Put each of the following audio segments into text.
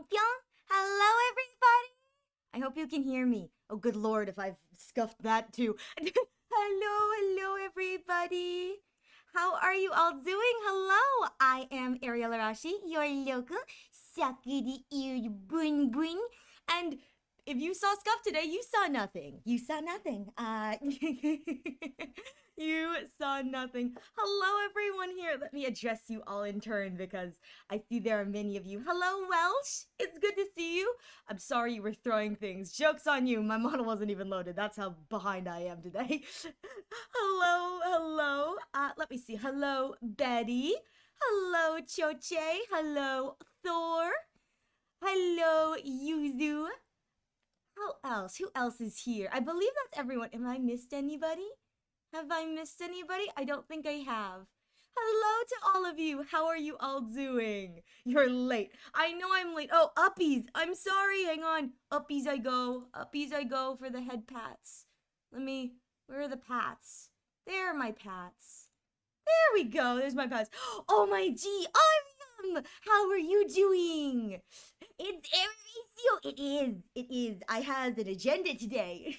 pyong pyong. Hello, everybody. I hope you can hear me. Oh, good lord, if I've scuffed that too. Hello, everybody. How are you all doing? Hello, I am Ariel Arashi, your local sakuri-eared boon boon. And if you saw Scuff today, you saw nothing. You saw nothing. You saw nothing. Hello, everyone here. Let me address you all in turn because I see there are many of you. Hello, Welsh. It's good to see you. I'm sorry you were throwing things. Joke's on you. My model wasn't even loaded. That's how behind I am today. Hello. Let me see. Hello, Betty. Hello, Choche. Hello, Thor. Hello, Yuzu. Who else is here? I believe that's everyone. Am I missed anybody? Have I missed anybody? I don't think I have. Hello to all of you. How are you all doing? You're late. I know I'm late. Oh, uppies. I'm sorry. Hang on. Uppies I go. Uppies I go for the head pats. Where are the pats? There are my pats. There we go. There's my pats. Oh my G. Ariam! How are you doing? It's Ariel. It is. I have an agenda today.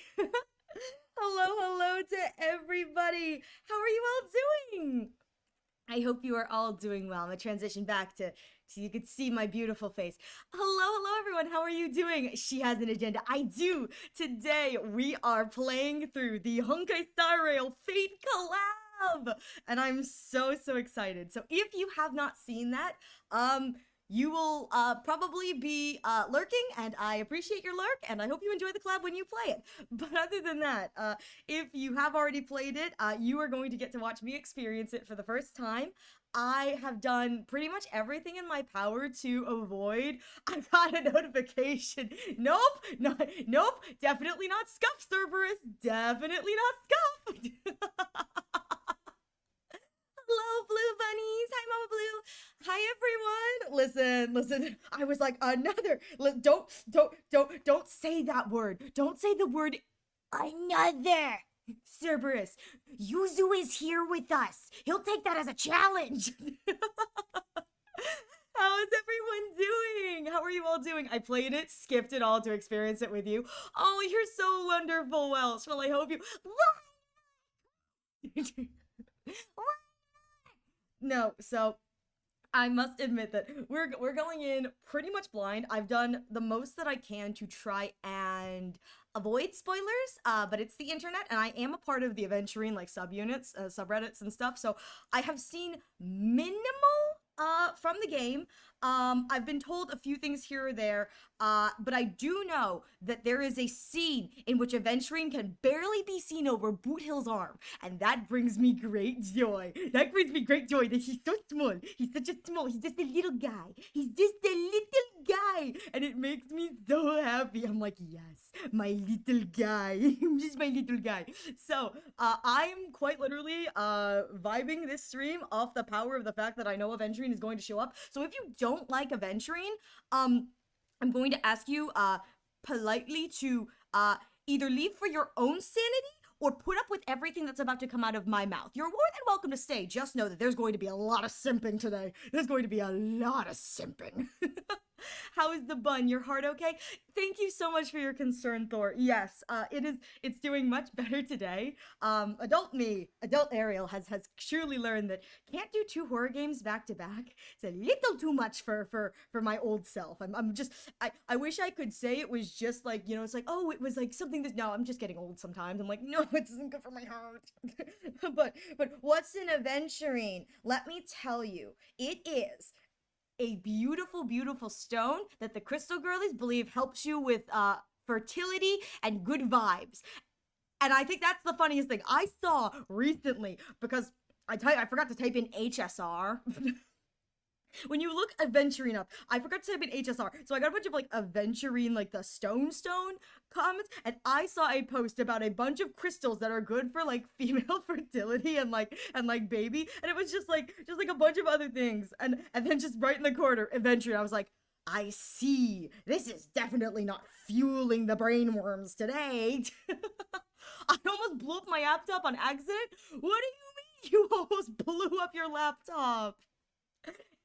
Hello to everybody. How are you all doing? I hope you are all doing well. I'm gonna transition back to so you can see my beautiful face. Hello everyone. How are you doing? She has an agenda. I do. Today we are playing through the Honkai Star Rail Fate Collab, and I'm so excited. So if you have not seen that, you will probably be lurking, and I appreciate your lurk, and I hope you enjoy the collab when you play it. But other than that, if you have already played it, you are going to get to watch me experience it for the first time. I have done pretty much everything in my power to avoid. I got a notification. Nope, definitely not Scuff, Cerberus. Definitely not Scuff. Hello, blue bunnies. Hi, Mama Blue. Hi, everyone. Listen. I was like, another. Don't say that word. Don't say the word another. Cerberus, Yuzu is here with us. He'll take that as a challenge. How is everyone doing? How are you all doing? I played it, skipped it all to experience it with you. Oh, you're so wonderful, Welsh. Well, I hope you... No, so I must admit that we're going in pretty much blind. I've done the most that I can to try and avoid spoilers, but it's the internet, and I am a part of the Aventurine, like, subunits, subreddits and stuff, so I have seen minimal from the game. I've been told a few things here or there, but I do know that there is a scene in which Aventurine can barely be seen over Boot Hill's arm, and that brings me great joy. That brings me great joy that he's so small. He's just a little guy. He's just a little guy, and it makes me so happy. I'm like, yes, my little guy. Just my little guy. So, I'm quite literally, vibing this stream off the power of the fact that I know Aventurine is going to show up. So if you don't like Aventurine, I'm going to ask you politely to either leave for your own sanity or put up with everything that's about to come out of my mouth. You're more than welcome to stay. Just know that there's going to be a lot of simping today. There's going to be a lot of simping. How is the bun? Your heart okay? Thank you so much for your concern, Thor. Yes, it's doing much better today. Adult Ariel has surely learned that can't do 2 horror games back to back. It's a little too much for my old self. I wish I could say it was just like, you know, it's like, oh, it was like something that, no, I'm just getting old sometimes. I'm like, no, it isn't good for my heart. but what's an Aventurine? Let me tell you, it is a beautiful stone that the Crystal Girlies believe helps you with fertility and good vibes. And I think that's the funniest thing I saw recently, because I forgot to type in HSR. When you look Aventurine up, I forgot to type in HSR, so I got a bunch of, like, Aventurine, like, the stone comments, and I saw a post about a bunch of crystals that are good for, like, female fertility and baby, and it was just like a bunch of other things, and then just right in the corner, Aventurine, I was like, I see, this is definitely not fueling the brainworms today. I almost blew up my laptop on accident. What do you mean you almost blew up your laptop?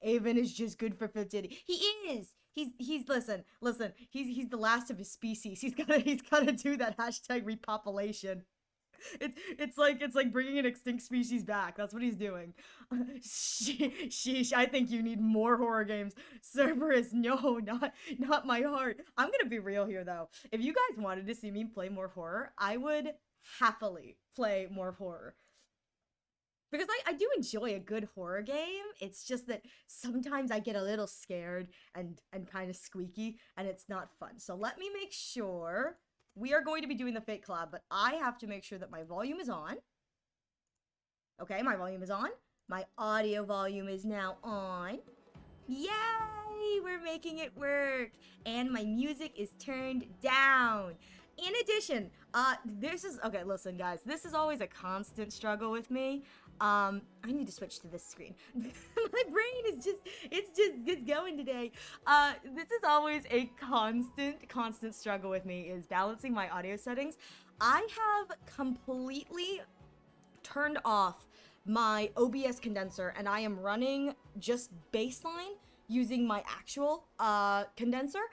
Avon is just good for fertility. He he's the last of his species. He's gotta do that hashtag repopulation. It's like bringing an extinct species back. That's what he's doing. Sheesh, I think you need more horror games. Cerberus, no, not my heart. I'm gonna be real here though. If you guys wanted to see me play more horror, I would happily play more horror. Because I do enjoy a good horror game. It's just that sometimes I get a little scared and kind of squeaky, and it's not fun. So let me make sure. We are going to be doing the fake collab, but I have to make sure that my volume is on. Okay, my volume is on. My audio volume is now on. Yay! We're making it work. And my music is turned down. In addition, okay, listen guys, this is always a constant struggle with me. I need to switch to this screen. My brain is it's going today. This is always a constant struggle with me, is balancing my audio settings. I have completely turned off my OBS condenser, and I am running just baseline using my actual condenser.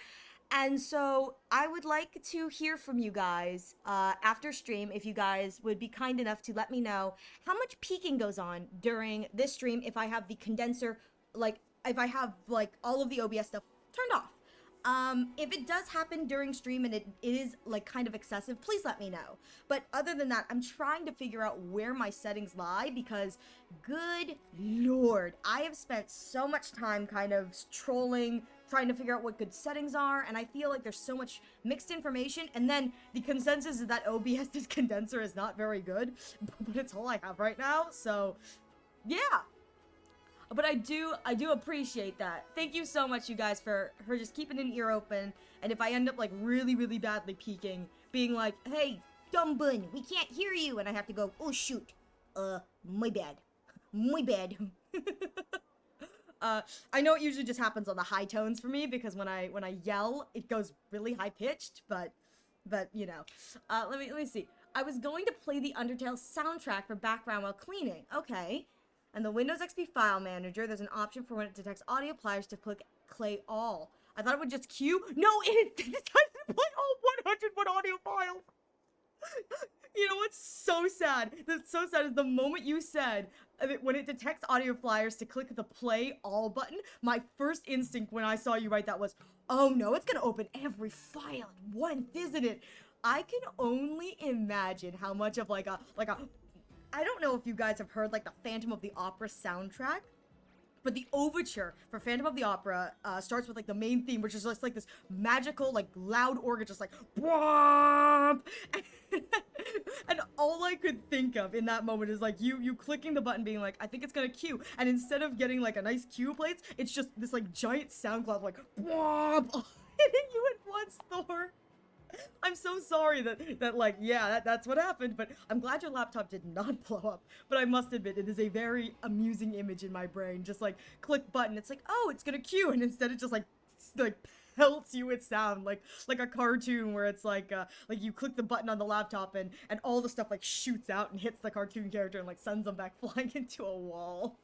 And so I would like to hear from you guys after stream, if you guys would be kind enough to let me know how much peaking goes on during this stream if I have the condenser, like if I have like all of the OBS stuff turned off. If it does happen during stream and it is like kind of excessive, please let me know. But other than that, I'm trying to figure out where my settings lie, because good lord, I have spent so much time kind of trolling, trying to figure out what good settings are, and I feel like there's so much mixed information, and then the consensus is that OBS's condenser is not very good, but it's all I have right now, so yeah. But I do appreciate that. Thank you so much, you guys, for just keeping an ear open. And if I end up like really badly peaking, being like, hey, dumb bun, we can't hear you, and I have to go, oh shoot, my bad. I know it usually just happens on the high tones for me, because when I yell, it goes really high pitched, but you know. Let me see. I was going to play the Undertale soundtrack for background while cleaning. Okay. And the Windows XP file manager, there's an option for when it detects audio pliers to click play all. I thought it would just queue. No, it decides to play all 101 audio files. You know what's so sad? That's so sad is the moment you said when it detects audio flyers to click the play all button, my first instinct when I saw you write that was, oh no, it's gonna open every file at once, isn't it? I can only imagine how much of like a I don't know if you guys have heard like the Phantom of the Opera soundtrack, but the overture for Phantom of the Opera starts with like the main theme, which is just like this magical, like loud organ, just like whomp. And all I could think of in that moment is like you clicking the button, being like, I think it's gonna queue, and instead of getting like a nice cue plates, it's just this like giant sound cloud like whomp hitting you at once, Thor. I'm so sorry that like, yeah, that's what happened, but I'm glad your laptop did not blow up. But I must admit, it is a very amusing image in my brain. Just like, click button, it's like, oh, it's gonna queue, and instead it just like pelts you with sound, like a cartoon where it's like you click the button on the laptop and all the stuff like shoots out and hits the cartoon character and like sends them back flying into a wall.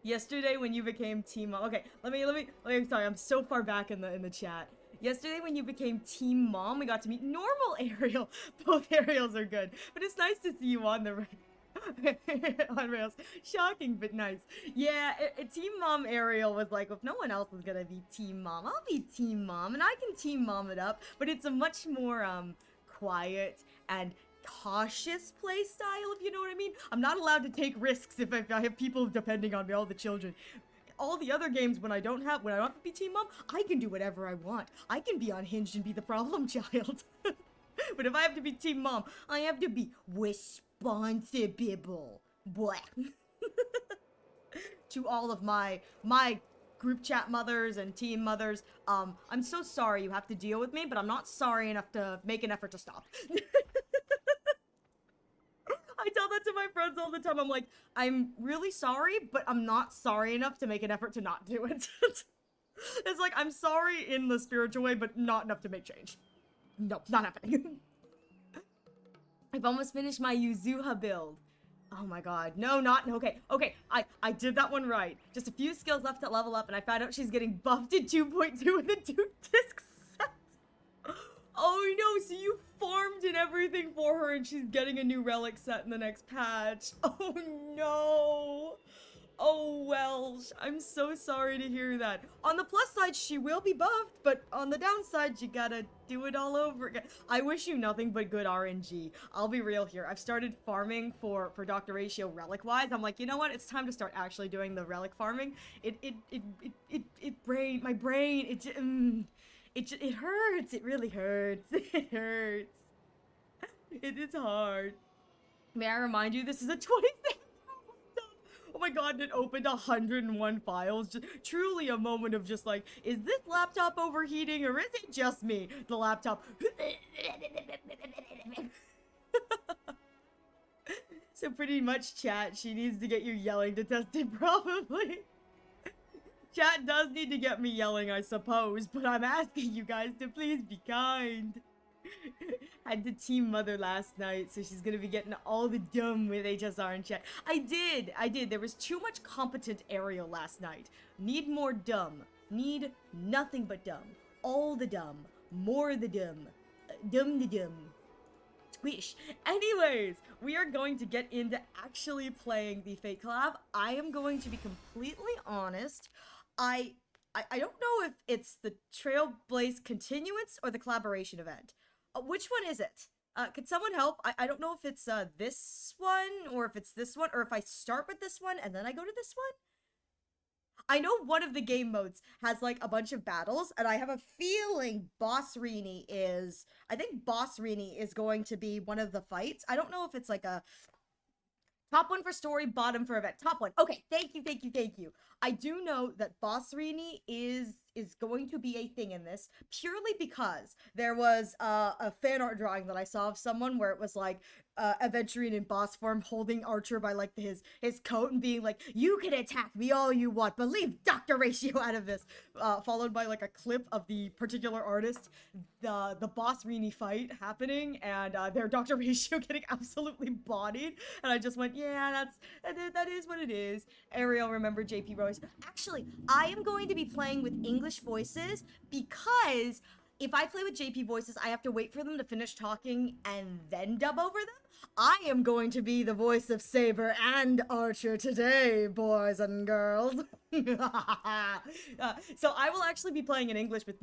Yesterday when you became Team Mom. Okay, let me. Sorry, I'm so far back in the chat. Yesterday when you became Team Mom, we got to meet normal Ariel. Both Ariels are good, but it's nice to see you on the on rails. Shocking, but nice. Yeah, Team Mom Ariel was like, if no one else is gonna be Team Mom, I'll be Team Mom, and I can Team Mom it up. But it's a much more quiet and cautious play style, if you know what I mean. I'm not allowed to take risks if I have people depending on me, all the children. All the other games, when I don't have to be Team Mom, I can do whatever I want. I can be unhinged and be the problem child. But if I have to be Team Mom, I have to be responsible. Boy. To all of my group chat mothers and team mothers, I'm so sorry you have to deal with me, but I'm not sorry enough to make an effort to stop. I tell that to my friends all the time. I'm like, I'm really sorry, but I'm not sorry enough to make an effort to not do it. It's like, I'm sorry in the spiritual way, but not enough to make change. No, not happening. I've almost finished my Yuzuha build. Oh my god. No, not okay. Okay, I did that one right. Just a few skills left to level up, and I found out she's getting buffed in 2.2 with a 2-disc set. Oh no, so you farmed and everything for her, and she's getting a new relic set in the next patch. Oh no. Oh well, I'm so sorry to hear that. On the plus side, she will be buffed, but on the downside, you gotta do it all over again. I wish you nothing but good RNG. I'll be real here. I've started farming for Dr. Ratio relic-wise. I'm like, you know what? It's time to start actually doing the relic farming. My brain, it hurts. It really hurts. It hurts. It's hard. May I remind you, this is a 27. Oh my god, it opened 101 files. Just, truly a moment of just like, is this laptop overheating or is it just me? The laptop. So pretty much, chat, she needs to get you yelling detested, probably. Chat does need to get me yelling, I suppose, but I'm asking you guys to please be kind. Had to team mother last night, so she's gonna be getting all the dumb with HSR in chat. I did. There was too much competent Ariel last night. Need more dumb. Need nothing but dumb. All the dumb. More the dumb. Dumb the dumb. Squish. Anyways, we are going to get into actually playing the Fate collab. I am going to be completely honest. I don't know if it's the Trailblaze continuance or the collaboration event. Which one is it? Could someone help? I don't know if it's this one or if it's this one or if I start with this one and then I go to this one. I know one of the game modes has like a bunch of battles, and I have a feeling Boss Rini is... I think Boss Rini is going to be one of the fights. I don't know if it's like a... Top one for story, bottom for event. Top one. Okay, thank you. I do know that Boss Rini is going to be a thing in this, purely because there was a fan art drawing that I saw of someone where it was like Aventurine in boss form holding Archer by like his coat and being like, you can attack me all you want, but leave Dr. Ratio out of this. Followed by like a clip of the particular artist, the Boss Rini fight happening, and their Dr. Ratio getting absolutely bodied. And I just went, yeah, that is what it is. Ariel, remember JP Rose. Actually, I am going to be playing with English voices because if I play with JP voices, I have to wait for them to finish talking and then dub over them. I am going to be the voice of Saber and Archer today, boys and girls. So I will actually be playing in English with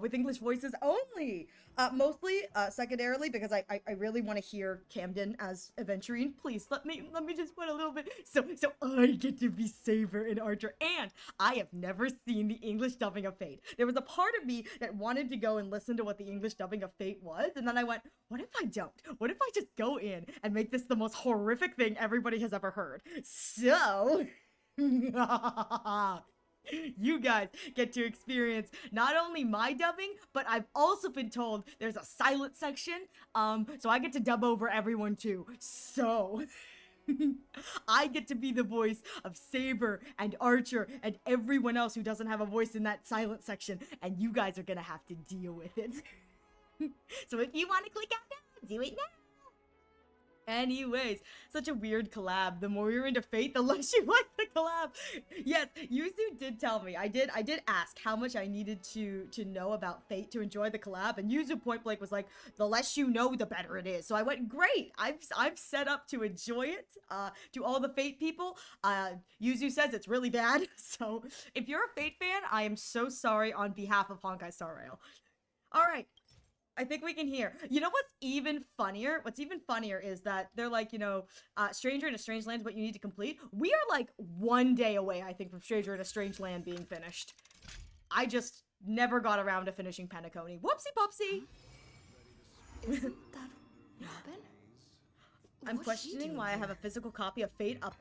with English voices only. Mostly, secondarily, because I really want to hear Camden as Aventurine. Please let me just put a little bit so I get to be Saber and Archer. And I have never seen the English dubbing of Fate. There was a part of me that wanted to go and listen to what the English dubbing of Fate was, and then I went, what if I don't? What if I just go in and make this the most horrific thing everybody has ever heard? So you guys get to experience not only my dubbing, but I've also been told there's a silent section, so I get to dub over everyone too. So I get to be the voice of Saber and Archer and everyone else who doesn't have a voice in that silent section, and you guys are gonna have to deal with it. So if you want to click out now, do it now. Anyways, such a weird collab. The more you're into Fate, the less you like the collab. Yes, Yuzu did tell me. I did ask how much I needed to know about Fate to enjoy the collab, and Yuzu point blank was like, the less you know, the better it is. So I went, great. I've set up to enjoy it. To all the Fate people, Yuzu says it's really bad. So if you're a Fate fan, I am so sorry on behalf of Honkai Star Rail. All right. I think we can hear. You know what's even funnier? What's even funnier is that they're like, you know, Stranger in a Strange Land is what you need to complete. We are like 1 day away, I think, from Stranger in a Strange Land being finished. I just never got around to finishing Penacony. Whoopsie popsie! Isn't that Robin? I'm questioning why I have a physical copy of Fate Apothia?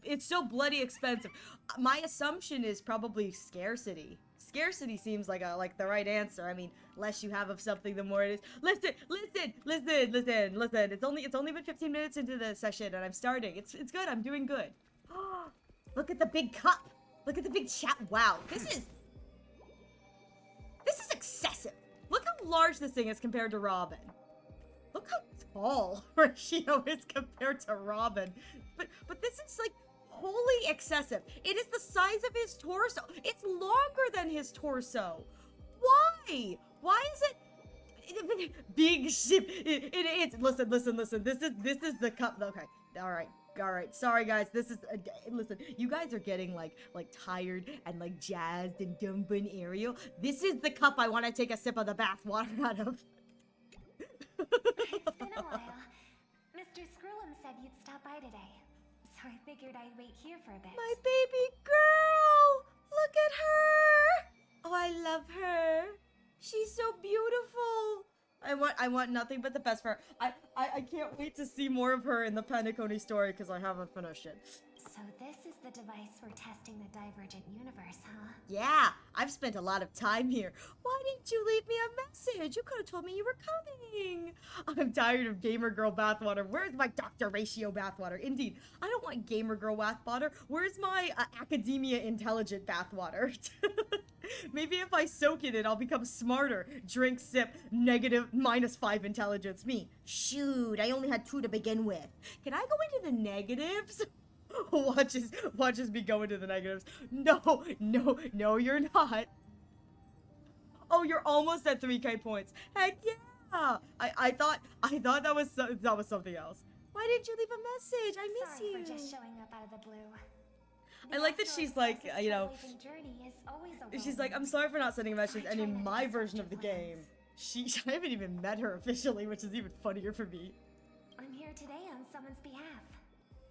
It's so bloody expensive. My assumption is probably scarcity. Scarcity seems like the right answer. I mean, less you have of something, the more it is. Listen. It's only been 15 minutes into the session, and I'm starting. It's good. I'm doing good. Look at the big cup. Look at the big chat. Wow, this is excessive. Look how large this thing is compared to Robin. Look how tall Horatio is compared to Robin. But this is like wholly excessive. It is the size of his torso. It's longer than his torso. Why? Why is it big ship? It is. Listen. This is the cup. Okay. All right. Sorry, guys. This is. Listen. You guys are getting like tired and like jazzed and Dumbo and Ariel. This is the cup I want to take a sip of the bath water out of. It's been a while. Mr. Scrollum said you'd stop by today, so I figured I'd wait here for a bit. My baby girl! Look at her! Oh, I love her. She's so beautiful. I want nothing but the best for her. I can't wait to see more of her in the Penacony story because I haven't finished it. So this is the device for testing the divergent universe, huh? Yeah, I've spent a lot of time here. Why didn't you leave me a message? You could have told me you were coming. I'm tired of Gamer Girl bathwater. Where's my Dr. Ratio bathwater? Indeed, I don't want Gamer Girl bathwater. Where's my Academia Intelligent bathwater? Maybe if I soak in it, I'll become smarter. Drink, sip, negative, -5 intelligence. Me. Shoot, I only had 2 to begin with. Can I go into the negatives? Watch us be going to the negatives. No, you're not. Oh, you're almost at 3K points. Heck yeah! I thought that was something else. Why didn't you leave a message? I miss Sorry you. for just showing up out of the blue. I like that she's like, you know, she's like, I'm sorry for not sending a message. And in my version of the game, I haven't even met her officially, which is even funnier for me. I'm here today on someone's behalf.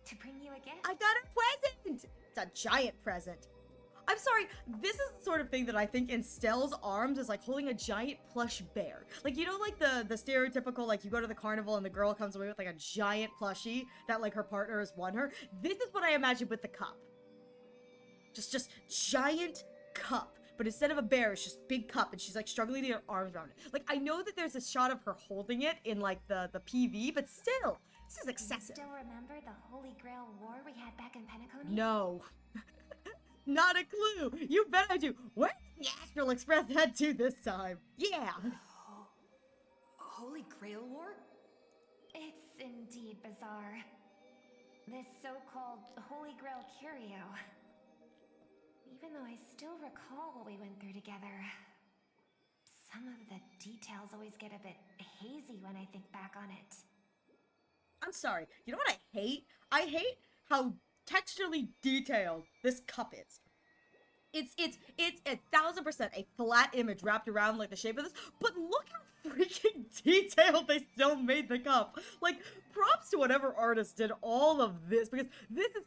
To bring you a gift. I got a present! It's a giant present. I'm sorry, this is the sort of thing that I think in Stell's arms is like holding a giant plush bear. Like, you know, like the stereotypical, like you go to the carnival and the girl comes away with like a giant plushie that like her partner has won her. This is what I imagine with the cup. Just giant cup. But instead of a bear, it's just big cup, and she's like struggling to get her arms around it. Like, I know that there's a shot of her holding it in like the PV, but still, this is excessive. Do you still remember the Holy Grail war we had back in Penacony? No. Not a clue. You bet I do. Where did the Astral Express head to this time? Yeah. Holy Grail War? It's indeed bizarre. This so-called Holy Grail curio. Even though I still recall what we went through together, some of the details always get a bit hazy when I think back on it. I'm sorry. You know what I hate? I hate how texturally detailed this cup is. It's 1000% a flat image wrapped around like the shape of this, but look how freaking detailed they still made the cup. Like, props to whatever artist did all of this, because this is...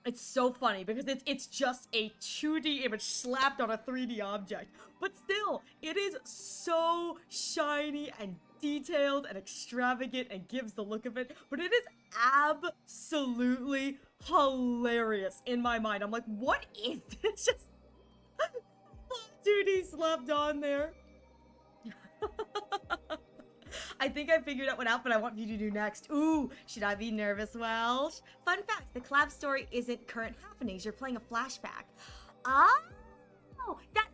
It's so funny because it's just a 2D image slapped on a 3D object. But still, it is so shiny and detailed and extravagant and gives the look of it. But it is absolutely hilarious in my mind. I'm like, what is this? Just 2D slapped on there. I think I figured out what outfit I want you to do next. Ooh, should I be nervous, Welsh? Fun fact, the collab story isn't current happenings. You're playing a flashback. Oh,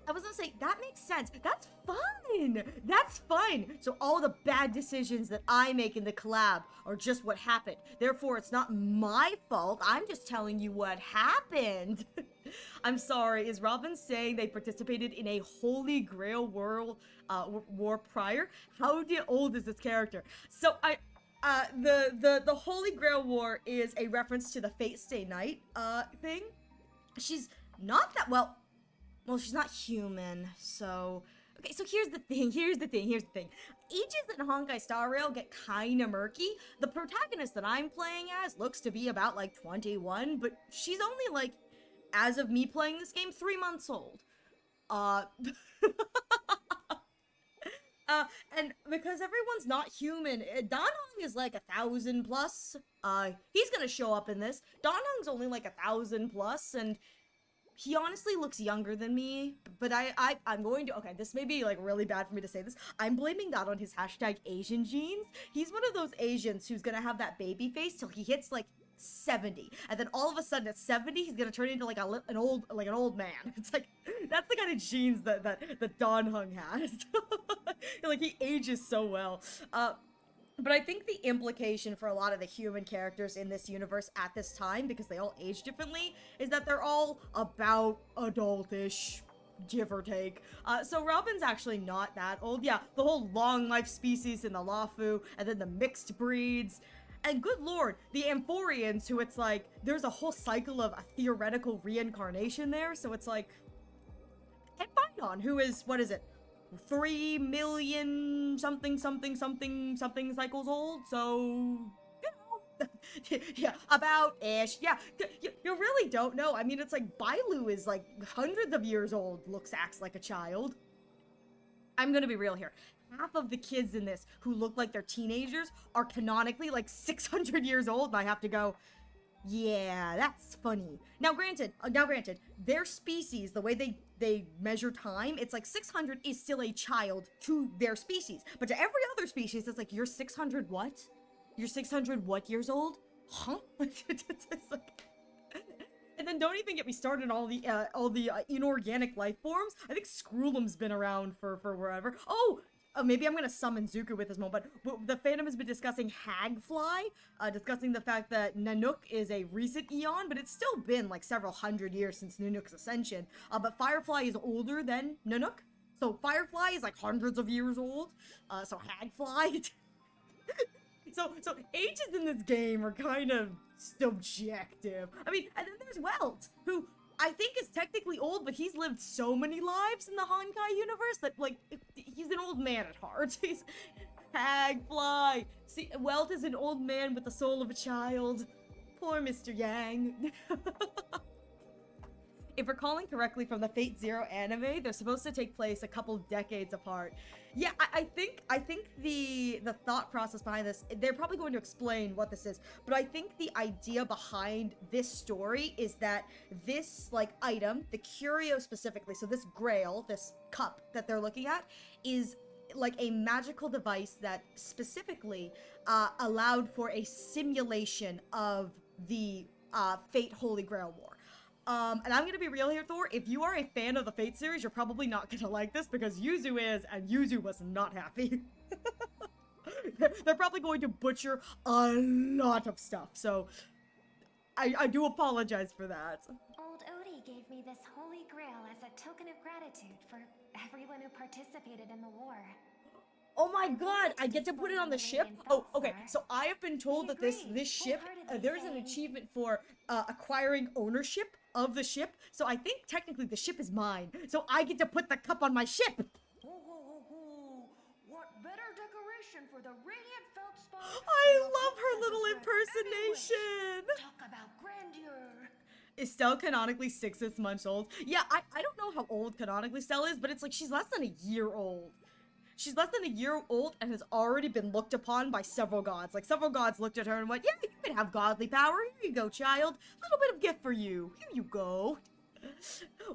I was gonna say, that makes sense. That's fun. That's fun. So all the bad decisions that I make in the collab are just what happened. Therefore, it's not my fault. I'm just telling you what happened. I'm sorry, is Robin saying they participated in a Holy Grail war prior? How old is this character? So the Holy Grail War is a reference to the Fate Stay Night thing. She's not that well, she's not human, so okay, so here's the thing. Ages in Honkai Star Rail get kinda murky. The protagonist that I'm playing as looks to be about like 21, but she's only like, as of me playing this game, 3 months old. And because everyone's not human, Danhong is like 1,000 plus. He's gonna show up in this. Danhong's only like 1,000 plus, and he honestly looks younger than me. But I'm going to, okay, this may be like really bad for me to say this. I'm blaming that on his hashtag Asian genes. He's one of those Asians who's gonna have that baby face till he hits like 70. And then all of a sudden at 70, he's gonna turn into like an old man. It's like, that's the kind of genes that Don Hung has. Like, he ages so well. But I think the implication for a lot of the human characters in this universe at this time, because they all age differently, is that they're all about adultish, give or take. So Robin's actually not that old. Yeah, the whole long life species in the Lafu, and then the mixed breeds. And good lord, the Amphorians, who it's like, there's a whole cycle of a theoretical reincarnation there, so it's like, and Bidon, who is, what is it? 3 million something cycles old, so you know, yeah, about ish. Yeah, you really don't know. I mean, it's like Bailu is like hundreds of years old, acts like a child. I'm gonna be real here. Half of the kids in this who look like they're teenagers are canonically like 600 years old, and I have to go, yeah, that's funny. Now granted, their species, the way they measure time, it's like 600 is still a child to their species. But to every other species, it's like, you're 600 what? You're 600 what years old? Huh? It's like... And then don't even get me started on all the inorganic life forms. I think Scroolum's been around for wherever. Oh, maybe I'm gonna summon Zuko with this moment, but the fandom has been discussing Hagfly, discussing the fact that Nanook is a recent eon, but it's still been like several hundred years since Nanook's ascension. But Firefly is older than Nanook, so Firefly is like hundreds of years old. So Hagfly. So ages in this game are kind of subjective. I mean, and then there's Welt, who I think is technically old, but he's lived so many lives in the Honkai universe that, like, he's an old man at heart. He's Hagfly. See, Welt is an old man with the soul of a child. Poor Mr. Yang. If recalling correctly from the Fate Zero anime, they're supposed to take place a couple decades apart. Yeah, I think the thought process behind this, they're probably going to explain what this is, but I think the idea behind this story is that this, like, item, the curio specifically, so this grail, this cup that they're looking at, is like a magical device that specifically allowed for a simulation of the Fate Holy Grail War. And I'm gonna be real here, Thor. If you are a fan of the Fate series, you're probably not gonna like this because Yuzu is, and Yuzu was not happy. They're probably going to butcher a lot of stuff, so I do apologize for that. Old Odie gave me this holy grail as a token of gratitude for everyone who participated in the war. Oh my god, I get to put it on the ship? Oh, okay, so I have been told that this ship, there's an achievement for acquiring ownership of the ship, so I think technically the ship is mine, so I get to put the cup on my ship! What better decoration for the radiant feldspar? I love her little impersonation! Talk about grandeur. Is Stell canonically 6 months old? Yeah, I don't know how old canonically Stell is, but it's like she's less than a year old. She's less than a year old and has already been looked upon by several gods. Like, several gods looked at her and went, yeah, you can have godly power. Here you go, child. Little bit of gift for you. Here you go.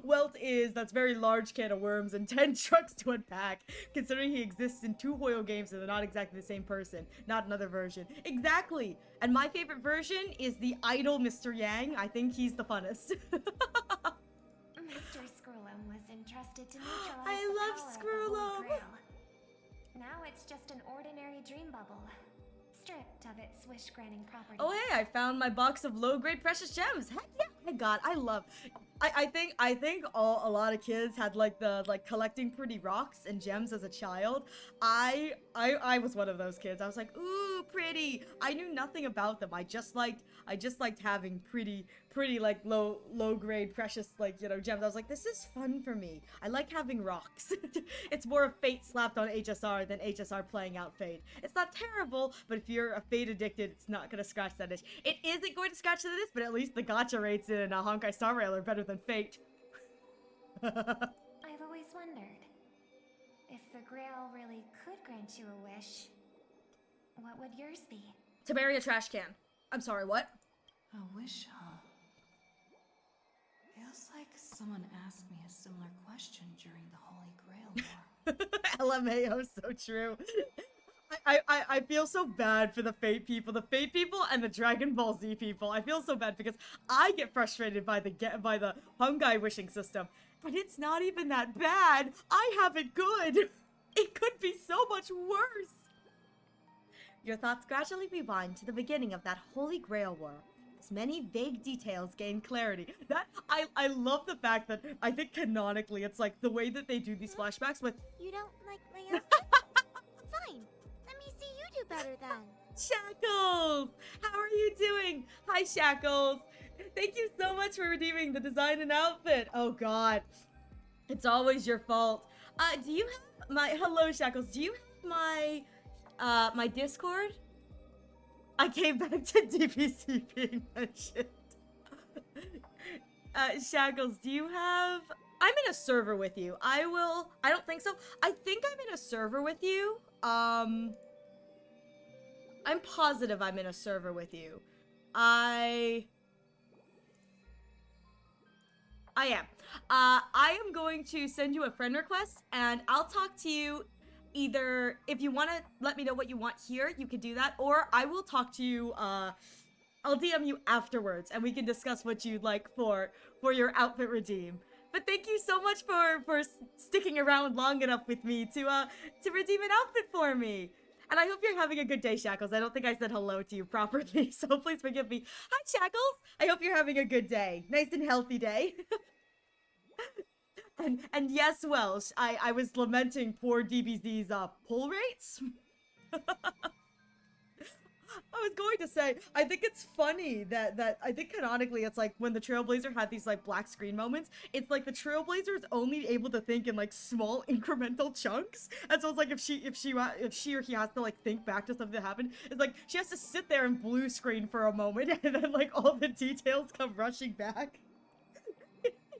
Welt is, that's very large can of worms and 10 trucks to unpack, considering he exists in 2 Hoyo games and they're not exactly the same person. Not another version. Exactly. And my favorite version is the idol Mr. Yang. I think he's the funnest. Mr. Scroolum was entrusted to neutralize I the love power of the Scroolum. Holy Grail. Now it's just an ordinary dream bubble, stripped of its wish-granting properties. Oh hey, I found my box of low-grade precious gems. Heck yeah, my god, I love. I think a lot of kids had like collecting pretty rocks and gems as a child. I was one of those kids. I was like, ooh, pretty. I knew nothing about them. I just liked having pretty like low grade precious, like, you know, gems. I was like, this is fun for me. I like having rocks. It's more of Fate slapped on HSR than HSR playing out Fate. It's not terrible, but if you're a Fate addicted, it's not gonna scratch that itch. It isn't going to scratch that itch, but at least the gacha rates in Honkai Star Rail are better than Fate. I've always wondered, if the Grail really could grant you a wish, what would yours be? To bury a trash can. I'm sorry, what? A wish, huh? Feels like someone asked me a similar question during the Holy Grail War. LMAO, so true. I feel so bad for the Fate people and the Dragon Ball Z people. I feel so bad because I get frustrated by the Honkai wishing system, but it's not even that bad. I have it good. It could be so much worse. Your thoughts gradually rewind to the beginning of that Holy Grail war. As many vague details gain clarity. That I love the fact that I think canonically it's like the way that they do these flashbacks with You don't like my outfit? Fine. Let me see you do better then. Shackles! How are you doing? Hi, Shackles. Thank you so much for redeeming the design and outfit. Oh God, it's always your fault. Do you have my hello, Shackles? Do you have my my Discord? I came back to DPC being mentioned. Shackles, do you have... I'm in a server with you. I don't think so. I think I'm in a server with you. I'm positive I'm in a server with you. I am. I am going to send you a friend request, and I'll talk to you either if you want to let me know what you want here, you can do that, or I will talk to you, I'll DM you afterwards, and we can discuss what you'd like for your outfit redeem. But thank you so much for sticking around long enough with me to redeem an outfit for me. And I hope you're having a good day, Shackles. I don't think I said hello to you properly, so please forgive me. Hi, Shackles! I hope you're having a good day. Nice and healthy day. And yes, Welsh, I was lamenting poor DBZ's pull rates. I was going to say, I think it's funny that I think canonically it's like when the Trailblazer had these like black screen moments, it's like the Trailblazer is only able to think in like small incremental chunks. And so it's like if she or he has to like think back to something that happened, it's like she has to sit there in blue screen for a moment and then like all the details come rushing back.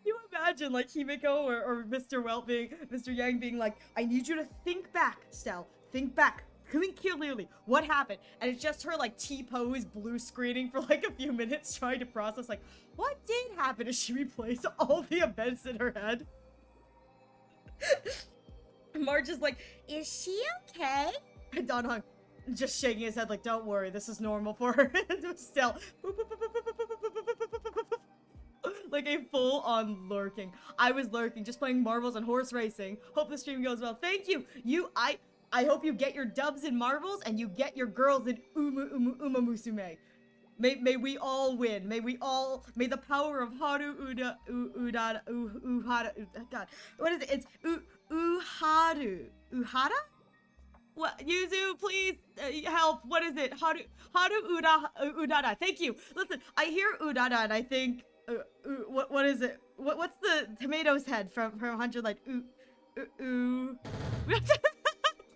You imagine like Himiko or Mr. Mr. Yang being like, I need you to think back, Stell. Think back. Think clearly. What happened? And it's just her like T-pose blue screening for like a few minutes trying to process like, what did happen as she replays all the events in her head? Marge is like, is she okay? And Don Hung just shaking his head like, don't worry, this is normal for her. Still. Like a full-on lurking. I was lurking, just playing marbles and horse racing. Hope the stream goes well. Thank you. I hope you get your dubs in marbles and you get your girls in Uma Musume. May we all win. May the power of Haru Uhara, God, what is it? It's Uhara? What, Yuzu, please help. What is it? Haru Udada. Thank you. Listen, I hear Udada and I think, what is it? What's the tomato's head from 100 like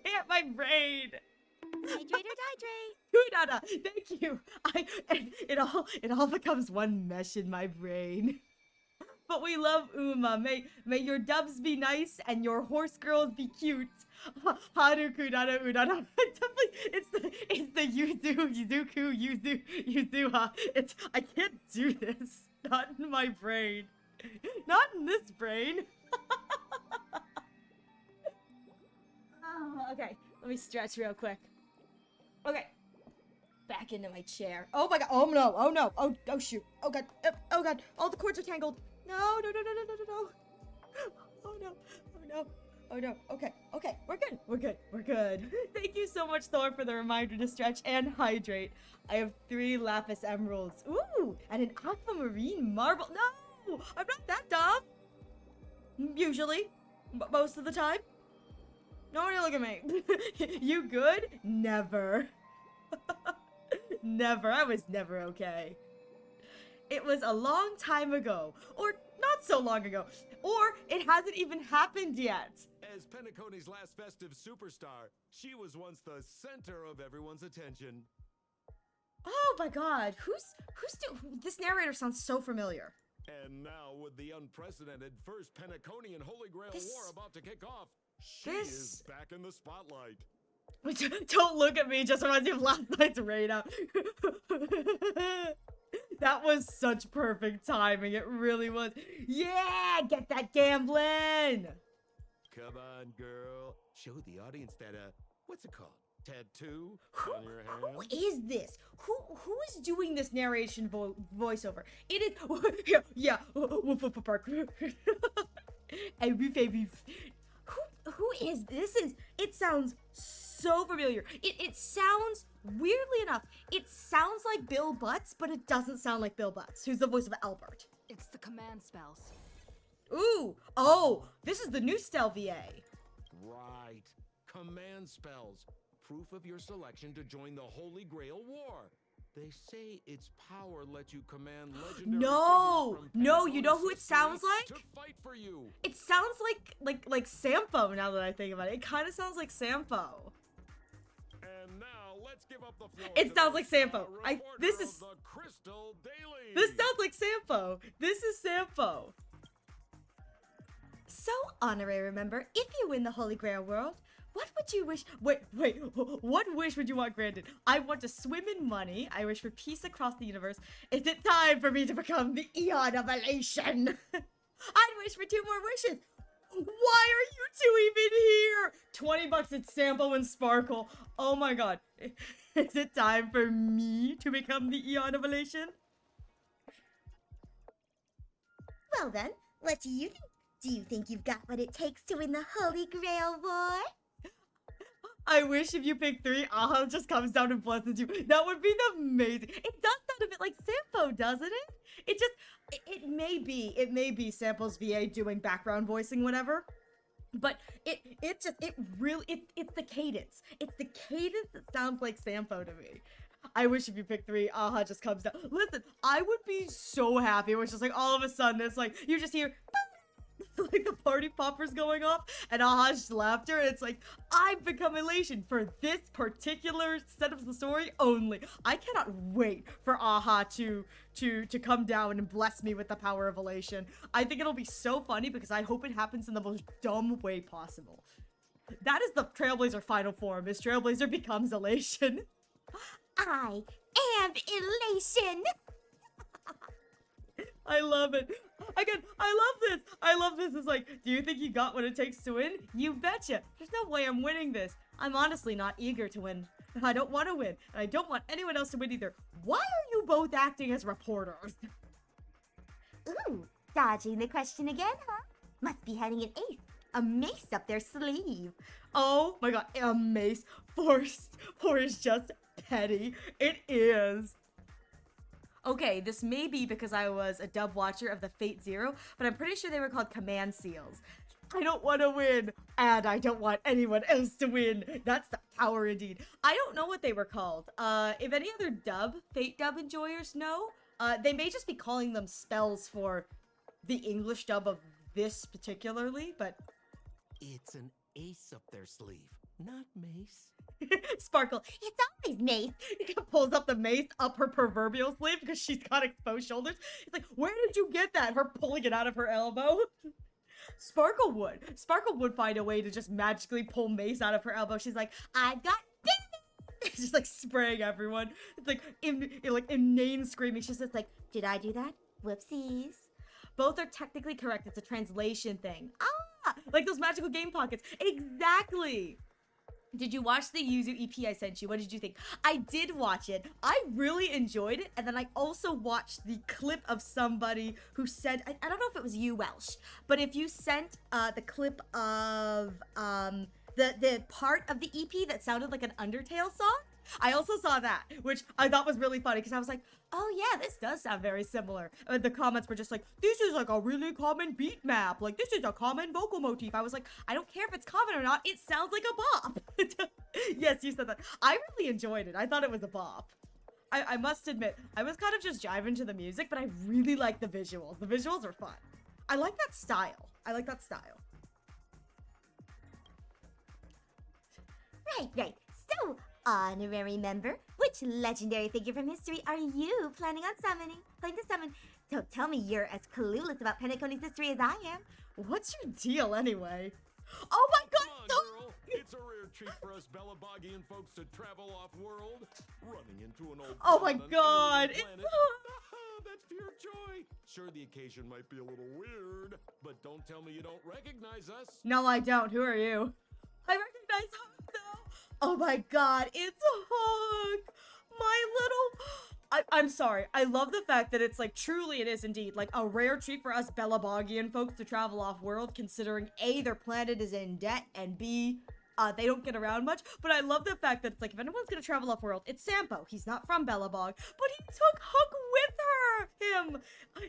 Can't my brain. Hydrate or dihydrate. Udada. Thank you. It all becomes one mesh in my brain. But we love Uma. May your dubs be nice and your horse girls be cute. Haru Kudada Udada. It's the Yuzuha. It's I can't do this. Not in my brain. Not in this brain. Oh, okay, let me stretch real quick. Okay. Back into my chair. Oh my god. Oh no. Oh no. Oh shoot. Oh god. Oh god. All the cords are tangled. No. Oh no. Oh no. Oh no. Okay. We're good. Thank you so much, Thor, for the reminder to stretch and hydrate. I have 3 lapis emeralds. Ooh, and an aquamarine marble. No, I'm not that dumb. Usually, most of the time. Nobody look at me. You good? Never. Never. I was never okay. It was a long time ago, or not so long ago, or it hasn't even happened yet. As Penacony's last festive superstar, she was once the center of everyone's attention. Oh my god, this narrator sounds so familiar. And now, with the unprecedented first Penaconian Holy Grail War about to kick off, she is back in the spotlight. Don't look at me, just reminds me of last night's raid out. That was such perfect timing, it really was. Yeah, get that gambling! Come on, girl. Show the audience that, what's it called? Tattoo on your hand? Who is this? Who is doing this narration voiceover? It is yeah. Who is this? It sounds so familiar. It sounds weirdly enough. It sounds like Bill Butts, but it doesn't sound like Bill Butts, who's the voice of Albert. It's the command spells. Ooh, oh, this is the new Stel VA. Right. Command spells. Proof of your selection to join the Holy Grail War. They say its power lets you command legendary No, figures from no, you know who Pentagon's it sounds history like? to fight for you. It sounds like Sampo now that I think about it. It kind of sounds like Sampo. And now let's give up the floor. It to sounds the like Sampo. reporter This of is- the Crystal Daily. This sounds like Sampo. This is Sampo. So, honorary member, if you win the Holy Grail world, what would you wish? Wait, what wish would you want granted? I want to swim in money. I wish for peace across the universe. Is it time for me to become the Eon of Elation? I'd wish for 2 more wishes. Why are you two even here? 20 bucks at Sampo and Sparkle. Oh my god. Is it time for me to become the Eon of Elation? Well then, what do you think? Do you think you've got what it takes to win the Holy Grail War? I wish if you pick 3, Aha just comes down and blesses you. That would be amazing. It does sound a bit like Sampo, doesn't it? It just, it may be Sampo's VA doing background voicing, whatever. But it's the cadence. It's the cadence that sounds like Sampo to me. I wish if you pick 3, Aha just comes down. Listen, I would be so happy. It was just like all of a sudden, it's like, you just hear like the party poppers going off and Aha's laughter. It's like, I've become Elation for this particular set of the story only. I cannot wait for Aha to come down and bless me with the power of Elation. I think it'll be so funny because I hope it happens in the most dumb way possible. That is the Trailblazer final form, is Trailblazer becomes Elation. I am Elation! I love it. Again, I love this. I love this. It's like, do you think you got what it takes to win? You betcha. There's no way I'm winning this. I'm honestly not eager to win. I don't want to win. And I don't want anyone else to win either. Why are you both acting as reporters? Ooh, dodging the question again, huh? Must be hiding an ace, a mace up their sleeve. Oh my god, a mace. Four is just petty. It is. Okay, this may be because I was a dub watcher of the Fate Zero, but I'm pretty sure they were called Command Seals. I don't want to win, and I don't want anyone else to win. That's the power indeed. I don't know what they were called. If any other Fate dub enjoyers know, they may just be calling them spells for the English dub of this particularly, but... It's an ace up their sleeve, not mace. Sparkle, It's always mace. pulls up the mace up her proverbial sleeve because she's got exposed shoulders. It's like, where did you get that? Her pulling it out of her elbow. Sparkle would find a way to just magically pull mace out of her elbow. She's like, I've got this. It's just like spraying everyone. It's like inane screaming. She's just like, did I do that? Whoopsies. Both are technically correct. It's a translation thing. Ah, like those magical game pockets. Exactly. Did you watch the Yuzu EP I sent you? What did you think? I did watch it. I really enjoyed it. And then I also watched the clip of somebody who said, I don't know if it was you, Welsh, but if you sent the clip of the part of the EP that sounded like an Undertale song, I also saw that, which I thought was really funny because I was like, oh yeah, this does sound very similar. And the comments were just like, this is like a really common beat map. Like, this is a common vocal motif. I was like, I don't care if it's common or not. It sounds like a bop. Yes, you said that. I really enjoyed it. I thought it was a bop. I must admit, I was kind of just jiving to the music, but I really like the visuals. The visuals are fun. I like that style. Right. So, honorary member, which legendary figure from history are you planning to summon? Don't tell me you're as clueless about Penacony's history as I am. What's your deal anyway? Oh my Come god! on, No! girl. It's a rare treat for us Belabogian folks to travel off-world, running into an old Oh my friend on an god! alien It's- planet. That's pure joy. Sure, the occasion might be a little weird, but don't tell me you don't recognize us. No, I don't. Who are you? I recognize her though. Oh my god, it's Hook! My little... I'm sorry. I love the fact that it's like, truly it is indeed, like, a rare treat for us Belabogian folks to travel off-world, considering A, their planet is in debt, and B, they don't get around much. But I love the fact that it's like, if anyone's gonna travel off-world, it's Sampo. He's not from Belabog, but he took Hook with him!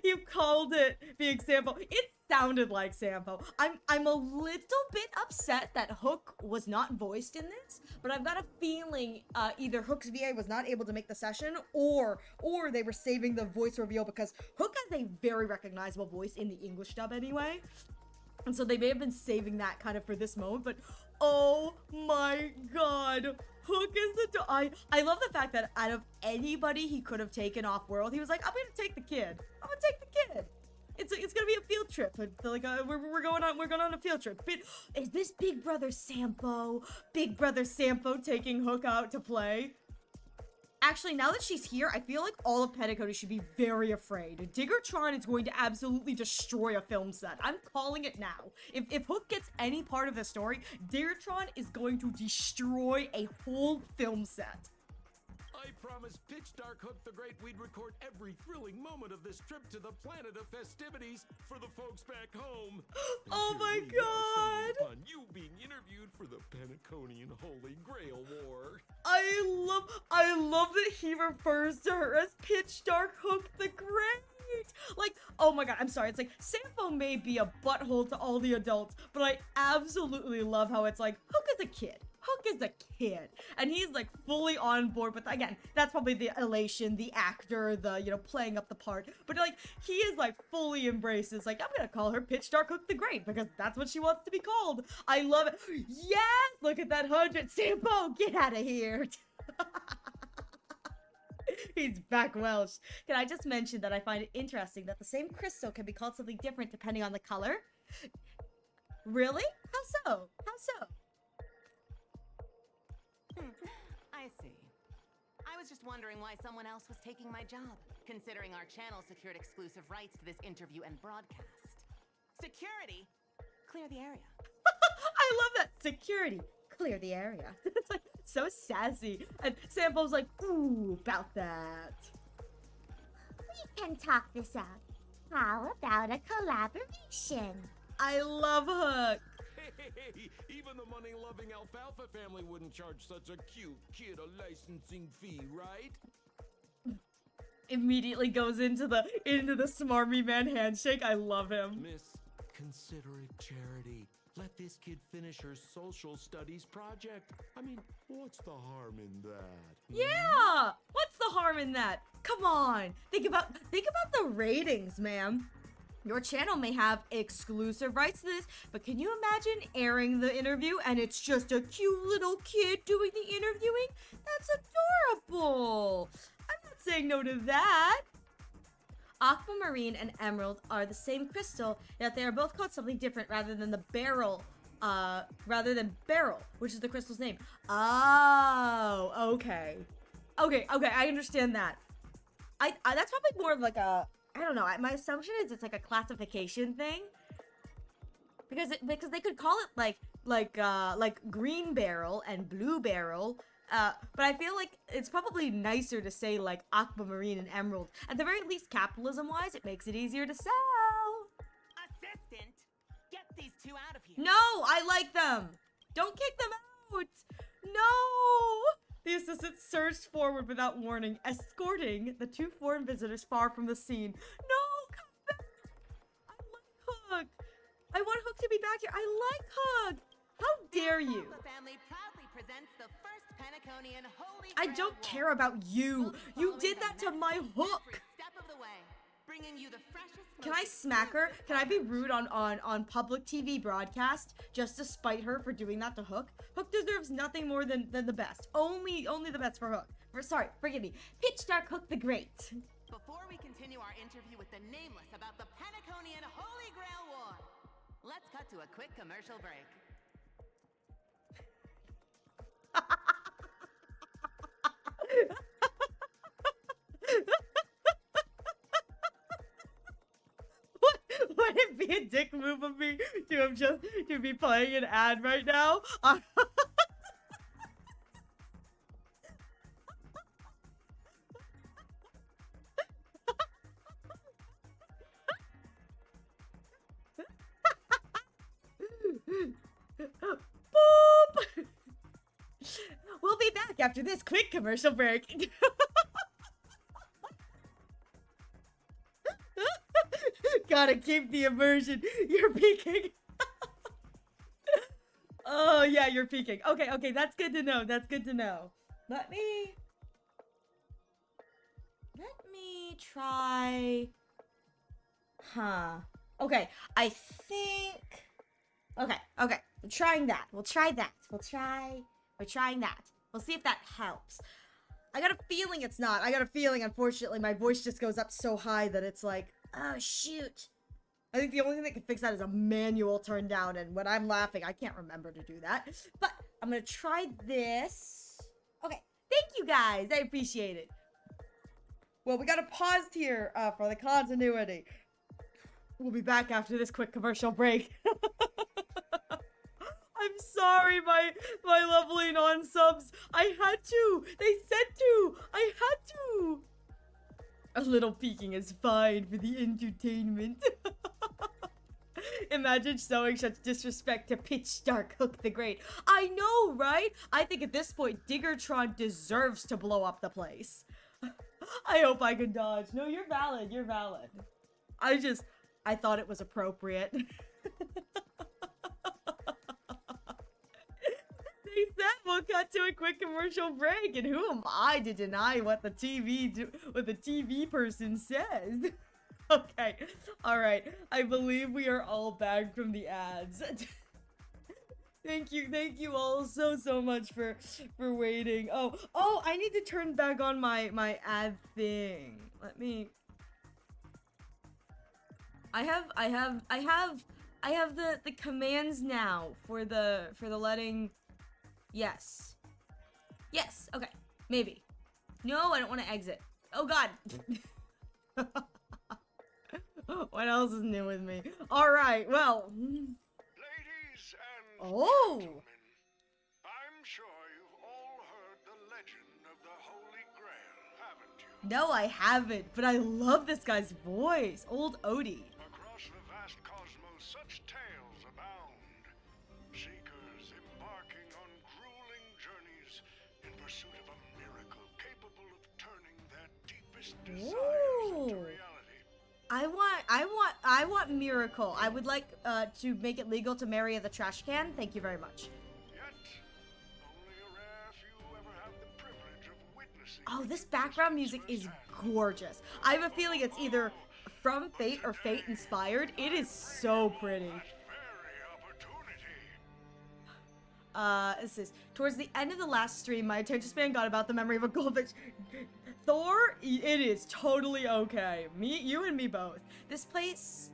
You called it being Sampo. It sounded like Sampo. I'm a little bit upset that Hook was not voiced in this, but I've got a feeling either Hook's VA was not able to make the session, or they were saving the voice reveal because Hook has a very recognizable voice in the English dub anyway. And so they may have been saving that kind of for this moment, but oh my god, Hook is the I love the fact that out of anybody he could have taken off world, he was like, I'm gonna take the kid. I'm gonna take the kid. It's gonna be a field trip. Like we're going on a field trip. Is this Big Brother Sampo? Big Brother Sampo taking Hook out to play? Actually, now that she's here, I feel like all of Petticody should be very afraid. Diggertron is going to absolutely destroy a film set. I'm calling it now. If Hook gets any part of the story, Diggertron is going to destroy a whole film set. I promised Pitch Dark Hook the Great we'd record every thrilling moment of this trip to the planet of festivities for the folks back home. Oh my Here we are god! stumbling upon you being interviewed for the Penaconian Holy Grail War. I love that he refers to her as Pitch Dark Hook the Great. Like, oh my god, I'm sorry. It's like, Sampo may be a butthole to all the adults, but I absolutely love how it's like, Hook is a kid. Hook is a kid, and he's like fully on board with, again, that's probably the elation, the actor, the, you know, playing up the part, but like, he is like fully embraces, like, I'm gonna call her Pitch Dark Hook the Great, because that's what she wants to be called. I love it. Yes! Look at that 100. Sampo, get out of here. He's back Welsh. Can I just mention that I find it interesting that the same crystal can be called something different depending on the color? Really? How so? How so? I see. I was just wondering why someone else was taking my job, considering our channel secured exclusive rights to this interview and broadcast. Security, clear the area. I love that. Security, clear the area. It's like so sassy. And Sampo's like, ooh, about that. We can talk this out. How about a collaboration? I love Hook. Hey, even the money-loving alfalfa family wouldn't charge such a cute kid a licensing fee, right? Immediately goes into the smarmy man handshake. I love him. Miss, consider it charity. Let this kid finish her social studies project. I mean, what's the harm in that? Yeah. What's the harm in that? Come on. Think about the ratings, ma'am. Your channel may have exclusive rights to this, but can you imagine airing the interview and it's just a cute little kid doing the interviewing? That's adorable. I'm not saying no to that. Aquamarine and Emerald are the same crystal, yet they are both called something different rather than Beryl, which is the crystal's name. Oh, okay. Okay, I understand that. I that's probably more of like a, I don't know. My assumption is it's like a classification thing, because they could call it like green beryl and blue beryl, but I feel like it's probably nicer to say like aquamarine and emerald. At the very least, capitalism-wise, it makes it easier to sell. Assistant, get these two out of here. No, I like them. Don't kick them out. No. The assistant surged forward without warning, escorting the two foreign visitors far from the scene. No, come back! I like Hook. I want Hook to be back here. I like Hook. How dare you? The family proudly presents the first Penaconian Holy I Grail don't War. care about you. We'll be You following did the that to my message Hook. every step of the way, bringing you the freshest. Can most I smack her? exclusive Can I be coverage. rude on public TV broadcast just to spite her for doing that to Hook? Hook deserves nothing more than the best. Only the best for Hook. Sorry, forgive me. Pitch Dark Hook the Great. Before we continue our interview with the Nameless about the Penaconian Holy Grail War, let's cut to a quick commercial break. Would it be a dick move of me to be playing an ad right now? after this quick commercial break. Gotta keep the immersion. You're peeking. Oh, yeah, you're peeking. Okay, okay, that's good to know. That's good to know. Let me try. Huh. Okay, I think. Okay, okay. We're trying that. We'll try that. We're trying that. We'll see if that helps. I got a feeling it's not. I got a feeling, unfortunately, my voice just goes up so high that it's like, oh, shoot. I think the only thing that can fix that is a manual turn down, and when I'm laughing, I can't remember to do that. But I'm gonna try this. Okay, thank you guys. I appreciate it. Well, we gotta pause here for the continuity. We'll be back after this quick commercial break. I'm sorry, my lovely non-subs. I had to. They said to. I had to. A little peeking is fine for the entertainment. Imagine showing such disrespect to Pitch Dark Hook the Great. I know, right? I think at this point, Diggertron deserves to blow up the place. I hope I can dodge. No, you're valid. You're valid. I thought it was appropriate. They said we'll cut to a quick commercial break, and who am I to deny what the TV person says? Okay, all right. I believe we are all back from the ads. Thank you all so much for waiting. Oh, I need to turn back on my ad thing. Let me. I have the commands now for the letting. Yes. Yes. Okay. Maybe. No, I don't want to exit. Oh God. What else is new with me? All right. Well. Ladies and Oh. gentlemen, I'm sure you've all heard the legend of the Holy Grail, haven't you? No, I haven't. But I love this guy's voice. Old Odie. Across the vast cosmos, such tales abound. Seekers embarking on grueling journeys in pursuit of a miracle capable of turning their deepest desires into Ooh. reality. I want miracle. I would like to make it legal to marry the trash can. Thank you very much. Yet, only a rare few ever have the privilege of witnessing. Oh, this background music is gorgeous. I have a feeling it's either from Fate or Fate inspired. It is so pretty. This is towards the end of the last stream, my attention span got about the memory of a goldfish. Thor, it is totally okay. You and me both. This takes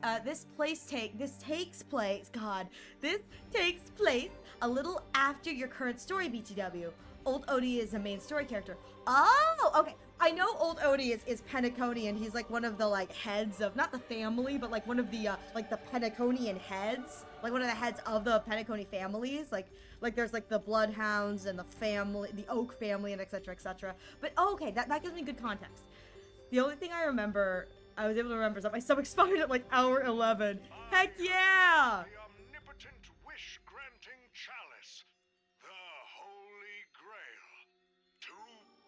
place a little after your current story, BTW. Old Odie is a main story character. Oh, okay. I know Old Odie is Penaconian. He's like one of the like heads of, not the family, but like one of the like the Penaconian heads. Like one of the heads of the Penacony families. Like there's like the Bloodhounds and the family, the Oak family, and etc. etc. But okay, that gives me good context. The only thing I was able to remember is that my stomach expired at like hour 11. Heck yeah! The omnipotent wish-granting chalice, the Holy Grail, to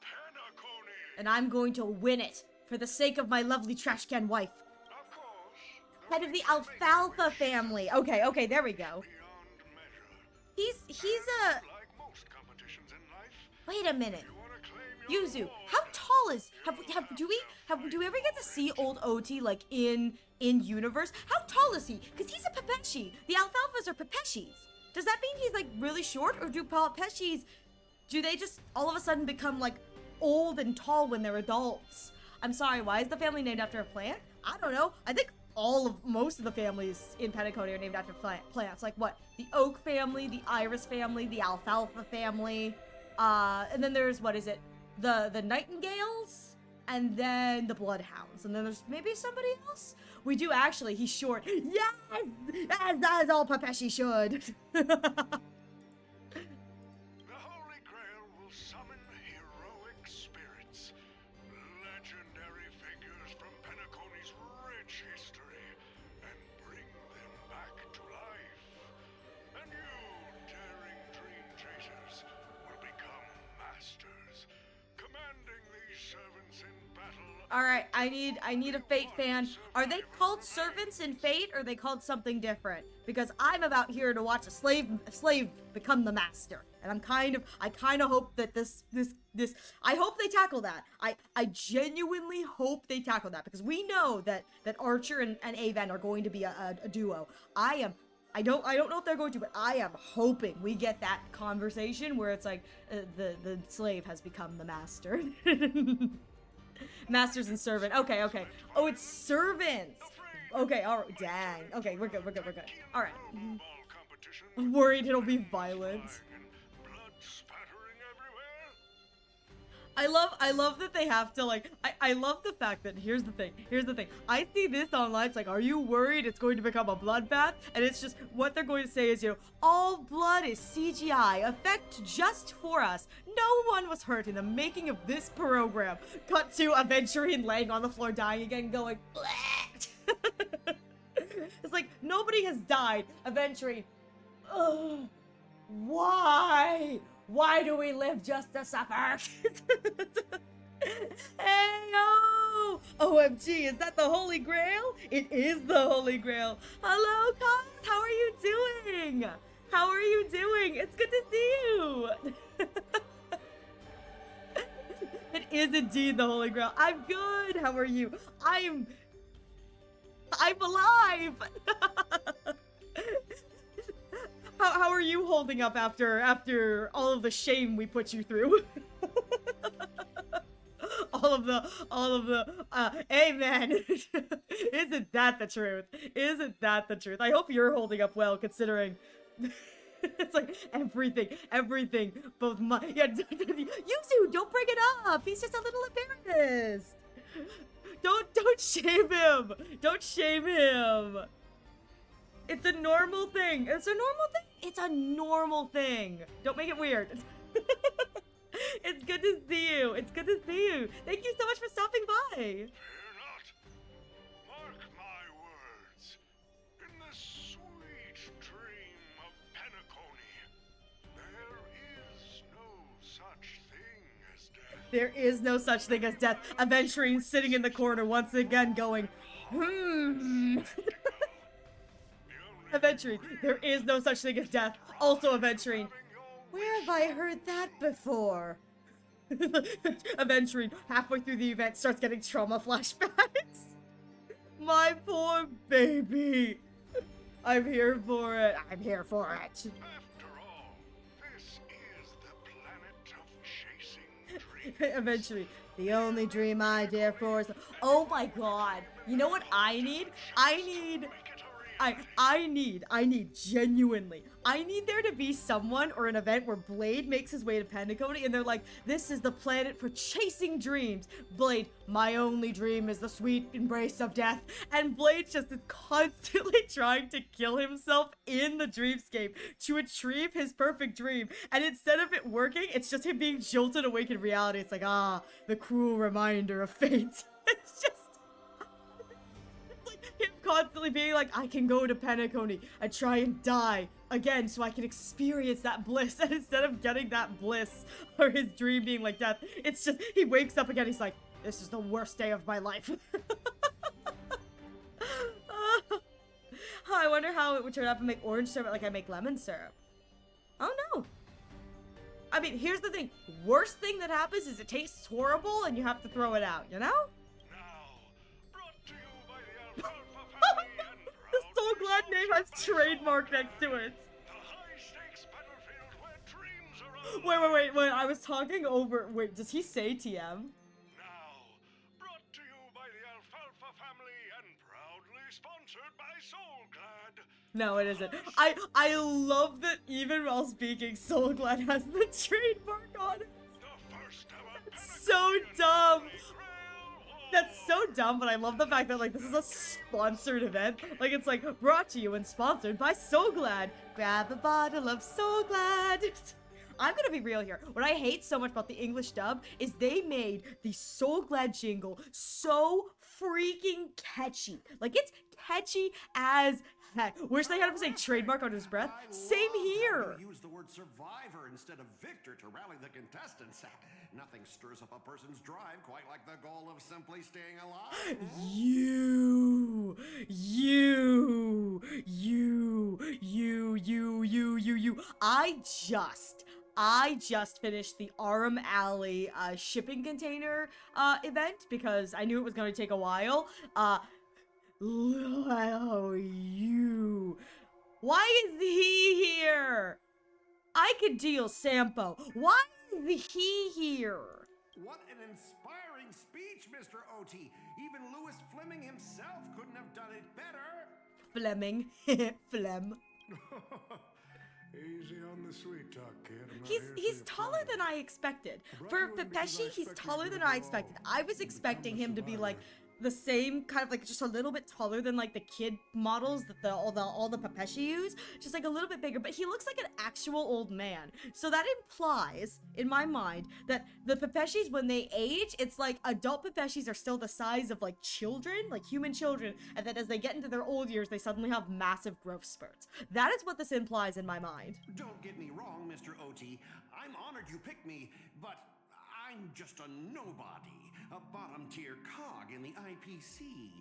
Penacony. And I'm going to win it for the sake of my lovely trash can wife. Of course, Head of the Alfalfa family. Okay, there we go. beyond measure. He's a. Like most competitions in life, Wait a minute. you want to claim your Yuzu, award. how tall is do we ever get to see old Oti like in universe? How tall is he? Because he's a Pepeshi. The Alfalfas are Pepeshis. Does that mean he's like really short, or do Pepeshis do they just all of a sudden become like old and tall when they're adults? I'm sorry, why is the family named after a plant? I don't know. I think most of the families in Penacony are named after plants. Like what? The Oak family, the Iris family, the Alfalfa family. And then there's, what is it? The Nightingales, and then the Bloodhounds, and then there's maybe somebody else? We do actually, he's short. Yes! As all Pepeshi should. The Holy Grail will summon heroic spirits, legendary figures from Penacony's rich history, and bring them back to life. And you, daring dream chasers, will become masters. Commanding these servants in battle. All right, I need a Fate fan. Are they called servants in Fate, or are they called something different? Because I'm about here to watch a slave become the master, and I kind of hope that this I hope they tackle that. I genuinely hope they tackle that, because we know that Archer and Aven are going to be a duo. I don't know if they're going to, but I am hoping we get that conversation where it's like the slave has become the master. Masters and servant. Okay. Oh, it's servants. Okay, all right. Dang. Okay, we're good. All right. I'm worried it'll be violent. Blood spattering everywhere. I love that they have to, like, I love the fact that here's the thing. I see this online. It's like, are you worried it's going to become a bloodbath? And it's just what they're going to say is, all blood is CGI, effect just for us. No one was hurt in the making of this program. Cut to Aventurine laying on the floor, dying again, going, bleh. It's like nobody has died. Aventurine, ugh, why? Why do we live just to suffer? Hey, no! OMG, is that the Holy Grail? It is the Holy Grail. Hello, Cos, how are you doing? It's good to see you. It is indeed the Holy Grail. I'm good. How are you? I'm alive. How are you holding up after all of the shame we put you through? all of the amen. Isn't that the truth? I hope you're holding up well, considering it's like everything, both my, yeah, Yuzu, don't bring it up. He's just a little embarrassed. Don't shame him. It's a normal thing. It's a normal thing. Don't make it weird. It's good to see you. Thank you so much for stopping by. Fear not. Mark my words. In the sweet dream of Penacony, there is no such thing as death. Aventurine sitting in the corner once again going, Aventurine, there is no such thing as death. Also Aventurine, where have I heard that before? Aventurine, halfway through the event, starts getting trauma flashbacks. My poor baby. I'm here for it. After all, this is the planet of chasing dreams. Eventually, the only dream I dare for is... Oh my god. You know what I need? I need genuinely. I need there to be someone or an event where Blade makes his way to Penacony and they're like, this is the planet for chasing dreams. Blade, my only dream is the sweet embrace of death. And Blade just is constantly trying to kill himself in the dreamscape to achieve his perfect dream. And instead of it working, it's just him being jolted awake in reality. It's like, the cruel reminder of fate. It's just... him constantly being like, I can go to Penacony and try and die again so I can experience that bliss. And instead of getting that bliss or his dream being like death, it's just he wakes up again, he's like, this is the worst day of my life. I wonder how it would turn out if I make orange syrup like I make lemon syrup. Oh no. I mean, here's the thing. Worst thing that happens is it tastes horrible and you have to throw it out, you know? The Soul Glad name has trademark next to it. Wait, I was talking over... Wait, does he say TM? Now, brought to you by the Alfalfa family and proudly sponsored by Soul Glad. No, it isn't. I love that even while speaking, Soul Glad has the trademark on it. The first ever That's so dumb. That's so dumb, but I love the fact that, like, this is a sponsored event. Like, it's like, brought to you and sponsored by Soul Glad. Grab a bottle of Soul Glad. I'm gonna be real here. What I hate so much about the English dub is they made the Soul Glad jingle so freaking catchy. Like, it's catchy as heck. Wish they had him say trademark on his breath. Same here. Use the word survivor instead of victor to rally the contestants. Nothing stirs up a person's drive quite like the goal of simply staying alive. I just finished the Aram Alley shipping container event because I knew it was going to take a while. Why is he here? I could deal Sampo. Why is he here? What an inspiring speech, Mr. OT. Even Louis Fleming himself couldn't have done it better. Fleming. Flem. Easy on the sweet talk, kid. He's taller than I expected. For Pepeshi, he's taller than I expected. I was expecting him to be like the same kind of like just a little bit taller than like the kid models that all the Pepeshi use, just like a little bit bigger, but he looks like an actual old man. So that implies in my mind that the Pepeshis, when they age, it's like adult Pepeshis are still the size of like children, like human children, and then as they get into their old years, they suddenly have massive growth spurts. That is what this implies in my mind. Don't get me wrong, Mr. OT. I'm honored you picked me, but I'm just a nobody, a bottom-tier cog in the IPC.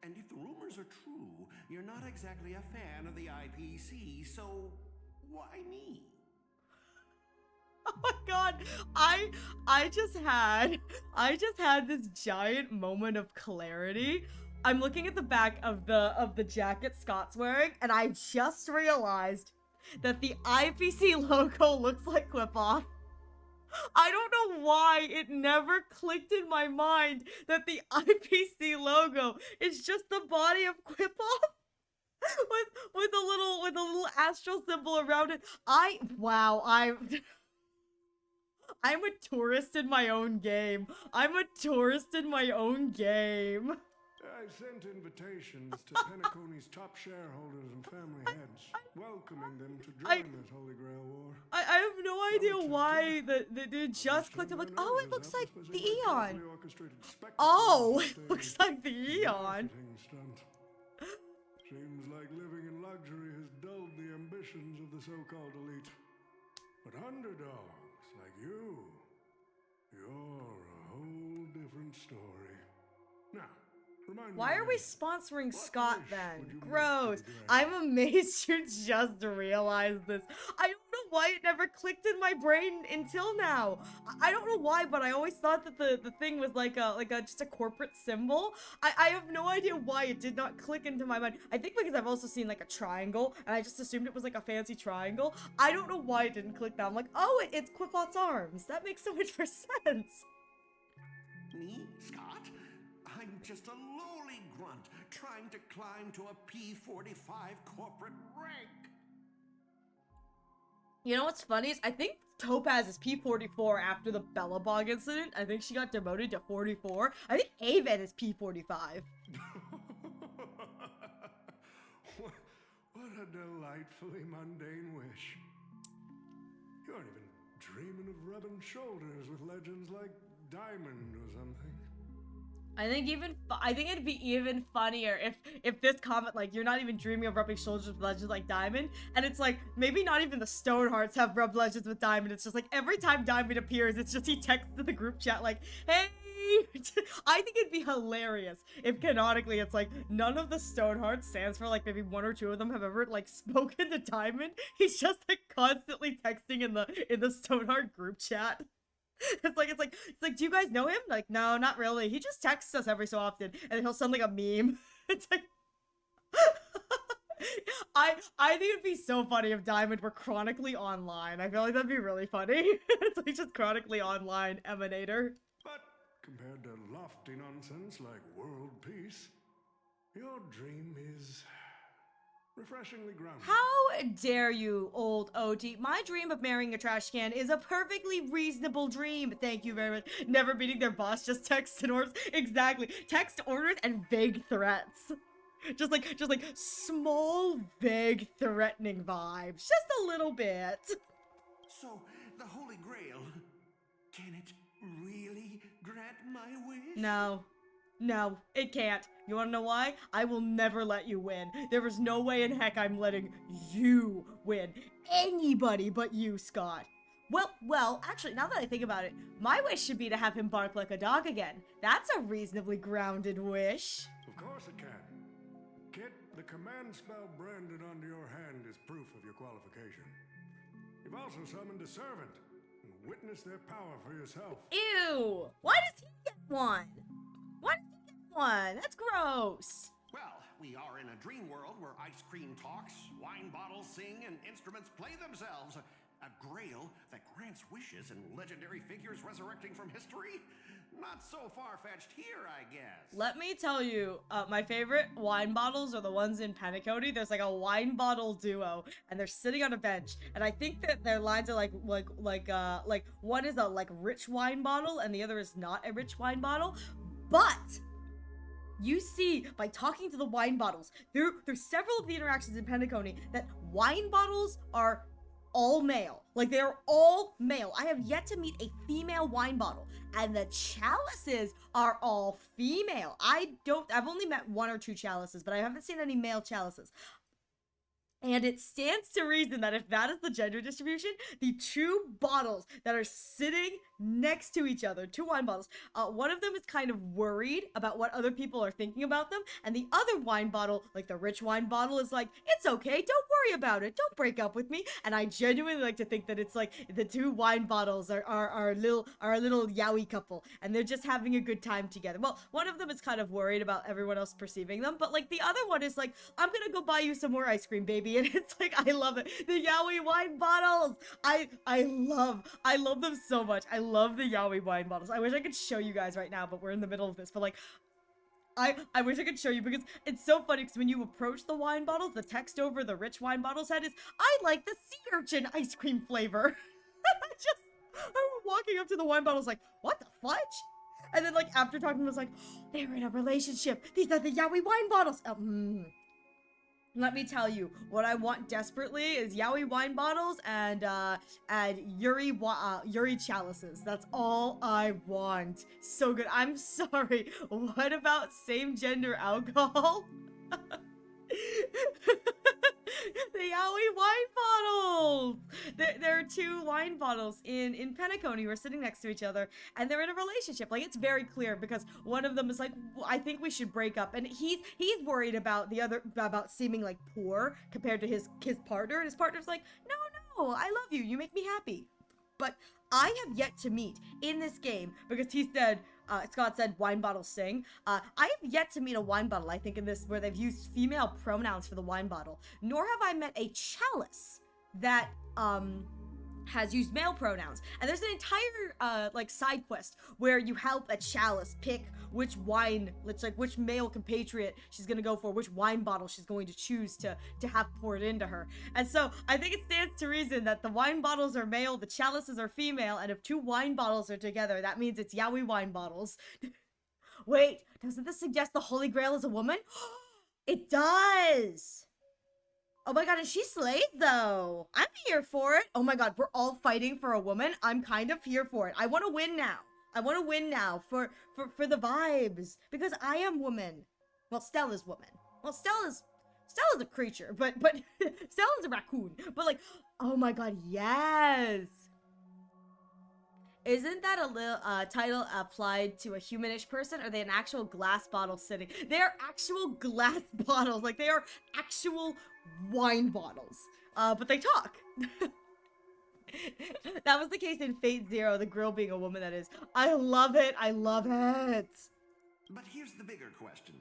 And if the rumors are true, you're not exactly a fan of the IPC, so why me? Oh my god, I just had this giant moment of clarity. I'm looking at the back of the jacket Scott's wearing, and I just realized that the IPC logo looks like Clip-Off. I don't know why it never clicked in my mind that the IPC logo is just the body of Quip-Off with a little astral symbol around it. I'm a tourist in my own game. I'm a tourist in my own game. I sent invitations to Penacony's top shareholders and family heads, welcoming them to join this Holy Grail War. I have no idea why the dude just clicked. I'm like, oh, it looks like the Eon. Oh, it looks like the Eon. Seems like living in luxury has dulled the ambitions of the so-called elite. But underdogs like you're a whole different story. Now, why are we sponsoring Scott then? Gross. I'm amazed you just realized this. I don't know why it never clicked in my brain until now. I don't know why, but I always thought that the thing was like just a corporate symbol. I have no idea why it did not click into my mind. I think because I've also seen like a triangle, and I just assumed it was like a fancy triangle. I don't know why it didn't click now. I'm like, oh, it's Quipot's arms. That makes so much more sense. Me, Scott? I'm just a lowly grunt trying to climb to a P45 corporate rank. You know what's funny is I think Topaz is P44 after the Bellabog incident. I think she got demoted to 44. I think Aven is P45. What a delightfully mundane wish. You aren't even dreaming of rubbing shoulders with legends like Diamond or something. I think it'd be even funnier if this comment, like, you're not even dreaming of rubbing shoulders with legends like Diamond, and it's like, maybe not even the Stonehearts have rubbed legends with Diamond. It's just like, every time Diamond appears, it's just he texts to the group chat like, hey! I think it'd be hilarious if canonically it's like, none of the Stonehearts stands for, like, maybe one or two of them have ever, like, spoken to Diamond. He's just, like, constantly texting in the Stoneheart group chat. It's like, do you guys know him? Like, no, not really. He just texts us every so often, and then he'll send like a meme. It's like, I think it'd be so funny if Diamond were chronically online. I feel like that'd be really funny. It's like just chronically online Emanator. But compared to lofty nonsense like world peace, your dream is refreshingly grounded. How dare you, old OT? My dream of marrying a trash can is a perfectly reasonable dream. Thank you very much. Never meeting their boss, just text and orders. Exactly. Text orders and vague threats. Just like small, vague, threatening vibes. Just a little bit. So, the Holy Grail, can it really grant my wish? No. No, it can't. You wanna know why? I will never let you win. There is no way in heck I'm letting you win. Anybody but you, Scott. Well, actually, now that I think about it, my wish should be to have him bark like a dog again. That's a reasonably grounded wish. Of course it can. Kit, the command spell branded onto your hand is proof of your qualification. You've also summoned a servant and witnessed their power for yourself. Ew! Why does he get one? Why does he get one? That's gross. Well, we are in a dream world where ice cream talks, wine bottles sing, and instruments play themselves. A grail that grants wishes and legendary figures resurrecting from history? Not so far-fetched here, I guess. Let me tell you, my favorite wine bottles are the ones in Penacony. There's like a wine bottle duo, and they're sitting on a bench. And I think that their lines are like one is a like rich wine bottle, and the other is not a rich wine bottle. But you see, by talking to the wine bottles, there's several of the interactions in Penacony that wine bottles are all male. Like, they're all male. I have yet to meet a female wine bottle. And the chalices are all female. I've only met one or two chalices, but I haven't seen any male chalices. And it stands to reason that if that is the gender distribution, the two bottles that are sitting next to each other, two wine bottles, one of them is kind of worried about what other people are thinking about them, and the other wine bottle, like the rich wine bottle, is like, it's okay, don't worry about it, don't break up with me. And I genuinely like to think that it's like the two wine bottles are a little yaoi couple, and they're just having a good time together. Well, one of them is kind of worried about everyone else perceiving them, but like the other one is like, I'm gonna go buy you some more ice cream, baby. And it's like, I love it. The yaoi wine bottles. I love them so much. I love the yaoi wine bottles. I wish I could show you guys right now, but we're in the middle of this. But like, I wish I could show you because it's so funny because when you approach the wine bottles, the text over the rich wine bottle's head is, I like the sea urchin ice cream flavor. I'm walking up to the wine bottles like, what the fudge? And then like after talking to them, I was like, they're in a relationship. These are the yaoi wine bottles. Let me tell you, what I want desperately is yaoi wine bottles and yuri chalices. That's all I want. So good. I'm sorry. What about same gender alcohol? The yaoi wine bottles! There are two wine bottles in Penacony who are sitting next to each other, and they're in a relationship. Like, it's very clear because one of them is like, I think we should break up, and he's worried about the other, about seeming like poor compared to his partner, and his partner's like, no, I love you, you make me happy. But I have yet to meet in this game, because he said, Scott said wine bottles sing. I have yet to meet a wine bottle, I think, in this where they've used female pronouns for the wine bottle. Nor have I met a chalice that has used male pronouns. And there's an entire like side quest where you help a chalice pick which wine, which male compatriot she's gonna go for, which wine bottle she's going to choose to have poured into her. And so I think it stands to reason that the wine bottles are male, the chalices are female, and if two wine bottles are together, that means it's yaoi wine bottles. Wait, doesn't this suggest the Holy Grail is a woman? It does! Oh my god, and she slayed though. I'm here for it. Oh my god, we're all fighting for a woman. I'm kind of here for it. I want to win now. I want to win now for the vibes, because I am woman. Well, Stella's woman. Well, Stella's a creature, but Stella's a raccoon. But like, oh my god, yes. Isn't that a little title applied to a humanish person? Or are they an actual glass bottle sitting? They're actual glass bottles. Like, they are actual wine bottles. But they talk. That was the case in Fate Zero, the girl being a woman, that is. I love it. I love it. But here's the bigger question.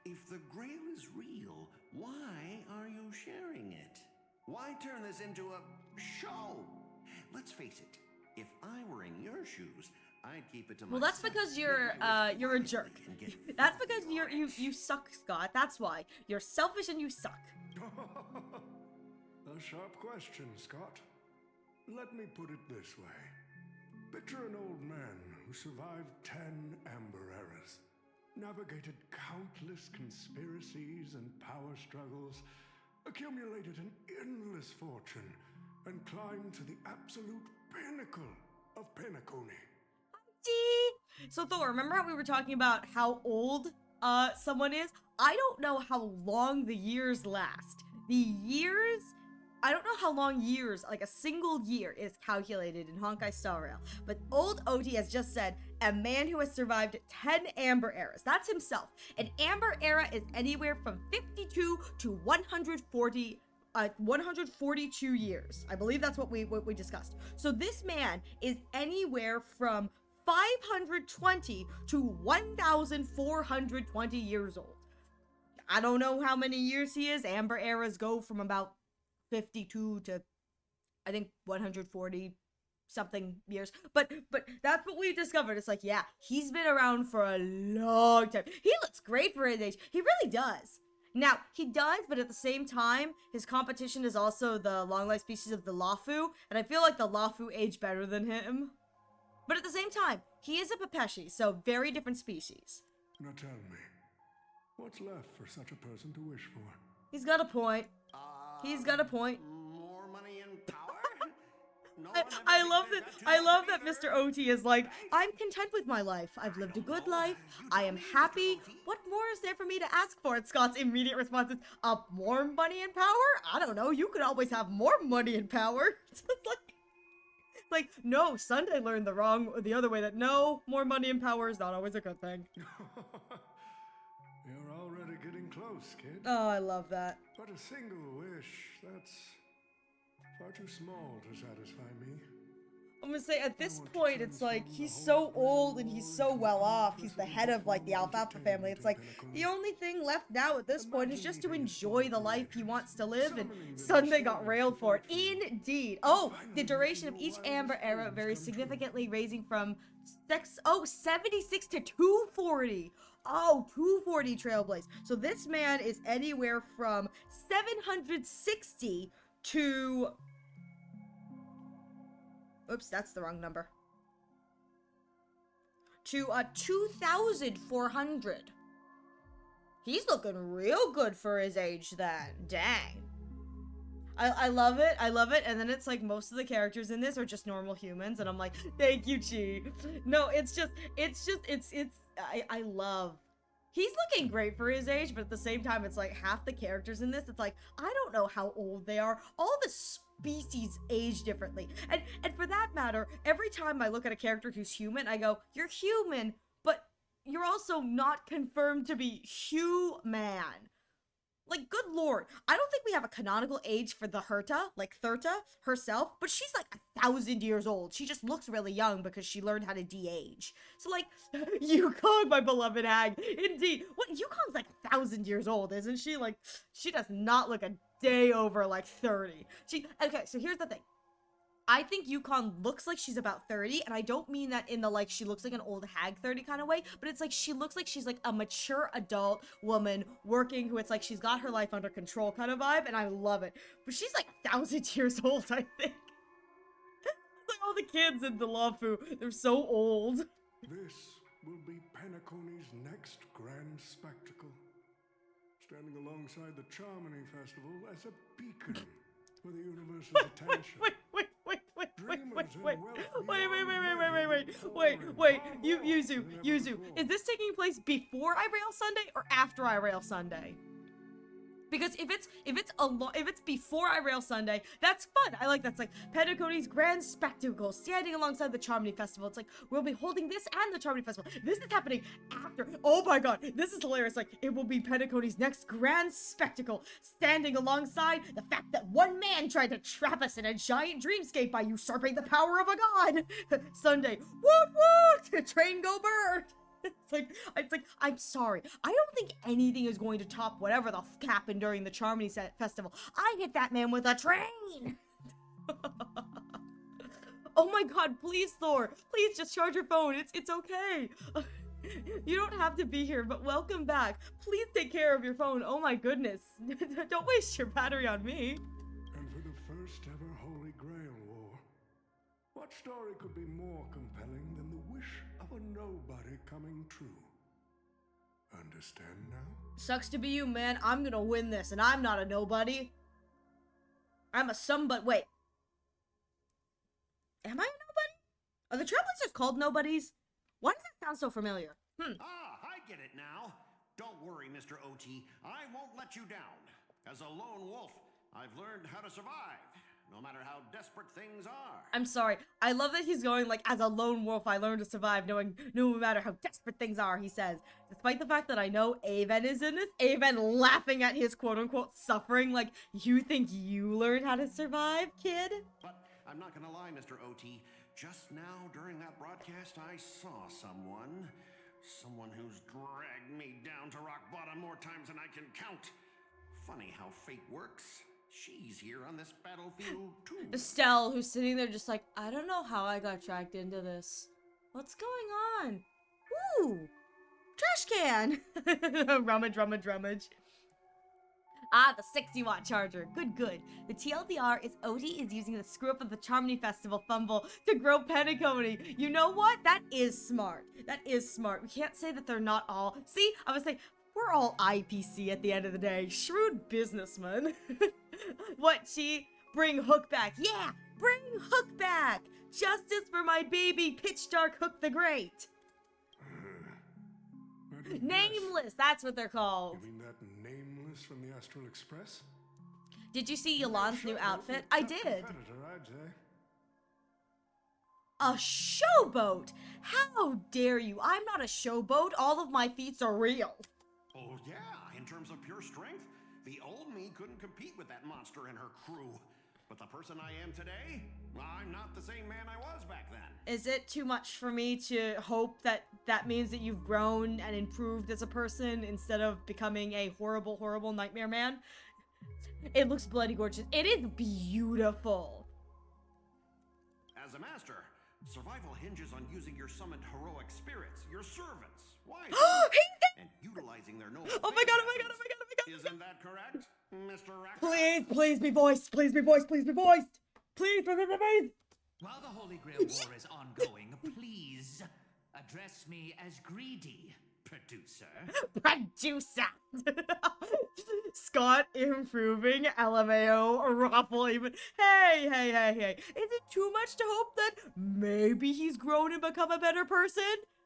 If the Grail is real, why are you sharing it? Why turn this into a show? Let's face it. If I were in your shoes, I'd keep it to myself. Well, that's because you're a jerk. That's because you suck, Scott. That's why. You're selfish and you suck. A sharp question, Scott. Let me put it this way. Picture an old man who survived 10 Amber Eras, navigated countless conspiracies and power struggles, accumulated an endless fortune, and climb to the absolute pinnacle of Penacony. So Thor, remember how we were talking about how old someone is? I don't know how long the years last. The years, I don't know how long years, like a single year, is calculated in Honkai Star Rail. But old Oti has just said, a man who has survived 10 Amber Eras. That's himself. An Amber Era is anywhere from 52 to 142 years. I believe that's what we discussed. So this man is anywhere from 520 to 1,420 years old. I don't know how many years he is. Amber Eras go from about 52 to, I think, 140 something years. But that's what we discovered. It's like, yeah, he's been around for a long time. He looks great for his age. He really does. Now, he does, but at the same time, his competition is also the long-life species of the Lafu, and I feel like the Lafu age better than him. But at the same time, he is a Pepeshi, so very different species. Now tell me, what's left for such a person to wish for? He's got a point. He's got a point. More money and power? No I love that Mr. Oti is like, I'm content with my life. I've lived a good life. I am happy. What more is there for me to ask for? And Scott's immediate response is, more money and power? I don't know. You could always have more money and power. It's like, no, Sunday learned the other way, that no, more money and power is not always a good thing. You're already getting close, kid. Oh, I love that. But a single wish, that's far too small to satisfy me. I'm gonna say, at this point, it's like, he's so old and he's so well off. He's the head of, like, the Alfalfa family. It's like, the only thing left now at this point is just to enjoy the life he wants to live, and Sunday got railed for it. Indeed. Oh, the duration of each Amber Era varies significantly, raising from 76 to 240. Oh, 240 Trailblaze. So this man is anywhere from 760 to... Oops, that's the wrong number. To 2,400. He's looking real good for his age then. Dang. I love it. I love it. And then it's like most of the characters in this are just normal humans. And I'm like, thank you, Chi. No, I love. He's looking great for his age, but at the same time, it's like half the characters in this, it's like, I don't know how old they are. All the species age differently. And for that matter, every time I look at a character who's human, I go, you're human, but you're also not confirmed to be human. Like, good lord. I don't think we have a canonical age for the Herta, like Thurta herself, but she's like 1,000 years old. She just looks really young because she learned how to de-age. So, like, Yukong, my beloved hag. Indeed. What? Yukong's like 1,000 years old, isn't she? Like, she does not look a day over, like, 30. Okay, so here's the thing. I think Yukon looks like she's about 30, and I don't mean that in the, like, she looks like an old hag 30 kind of way, but it's like she looks like she's, like, a mature adult woman working who it's like she's got her life under control kind of vibe, and I love it. But she's, like, 1,000 years old, I think. Like, all the kids in the Lafu, they're so old. This will be Penacony's next grand spectacle. Standing alongside the Charmony Festival as a beacon for the universe's attention. Wait, Yuzu, is this taking place before I Rail Sunday or after I Rail Sunday? Because if it's before I Rail Sunday, that's fun. I like that's like Penacony's grand spectacle, standing alongside the Charmony Festival. It's like we'll be holding this and the Charmony Festival. This is happening after. Oh my god, this is hilarious. Like it will be Penacony's next grand spectacle, standing alongside the fact that one man tried to trap us in a giant dreamscape by usurping the power of a god. Sunday, woot woot, train go bird. It's like, I'm sorry. I don't think anything is going to top whatever the f happened during the Charmony Festival. I hit that man with a train! Oh my god, please, Thor. Please just charge your phone. It's okay. You don't have to be here, but welcome back. Please take care of your phone. Oh my goodness. Don't waste your battery on me. And for the first ever Holy Grail War, what story could be more compelling than the wish of a nobody coming true? Understand now? Sucks to be you, man. I'm gonna win this, and I'm not a nobody. I'm a somebody. Wait. Am I a nobody? Are the Trailblazers called nobodies? Why does that sound so familiar? Ah, I get it now. Don't worry, Mr. OT. I won't let you down. As a lone wolf, I've learned how to survive, no matter how desperate things are. I'm sorry. I love that he's going like, as a lone wolf, I learned to survive knowing no matter how desperate things are, he says. Despite the fact that I know Aven is in this, Aven laughing at his quote-unquote suffering like, you think you learned how to survive, kid? But I'm not gonna lie, Mr. OT. Just now, during that broadcast, I saw someone. Someone who's dragged me down to rock bottom more times than I can count. Funny how fate works. She's here on this battlefield, too. Estelle, who's sitting there just like, I don't know how I got dragged into this. What's going on? Ooh! Trash can! Rummage, rummage, rummage. Ah, the 60-watt charger. Good, good. The TLDR is Odie is using the screw up of the Charmony Festival fumble to grow Penacony. You know what? That is smart. That is smart. We can't say that they're not all. See, I was saying, we're all IPC at the end of the day. Shrewd businessman. What, she? Bring Hook back. Yeah, bring Hook back. Justice for my baby, Pitch Dark Hook the Great. Nameless, that's what they're called. You mean that Nameless from the Astral Express? Did you see Yolan's new outfit? I did. Competitor, I'd say. A showboat? How dare you? I'm not a showboat. All of my feats are real. Oh, yeah, in terms of pure strength, the old me couldn't compete with that monster and her crew. But the person I am today, I'm not the same man I was back then. Is it too much for me to hope that that means that you've grown and improved as a person instead of becoming a horrible, horrible nightmare man? It looks bloody gorgeous. It is beautiful. As a master, survival hinges on using your summoned heroic spirits, your servants. Why? And utilizing their noble. Oh my god, oh my god, oh my god, oh my god. Isn't that correct, Mr. Rack? Please, please be voiced. Please be voiced. Please be voiced. Please, please, please, please. While the Holy Grail War is ongoing, please address me as Greedy, producer. Producer. Scott improving, LMAO, Ruffle even. Hey, hey, hey, hey. Is it too much to hope that maybe he's grown and become a better person?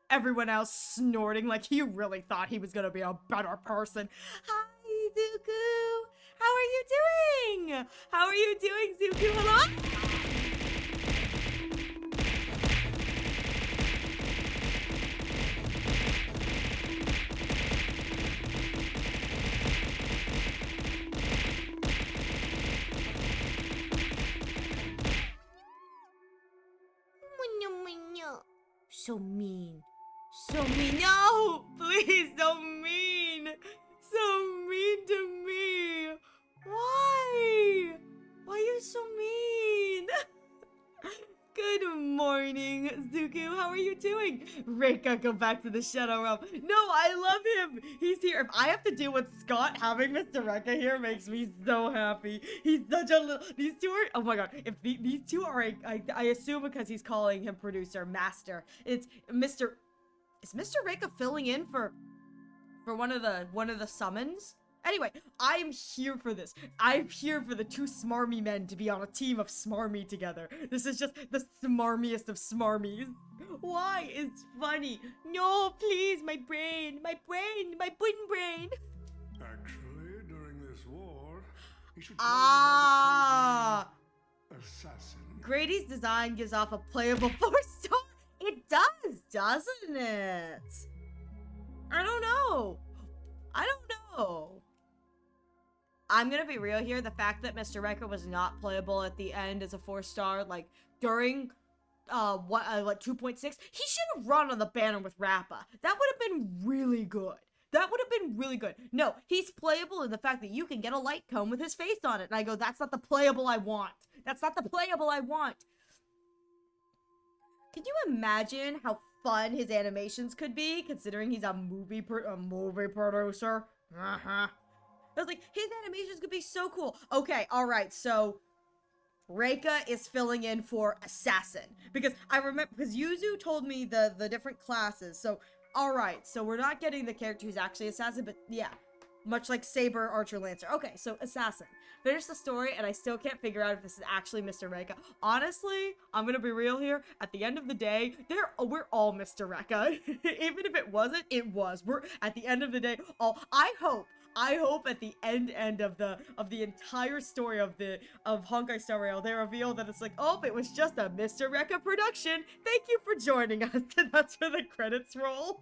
Everyone else snorting like he really thought he was gonna be a better person. Hi, Zuko. How are you doing? How are you doing, Zuko? Hello? So mean. So mean. No! Please don't mean. So mean to me. Why? Why are you so mean? Good morning, Zuko. How are you doing? Reika, go back to the Shadow Realm. No, I love him. He's here. If I have to deal with Scott, having Mr. Reika here makes me so happy. He's such a little. These two are. Oh my god. If these two are, I assume because he's calling him producer, master. It's Mr. Is Mr. Reika filling in for one of the summons? Anyway, I'm here for this. I'm here for the two smarmy men to be on a team of smarmy together. This is just the smarmiest of smarmies. Why? It's funny. No, please, my brain, my brain, my brain. Actually, during this war, you should Ah. Assassin. Grady's design gives off a playable 4-star. It does, doesn't it? I don't know. I'm gonna be real here. The fact that Mr. Reika was not playable at the end as a 4-star, like during 2.6, he should have run on the banner with Rappa. That would have been really good. That would have been really good. No, he's playable in the fact that you can get a light cone with his face on it. And I go, that's not the playable I want. That's not the playable I want. Can you imagine how fun his animations could be, considering he's a movie producer? I was like, his animations could be so cool. Okay, alright, so Reika is filling in for Assassin. Because I remember, because Yuzu told me the different classes. So, alright, so we're not getting the character who's actually Assassin, but yeah. much like Saber, Archer, Lancer. Okay, so Assassin. Finish the story, and I still can't figure out if this is actually Mr. Rekka. Honestly, I'm gonna be real here. At the end of the day, we're all Mr. Rekka. Even if it wasn't, it was. We're at the end of the day. All I hope at the end of the entire story of Honkai Star Rail, they reveal that it's like, oh, it was just a Mr. Rekka production. Thank you for joining us, and that's where the credits roll.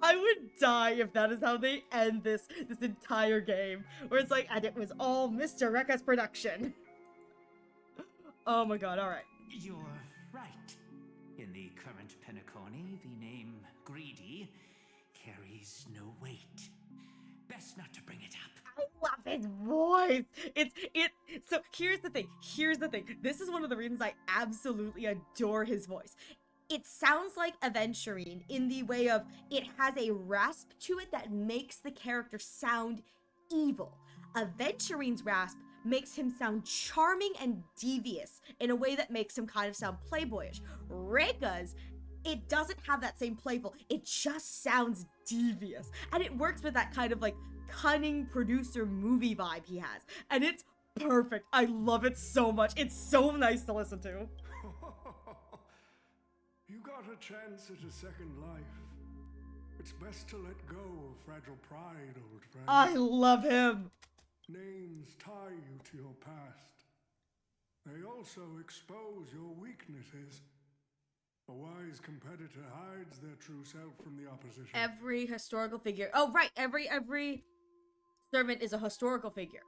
I would die if that is how they end this entire game, where it's like, and it was all Mr. Rekka's production. Oh my god! All right. You're right. In the current Penacony, the name Greedy carries no weight. Best not to bring it up. I love his voice. So here's the thing. This is one of the reasons I absolutely adore his voice. It sounds like Aventurine in the way of it has a rasp to it that makes the character sound evil. Aventurine's rasp makes him sound charming and devious in a way that makes him kind of sound playboyish. Rekka's, it doesn't have that same playful, it just sounds devious. And it works with that kind of like cunning producer movie vibe he has. And it's perfect. I love it so much. It's so nice to listen to. You got a chance at a second life. It's best to let go of fragile pride, old friend. I love him. Names tie you to your past. They also expose your weaknesses. A wise competitor hides their true self from the opposition. Every historical figure. Oh, right. Every servant is a historical figure.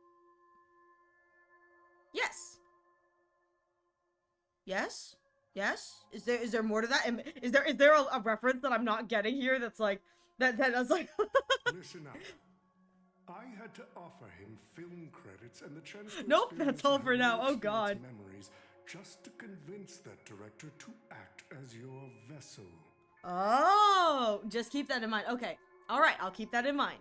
Yes. Yes? Yes? Is there more to that? Is there a reference that I'm not getting here that's like that I was like Listen up. I had to offer him film credits and the chance to Nope, experience that's all the for now. whole Oh, experience God. memories just to convince that director to act as your vessel. Oh, just keep that in mind. Okay. All right, I'll keep that in mind.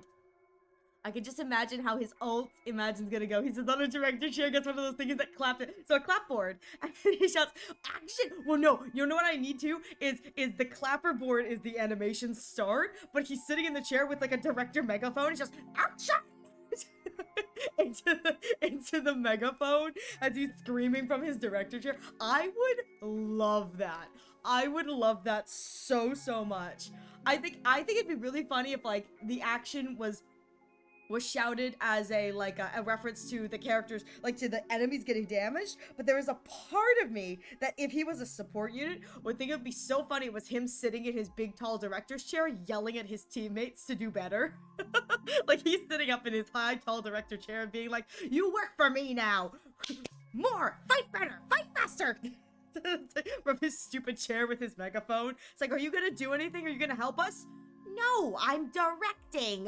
I can just imagine how his ult imagine's gonna go. He says on a director chair, gets one of those things that clap it. So a clapboard. And he shouts, action! Well, no, you know what I need to? Is the clapper board is the animation start, but he's sitting in the chair with like a director megaphone. He's just, action! into the megaphone as he's screaming from his director chair. I would love that. I would love that so much. I think it'd be really funny if like the action was shouted as a reference to the characters, like to the enemies getting damaged, but there was a part of me that if he was a support unit would think it would be so funny it was him sitting in his big tall director's chair yelling at his teammates to do better. Like he's sitting up in his high tall director chair and being like, you work for me now, more, fight better, fight faster. From his stupid chair with his megaphone. It's like, are you gonna do anything? Are you gonna help us? No, I'm directing.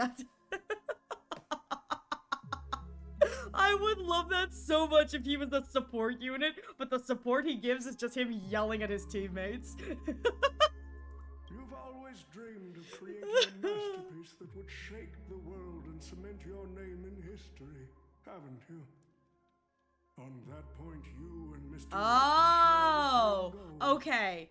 I would love that so much if he was a support unit, but the support he gives is just him yelling at his teammates. You've always dreamed of creating a masterpiece that would shake the world and cement your name in history, haven't you? On that point, you and Mr. Oh, Rekka share the same goal. okay.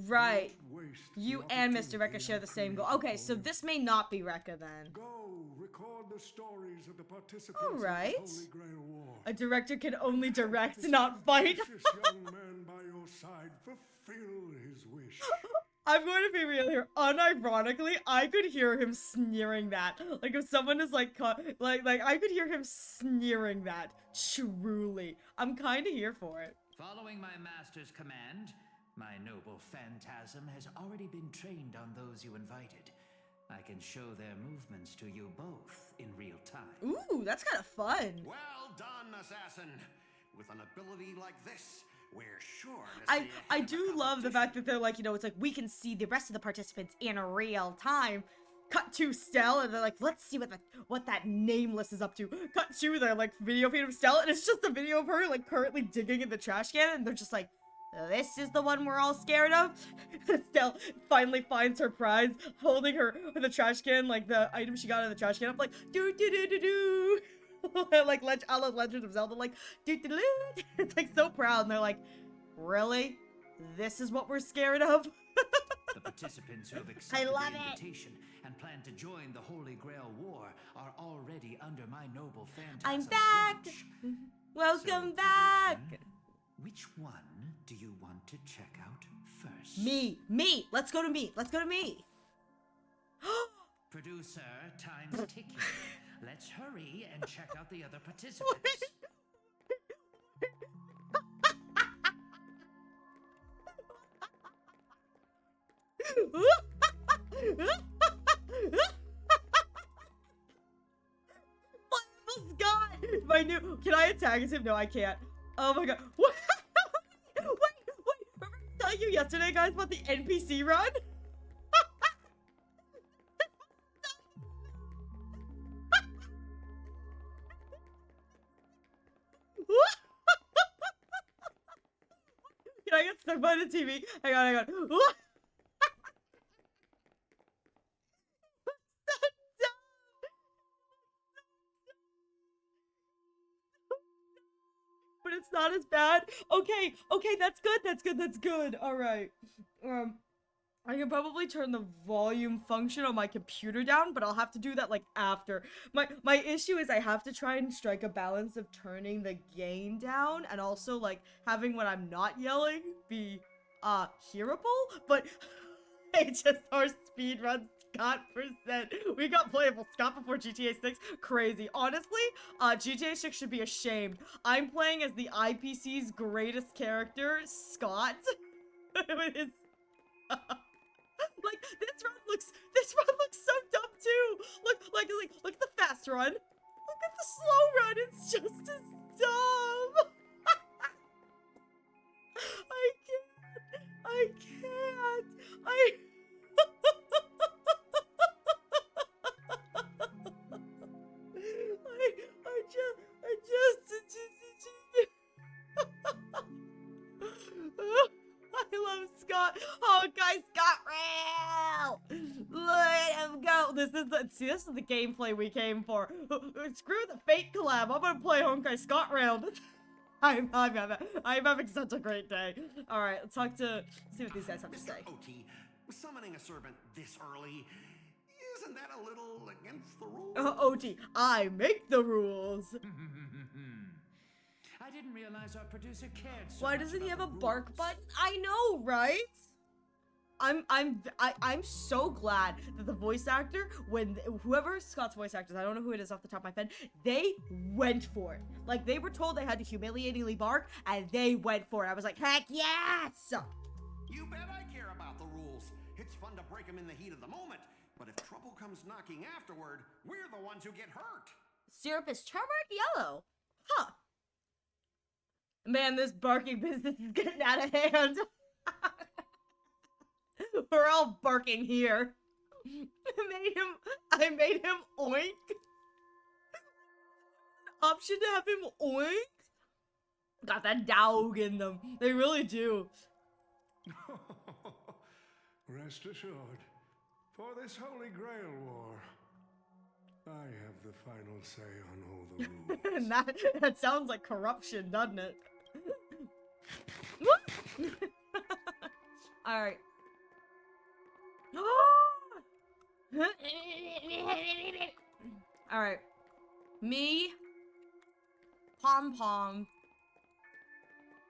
Right. Don't waste the You and Mr. Rekka opportunity share I've the same goal. created Okay, for so you. this may not be Rekka then. Go, record the stories of the participants All right. in the Holy Grail War. A director can only direct, not fight. Precious young man by your side, fulfill his wish. I'm going to be real here. Unironically, I could hear him sneering that. Like if someone is like I could hear him sneering that. Truly. I'm kind of here for it. Following my master's command, my noble phantasm has already been trained on those you invited. I can show their movements to you both in real time. Ooh, that's kind of fun. Well done, assassin. With an ability like this, we're sure to stay I ahead of do love the fact that they're like, you know, it's like we can see the rest of the participants in real time. Cut to Stell, and they're like, let's see what that nameless is up to. Cut to their like video feed of Stell, and it's just a video of her like currently digging in the trash can, and they're just like, this is the one we're all scared of. Stell finally finds her prize, holding the trash can, like the item she got in the trash can, up like do do do do do. Like a la Legend of Zelda, like do do do. It's like so proud, and they're like, really? This is what we're scared of? The participants who have accepted love the it. invitation and plan to join the Holy Grail War are already under my noble phantasm's I'm back. watch. Welcome So, back. producer, which one do you want to check out first? Me. Let's go to me. Producer, time's ticking. Let's hurry and check out the other participants. Scott, my new. Can I attack him? No, I can't. Oh my god. What? Wait. Remember telling you yesterday, guys, about the NPC run? Can I get stuck by the TV? Hang on. But it's not as bad. Okay, that's good. All right. I can probably turn the volume function on my computer down, but I'll have to do that like after. My issue is I have to try and strike a balance of turning the gain down and also like having when I'm not yelling be hearable, but HSR speedrun Scott percent. We got playable Scott before GTA 6. Crazy. Honestly, GTA 6 should be ashamed. I'm playing as the IPC's greatest character, Scott. With his like this run looks so dumb too. Look at the fast run. Look at the slow run. It's just as dumb. I can't. I love Scott. Honkai Scott Rail. Let him go. This is the gameplay we came for. Screw the Fate collab. I'm gonna play Honkai Scott Rail. I'm having such a great day. All right, let's see what these guys have to say. OT, summoning a servant this early, isn't that a little against the rules? OT, I make the rules. I didn't realize our producer cared so Why much doesn't he about have a the bark rules. button? I know, right? I'm so glad that the voice actor, when whoever Scott's voice actors, I don't know who it is off the top of my head, they went for it. Like they were told they had to humiliatingly bark, and they went for it. I was like, heck yes! You bet I care about the rules. It's fun to break them in the heat of the moment, but if trouble comes knocking afterward, we're the ones who get hurt. Syrup is turmeric yellow. Huh. Man, this barking business is getting out of hand. We're all barking here. I made him oink. Option to have him oink. Got that dog in them. They really do. Rest assured, for this Holy Grail War, I have the final say on all the rules. And that sounds like corruption, doesn't it? All right. All right. Me, Pom Pom,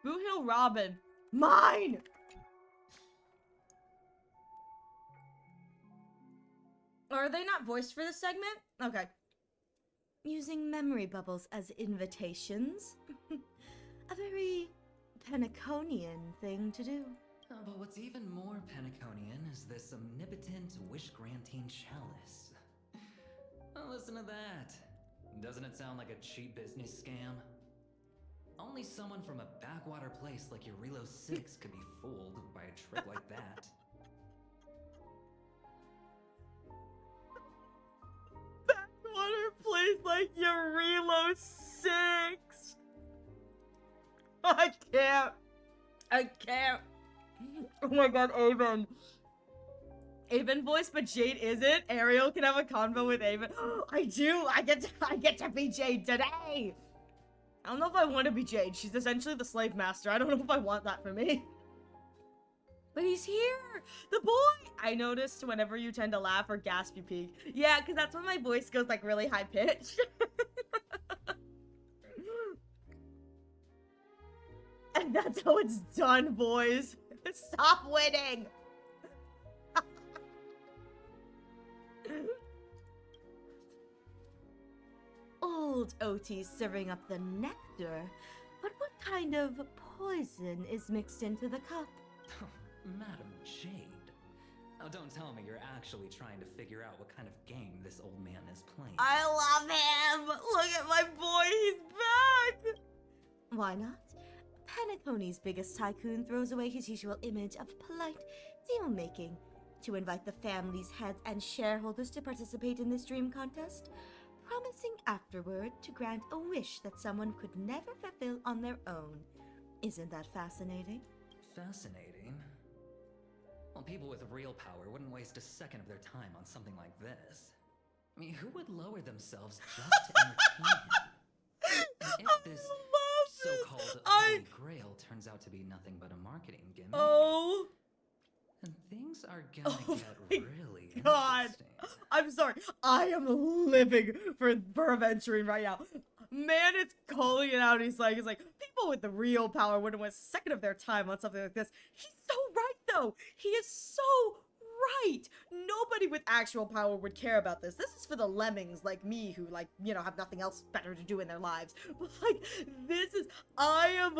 Boo Hill Robin, mine. Are they not voiced for this segment? Okay. Using memory bubbles as invitations. A very Penaconian thing to do. Oh, but what's even more Penaconian is this omnipotent wish-granting chalice. Oh, listen to that. Doesn't it sound like a cheap business scam? Only someone from a backwater place like Eurilo 6 could be fooled by a trick like that. Backwater place like Eurilo 6. I can't. Oh my god, Avon. Avon voice, but Jade isn't. Ariel can have a convo with Avon. I do. I get to be Jade today. I don't know if I want to be Jade. She's essentially the slave master. I don't know if I want that for me. But he's here. The boy. I noticed whenever you tend to laugh or gasp, you peak. Yeah, because that's when my voice goes like really high pitched. And that's how it's done, boys. Stop winning. Old Oti's serving up the nectar, but what kind of poison is mixed into the cup? Madam Jade. Oh, don't tell me you're actually trying to figure out what kind of game this old man is playing. I love him! Look at my boy, he's back! Why not? Penacony's biggest tycoon throws away his usual image of polite deal-making to invite the family's heads and shareholders to participate in this dream contest, promising afterward to grant a wish that someone could never fulfill on their own. Isn't that fascinating? Fascinating. Well, people with real power wouldn't waste a second of their time on something like this. I mean, who would lower themselves just to entertain him? And if this so-called Holy Grail turns out to be nothing but a marketing gimmick, and things are gonna get really interesting. I'm sorry. I am living for Aventurine right now. Man, it's calling it out. He's like, people with the real power wouldn't waste a second of their time on something like this. He's so right, though. He is so right. Nobody with actual power would care about this. This is for the lemmings like me who, like, you know, have nothing else better to do in their lives. But, like, I am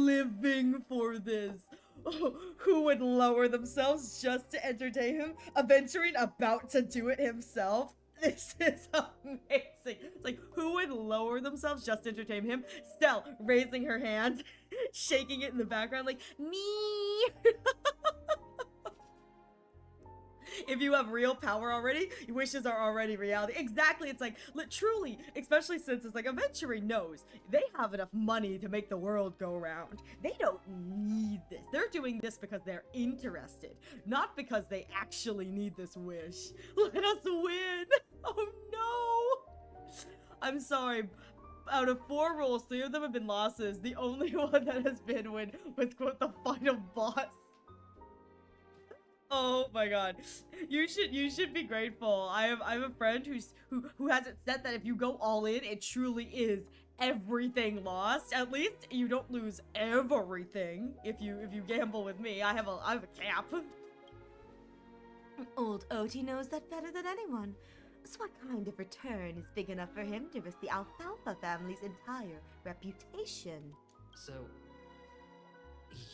living for this. Who would lower themselves just to entertain him? Aventurine about to do it himself? This is amazing. It's like, who would lower themselves just to entertain him? Stell raising her hand, shaking it in the background like, me. If you have real power already, your wishes are already reality. Exactly. It's like, truly, especially since it's like Aventurine knows they have enough money to make the world go round. They don't need this. They're doing this because they're interested, not because they actually need this wish. Let us win. Oh no. I'm sorry. Out of 4 rolls, 3 of them have been losses. The only one that has been win was, quote, the final boss. Oh my god. You should be grateful. I have a friend who has it set that if you go all in, it truly is everything lost. At least you don't lose everything if you gamble with me. I have a cap. Old Oti knows that better than anyone. So what kind of return is big enough for him to risk the Alfalfa family's entire reputation? So,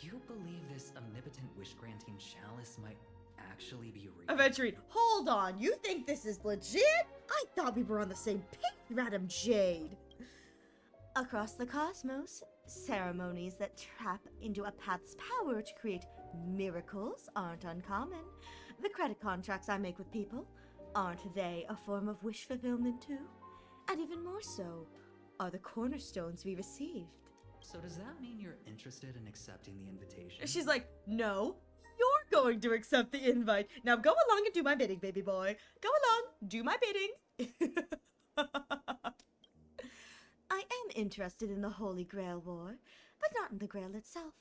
you believe this omnipotent wish-granting chalice might actually be real? Aventurine, hold on. You think this is legit? I thought we were on the same page, Madam Jade. Across the cosmos, ceremonies that tap into a path's power to create miracles aren't uncommon. The credit contracts I make with people, aren't they a form of wish fulfillment too? And even more so, are the cornerstones we received. So does that mean you're interested in accepting the invitation? She's like, no, you're going to accept the invite. Now go along and do my bidding, baby boy. Go along, do my bidding. I am interested in the Holy Grail War, but not in the Grail itself.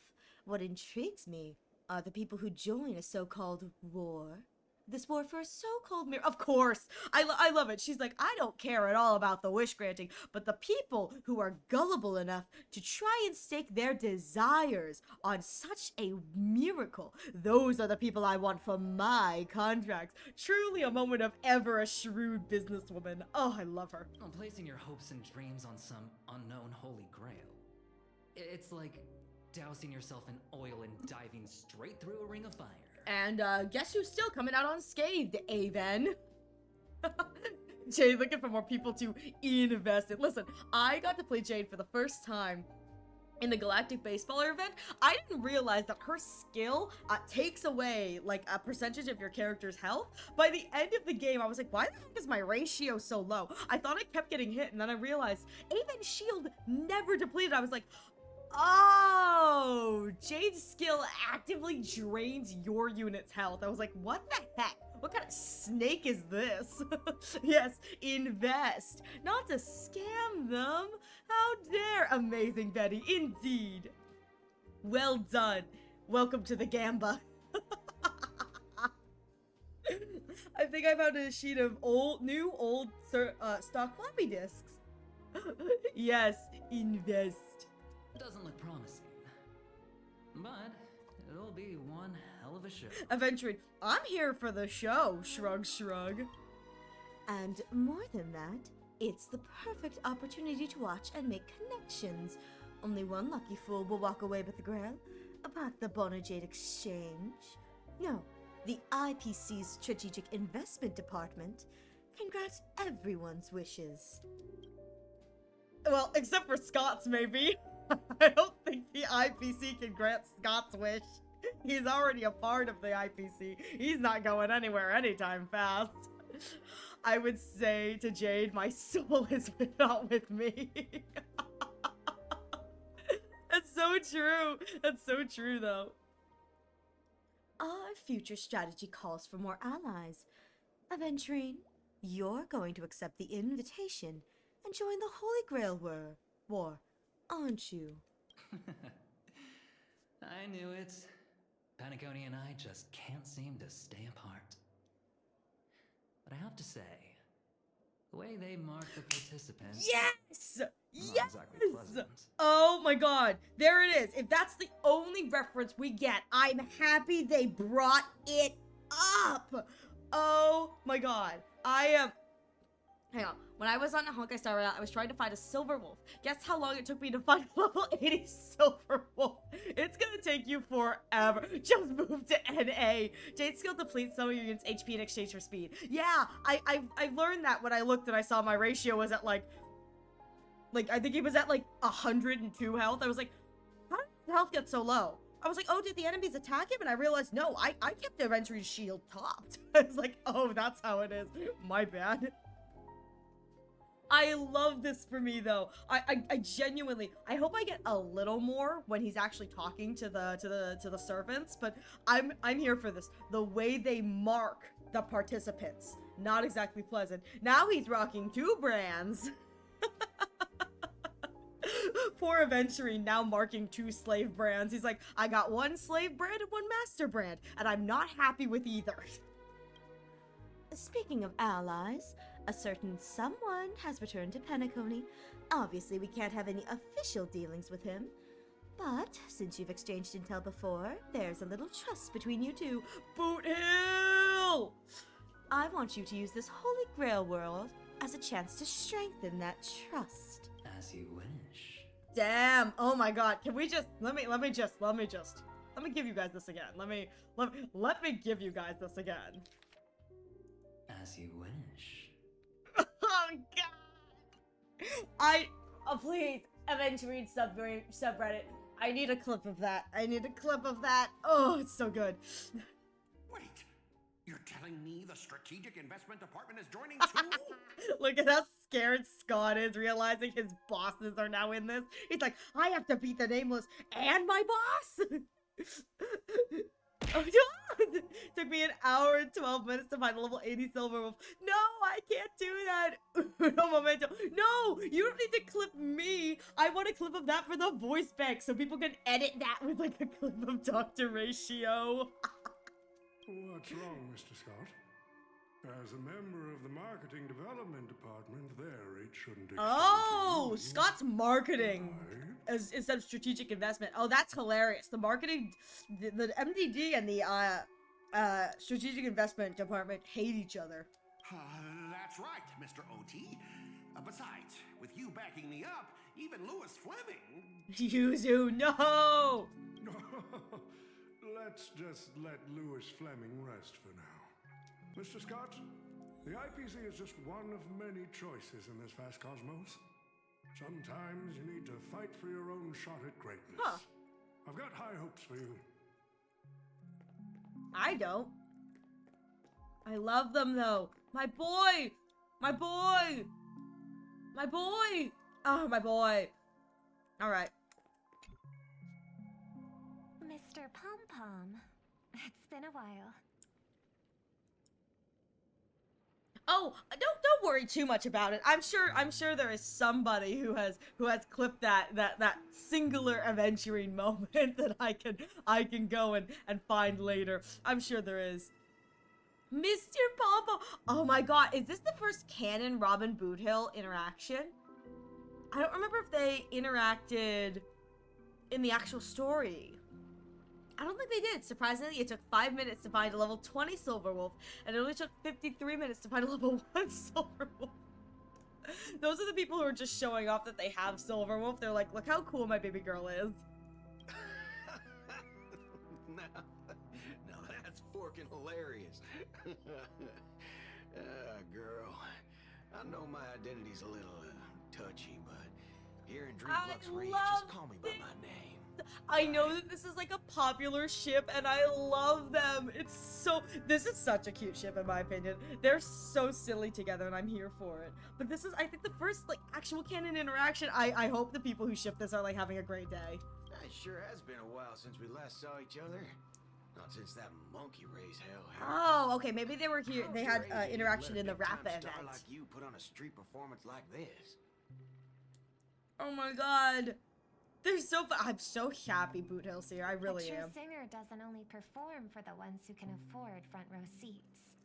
What intrigues me are the people who join a so-called war. This war for a so-called mirror. Of course, I love it. She's like, I don't care at all about the wish granting, but the people who are gullible enough to try and stake their desires on such a miracle, those are the people I want for my contracts. Truly a moment of ever a shrewd businesswoman. Oh, I love her. Well, placing your hopes and dreams on some unknown holy grail. It's like dousing yourself in oil and diving straight through a ring of fire. And guess who's still coming out unscathed, Aven? Jade looking for more people to invest in. Listen, I got to play Jade for the first time in the Galactic Baseballer event. I didn't realize that her skill takes away like a percentage of your character's health. By the end of the game, I was like, why the heck is my ratio so low? I thought I kept getting hit, and then I realized Aven's shield never depleted. I was like, oh, Jade's skill actively drains your unit's health. I was like, what the heck? What kind of snake is this? Yes, invest, not to scam them. How dare, amazing Betty, indeed. Well done. Welcome to the Gamba. think I found a sheet of new old stock floppy disks. Yes, invest. Doesn't look promising. But it'll be one hell of a show. Aventurine, I'm here for the show. Shrug, shrug. And more than that, it's the perfect opportunity to watch and make connections. Only one lucky fool will walk away with the Grail. About the Bonajade Exchange. No, the IPC's Strategic Investment Department can grant everyone's wishes. Well, except for Scott's, maybe. I don't think the IPC can grant Scott's wish. He's already a part of the IPC. He's not going anywhere anytime fast. I would say to Jade, my soul is not with me. That's so true. That's so true, though. Our future strategy calls for more allies. Aventurine, you're going to accept the invitation and join the Holy Grail war, aren't you? I knew it. Paniconi and I just can't seem to stay apart. But I have to say, the way they mark the participants... Yes! not Yes! exactly pleasant. Oh my god. There it is. If that's the only reference we get, I'm happy they brought it up. Oh my god. I am... Hang on. When I was on Honkai Star Rail, I was trying to find a silver wolf. Guess how long it took me to find a level 80 silver wolf? It's gonna take you forever. Just move to NA. Jade skill depletes some of your unit's HP in exchange for speed. Yeah, I learned that when I looked and I saw my ratio was at like I think it was at like 102 health. I was like, how did his health get so low? I was like, oh, did the enemies attack him? And I realized, no, I kept the Aventurine's shield topped. I was like, oh, that's how it is. My bad. I love this for me though. I genuinely, I hope I get a little more when he's actually talking to the servants, but I'm here for this. The way they mark the participants, not exactly pleasant. Now he's rocking 2 brands. Poor Aventurine now marking 2 slave brands. He's like, I got 1 slave brand and 1 master brand, and I'm not happy with either. Speaking of allies, a certain someone has returned to Paniconi. Obviously, we can't have any official dealings with him. But since you've exchanged intel before, there's a little trust between you two. Boot Hill! I want you to use this Holy Grail world as a chance to strengthen that trust. As you wish. Damn! Oh my god! Can we just let me give you guys this again. Let me give you guys this again. As you wish. Oh god! Please, Aventurine subreddit. I need a clip of that. Oh, it's so good. Wait, you're telling me the Strategic Investment Department is joining too? Look at how scared Scott is, realizing his bosses are now in this. He's like, I have to beat the Nameless and my boss! Oh, no! Took me an hour and 12 minutes to find a level 80 silver wolf. No, I can't do that. No momento. No, you don't need to clip me. I want a clip of that for the voice bank so people can edit that with like a clip of Dr. Ratio. What's wrong, Mr. Scott? As a member of the Marketing Development Department, it shouldn't excite Oh, you. Scott's marketing Right? instead of strategic investment. Oh, that's hilarious. The marketing, the MDD and the strategic investment department hate each other. That's right, Mr. OT. Besides, with you backing me up, even Lewis Fleming... Yuzu, no! Let's just let Lewis Fleming rest for now. Mr. Scott, the IPC is just one of many choices in this vast cosmos. Sometimes you need to fight for your own shot at greatness. Huh. I've got high hopes for you. I don't. I love them though. My boy! My boy! My boy! Oh, my boy. Alright. Mr. Pom Pom, it's been a while. Oh, don't worry too much about it. I'm sure there is somebody who has clipped that singular Aventurine moment that I can go and find later. I'm sure there is. Mr. Pom-Pom. Oh my god, is this the first canon Robin Boothill interaction? I don't remember if they interacted in the actual story. I don't think they did. Surprisingly, it took 5 minutes to find a level 20 Silver Wolf, and it only took 53 minutes to find a level 1 Silver Wolf. Those are the people who are just showing off that they have Silver Wolf. They're like, look how cool my baby girl is. Now that's forking hilarious. Girl, I know my identity's a little touchy, but here in Dreamflux Reef, just call me by my name. I know that this is like a popular ship, and I love them. It's so... This is such a cute ship, in my opinion. They're so silly together, and I'm here for it. But this is, I think, the first, like, actual canon interaction. I hope the people who ship this are, like, having a great day. It sure has been a while since we last saw each other. Not since that monkey race hell. Oh, okay, maybe they were here. They had interaction in the rap event. Like you put on a street performance like this. Oh my god. They're so fun. I'm so happy Boothill's here. I really a true am. singer doesn't only perform for the ones who can afford front row seats.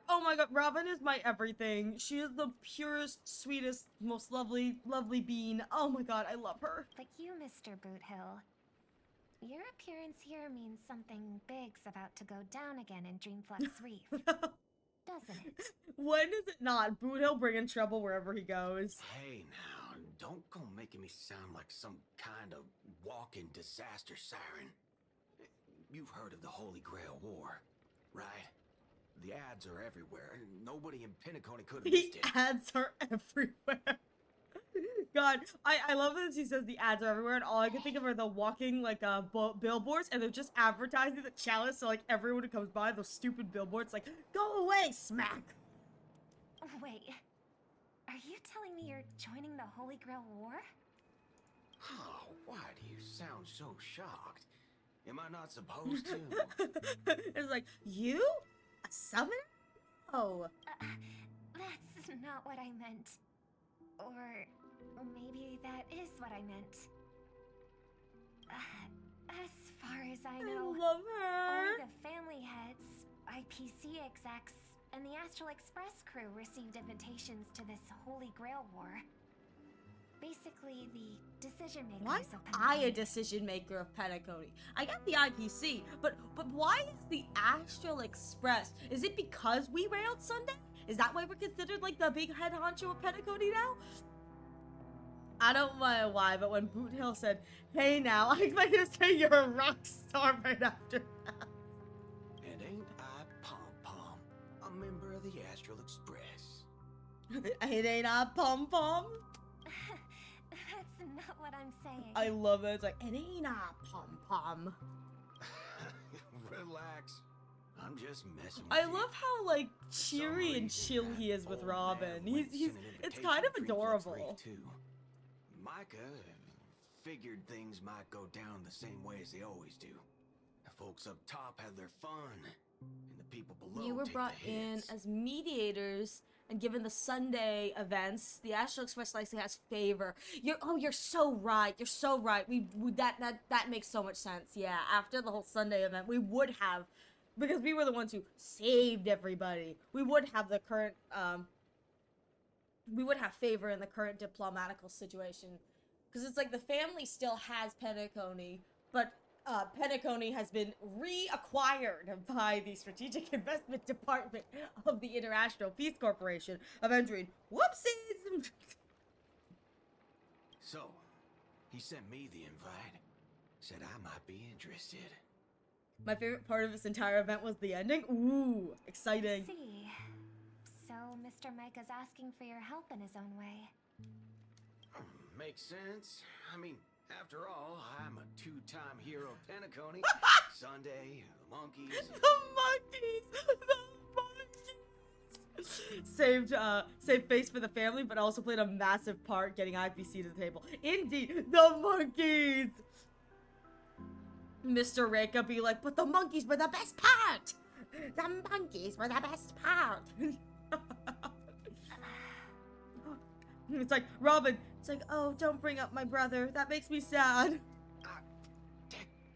Oh my god, Robin is my everything. She is the purest, sweetest, most lovely bean. Oh my god, I love her. But you, Mr. Boothill, your appearance here means something big's about to go down again in Dreamflux Reef. Doesn't it? When is it not? Boothill bringing trouble wherever he goes. Hey now, don't go making me sound like some kind of walking disaster siren. You've heard of the Holy Grail War, right? The ads are everywhere, and nobody in Penacony could have missed it. The ads are everywhere. God, I love that he says the ads are everywhere, and all I can think of are the walking, like, billboards, and they're just advertising the chalice, so, like, everyone who comes by, those stupid billboards, like, go away, smack! Wait, are you telling me you're joining the Holy Grail War? Oh, why do you sound so shocked? Am I not supposed to? It's like, you? A summoner? Oh. That's not what I meant. Or maybe that is what I meant. As far as I know, I love her. only the family heads, IPC execs, and the Astral Express crew received invitations to this Holy Grail War. Basically, the decision makers Why of am I a Penacony. decision maker of Penacony? I get the IPC, but why is the Astral Express? Is it because we railed Sunday? Is that why we're considered like the big head honcho of Penacony now? I don't know why, but when Boothill said, hey now, I expected to say you're a rock star right after that. And ain't I Pom-Pom, a member of the Astral Express? It ain't a pom-pom. That's not what I'm saying. I love that. It's like, it ain't a pom-pom. Relax. I'm just messing with I you. love how, like, cheery and chill he is with Robin. It's kind of adorable. Micah figured things might go down the same way as they always do. The folks up top have their fun, and the people below You were take brought the in hits. as mediators, and given the Sunday events, the Astral Express likely has favor. You're so right. You're so right. That makes so much sense. Yeah, after the whole Sunday event, we would have, because we were the ones who saved everybody. We would have the current we would have favor in the current diplomatical situation, because it's like the family still has Penacony, but Penacony has been reacquired by the Strategic Investment Department of the International Peace Corporation, Aventurine. Whoopsies! So, he sent me the invite. Said I might be interested. My favorite part of this entire event was the ending. Ooh, exciting. See. So, Mr. Micah's asking for your help in his own way. Makes sense. I mean, after all, I'm a two-time hero of Penacony. Sunday, the monkeys. Saved face for the family, but also played a massive part getting IPC to the table. Indeed, the monkeys! Mr. Reka be like, but the monkeys were the best part! The monkeys were the best part! It's like, Robin, it's like, oh, don't bring up my brother. That makes me sad.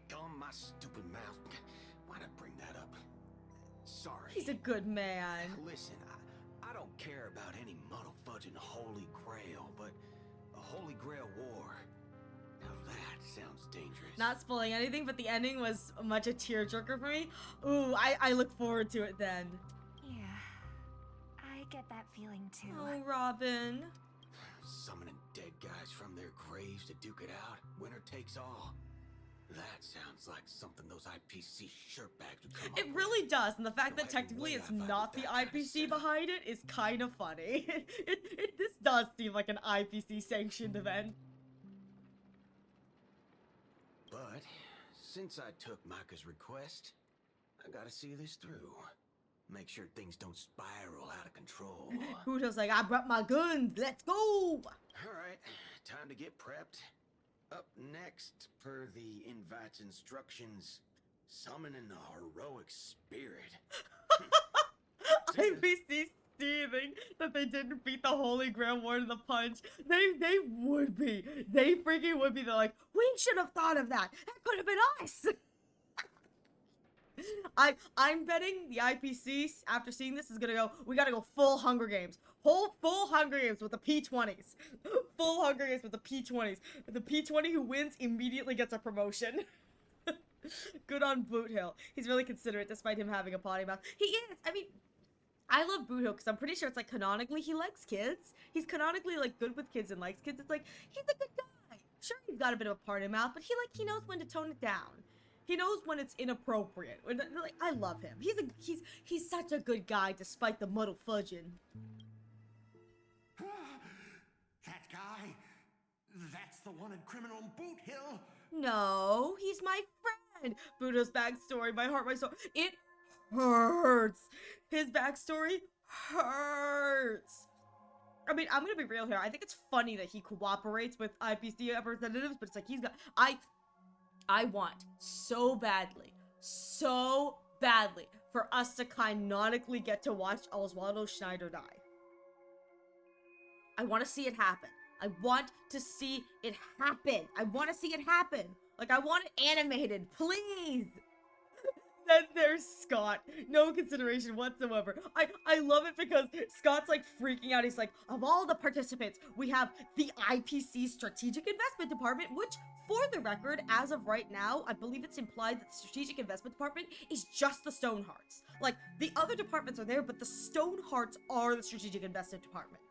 Gum my stupid mouth. Why'd I bring that up? sorry. He's a good man. Listen, I don't care about any muddle fudging Holy Grail, but a Holy Grail war. Now that sounds dangerous. Not spoiling anything, but the ending was much a tearjerker for me. Ooh, I look forward to it then. Yeah, I get that feeling too. Oh, Robin. Summoning dead guys from their graves to duke it out. Winner takes all. That sounds like something those IPC shirtbags would come up It with. really does, and the fact No that matter technically what it's I vibe not with the that kind of IPC setup. behind it is kind of funny. This does seem like an IPC sanctioned event. But since I took Micah's request, I gotta see this through. Make sure things don't spiral out of control. Buto's like, I brought my guns, let's go! Alright, time to get prepped. Up next, per the invite's instructions, summoning the heroic spirit. IPC seething that they didn't beat the Holy Grail War to the punch. They would be. They freaking would be. They're like, we should have thought of that. That could have been us. I'm betting the IPC after seeing this is gonna go. We gotta go full Hunger Games. Full Hunger Games with the P20s. Full Hunger Games with the P20s. The P20 who wins immediately gets a promotion. Good on Boot Hill. He's really considerate despite him having a potty mouth. He is. I mean, I love Boot Hill because I'm pretty sure it's like canonically he likes kids. He's canonically like good with kids and likes kids. It's like he's a good guy. Sure, he's got a bit of a party mouth, but he knows when to tone it down. He knows when it's inappropriate. Like, I love him. He's such a good guy despite the muddle fudging. That guy? That's the one in criminal Boot Hill? No, he's my friend. Buddha's backstory, my heart, my soul. It hurts. His backstory hurts. I mean, I'm gonna be real here. I think it's funny that he cooperates with IPC representatives, but it's like he's got. I want so badly for us to canonically get to watch Oswaldo Schneider die. I want to see it happen. I want to see it happen. I want to see it happen. Like, I want it animated, please. Then there's Scott. No consideration whatsoever. I love it because Scott's like freaking out. He's like, of all the participants, we have the IPC Strategic Investment Department, which, for the record, as of right now, I believe it's implied that the Strategic Investment Department is just the Stonehearts. Like, the other departments are there, but the Stonehearts are the Strategic Investment Department.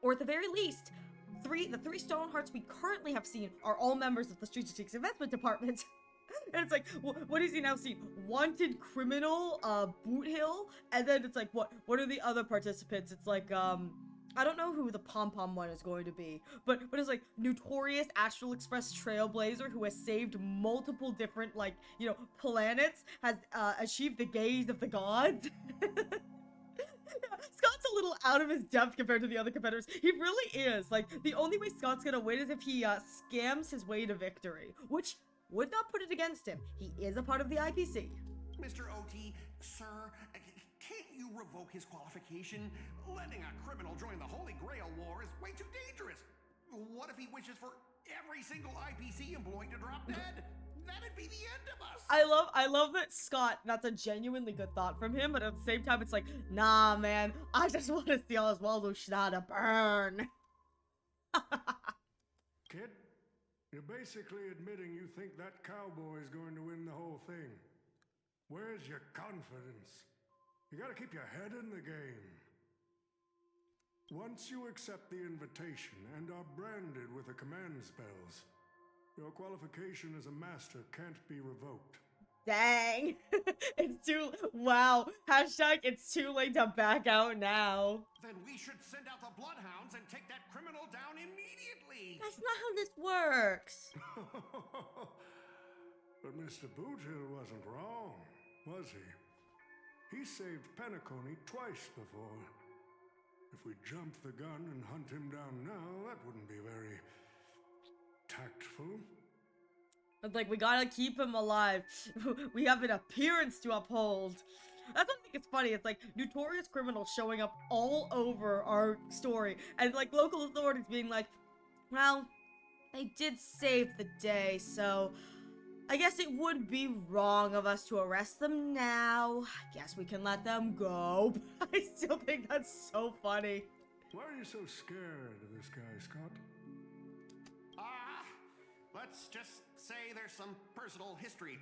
Or at the very least, the three Stonehearts we currently have seen are all members of the Strategic Investment Department. And it's like, what does he now see? Wanted criminal, Boot Hill, and then it's like, what are the other participants? It's like, I don't know who the pom-pom one is going to be, but it's like, notorious Astral Express Trailblazer who has saved multiple different, like, you know, planets, has, achieved the gaze of the gods. Scott's a little out of his depth compared to the other competitors. He really is. Like, the only way Scott's gonna win is if he, scams his way to victory, which would not put it against him. He is a part of the IPC. Mr. OT, sir, can't you revoke his qualification? Letting a criminal join the Holy Grail War is way too dangerous. What if he wishes for every single IPC employee to drop dead? That'd be the end of us. I love that Scott, that's a genuinely good thought from him, but at the same time it's like, nah man, I just want to see Oswaldo Schneider burn. Kid, you're basically admitting you think that cowboy is going to win the whole thing. Where's your confidence? You gotta keep your head in the game. Once you accept the invitation and are branded with the command spells, your qualification as a master can't be revoked. Dang. Wow. Hashtag it's too late to back out now. Then we should send out the Bloodhounds and take that criminal down immediately. That's not how this works. But Mr. Boothill wasn't wrong, was he? He saved Penacony twice before. If we jump the gun and hunt him down now, that wouldn't be very tactful. It's like, we gotta keep him alive. We have an appearance to uphold. That's what I think it's funny. It's like notorious criminals showing up all over our story, and like local authorities being like, well, they did save the day, so I guess it would be wrong of us to arrest them now. Guess we can let them go. I still think that's so funny. Why are you so scared of this guy, Scott? Let's just say there's some personal history.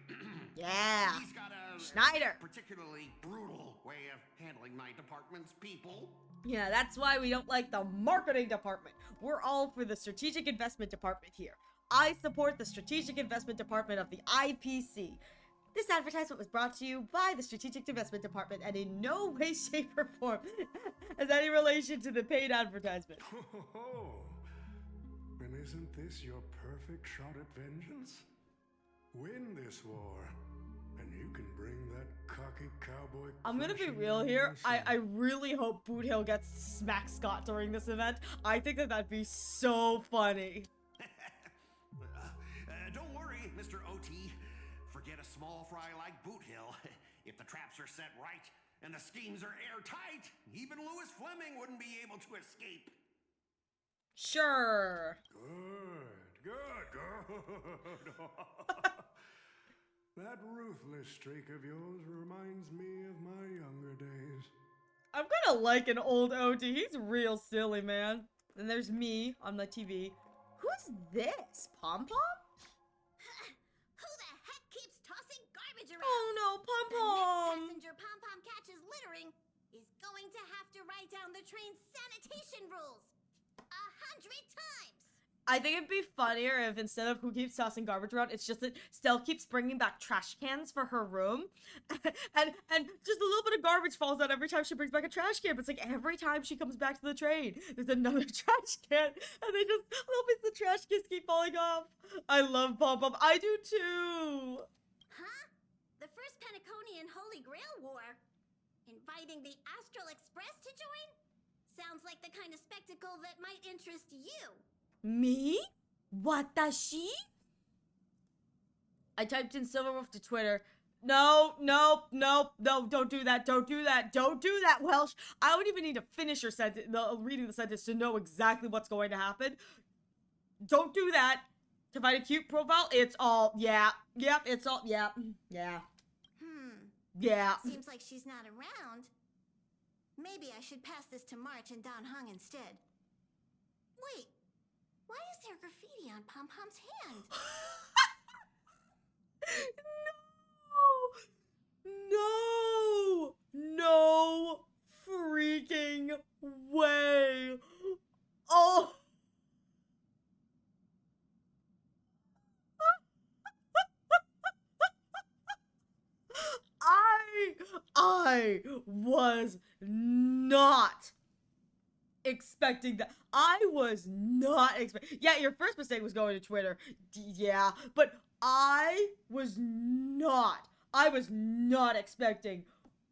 Yeah. He's got a Schneider. particularly brutal way of handling my department's people. Yeah, that's why we don't like the marketing department. We're all for the strategic investment department here. I support the strategic investment department of the IPC. This advertisement was brought to you by the Strategic Investment Department and in no way, shape, or form has any relation to the paid advertisement. Oh, and isn't this your perfect shot at vengeance? Win this war, and you can bring that cocky cowboy. I'm gonna be crushing real down here. your I really hope Boot Hill gets smack Scott during this event. I think that that'd be so funny. Don't worry, Mr. OT. Forget a small fry like Boot Hill. If the traps are set right and the schemes are airtight, even Louis Fleming wouldn't be able to escape. Sure. Good. That ruthless streak of yours reminds me of my younger days. I'm kind of like an old OT. He's real silly, man. And there's me on my TV. Who's this? Pom Pom? Who the heck keeps tossing garbage around? Oh no, Pom The Pom! next passenger Pom Pom catches littering is going to have to write down the train's sanitation rules 100 times. I think it'd be funnier if instead of who keeps tossing garbage around, it's just that Stell keeps bringing back trash cans for her room, and just a little bit of garbage falls out every time she brings back a trash can. But it's like every time she comes back to the train, there's another trash can, and they just little bits of trash cans keep falling off. I love Pom Pom. I do too. Huh? The first Penaconian Holy Grail War? Inviting the Astral Express to join? Sounds like the kind of spectacle that might interest you. Me? Watashi? I typed in Silverwolf to Twitter. No, don't do that, don't do that, Welsh. I don't even need to finish your sentence, reading the sentence to know exactly what's going to happen. Don't do that. To find a cute profile, it's all, yeah, it's all, yeah. Seems like she's not around. Maybe I should pass this to March and Don Hung instead. Wait, why is there graffiti on Pom Pom's hand? No freaking way. Oh. I was not expecting that. I was not expecting. Yeah, your first mistake was going to Twitter. Yeah, but I was not expecting.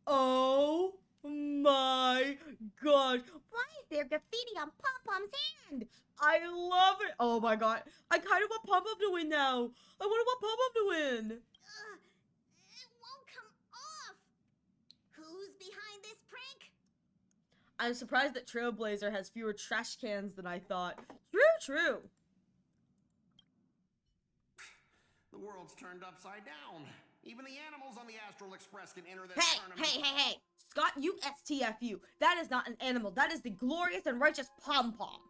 Oh my god. Why is there graffiti on Pom Pom's hand? I love it. Oh my god. I kind of want Pom Pom to win now. I want Pom Pom to win. It won't come off. Who's behind this prank? I'm surprised that Trailblazer has fewer trash cans than I thought. True. The world's turned upside down. Even the animals on the Astral Express can enter this tournament. Hey. Scott, you STFU. That is not an animal. That is the glorious and righteous Pom Pom.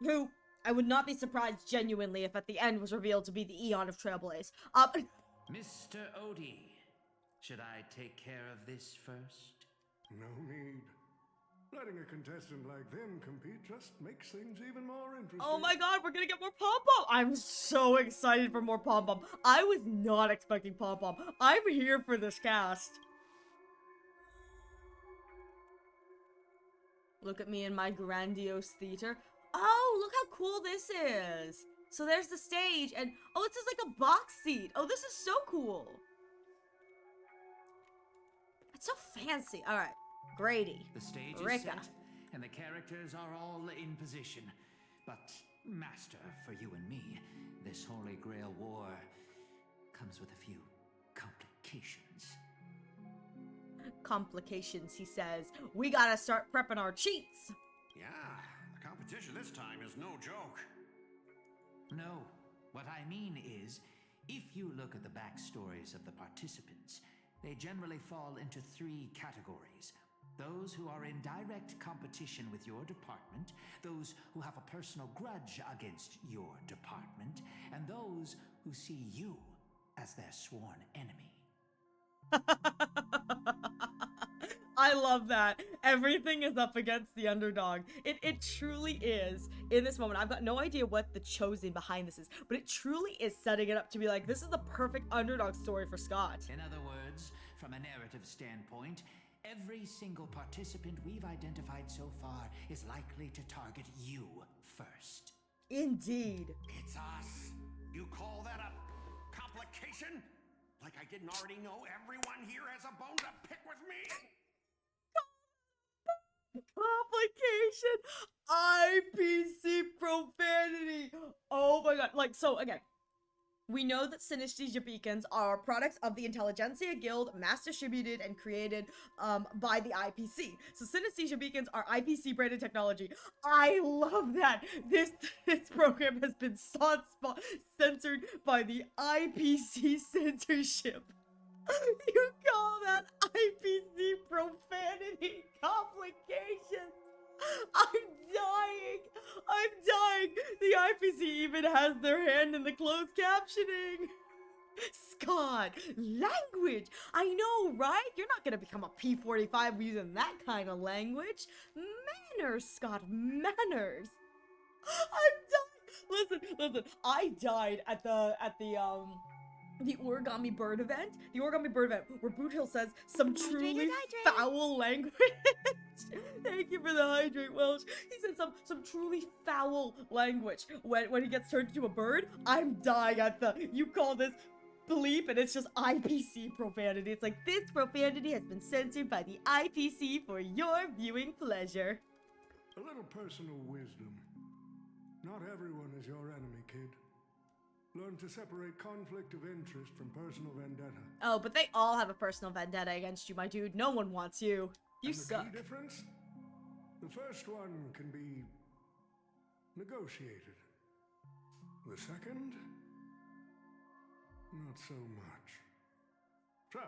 Who, I would not be surprised genuinely if at the end was revealed to be the Eon of Trailblaze. Mr. Odie, should I take care of this first? No need. Letting a contestant like them compete just makes things even more interesting. Oh my god, we're gonna get more Pom Pom! I'm so excited for more Pom Pom. I was not expecting Pom Pom. I'm here for this cast. Look at me in my grandiose theater. Oh, look how cool this is. So there's the stage, and oh, this is like a box seat. Oh, this is so cool. It's so fancy. All right, Grady, The stage is Rika. set, and the characters are all in position. But, Master, for you and me, this Holy Grail War comes with a few complications. Complications, he says. We gotta start prepping our cheats. Yeah, the competition this time is no joke. No, what I mean is, If you look at the backstories of the participants, they generally fall into 3 categories. Those who are in direct competition with your department, those who have a personal grudge against your department, and those who see you as their sworn enemy. I love that. Everything is up against the underdog. It truly is. In this moment, I've got no idea what the chosen behind this is, but it truly is setting it up to be like, this is the perfect underdog story for Scott. In other words, from a narrative standpoint, every single participant we've identified so far is likely to target you first. Indeed. It's us. You call that a complication? Like I didn't already know everyone here has a bone to pick with me? Complication. IPC profanity. Oh my god. Like, so again, we know that synesthesia beacons are products of the Intelligentsia Guild, mass distributed and created by the IPC. So synesthesia beacons are IPC branded technology. I love that. This program has been censored by the IPC censorship. You call that IPC profanity complications? I'm dying! I'm dying! The IPC even has their hand in the closed captioning! Scott, language! I know, right? You're not gonna become a P45 using that kind of language. Manners, Scott, manners! I'm dying! Listen, I died at the origami bird event. The origami bird event where Boot Hill says some truly foul language. Thank you for the hydrate, Welsh. He said some truly foul language when he gets turned into a bird. I'm dying at you call this bleep and it's just IPC profanity. It's like, this profanity has been censored by the IPC for your viewing pleasure. A little personal wisdom. Not everyone is your enemy, kid. Learn to separate conflict of interest from personal vendetta. Oh, but they all have a personal vendetta against you, my dude. No one wants you. You suck. The key difference? The first one can be negotiated. The second? Not so much. So,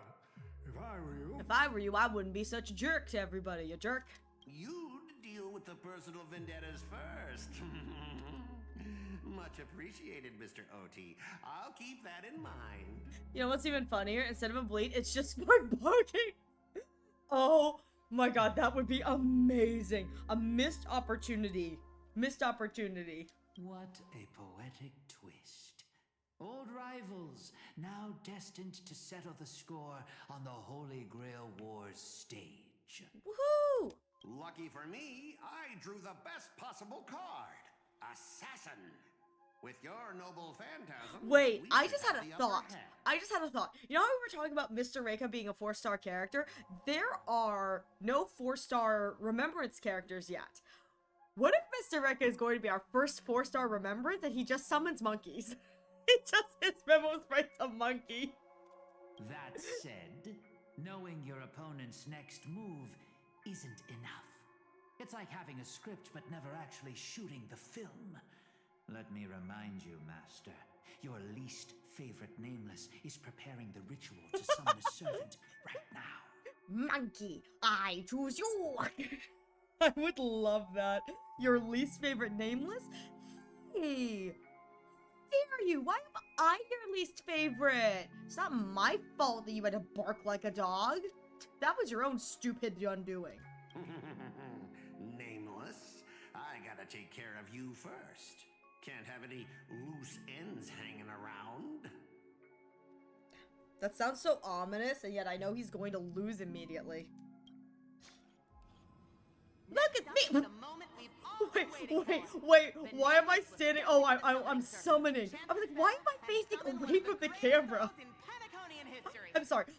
if I were you, I wouldn't be such a jerk to everybody. You jerk. You'd deal with the personal vendettas first. Much appreciated, Mr. OT. I'll keep that in mind. You know what's even funnier? Instead of a bleat, it's just smart barking. Oh my god, that would be amazing. A missed opportunity. Missed opportunity. What a poetic twist. Old rivals, now destined to settle the score on the Holy Grail Wars stage. Woohoo! Lucky for me, I drew the best possible card. Assassin. With your noble phantasm. Wait, I just had a thought. You know how we were talking about Mr. Reika being a 4-star character? There are no 4-star remembrance characters yet. What if Mr. Reika is going to be our first 4-star remembrance and he just summons monkeys? His memo sprites a monkey. That said, knowing your opponent's next move isn't enough. It's like having a script but never actually shooting the film. Let me remind you, Master, your least favorite nameless is preparing the ritual to summon a servant right now. Monkey, I choose you! I would love that. Your least favorite nameless? Hey! Dare you? Why am I your least favorite? It's not my fault that you had to bark like a dog. That was your own stupid undoing. Nameless, I gotta take care of you first. Can't have any loose ends hanging around. That sounds so ominous, and yet I know he's going to lose immediately. Look at me! Wait, why am I standing? Oh, I'm summoning. I was like, why am I facing away from the camera?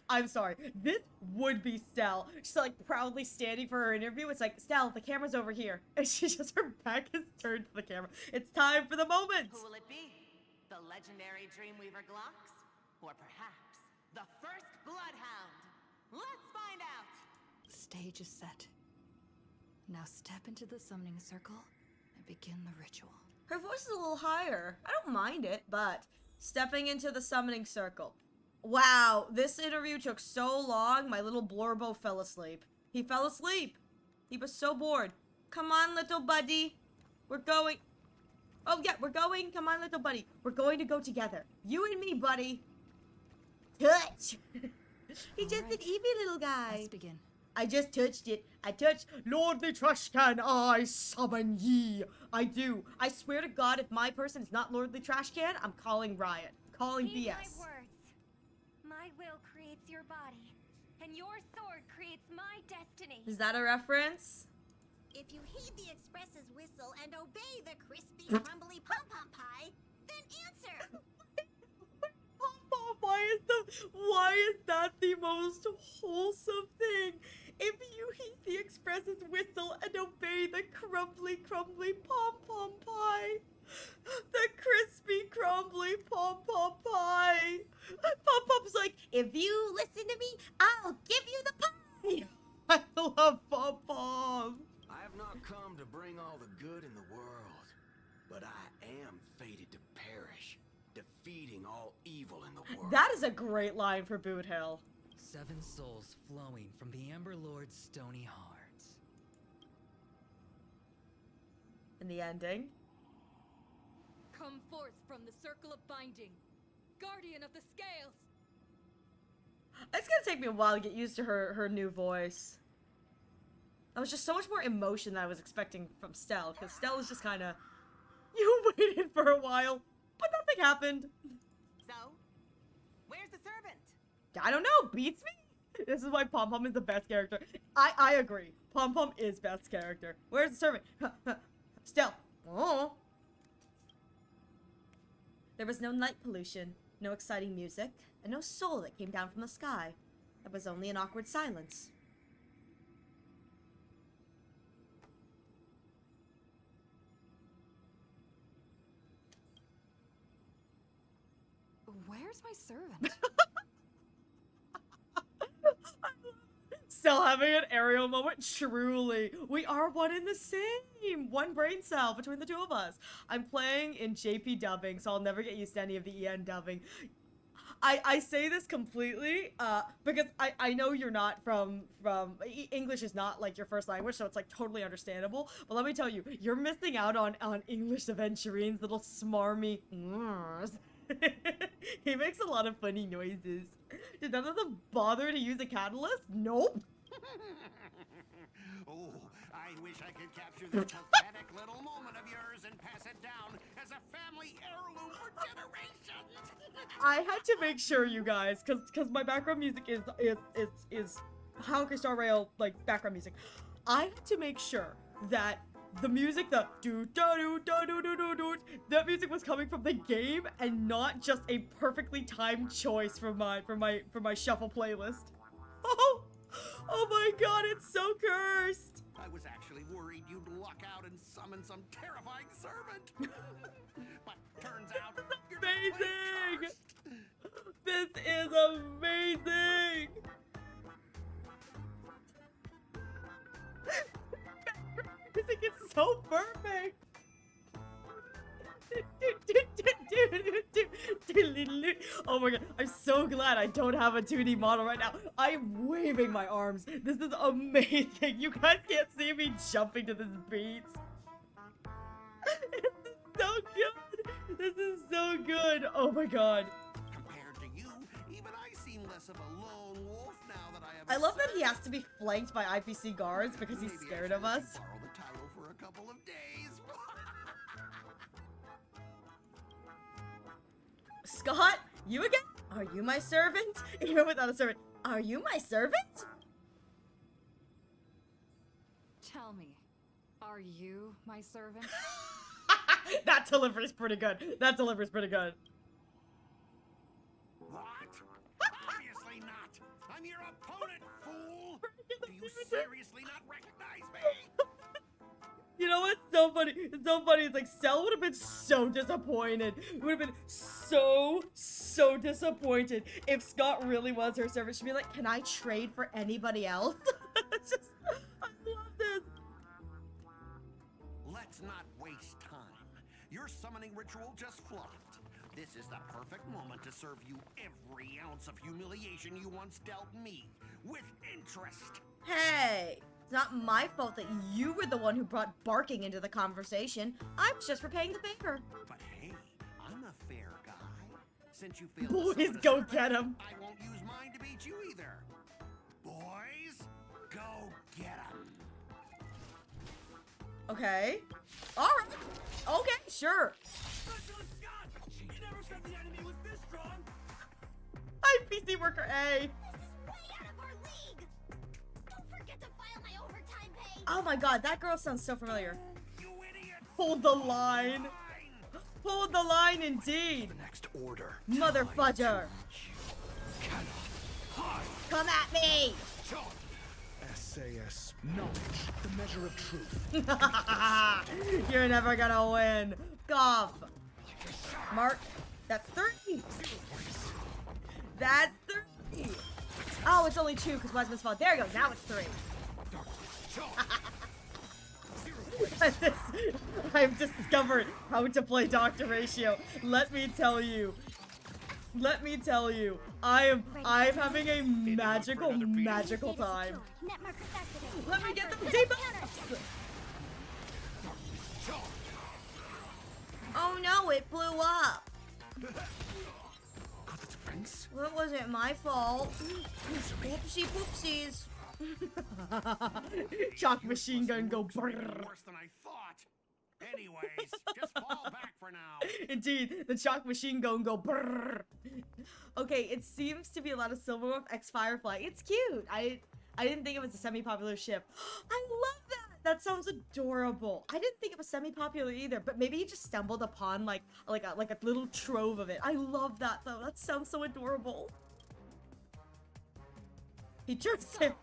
I'm sorry. This would be Stell. She's like proudly standing for her interview. It's like, Stell, the camera's over here. And she's just, her back is turned to the camera. It's time for the moment. Who will it be? The legendary Dreamweaver Glocks? Or perhaps the first Bloodhound? Let's find out! The stage is set. Now step into the summoning circle and begin the ritual. Her voice is a little higher. I don't mind it, but Stepping into the summoning circle. Wow, this interview took so long, my little Blorbo fell asleep. He fell asleep. He was so bored. Come on, little buddy. We're going. Oh, yeah, we're going. Come on, little buddy. We're going to go together. You and me, buddy. Touch. He just an Eevee little guy. Let's begin. I just touched it. I touched Lord the Trash Can. I summon ye. I do. I swear to God, if my person is not Lord the Trash Can, I'm calling riot. Calling Heed BS. my words. My will creates your body, and your sword creates my destiny. Is that a reference? If you heed the express's whistle and obey the crispy, crumbly pom-pom pie, then answer. Why is that the most wholesome thing? If you heed the express's whistle and obey the crumbly pom-pom pie. The crispy, crumbly pom-pom pie. Pom-pom's like, if you listen to me, I'll give you the pie. I love pom-pom. I have not come to bring all the good in the world, but I am fated to perish, defeating all evil in the world. That is a great line for Boot Hill. 7 souls flowing from the Amber Lord's stony heart. In the ending. Come forth from the circle of binding, guardian of the scales. It's gonna take me a while to get used to her new voice. That was just so much more emotion than I was expecting from Stell, because Stell was just kind of, you waited for a while, but nothing happened. So, where's the servant? I don't know, beats me? This is why Pom-Pom is the best character. I agree. Pom-Pom is best character. Where's the servant? Stell. Oh. There was no night pollution, no exciting music, and no soul that came down from the sky. There was only an awkward silence. Where's my servant? Still having an Ariel moment? Truly. We are one and the same. One brain cell between the two of us. I'm playing in JP dubbing, so I'll never get used to any of the EN dubbing. I say this completely, because I know you're not from English is not like your first language, so it's like totally understandable. But let me tell you, you're missing out on English Aventurine's little smarmy. He makes a lot of funny noises. Did none of them bother to use a catalyst? Nope. Oh, I wish I could capture this pathetic little moment of yours and pass it down as a family heirloom for generations. I had to make sure, you guys, because my background music is Honkai Star Rail, like, background music. I had to make sure that the music, the do-da-do-da-do-do-do-do, that music was coming from the game and not just a perfectly timed choice from my shuffle playlist. Oh my god, it's so cursed. I was actually worried you'd luck out and summon some terrifying servant. But turns out you're amazing. This is amazing. Music is so perfect. Oh my god, I'm so glad I don't have a 2D model right now. I'm waving my arms. This is amazing. You guys can't see me jumping to this beat. This is so good. This is so good. Oh my god. Compared to you, even I seem less of a lone wolf now that I have. I love that he has to be flanked by IPC guards because he's scared of us. Borrow the title for a couple of days. Scott, you again? Are you my servant? Even without a servant, are you my servant? Tell me, are you my servant? That delivery's pretty good. That delivery's pretty good. What? Obviously not. I'm your opponent, fool. Do you seriously not recognize me? You know what's so funny? It's so funny. It's like Stell would have been so disappointed. Would have been so disappointed if Scott really was her servant. She'd be like, "Can I trade for anybody else?" It's just, I love this. Let's not waste time. Your summoning ritual just flopped. This is the perfect moment to serve you every ounce of humiliation you once dealt me, with interest. Hey, it's not my fault that you were the one who brought barking into the conversation. I was just repaying the favor. But hey, I'm a fair guy. Since you failed Boys, to go get him. I won't use mine to beat you either. Boys, go get him. Okay. All right. Okay, sure. IPC worker A. This is way out of our league. Don't forget to file my overtime pay. Oh my god, that girl sounds so familiar. Hold the line. Hold the line indeed. The next order. Mother fudger. Come at me. SAS knowledge, the measure of truth. You're never gonna win. Golf. Mark, that's 3. That's 3. Oh, it's only 2 because Wiseman's fault. There you go. Now it's 3. I've discovered how to play Doctor Ratio. Let me tell you. I'm having a magical time. Let me get the debuffs. Oh no, it blew up. That wasn't my fault. Whoopsie poopsies. Chalk machine gun go brrr. Worse than I thought. Anyways, just fall back for now. Indeed, the chalk machine gun go brrr. Okay, it seems to be a lot of Silverwolf X Firefly. It's cute. I didn't think it was a semi-popular ship. I love that. That sounds adorable. I didn't think it was semi-popular either, but maybe you just stumbled upon like a little trove of it. I love that though. That sounds so adorable. He jerks him.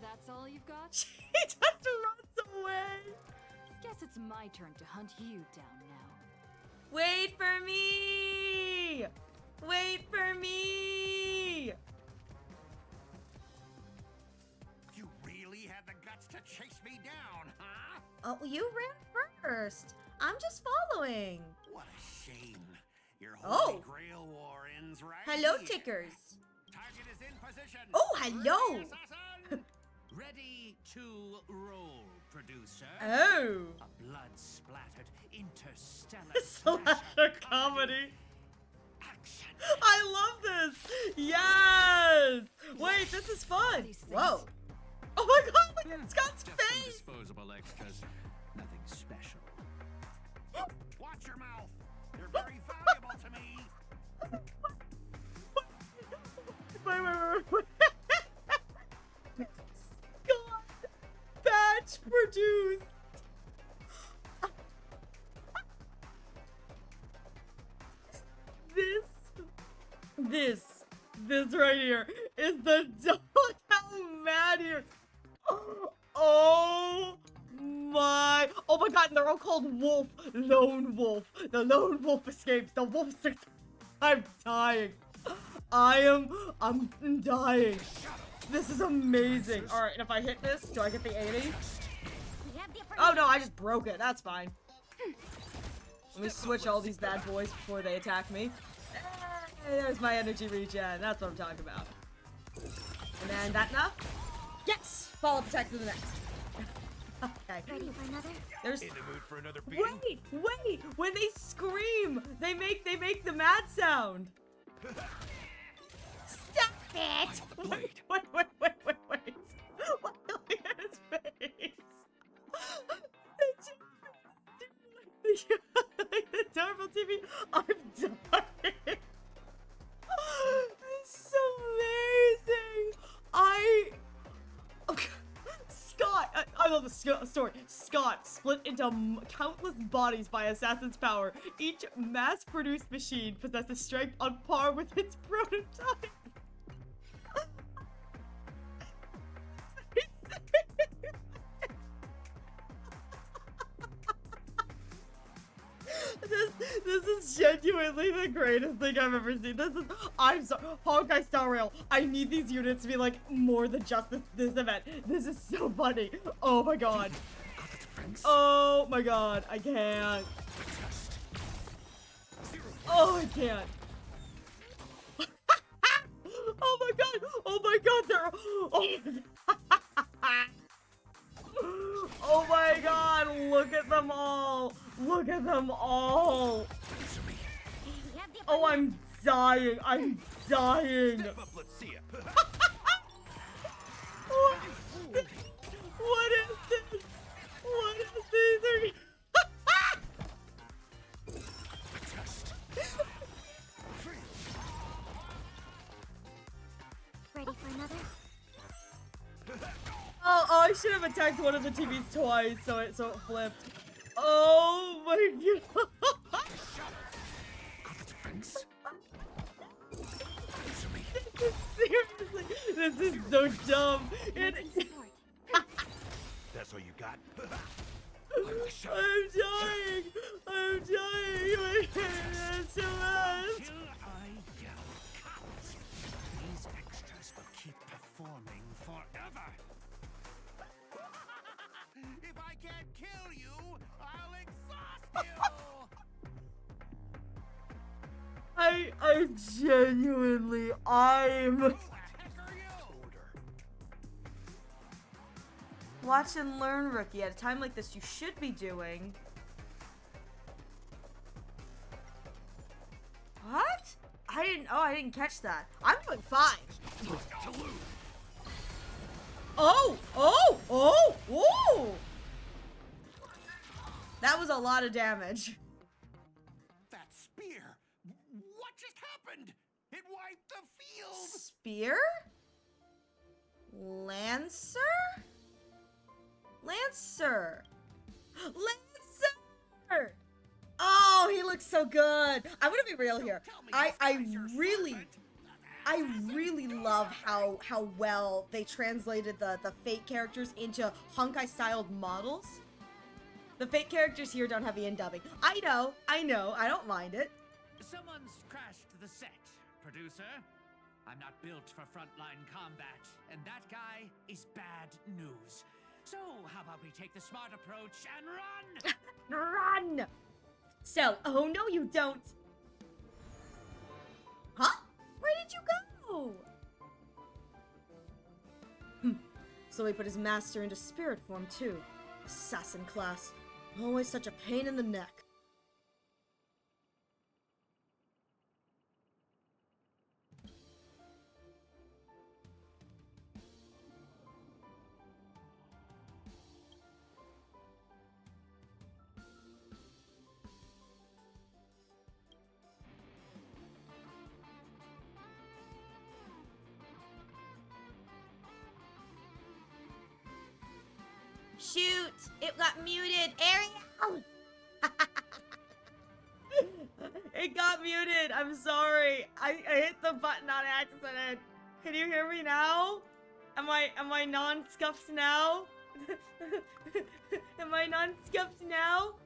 That's all you've got? He just runs away. Guess it's my turn to hunt you down now. Wait for me! Wait for me! You really had the guts to chase me down, huh? Oh, you ran first. I'm just following. What a shame. Your Oh. Holy Grail war ends right Hello, here. tickers. Target is in position. Oh, hello. Ready to roll, producer. Oh. A blood-splattered interstellar Slasher comedy. I love this. Yes. Wait, this is fun. Whoa. Oh my god, look at Scott's Just some face. disposable extras. Nothing special. Watch your mouth. You're very valuable to me. Wait. Scott, batch produced. This right here is the dog. How mad here. Oh my god, and they're all called Wolf. Lone Wolf. The Lone Wolf escapes. The Wolf six. I'm dying. I'm dying. This is amazing. Alright, and if I hit this, do I get the 80? Oh no, I just broke it. That's fine. Let me switch all these bad boys before they attack me. Hey, there's my energy regen. That's what I'm talking about. And then that enough? Yes! Follow up attack to the next. Okay. Ready for another? There's In the mood for another beating? Wait! When they scream, they make the mad sound. Stop it! Wait. Why look at his face? Like the terrible TV. I'm dying. This is amazing. Scott, I love the story. Scott split into countless bodies by assassin's power. Each mass-produced machine possesses strength on par with its prototype. This is genuinely the greatest thing I've ever seen. I'm sorry, Honkai Star Rail. I need these units to be like more than just this event. This is so funny. Oh my god. Oh my god, I can't. Oh, I can't. Oh my god! Oh my god! They're. Oh my god! Look at them all! Look at them all! Oh, I'm dying! I'm dying! Step up, let's see it. What is this? What is this? Ready for another? Oh, I should have attacked one of the TVs twice, so it flipped. Oh my god! Seriously, this is so dumb. That's all you got? I'm dying! I'm dying! My head is so bad! These extras will keep performing forever. If I can't kill you, I'll exhaust you! I'm genuinely, Watch and learn, rookie. At a time like this, you should be doing... What? I didn't catch that. I'm doing fine. Oh! That was a lot of damage. That spear! What just happened? It wiped the field! Spear? Lancer? Lancer! Oh, he looks so good. I'm gonna be real here. I really love how well they translated the Fate characters into Honkai-styled models. The Fate characters here don't have Ian dubbing. I know, I don't mind it. Someone's crashed the set, producer. I'm not built for frontline combat, and that guy is bad news. So, how about we take the smart approach and run? Run! So, oh no you don't. Huh? Where did you go? So he put his master into spirit form too. Assassin class. Always such a pain in the neck. Shoot! It got muted! Ariel! It got muted! I'm sorry! I hit the button on accident! Can you hear me now? Am I non-scuffed now? Am I non-scuffed now?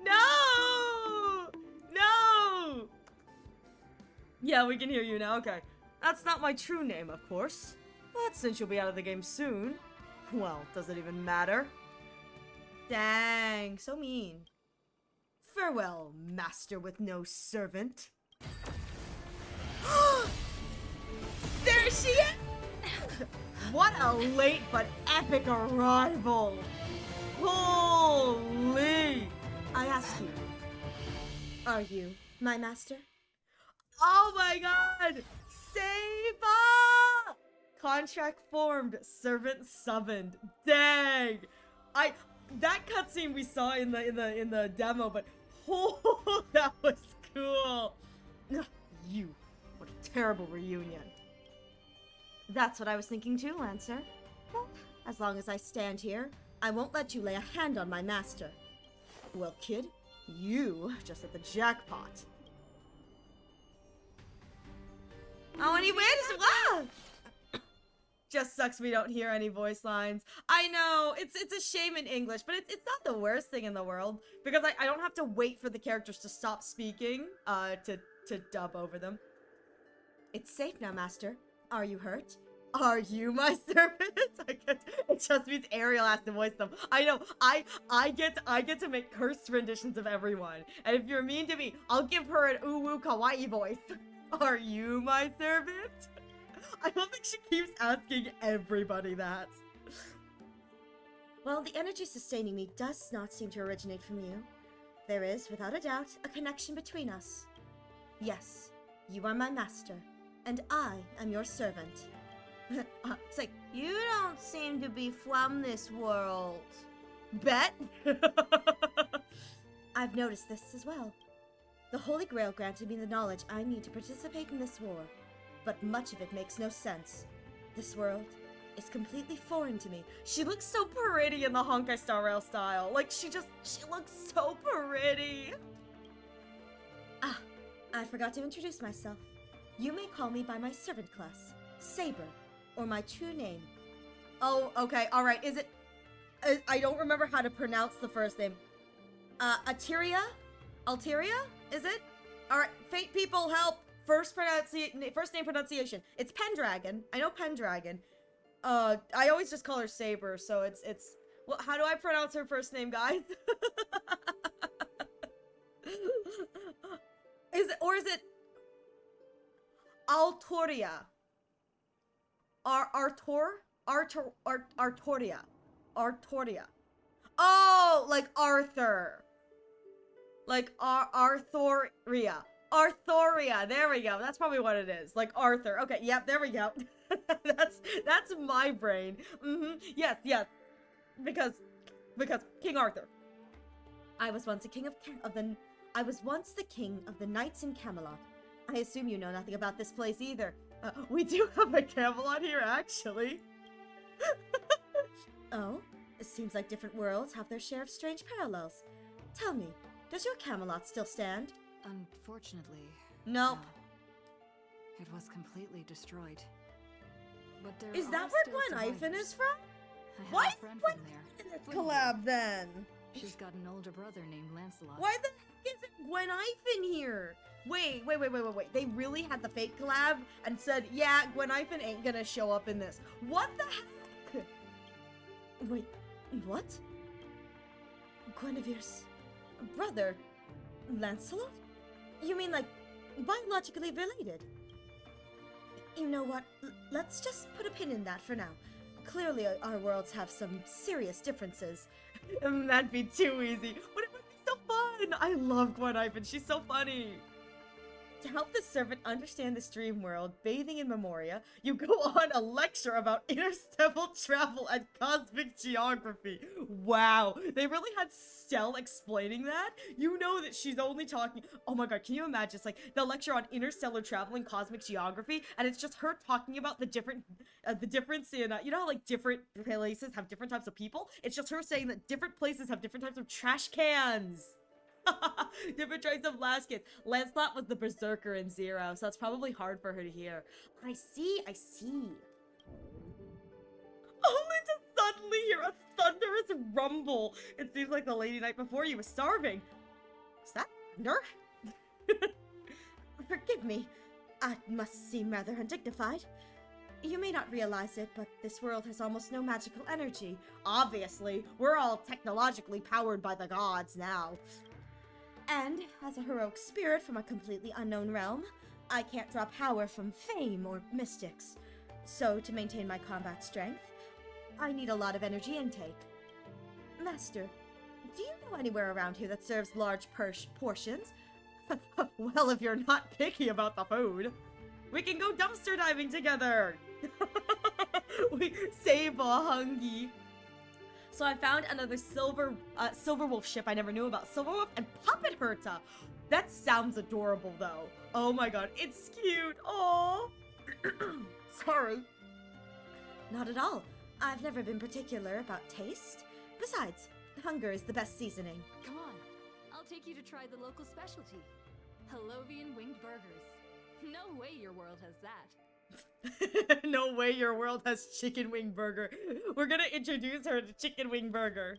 No! No! Yeah, we can hear you now, okay. That's not my true name, of course. But since you'll be out of the game soon, well, does it even matter? Dang, so mean. Farewell, master with no servant. There she is! What a late but epic arrival! Holy! I ask you, are you my master? Oh my god! Seba! Contract formed, servant summoned. Dang! That cutscene we saw in the demo, but oh, that was cool. You, what a terrible reunion. That's what I was thinking too, Lancer. Well, as long as I stand here, I won't let you lay a hand on my master. Well, kid, you just hit the jackpot. Oh, and he wins! Wow! Just sucks we don't hear any voice lines. I know, it's a shame in English, but it's not the worst thing in the world, because I don't have to wait for the characters to stop speaking, to dub over them. It's safe now, master. Are you hurt? Are you my servant? It It just means Ariel has to voice them. I know. I get to make cursed renditions of everyone. And if you're mean to me, I'll give her an uwu kawaii voice. Are you my servant? I love that she keeps asking everybody that. Well, the energy sustaining me does not seem to originate from you. There is, without a doubt, a connection between us. Yes, you are my master, and I am your servant. It's like, you don't seem to be from this world. Bet? I've noticed this as well. The Holy Grail granted me the knowledge I need to participate in this war, but much of it makes no sense. This world is completely foreign to me. She looks so pretty in the Honkai Star Rail style. Like, she looks so pretty. Ah, I forgot to introduce myself. You may call me by my servant class, Saber, or my true name. Oh, okay, alright, is it... I don't remember how to pronounce the first name. Alteria? Alteria? Is it? Alright, Fate people, help! First name pronunciation. It's Pendragon. I know Pendragon. I always just call her Saber, so it's... Well, how do I pronounce her first name, guys? Is it... Altoria? Artoria. Artoria. Oh, like Arthur. Like Arthoria. Arthoria. There we go. That's probably what it is. Like Arthur. Okay, yep, there we go. that's my brain. Yes. Because King Arthur. I was once the king of the knights in Camelot. I assume you know nothing about this place either. We do have a Camelot here, actually. Oh, it seems like different worlds have their share of strange parallels. Tell me, does your Camelot still stand? Unfortunately, nope. No. It was completely destroyed. But there is that are where still Gwen Ifen is from? I have Why a friend from there. Let's collab then. She's got an older brother named Lancelot. Why the heck isn't Gwen Ifen here? Wait. They really had the Fate collab and said, yeah, Gwen Ifen ain't gonna show up in this. What the heck? Wait, what? Guinevere's brother, Lancelot? You mean like biologically related? You know what? Let's just put a pin in that for now. Clearly our worlds have some serious differences. That'd be too easy, but it would be so fun! I love Gwen Ifen, she's so funny! To help the servant understand this dream world, bathing in Memoria, you go on a lecture about interstellar travel and cosmic geography. Wow, they really had Stell explaining that? You know that she's only talking... Oh my god, can you imagine? It's like the lecture on interstellar travel and cosmic geography, and it's just her talking about the difference in... you know how like different places have different types of people? It's just her saying that different places have different types of trash cans. Different types of last kids. Lancelot was the berserker in Zero, so it's probably hard for her to hear. I see. Only to suddenly hear a thunderous rumble. It seems like the lady night before you was starving. Is that thunder? Forgive me. I must seem rather undignified. You may not realize it, but this world has almost no magical energy. Obviously, we're all technologically powered by the gods now. And, as a heroic spirit from a completely unknown realm, I can't draw power from fame or mystics. So, to maintain my combat strength, I need a lot of energy intake. Master, do you know anywhere around here that serves large portions? Well, if you're not picky about the food, we can go dumpster diving together! We save a hungy. So I found another Silver Wolf ship I never knew about. Silver Wolf and Puppet Herta. That sounds adorable, though. Oh my god, it's cute. Aww. Sorry. Not at all. I've never been particular about taste. Besides, hunger is the best seasoning. Come on, I'll take you to try the local specialty. Halovian winged burgers. No way your world has that. No way your world has chicken wing burger. We're gonna introduce her to chicken wing burger.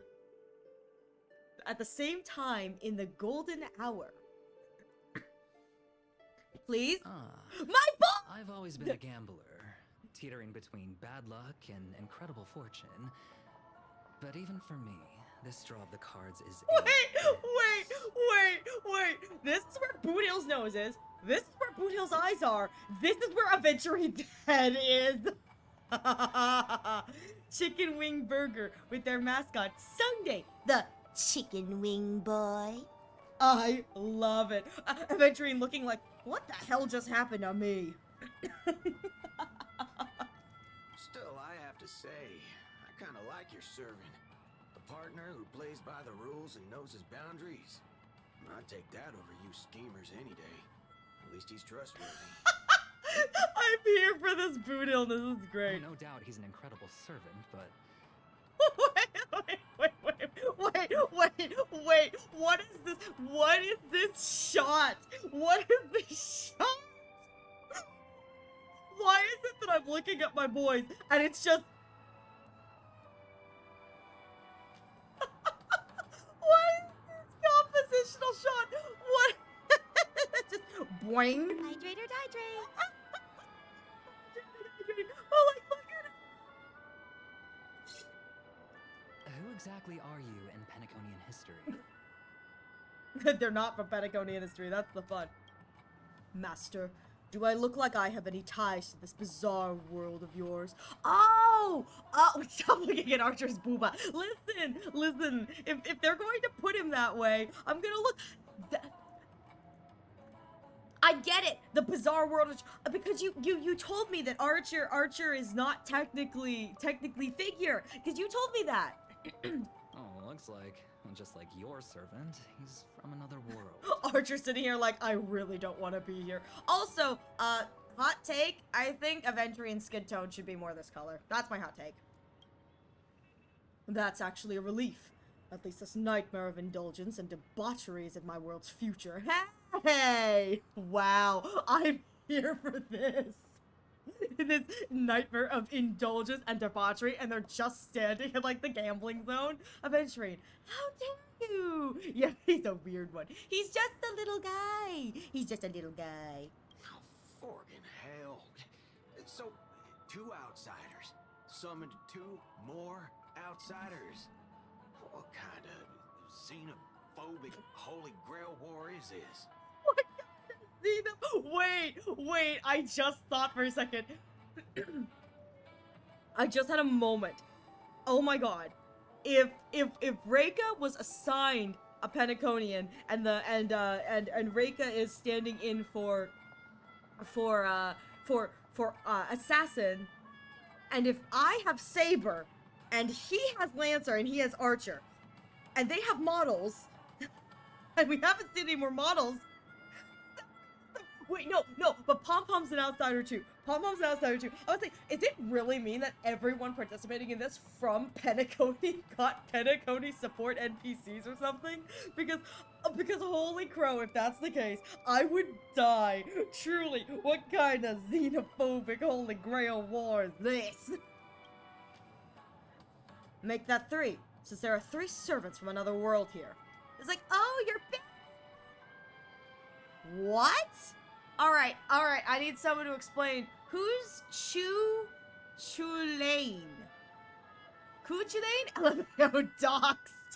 At the same time, in the golden hour. Please? Ah, my ball! I've always been a gambler. teetering between bad luck and incredible fortune. But even for me, this draw of the cards is Wait. This is where Boot Hill's nose is. This is where Boot Hill's eyes are. This is where Aventurine's head is. Chicken wing burger with their mascot, Sunday, the chicken wing boy. I love it. Aventurine looking like, what the hell just happened to me? Still, I have to say, I kind of like your servant. A partner who plays by the rules and knows his boundaries. I'd take that over you schemers any day. At least he's trustworthy. I'm here for this Boot Hill. This is great. No doubt he's an incredible servant, but... Wait. What is this? What is this shot? What is this shot? Why is it that I'm looking at my boys and it's just... What is this compositional shot? What? Just boing. Hydrate or dihydrate. Oh, like, look at it. Who exactly are you in Penaconian history? They're not from Penaconian history, that's the fun. Master, do I look like I have any ties to this bizarre world of yours? Oh! Stop looking at Archer's booba. Listen. If they're going to put him that way, I'm gonna look... I get it, the bizarre world of... Because you told me that Archer is not technically figure. Because you told me that. Oh, looks like, well, just like your servant, he's from another world. Archer's sitting here like, I really don't want to be here. Also, hot take, I think Aventurine's skin tone should be more this color. That's my hot take. That's actually a relief. At least this nightmare of indulgence and debauchery is in my world's future. Hey! Wow, I'm here for this. This nightmare of indulgence and debauchery, and they're just standing in, like, the gambling zone. Aventurine, how dare you? Yeah, he's a weird one. He's just a little guy. He's just a little guy. Oh, forkin' hell. So, 2 outsiders summoned 2 more outsiders. What kind of xenophobic Holy Grail war is this? Wait, I just thought for a second. I just had a moment. Oh my god. If Reika was assigned a Penaconian and Reika is standing in for assassin, and if I have Saber and he has Lancer and he has Archer and they have models and we haven't seen any more models. Wait, no, but Pom Pom's an outsider too. I was like, is it really mean that everyone participating in this from Penacony got Penacony support NPCs or something? Because holy crow, if that's the case, I would die. Truly, what kind of xenophobic Holy Grail war is this? Make that 3, since there are 3 servants from another world here. It's like, oh, you're what? Alright, I need someone to explain. Who's Chulane? Kuchulane? LMAO doxed.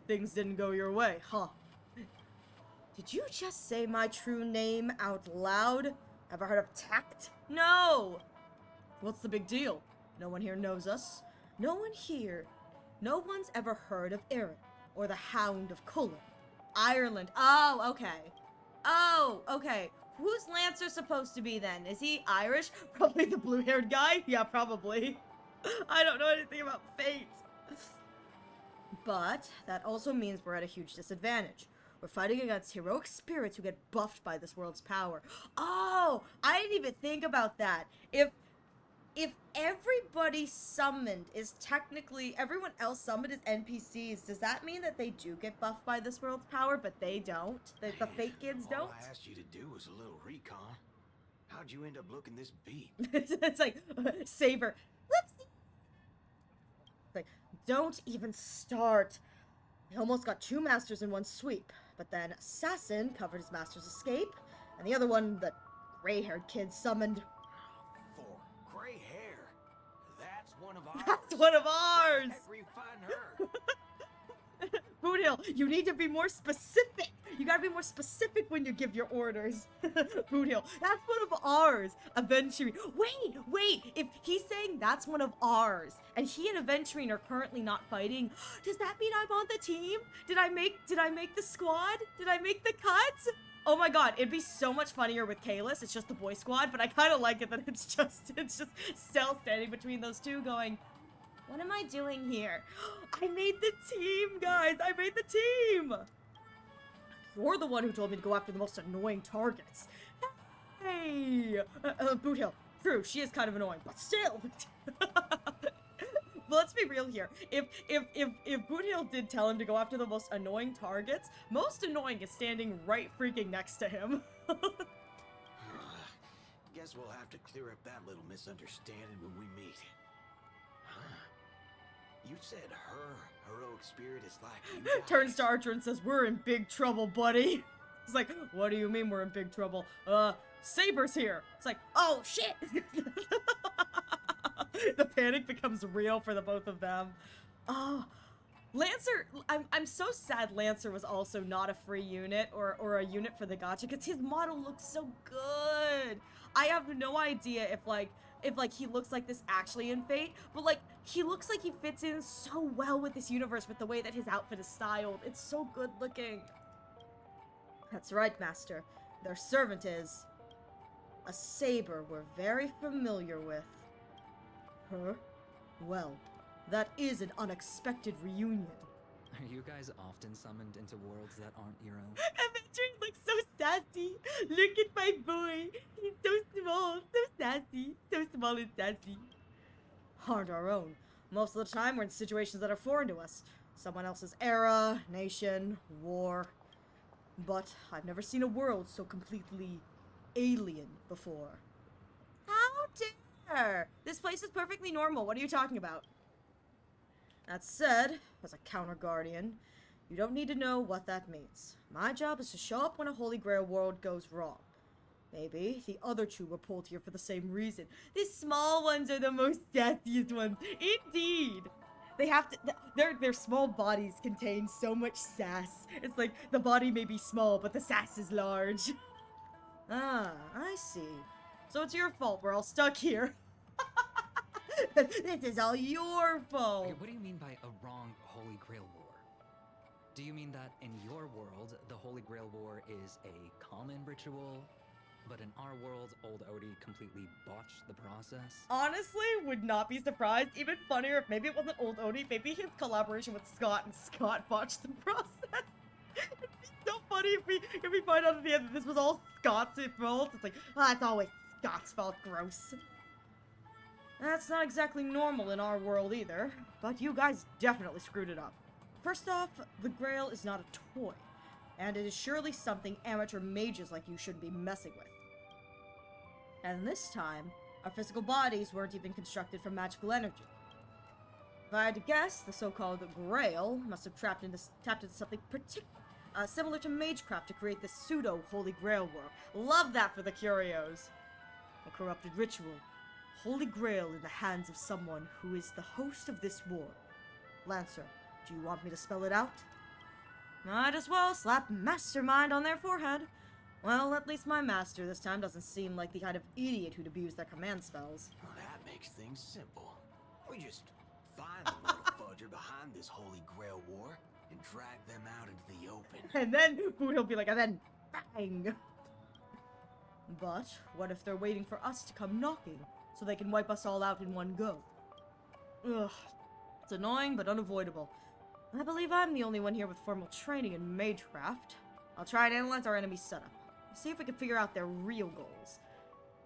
Things didn't go your way, huh? Did you just say my true name out loud? Ever heard of tact? No! What's the big deal? No one here knows us. No one's ever heard of Aaron, or the Hound of Collab. Ireland. Oh, okay. Who's Lancer supposed to be then? Is he Irish? Probably the blue-haired guy? Yeah, probably. I don't know anything about fate. But that also means we're at a huge disadvantage. We're fighting against heroic spirits who get buffed by this world's power. Oh, I didn't even think about that. If everybody summoned is technically, everyone else summoned is NPCs, does that mean that they do get buffed by this world's power, but they don't? The fake kids don't? All I asked you to do was a little recon. How'd you end up looking this beat? It's like, Saber. Whoopsie. Like, don't even start. I almost got 2 masters in one sweep, but then Assassin covered his master's escape, And the other one, the gray-haired kid summoned. For gray hair. That's one of ours. That's one of Where ours! the heck were you find her? Boothill, you need to be more specific. You gotta be more specific when you give your orders. Boothill, that's one of ours. Aventurine. Wait. If he's saying that's one of ours, and he and Aventurine are currently not fighting, does that mean I'm on the team? Did I make the squad? Did I make the cut? Oh my god, it'd be so much funnier with Kalis. It's just the boy squad, but I kind of like it that it's just Stell standing between those two going, what am I doing here? I made the team, guys! I made the team! You're the one who told me to go after the most annoying targets. Hey! Boothill. True, she is kind of annoying, but still! But let's be real here. If Boothill did tell him to go after the most annoying targets, most annoying is standing right freaking next to him. Guess we'll have to clear up that little misunderstanding when we meet. You said her heroic spirit is like you guys. Turns to Archer and says, we're in big trouble, buddy. He's like, what do you mean we're in big trouble? Saber's here. It's like, oh, shit. The panic becomes real for the both of them. Oh, Lancer, I'm so sad Lancer was also not a free unit or a unit for the gacha because his model looks so good. I have no idea if he looks like this actually in Fate, but like he looks like he fits in so well with this universe with the way that his outfit is styled. It's so good looking. That's right, Master. Their servant is a saber we're very familiar with. Huh? Well, that is an unexpected reunion. Are you guys often summoned into worlds that aren't your own? Aventurine looks so sassy. Look at my boy. He's so small, so sassy. So small and sassy. Aren't our own. Most of the time, we're in situations that are foreign to us. Someone else's era, nation, war. But I've never seen a world so completely alien before. How dare! This place is perfectly normal. What are you talking about? That said, as a counter guardian, you don't need to know what that means. My job is to show up when a Holy Grail world goes wrong. Maybe the other two were pulled here for the same reason. These small ones are the most sassiest ones. Indeed! They have to, their small bodies contain so much sass. It's like, the body may be small, but the sass is large. Ah, I see. So it's your fault we're all stuck here. This is all your fault. Okay, what do you mean by a wrong Holy Grail War? Do you mean that in your world, the Holy Grail War is a common ritual, but in our world, old Odie completely botched the process? Honestly, would not be surprised. Even funnier if maybe it wasn't old Odie, maybe his collaboration with Scott and Scott botched the process. It'd be so funny if we find out at the end that this was all Scott's fault. It's like, it's always Scott's fault, gross. That's not exactly normal in our world either, but you guys definitely screwed it up. First off, the Grail is not a toy, and it is surely something amateur mages like you shouldn't be messing with. And this time, our physical bodies weren't even constructed from magical energy. If I had to guess, the so-called Grail must have tapped into something similar to Magecraft to create this pseudo-Holy Grail war. Love that for the curios. A corrupted ritual. Holy Grail in the hands of someone who is the host of this war. Lancer, do you want me to spell it out? Might as well slap Mastermind on their forehead. Well, at least my master this time doesn't seem like the kind of idiot who'd abuse their command spells. Well, that makes things simple. We just find the little fudger behind this Holy Grail war and drag them out into the open. And then Boothill be like, and then bang! But what if they're waiting for us to come knocking, so they can wipe us all out in one go? Ugh. It's annoying, but unavoidable. I believe I'm the only one here with formal training in Magecraft. I'll try and analyze our enemy's setup. See if we can figure out their real goals.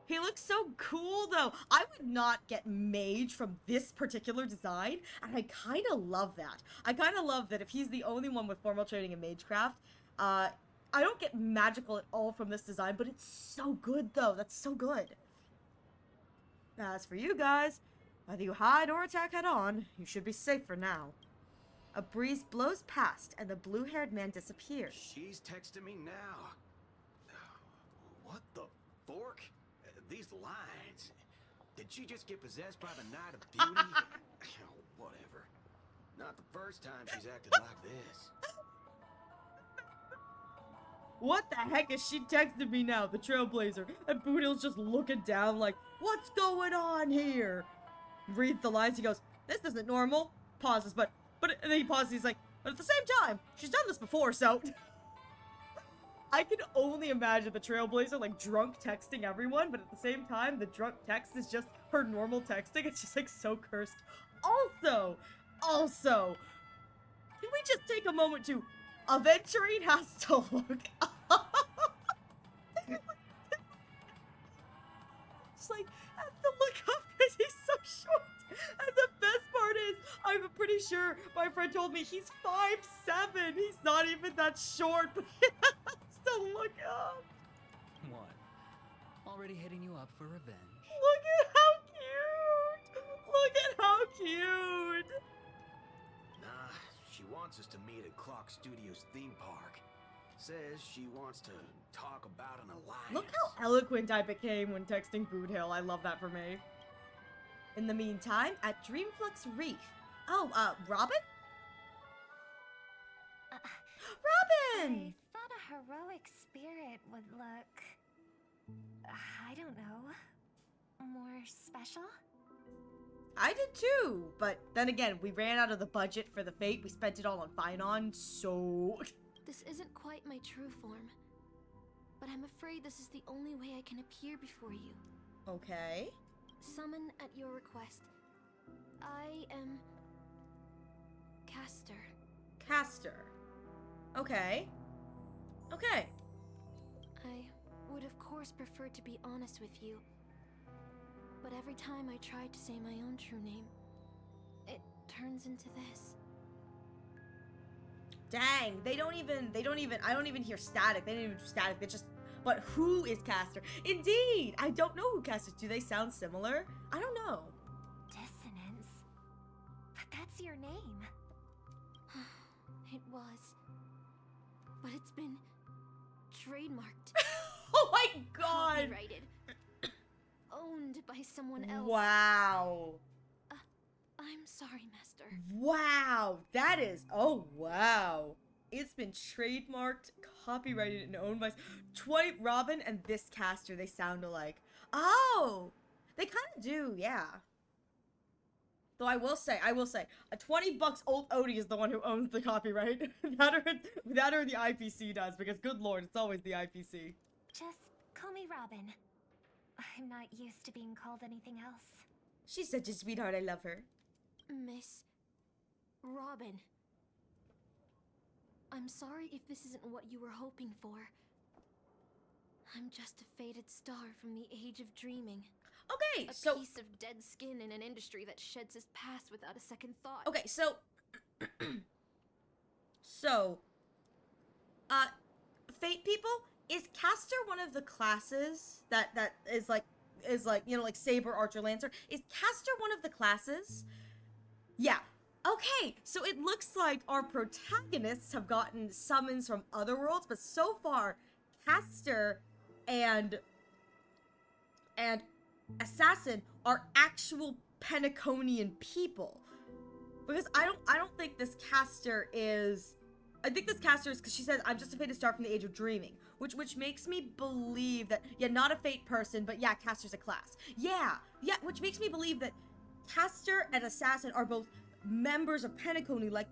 He looks so cool, though. I would not get Mage from this particular design, and I kind of love that. I kind of love that if he's the only one with formal training in Magecraft, I don't get magical at all from this design, but it's so good, though. That's so good. As for you guys, whether you hide or attack head-on, you should be safe for now. A breeze blows past, and the blue-haired man disappears. She's texting me now. What Bork, these lines. Did she just get possessed by the Knight of Beauty? Oh, whatever. Not the first time she's acted like this. What the heck is she texting me now, the Trailblazer? And Bootill's just looking down like, what's going on here? Reads the lines, he goes, this isn't normal. Pauses, but, and then he pauses, he's like, but at the same time, she's done this before, so. I can only imagine the Trailblazer, like, drunk texting everyone, but at the same time, the drunk text is just her normal texting. It's just, like, so cursed. Also, can we just take a moment to, Aventurine has to look up. Just, like, has to look up because he's so short. And the best part is, I'm pretty sure my friend told me he's 5'7". He's not even that short, but he has to look up. What? Already hitting you up for revenge? Look at how cute! Look at how cute! Nah, she wants us to meet at Clock Studios theme park. Says she wants to talk about an alliance. Look how eloquent I became when texting Boothill. I love that for me. In the meantime, at Dreamflux Reef. Oh, Robin? Robin! I thought a heroic spirit would look... I don't know... more special? I did too, but then again, we ran out of the budget for the Fate. We spent it all on Finon, so... This isn't quite my true form, but I'm afraid this is the only way I can appear before you. Okay. Summon at your request. I am... Caster. Caster. Okay. Okay. I would of course prefer to be honest with you, but every time I try to say my own true name, it turns into this. Dang, I don't even hear static. They don't even do static. They just, but who is Caster? Indeed, I don't know who Caster is. Do they sound similar? I don't know. Dissonance. But that's your name. It was. But it's been trademarked. Oh my god! Copyrighted. Owned by someone else. Wow. I'm sorry, Master. Wow, that is, oh wow. It's been trademarked, copyrighted, and owned by 20 Robin and this Caster, they sound alike. Oh, they kind of do, yeah. Though I will say, a 20 bucks old Odie is the one who owns the copyright. that or the IPC does, because good lord, it's always the IPC. Just call me Robin. I'm not used to being called anything else. She's such a sweetheart, I love her. Miss Robin. I'm sorry if this isn't what you were hoping for. I'm just a faded star from the age of dreaming. Okay, a piece of dead skin in an industry that sheds his past without a second thought. Okay, so Fate people, is Caster one of the classes that is like you know, like Saber, Archer, Lancer? Is Caster one of the classes? Yeah. Okay, so it looks like our protagonists have gotten summons from other worlds, but so far, Caster and Assassin are actual Penaconian people. Because I don't think this Caster is... I think this Caster is because she says, I'm just a faded star from the age of dreaming. Which makes me believe that, yeah, not a Fate person, but yeah, Caster's a class. Yeah, which makes me believe that Caster and Assassin are both members of Penacony, like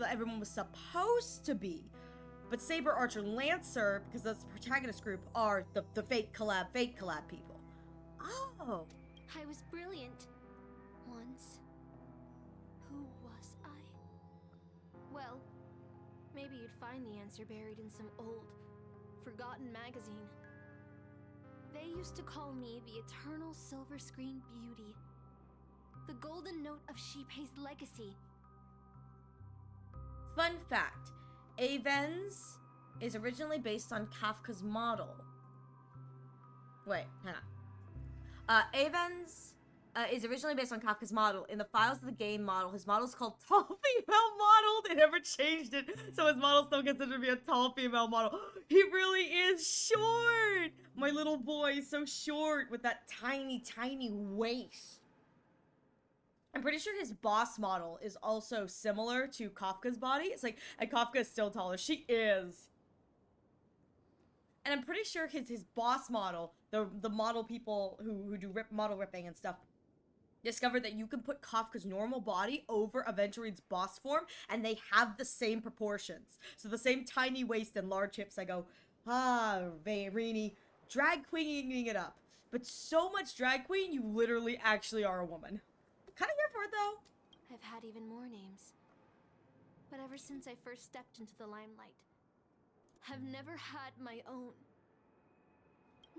everyone was supposed to be. But Saber, Archer, Lancer, because that's the protagonist group, are the Fate Collab people. Oh. I was brilliant. Once. Who was I? Well, maybe you'd find the answer buried in some old, forgotten magazine. They used to call me the Eternal Silver Screen Beauty. The golden note of Shipei's legacy. Fun fact, Avens is originally based on Kafka's model. Wait, hang on. Avens is originally based on Kafka's model. In the files of the game model, his model is called Tall Female Model. They never changed it, so his model's still considered to be a tall female model. He really is short! my little boy is so short with that tiny, tiny waist. I'm pretty sure his boss model is also similar to Kafka's body. It's like, and Kafka is still taller. She is. And I'm pretty sure his boss model, the model people who do model ripping and stuff, discovered that you can put Kafka's normal body over Aventurine's boss form, and they have the same proportions. So the same tiny waist and large hips. I go, Rini, drag queening it up. But so much drag queen, you literally actually are a woman. Kind of here for it, though. I've had even more names. But ever since I first stepped into the limelight, I've never had my own.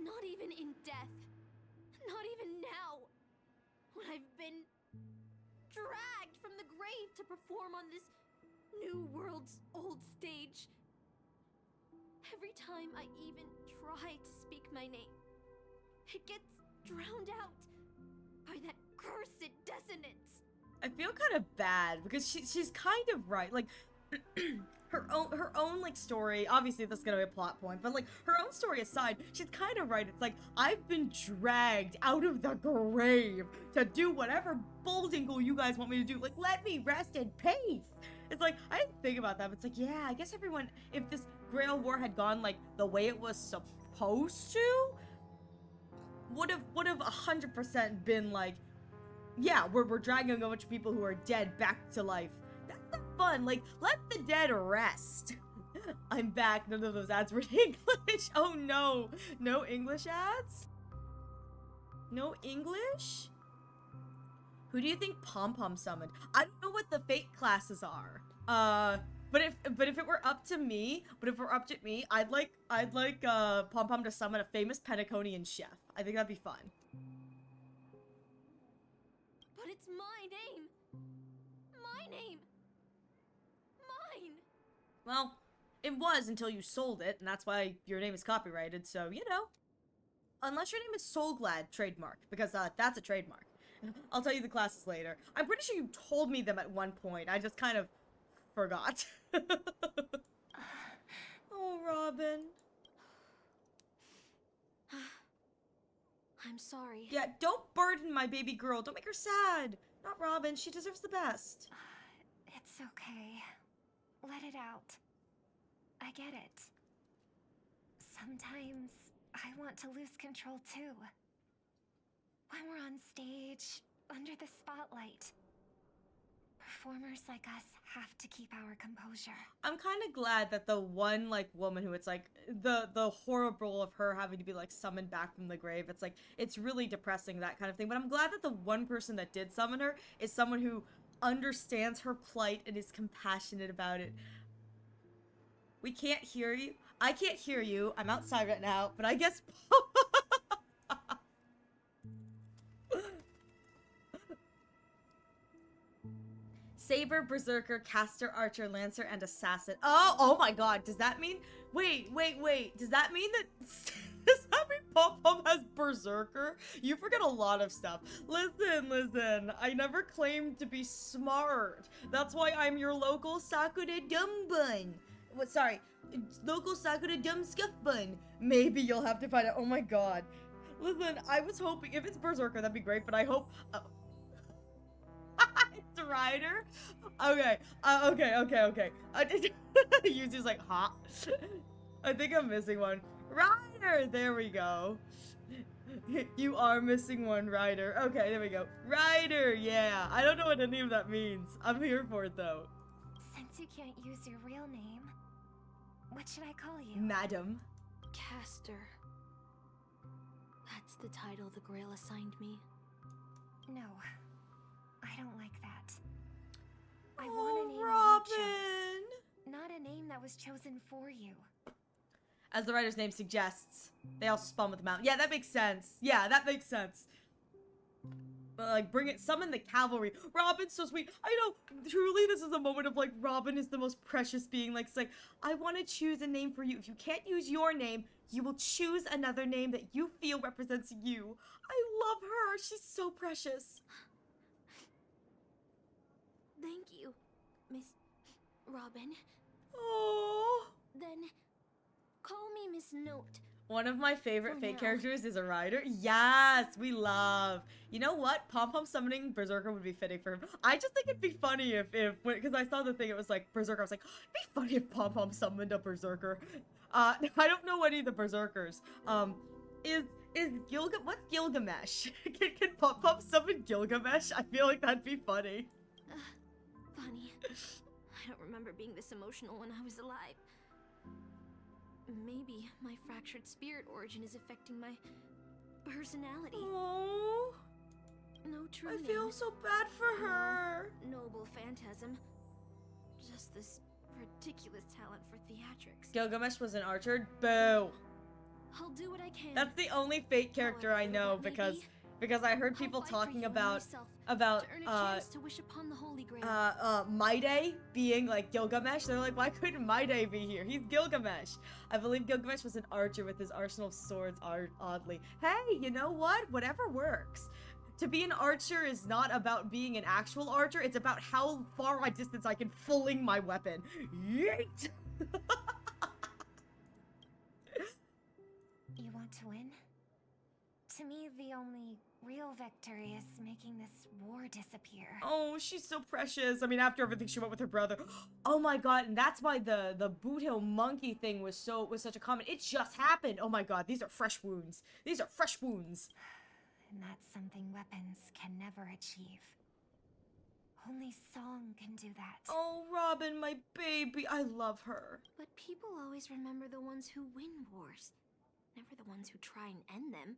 Not even in death. Not even now. When I've been dragged from the grave to perform on this new world's old stage. Every time I even try to speak my name, it gets drowned out by that cursed dissonance. I feel kind of bad because she's kind of right. Like her own like story. Obviously, this is gonna be a plot point, but like her own story aside, she's kind of right. It's like I've been dragged out of the grave to do whatever bulldinkle you guys want me to do. Like, let me rest in peace. It's like I didn't think about that, but it's like, yeah, I guess everyone, if this Grail War had gone like the way it was supposed to, would have 100% been like, yeah, we're dragging a bunch of people who are dead back to life. That's not fun. Like, let the dead rest. I'm back. None of those ads were in English. Oh no. No English ads? No English? Who do you think Pom Pom summoned? I don't know what the fate classes are. But if it were up to me, I'd like Pom Pom to summon a famous Pentaconian chef. I think that'd be fun. But it's my name. My name. Mine. Well, it was until you sold it, and that's why your name is copyrighted, so, you know. Unless your name is Soulglad trademark, because that's a trademark. I'll tell you the classes later. I'm pretty sure you told me them at one point. I just kind of forgot. Oh, Robin. I'm sorry. Yeah, don't burden my baby girl. Don't make her sad. Not Robin. She deserves the best. It's okay. Let it out. I get it. Sometimes I want to lose control too. When we're on stage, under the spotlight, performers like us have to keep our composure. I'm kind of glad that the one, like, woman who it's, like, the horrible of her having to be, like, summoned back from the grave, it's, like, it's really depressing, that kind of thing. But I'm glad that the one person that did summon her is someone who understands her plight and is compassionate about it. We can't hear you. I can't hear you. I'm outside right now, but I guess... Saber, Berserker, Caster, Archer, Lancer, and Assassin. Oh my god, does that mean... Wait. Does that mean that... Does that mean Pom-Pom has Berserker? You forget a lot of stuff. Listen. I never claimed to be smart. That's why I'm your local Sakura Dumbun. What, sorry. Local Sakura Dumb Scuff Bun. Maybe you'll have to find out. Oh my god. Listen, I was hoping... If it's Berserker, that'd be great, but I hope... It's Ryder? Okay. Okay. Yuzu's like, hot. I think I'm missing one. Ryder! There we go. You are missing one, Ryder. Okay, there we go. Ryder, yeah. I don't know what any of that means. I'm here for it, though. Since you can't use your real name, what should I call you? Madam. Caster. That's the title the Grail assigned me. No. I don't like that. I want a name Robin! you chose, not a name that was chosen for you. As the writer's name suggests, they also spawn with the mountain. Yeah, that makes sense. Yeah, that makes sense. But, like, summon the cavalry. Robin's so sweet. I know, truly, this is a moment of, like, Robin is the most precious being. Like, it's like, I want to choose a name for you. If you can't use your name, you will choose another name that you feel represents you. I love her. She's so precious. Thank you, Miss Robin. Oh. Then call me Miss Note. One of my favorite For fate now. characters is a rider. Yes, we love. You know what? Pom Pom summoning Berserker would be fitting for him. I just think it'd be funny if because I saw the thing, it was like Berserker. I was like, it'd be funny if Pom Pom summoned a Berserker. I don't know any of the Berserkers. Is what's Gilgamesh? Can Pom Pom summon Gilgamesh? I feel like that'd be funny. Funny. I don't remember being this emotional when I was alive. Maybe my fractured spirit origin is affecting my personality. Oh, No true I feel name, so bad for her. noble phantasm. Just this ridiculous talent for theatrics. Gilgamesh was an archer. Boo. I'll do what I can. That's the only fate character I know because I heard people talking about to earn a chance to wish upon the Holy Grail. Maide being like Gilgamesh. They're like, why couldn't Maide be here? He's Gilgamesh. I believe Gilgamesh was an archer with his arsenal of swords, oddly. Hey, you know what? Whatever works. To be an archer is not about being an actual archer. It's about how far a distance I can fling my weapon. Yeet! You want to win? To me, the only real victory is making this war disappear. Oh, she's so precious. I mean, after everything she went with her brother. Oh my god, and that's why the Boot Hill monkey thing was such a comment. It just happened. Oh my god, these are fresh wounds. These are fresh wounds. And that's something weapons can never achieve. Only song can do that. Oh, Robin, my baby. I love her. But people always remember the ones who win wars, never the ones who try and end them.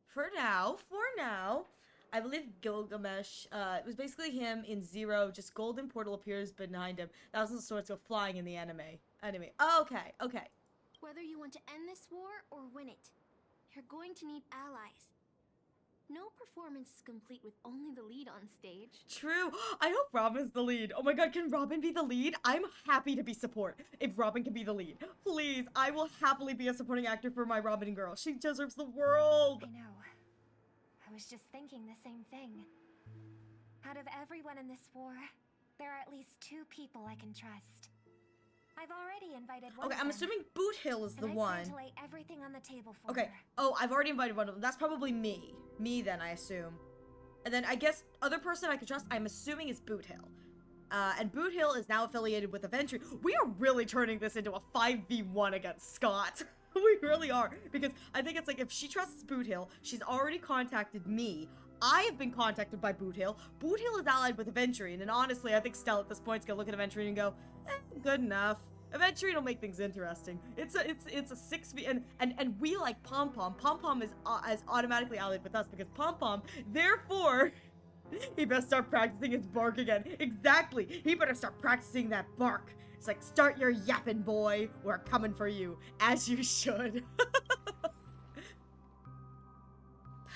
For now, I believe Gilgamesh, it was basically him in Zero, just golden portal appears behind him. Thousands of swords go flying in the anime. Okay. Whether you want to end this war or win it, you're going to need allies. No performance is complete with only the lead on stage. True. I hope Robin's the lead. Oh my god, can Robin be the lead? I'm happy to be support if Robin can be the lead. Please, I will happily be a supporting actor for my Robin girl. She deserves the world. I know. I was just thinking the same thing. Out of everyone in this war, there are at least 2 people I can trust. I've already invited one Okay, of I'm them, assuming Boot Hill is the and I one. plan to lay everything on the table for Okay. her. Oh, I've already invited one of them. That's probably me. Me then, I assume. And then I guess other person I can trust, I'm assuming is Boot Hill. And Boot Hill is now affiliated with Aventurine. We are really turning this into a 5v1 against Scott. We really are. Because I think it's like if she trusts Boot Hill, she's already contacted me. I have been contacted by Boot Hill. Boot Hill is allied with Aventurine. And honestly, I think Stella at this point is gonna look at Aventurine and go, good enough. Aventurine will make things interesting. It's a 6v and we like Pom Pom. Pom Pom is automatically allied with us because Pom Pom, therefore, he better start practicing his bark again. Exactly. He better start practicing that bark. It's like, start your yapping, boy. We're coming for you, as you should.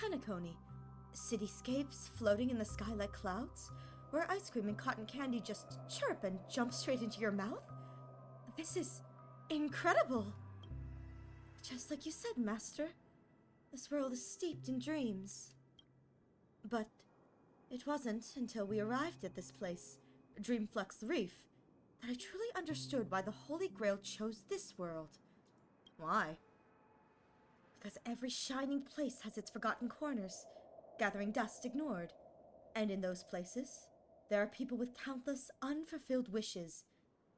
Penacony. Cityscapes floating in the sky like clouds, where ice cream and cotton candy just chirp and jump straight into your mouth? This is incredible. Just like you said, Master. This world is steeped in dreams. But it wasn't until we arrived at this place, Dreamflux Reef, that I truly understood why the Holy Grail chose this world. Why? Because every shining place has its forgotten corners, gathering dust ignored. And in those places, there are people with countless unfulfilled wishes.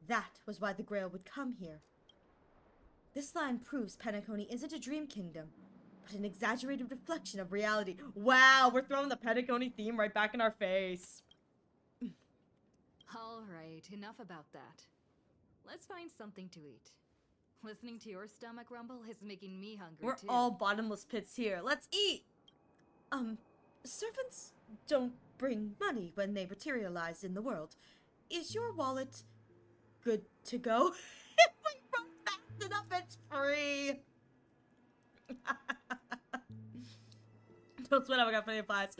That was why the Grail would come here. This land proves Penacony isn't a dream kingdom, but an exaggerated reflection of reality. Wow, we're throwing the Penacony theme right back in our face. All right, enough about that. Let's find something to eat. Listening to your stomach rumble is making me hungry We're too. all bottomless pits here. Let's eat! Servants don't bring money when they materialize in the world. Is your wallet good to go? If we run fast enough, it's free! Don't sweat, I got plenty of flies.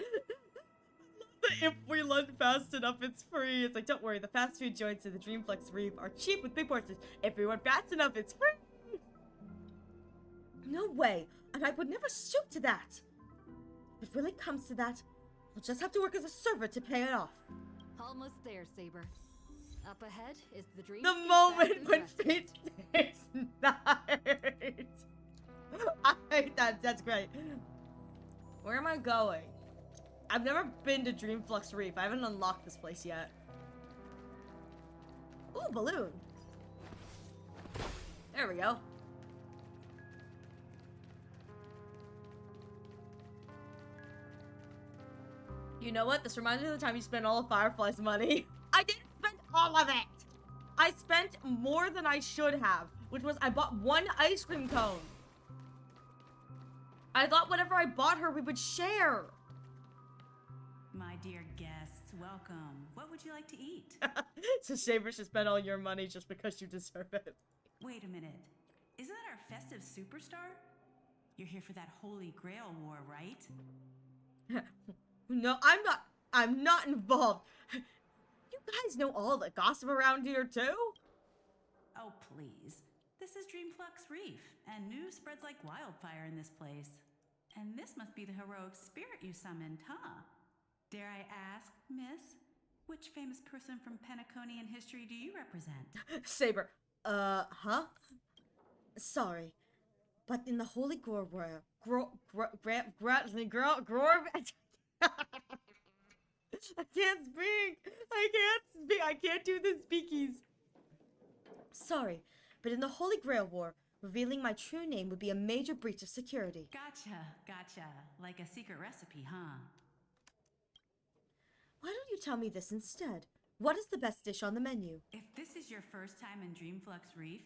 If we run fast enough, it's free. It's like, don't worry, the fast food joints in the Dreamflux Reef are cheap with big portions. If we run fast enough, it's free! No way, and I would never stoop to that. If it really comes to that, we'll just have to work as a server to pay it off. Almost there, Saber. Up ahead is the dream. The moment when fate takes night. That's great. Where am I going? I've never been to Dreamflux Reef. I haven't unlocked this place yet. Ooh, balloon. There we go. You know what? This reminds me of the time you spent all of Firefly's money. I didn't spend all of it. I spent more than I should have, which was I bought one ice cream cone. I thought whatever I bought her, we would share. My dear guests, welcome. What would you like to eat? So Saber should spend all your money just because you deserve it. Wait a minute. Isn't that our festive superstar? You're here for that Holy Grail war, right? No, I'm not involved. You guys know all the gossip around here too? Oh, please. This is Dreamflux Reef, and news spreads like wildfire in this place. And this must be the heroic spirit you summoned, huh? Dare I ask, miss, which famous person from Penaconian history do you represent? Saber, huh? Sorry, but in the Holy Grail war, I can't speak. I can't do the speakies. Sorry, but in the Holy Grail War, revealing my true name would be a major breach of security. Gotcha. Like a secret recipe, huh? Why don't you tell me this instead? What is the best dish on the menu? If this is your first time in Dreamflux Reef,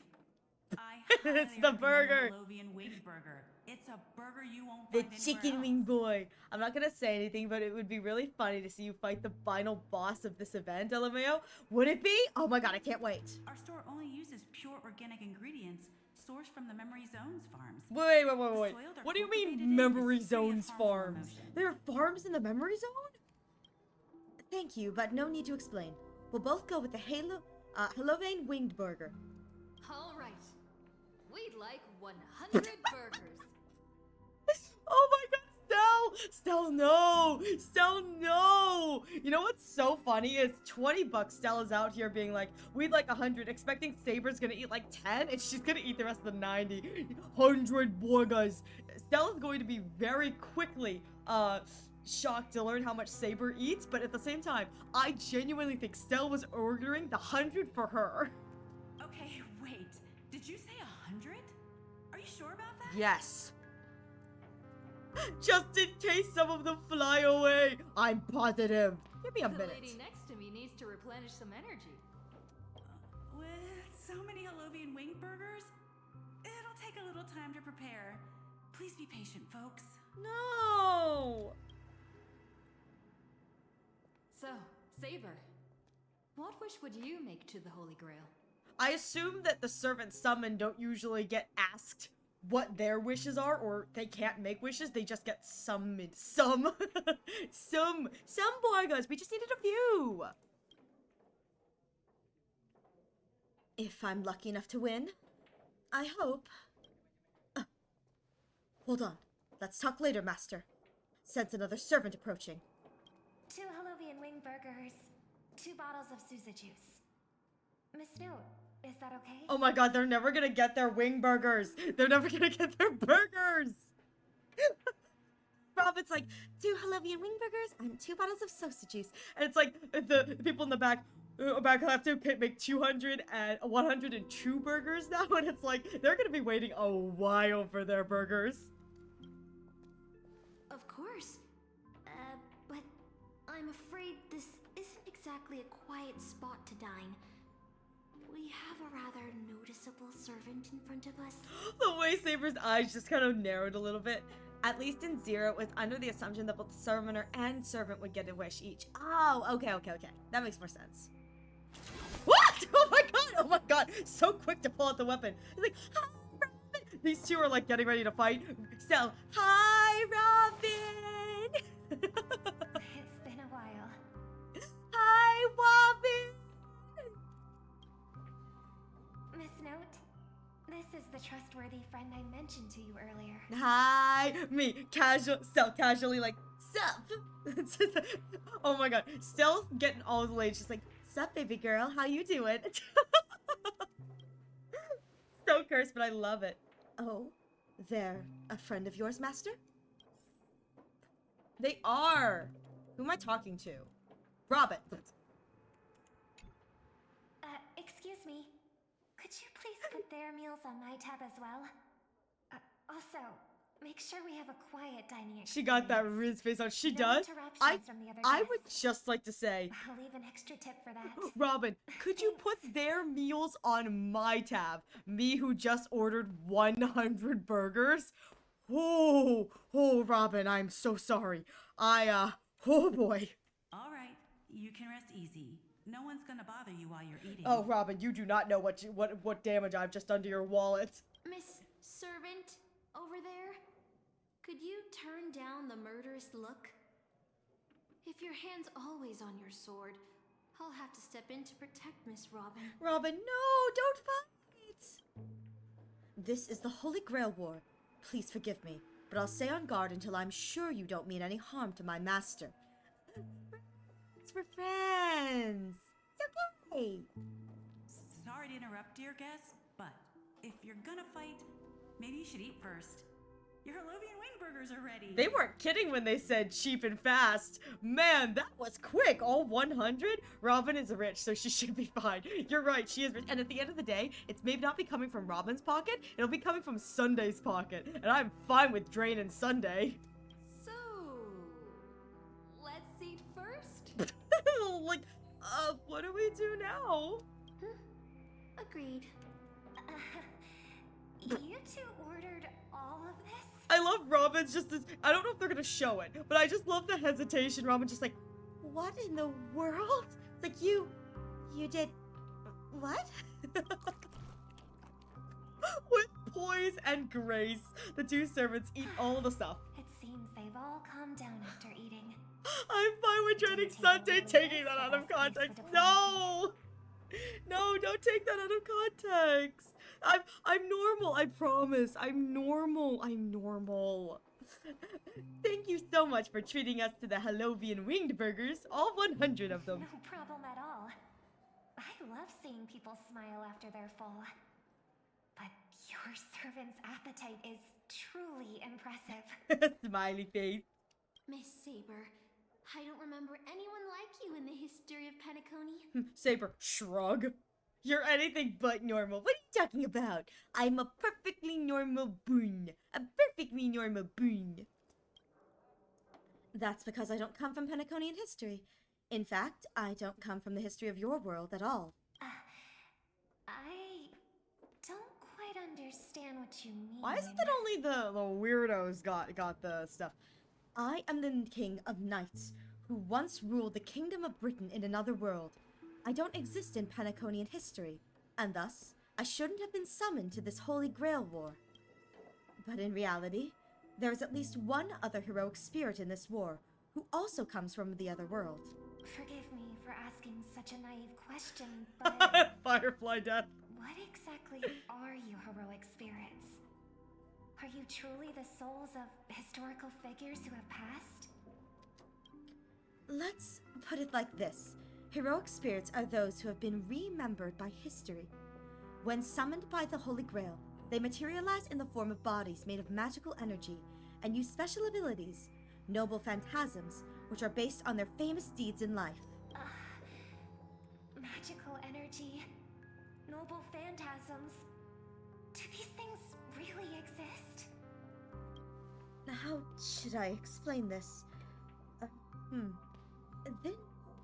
I It's the burger. Holovian wing burger. It's a burger you won't The find chicken anywhere wing else. boy. I'm not gonna say anything, but it would be really funny to see you fight the final boss of this event, LMAO. Would it be? Oh my god, I can't wait. Our store only uses pure organic ingredients sourced from the Memory Zones farms. Wait. The soil they're What do you cultivated mean in Memory is free of Zones harmful farms? emotions. There are farms in the Memory Zone? Thank you, but no need to explain. We'll both go with the Halloween winged burger. All right. We'd like 100 burgers. Oh my god, Stell, no! Stell, no! You know what's so funny is $20 Stella's out here being like, we'd like 100, expecting Saber's gonna eat like 10, and she's gonna eat the rest of the 90. 100 burgers. Stella's going to be very quickly, shocked to learn how much Saber eats, but at the same time, I genuinely think Stell was ordering the 100 for her. Okay, wait. Did you say 100? Are you sure about that? Yes. Just in case some of them fly away. I'm positive. Give me a The minute. lady next to me needs to replenish some energy. With so many Holovian wing burgers, it'll take a little time to prepare. Please be patient, folks. No. So, Saber, what wish would you make to the Holy Grail? I assume that the servants summoned don't usually get asked what their wishes are, or they can't make wishes, they just get summoned. Some boygas, we just needed a few. If I'm lucky enough to win, I hope. Hold on, let's talk later, master. Sense another servant approaching. 2 Holovian wing burgers, 2 bottles of Suza juice. Miss Note, is that okay? Oh my god, they're never gonna get their wing burgers. They're never gonna get their burgers. Robin's like, 2 Holovian wing burgers and 2 bottles of sosa juice. And it's like, the people in the back have to make 200 and 102 burgers now. And it's like, they're gonna be waiting a while for their burgers. Of course. But I'm afraid this isn't exactly a quiet spot to dine. We have a rather noticeable servant in front of us. The way Saber's eyes just kind of narrowed a little bit. At least in Zero, it was under the assumption that both the summoner and servant would get a wish each. Oh, okay. That makes more sense. What? Oh my god. So quick to pull out the weapon. It's like, hi, Robin. These two are like getting ready to fight. So, hi, Robin. It's been a while. Hi, Robin. Miss Note, this is the trustworthy friend I mentioned to you earlier. Hi, me, casually like, sup? Oh my god, Stella's getting all the ladies, just like, sup, baby girl, how you doing? So cursed, but I love it. Oh, They're a friend of yours, Master? They are. Who am I talking to? Robin. Excuse me. Could you please put their meals on my tab as well? Also, make sure we have a quiet dining experience. She got that Riz face on. She No does. interruptions from the other I guests. would just like to say, I'll leave an extra tip for that. Robin, could you put their meals on my tab? Me who just ordered 100 burgers? Oh, Robin, I'm so sorry. Oh boy. All right, you can rest easy. No one's gonna bother you while you're eating. Oh, Robin, you do not know what damage I've just done to your wallet. Miss Servant, over there? Could you turn down the murderous look? If your hand's always on your sword, I'll have to step in to protect Miss Robin. Robin, no, don't fight! This is the Holy Grail War. Please forgive me, but I'll stay on guard until I'm sure you don't mean any harm to my master. It's for friends. It's okay. Sorry to interrupt, dear guest, but if you're gonna fight, maybe you should eat first. Your Harlovian wing burgers are ready. They weren't kidding when they said cheap and fast. Man, that was quick. All 100? Robin is rich, so she should be fine. You're right, she is rich. And at the end of the day, it's maybe not be coming from Robin's pocket, it'll be coming from Sunday's pocket. And I'm fine with draining Sunday. So, let's eat first? Like, what do we do now? Agreed. You two ordered all of this? I love Robin's just this, I don't know if they're gonna show it, but I just love the hesitation. Robin's just like, What in the world? Like you did, what? with poise and grace, the two servants eat all the stuff. It seems they've all calmed down after eating. I'm fine with dreading Sunday, taking that out of context. No! No, don't take that out of context. I'm normal, I promise. I'm normal. Thank you so much for treating us to the Harlovian winged burgers, all 100 of them. No problem at all. I love seeing people smile after they're full. But your servant's appetite is truly impressive. Smiley face. Miss Saber, I don't remember anyone like you in the history of Penacony. Saber, shrug. You're anything but normal. What are you talking about? I'm a perfectly normal boon. A perfectly normal boon. That's because I don't come from Penaconian history. In fact, I don't come from the history of your world at all. I don't quite understand what you mean. Why is it that only the weirdos got the stuff? I am the king of knights, who once ruled the kingdom of Britain in another world. I don't exist in Penaconian history, and thus, I shouldn't have been summoned to this Holy Grail War. But in reality, there is at least one other heroic spirit in this war, who also comes from the other world. Forgive me for asking such a naive question, but Firefly death. what exactly are you heroic spirits? Are you truly the souls of historical figures who have passed? Let's put it like this. Heroic spirits are those who have been remembered by history. When summoned by the Holy Grail, they materialize in the form of bodies made of magical energy and use special abilities, noble phantasms, which are based on their famous deeds in life. Magical energy, noble phantasms. Do these things really exist? Now, how should I explain this? This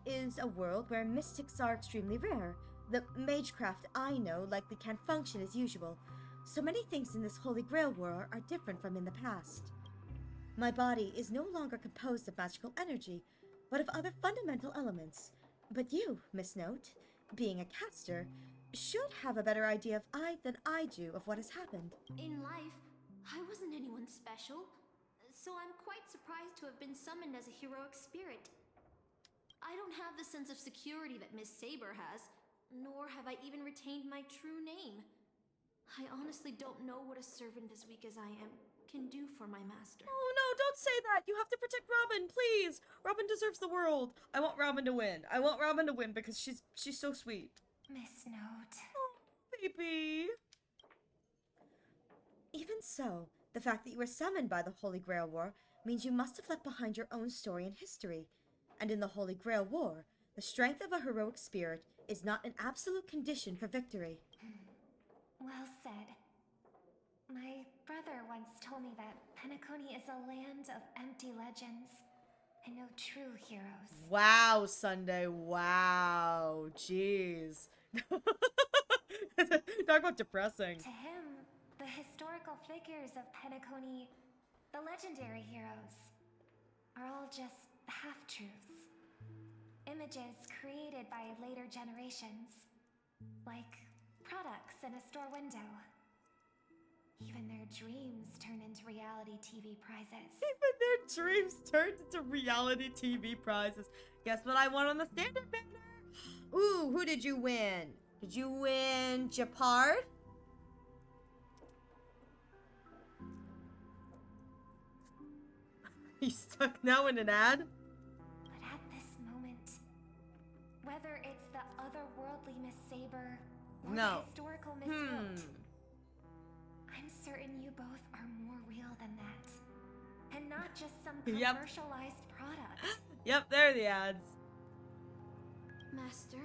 is a world where mystics are extremely rare. The magecraft I know likely can't function as usual. So many things in this Holy Grail War are different from in the past. My body is no longer composed of magical energy, but of other fundamental elements. But you, Miss Note, being a caster, should have a better idea of than I do of what has happened. In life, I wasn't anyone special, so I'm quite surprised to have been summoned as a heroic spirit. I don't have the sense of security that Miss Saber has, nor have I even retained my true name. I honestly don't know what a servant as weak as I am can do for my master. Oh no, don't say that! You have to protect Robin, please! Robin deserves the world. I want Robin to win. I want Robin to win because she's so sweet. Miss Note. Oh, baby. Even so, the The fact that you were summoned by the Holy Grail War means you must have left behind your own story and history. And in the Holy Grail War, the strength of a heroic spirit is not an absolute condition for victory. Well said. My brother once told me that Penacony is a land of empty legends and no true heroes. Wow, Sunday. Wow. Jeez. Talk about depressing. To him, the historical figures of Penacony, the legendary heroes, are all just half-truths. Images created by later generations, like products in a store window. Even their dreams turn into reality TV prizes. Even their dreams turned into reality TV prizes. Guess what I won on the standard banner? Ooh, who did you win? Did you win Japard? He's stuck now in an ad? But at this moment, whether it's the otherworldly Miss Saber or No. the historical Miss Yote, I'm certain you both are more real than that. And not just some Yep. commercialized product. Yep, there are the ads. Master,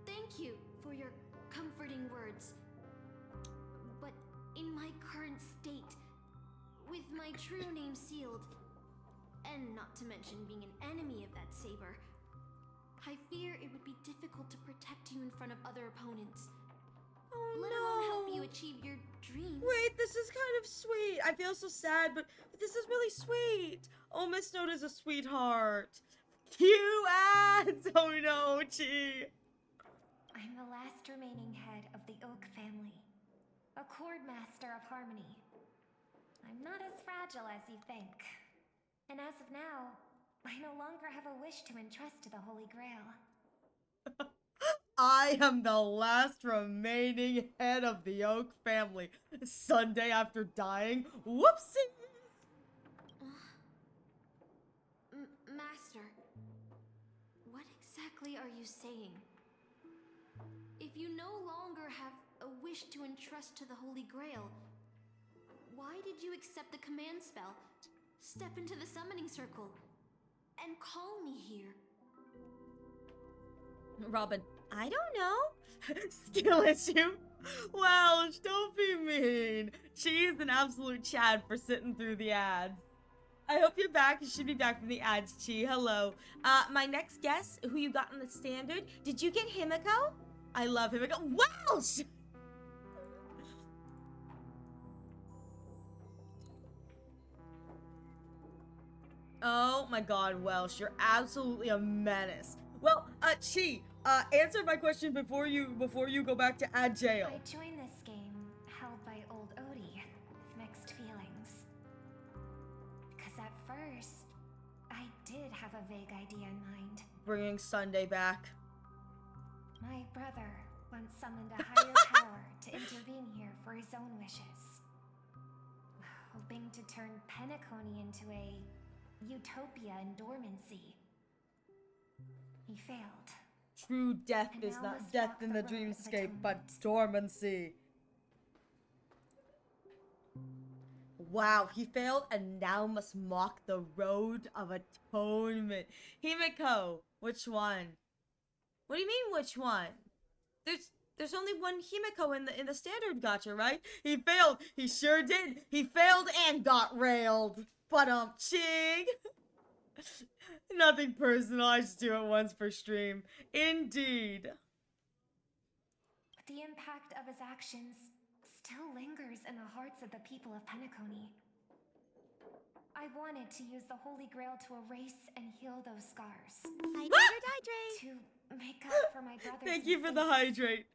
thank you for your comforting words. But in my current state, with my true name sealed, and not to mention being an enemy of that saber, I fear it would be difficult to protect you in front of other opponents. Oh, Let alone help you achieve your dreams. Wait, this is kind of sweet. I feel so sad, but this is really sweet. Oh, Miss Note is a sweetheart. Cue ads! Oh no, Chi. I'm the last remaining head of the Oak family, a chord master of harmony. I'm not as fragile as you think. And as of now, I no longer have a wish to entrust to the Holy Grail. I am the last remaining head of the Oak family. Sunday after dying. Whoopsie! Master, what exactly are you saying? If you no longer have a wish to entrust to the Holy Grail, why did you accept the command spell, step into the summoning circle, and call me here? Robin, I don't know. Skill issue. Welsh, don't be mean. She's an absolute Chad for sitting through the ads. I hope you're back. You should be back from the ads, Chi. Hello. My next guest, who you got on the standard, did you get Himiko? I love Himiko. Welsh! Oh my god, Welsh, you're absolutely a menace. Well, Chi, answer my question before you go back to ad jail. I joined this game held by old Odie with mixed feelings. Because at first, I did have a vague idea in mind. Bringing Sunday back. My brother once summoned a higher power to intervene here for his own wishes. Hoping to turn Penacony into a utopia in dormancy. He failed. True death And is now not must death walk in the the road of dreamscape, but dormancy. Wow, he failed and now must mock the road of atonement. Himiko, which one? What do you mean, which one? There's only one Himiko in the standard gacha, right? He failed. He sure did. He failed and got railed. But chig. Nothing personal. I just do it once per stream. Indeed. But the impact of his actions still lingers in the hearts of the people of Penacony. I wanted to use the Holy Grail to erase and heal those scars. Hydrate! To make up for my brother's Thank you for the mistakes. hydrate.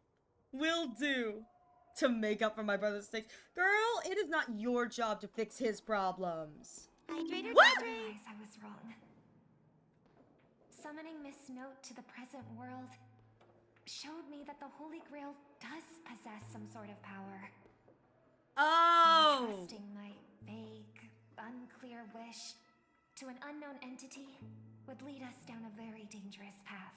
Will do. To make up for my brother's mistakes. Girl, it is not your job to fix his problems. I Hydrate! realize I was wrong. Summoning Miss Note to the present world showed me that the Holy Grail does possess some sort of power. Oh! Trusting my vague, unclear wish to an unknown entity would lead us down a very dangerous path.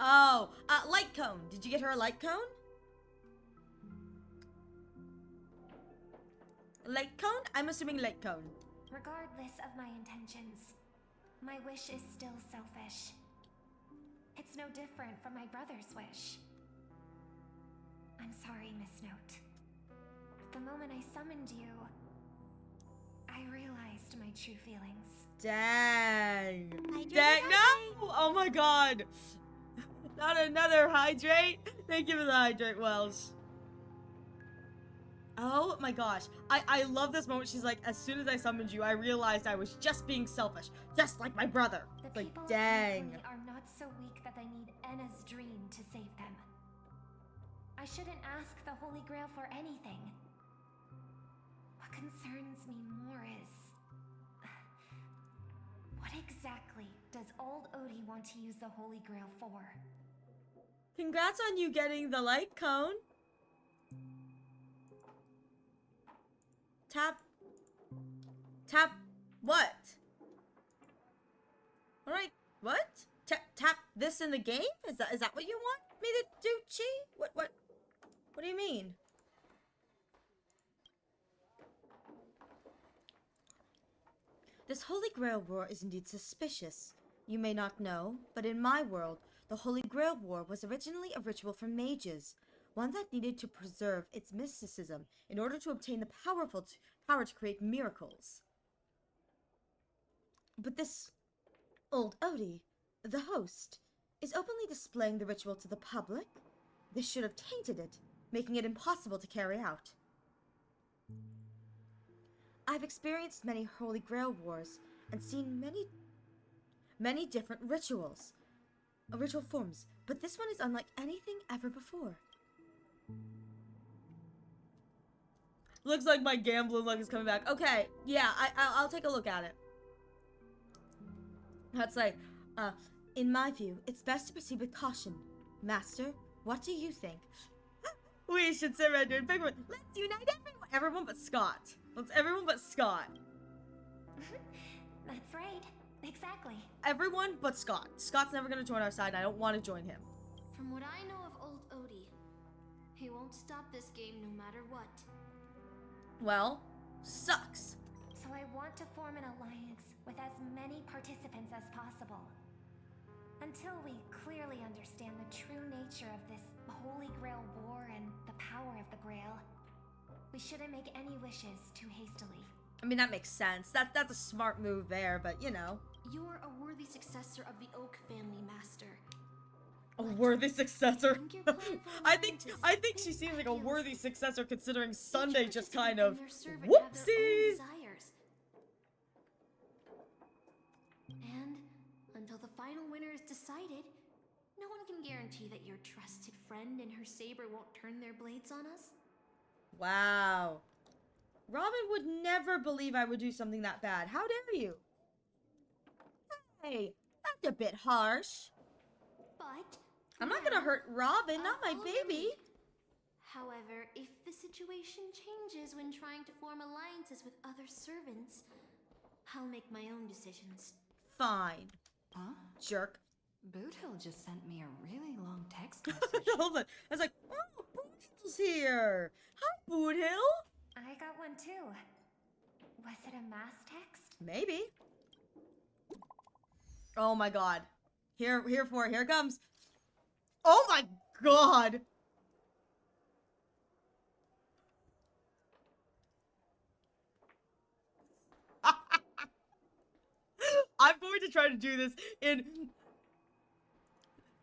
Oh, light cone. Did you get her a light cone? light cone? I'm assuming light cone. Regardless of my intentions, my wish is still selfish. It's no different from my brother's wish. I'm sorry, Miss Note. The moment I summoned you, I realized my true feelings. Dang. Hydrate, Dang, hydrate. no! Oh my god. Not another hydrate. Thank you for the hydrate, Welsh. Oh my gosh. I love this moment. She's like, as soon as I summoned you, I realized I was just being selfish. Just like my brother. The It's like, people of dang. Honkai are not so weak that they need Enna's dream to save them. I shouldn't ask the Holy Grail for anything. What concerns me more is... what exactly does old Odie want to use the Holy Grail for? Congrats on you getting the light cone. Tap, what? Alright, what? Tap this in the game? Is that what you want me to do, Chi? What do you mean? This Holy Grail War is indeed suspicious. You may not know, but in my world, the Holy Grail War was originally a ritual for mages, one that needed to preserve its mysticism in order to obtain the power to create miracles. But this old Odie, the host, is openly displaying the ritual to the public. This should have tainted it, making it impossible to carry out. I've experienced many Holy Grail wars and seen many different ritual forms, but this one is unlike anything ever before. Looks like my gambling luck is coming back. Okay, yeah, I'll take a look at it. That's like, in my view, it's best to proceed with caution. Master, what do you think? We should surrender and pick one. Let's unite everyone. Everyone but Scott. Let's everyone but Scott. That's right. Exactly. Everyone but Scott. Scott's never gonna join our side. I don't want to join him. From what I know of old Odie, he won't stop this game no matter what. Well, sucks. So I want to form an alliance with as many participants as possible. Until we clearly understand the true nature of this Holy Grail War and the power of the Grail, we shouldn't make any wishes too hastily. I mean, that makes sense. That's a smart move there, but you know. You're a worthy successor of the Oak family, Master. A worthy successor? I think she seems like a worthy successor considering Sunday just kind of whoopsies. And until the final winner is decided, no one can guarantee that your trusted friend and her saber won't turn their blades on us. Wow. Robin would never believe I would do something that bad. How dare you? Hey, that's a bit harsh. But I'm not gonna hurt Robin, not my baby. However, if the situation changes when trying to form alliances with other servants, I'll make my own decisions. Fine. Huh? Jerk. Boothill just sent me a really long text message. Hold on. I was like, oh, Boothill's here. Hi, Boothill. I got one too. Was it a mass text? Maybe. Oh my god. Here it comes. Oh my god. I'm going to try to do this in...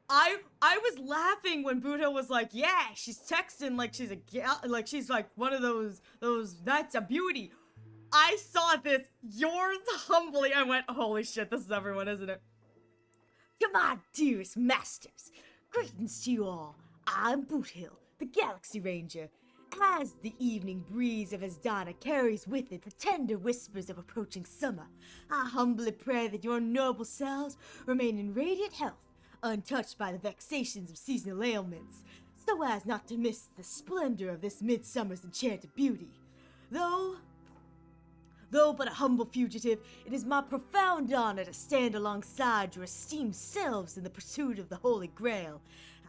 I was laughing when Boothill was like, yeah, she's texting like she's a gal, like she's like one of those, that's a beauty. I saw this, yours humbly, I went, holy shit, this is everyone, isn't it? Come on, dearest masters. Greetings to you all. I'm Boothill, the Galaxy Ranger. As the evening breeze of Asdana carries with it the tender whispers of approaching summer, I humbly pray that your noble selves remain in radiant health, untouched by the vexations of seasonal ailments, so as not to miss the splendor of this midsummer's enchanted beauty. Though but a humble fugitive, it is my profound honor to stand alongside your esteemed selves in the pursuit of the Holy Grail.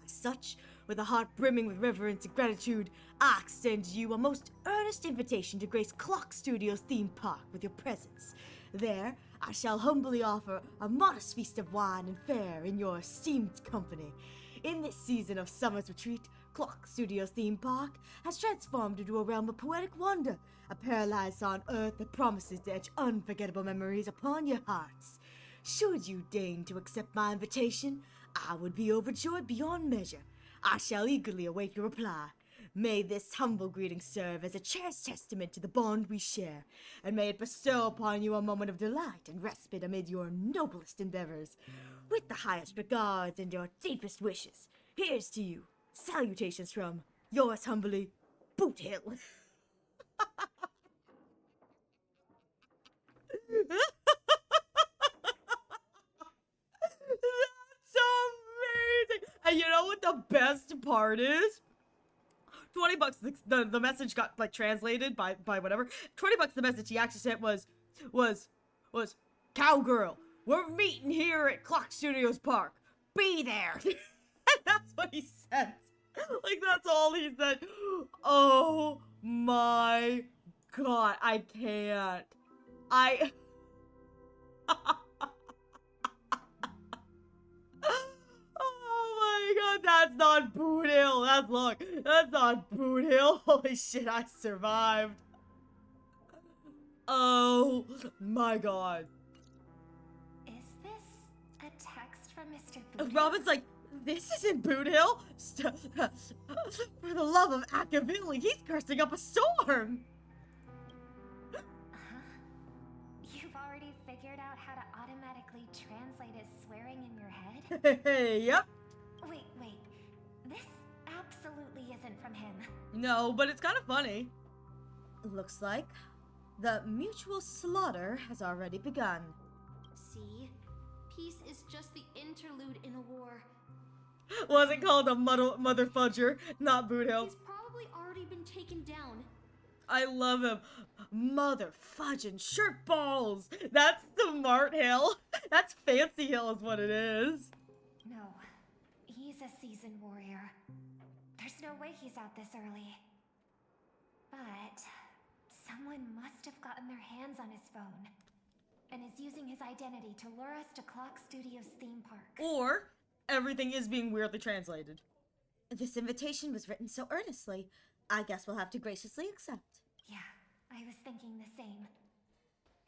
As such, With a heart brimming with reverence and gratitude, I extend to you a most earnest invitation to grace Clock Studios theme park with your presence. There, I shall humbly offer a modest feast of wine and fare in your esteemed company. In this season of summer's retreat, Clock Studios theme park has transformed into a realm of poetic wonder, a paradise on earth that promises to etch unforgettable memories upon your hearts. Should you deign to accept my invitation, I would be overjoyed beyond measure. I shall eagerly await your reply. May this humble greeting serve as a cherished testament to the bond we share, and may it bestow upon you a moment of delight and respite amid your noblest endeavors. With the highest regards and your deepest wishes, here's to you. Salutations from yours humbly, Boot Hill. That's amazing. And you know what the best part is? $20 the message got like translated by whatever. $20 the message he actually sent was cowgirl, we're meeting here at Clock Studios Park. Be there. That's what he said. Like that's all he said. Oh my god, I can't. Oh my god, that's not Boot Hill. That's not Boot Hill. Holy shit, I survived. Oh my god. Is this a text from Mr. Boot? Robin's like, this isn't Boot Hill. For the love of Akavilli, he's cursing up a storm. You've already figured out how to automatically translate his swearing in your head? Yep. Wait. This absolutely isn't from him. No, but it's kind of funny. Looks like the mutual slaughter has already begun. See? Peace is just the interlude in a war. Was it called a mother fudger, not Boot Hill? He's probably already been taken down. I love him. Mother fudging shirt balls. That's smart Hill. That's fancy Hill is what it is. No, he's a seasoned warrior. There's no way he's out this early. But someone must have gotten their hands on his phone and is using his identity to lure us to Clock Studios theme park. Or everything is being weirdly translated. This invitation was written so earnestly, I guess we'll have to graciously accept. Yeah, I was thinking the same.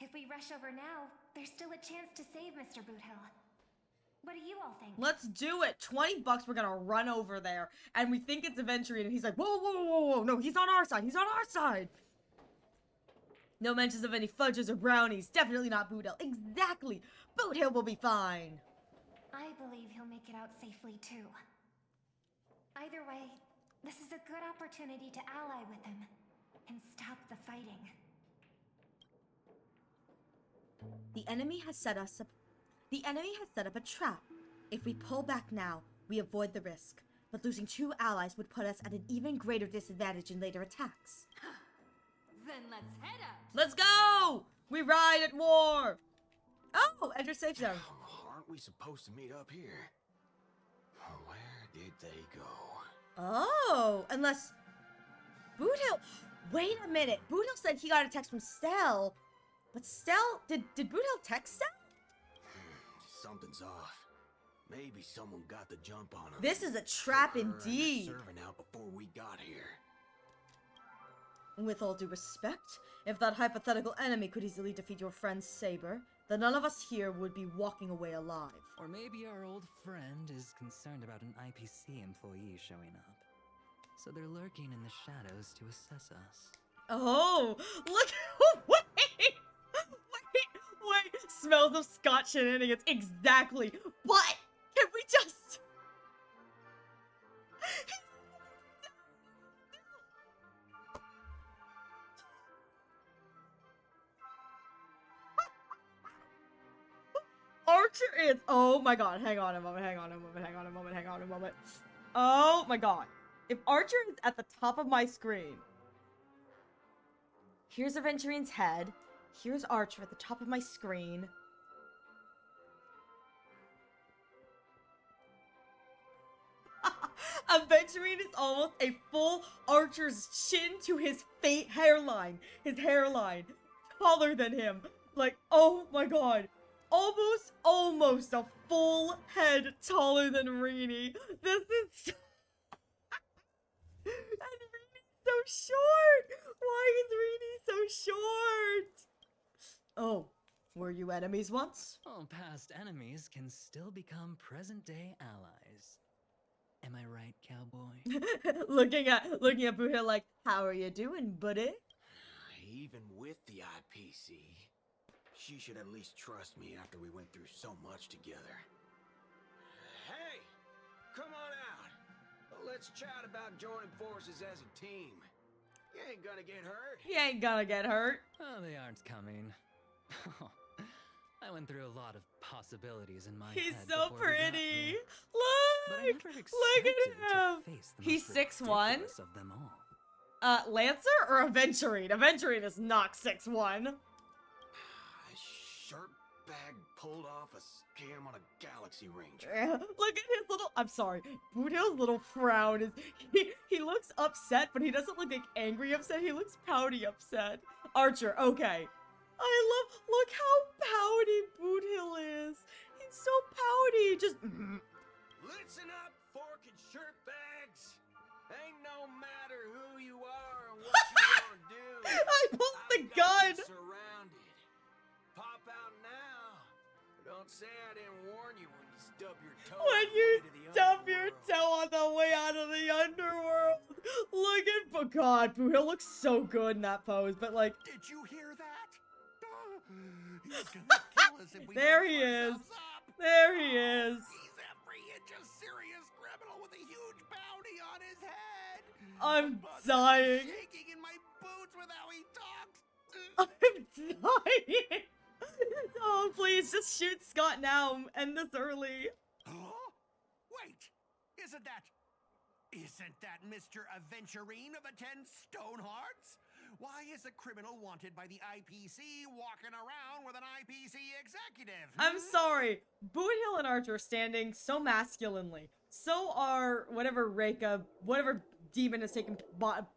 If we rush over now, there's still a chance to save Mr. Boot Hill. What do you all think? Let's do it. $20, we're gonna run over there. And we think it's Aventurine, and he's like, whoa. No, he's on our side. He's on our side. No mentions of any fudges or brownies. Definitely not Boot Hill. Exactly. Boot Hill will be fine. I believe he'll make it out safely, too. Either way, this is a good opportunity to ally with him and stop the fighting. The enemy has set up a trap. If we pull back now, we avoid the risk. But losing 2 allies would put us at an even greater disadvantage in later attacks. Then let's head out. Let's go! We ride at war! Oh, enter safe zone. Aren't we supposed to meet up here? Where did they go? Oh, unless... Boot Hill... Wait a minute. Boot Hill said he got a text from Stell. But Stell... Did Boot Hill text Stell? Something's off. Maybe someone got the jump on him. This is a trap indeed. Serving out before we got here. With all due respect, if that hypothetical enemy could easily defeat your friend Saber, then none of us here would be walking away alive. Or maybe our old friend is concerned about an IPC employee showing up. So they're lurking in the shadows to assess us. Oh, look! Wait! Smells of Scotch shenanigans. Exactly. But can we just... Archer is... Oh my god. Hang on a moment. Oh my god. If Archer is at the top of my screen... Here's Aventurine's head. Here's Archer at the top of my screen. Aventurine is almost a full Archer's chin to his hairline. His hairline. Taller than him. Like, oh my god. Almost a full head taller than Rini. This is so... And Rini's so short! Why is Rini so short? Oh, were you enemies once? Well, past enemies can still become present-day allies. Am I right, cowboy? looking at Buddha like, how are you doing, buddy? Even with the IPC, she should at least trust me after we went through so much together. Hey, come on out. Let's chat about joining forces as a team. You ain't gonna get hurt. He ain't gonna get hurt. Oh, they aren't coming. I went through a lot of possibilities in my He's head so before we got pretty. here. But I Look! never Look expected at him! to face the He's most 6'1". ridiculous of them all. Lancer or Aventurine? Aventurine is not 6'1". A shirt bag pulled off a scam on a Galaxy Ranger. Look at his little... I'm sorry. Bootill's little frown is... He looks upset, but he doesn't look like angry upset. He looks pouty upset. Archer, okay. Look how pouty Boothill is. He's so pouty. Just... Listen up, fork and shirt bags. Ain't no matter who you are and what you want to do. I pulled the gun. Surrounded. Pop out now. Don't say I didn't warn you when you stub your toe. When you stub your toe on the way out of the underworld. Look at... God, Boothill looks so good in that pose, but like... Did you hear that? He's gonna kill us if we There don't he put is. ourselves up. There he is. He's every inch a serious criminal with a huge bounty on his head. I'm But dying. shaking in my boots with how he talks. I'm dying. Oh, please, just shoot Scott now. End this early. Huh? Wait, isn't that Mr. Aventurine of the 10 Stonehearts? Why is a criminal wanted by the IPC walking around with an IPC executive? I'm sorry. Boothill and Archer are standing so masculinely. So are whatever demon has taken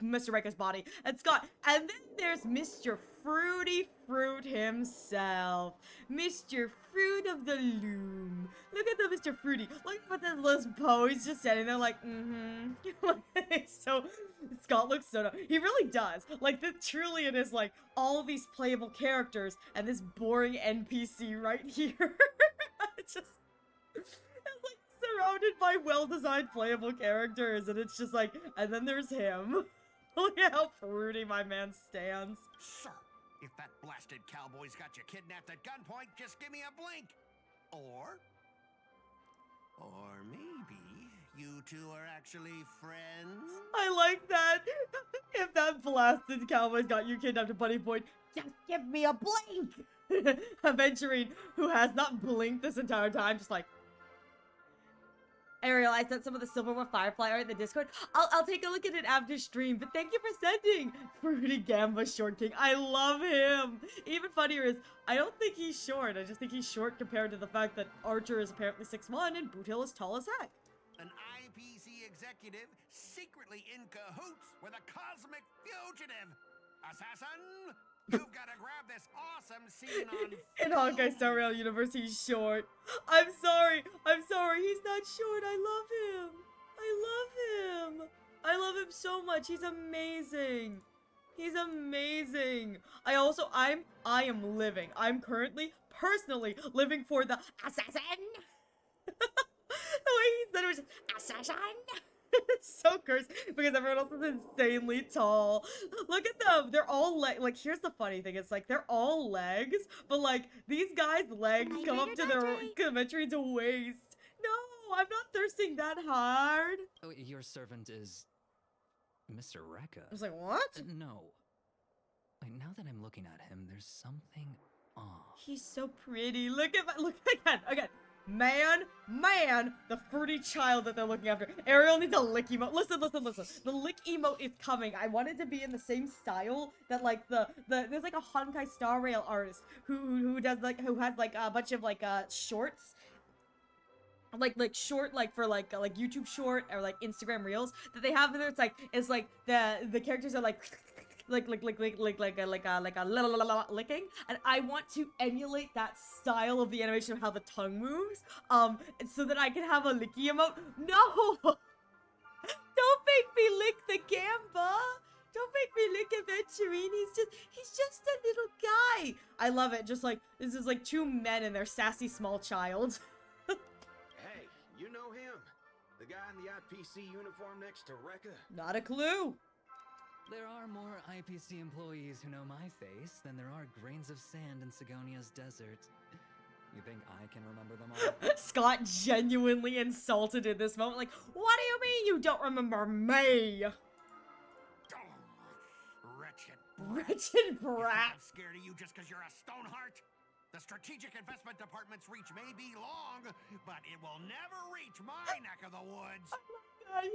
Mr. Reika's body. And Scott. And then there's Mr. Fruity Fruit himself. Mr. Fruit of the Loom. Look at the Mr. Fruity. Look at that little pose. He's just standing there like, So, Scott looks so dumb. He really does. Like, the Trillion is like all these playable characters and this boring NPC right here. It's just... It's like surrounded by well-designed playable characters, and it's just like, and then there's him. Look at how fruity my man stands. Sir, if that blasted cowboy's got you kidnapped at gunpoint, just give me a blink. Or maybe you two are actually friends? I like that. If that blasted cowboy's got you kidnapped at Bunny Point, just give me a blink. Aventurine, who has not blinked this entire time, just like, I realized that some of the Silverwood Firefly art in the Discord. I'll take a look at it after stream, but thank you for sending Fruity Gamba Short King. I love him. Even funnier is, I don't think he's short. I just think he's short compared to the fact that Archer is apparently 6'1" and Boothill is tall as heck. An IPC executive secretly in cahoots with a cosmic fugitive. Assassin, you've got to grab this awesome scene on In Honkai Star Rail Universe, he's short. I'm sorry. He's not short. I love him. I love him so much. He's amazing. I'm currently, personally living for the assassin. The way he said it was just, assassin. It's so cursed because everyone else is insanely tall. Look at them. They're all like, here's the funny thing. It's like, they're all legs, but like, these guys' legs come up to their Aventurine's waist. No, I'm not thirsting that hard. Oh, your servant is Mr. Rekka. I was like, what? No. Wait, now that I'm looking at him, there's something off. He's so pretty. Look again. Man, the fruity child that they're looking after. Ariel needs a lick emote. Listen. The lick emote is coming. I want it to be in the same style that like there's like a Honkai Star Rail artist who has like a bunch of like shorts. like short, like for like YouTube short or like Instagram reels that they have in there. It's like the characters are like la la la la licking, and I want to emulate that style of the animation of how the tongue moves, so that I can have a licky emote. No, don't make me lick the Gamba. Don't make me lick Aventurine. He's just a little guy. I love it. Just like this is like two men and their sassy small child. Hey, you know him? The guy in the IPC uniform next to Rekka? Not a clue. There are more IPC employees who know my face than there are grains of sand in Sigonia's desert. You think I can remember them all? Scott genuinely insulted in this moment. Like, what do you mean you don't remember me? Wretched brat. I'm scared of you just because you're a Stoneheart? The strategic investment department's reach may be long, but it will never reach my neck of the woods.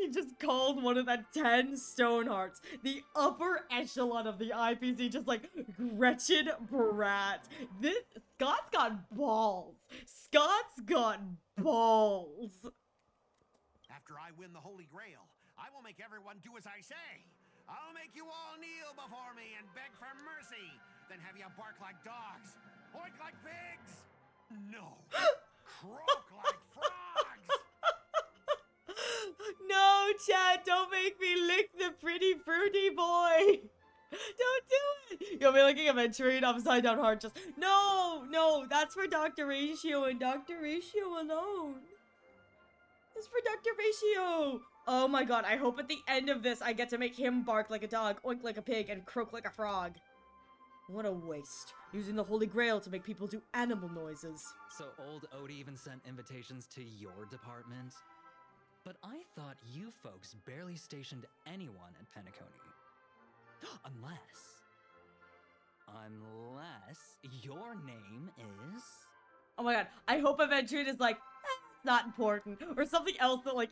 He just called one of the 10 Stonehearts the upper echelon of the IPC, just like wretched brat. This Scott's got balls. Scott's got balls. After I win the Holy Grail, I will make everyone do as I say. I'll make you all kneel before me and beg for mercy, then have you bark like dogs, oink like pigs. No, croak like frogs. No, Chad, don't make me lick the pretty fruity boy. Don't do it. You'll be looking at Aventurine upside down heart. Just no, that's for Dr. Ratio and Dr. Ratio alone. It's for Dr. Ratio. Oh my god, I hope at the end of this I get to make him bark like a dog, oink like a pig, and croak like a frog. What a waste. Using the Holy Grail to make people do animal noises. So old Odie even sent invitations to your department? But I thought you folks barely stationed anyone at Penacony. Unless your name is... Oh my god, I hope Aventurine is like, not important, or something else that like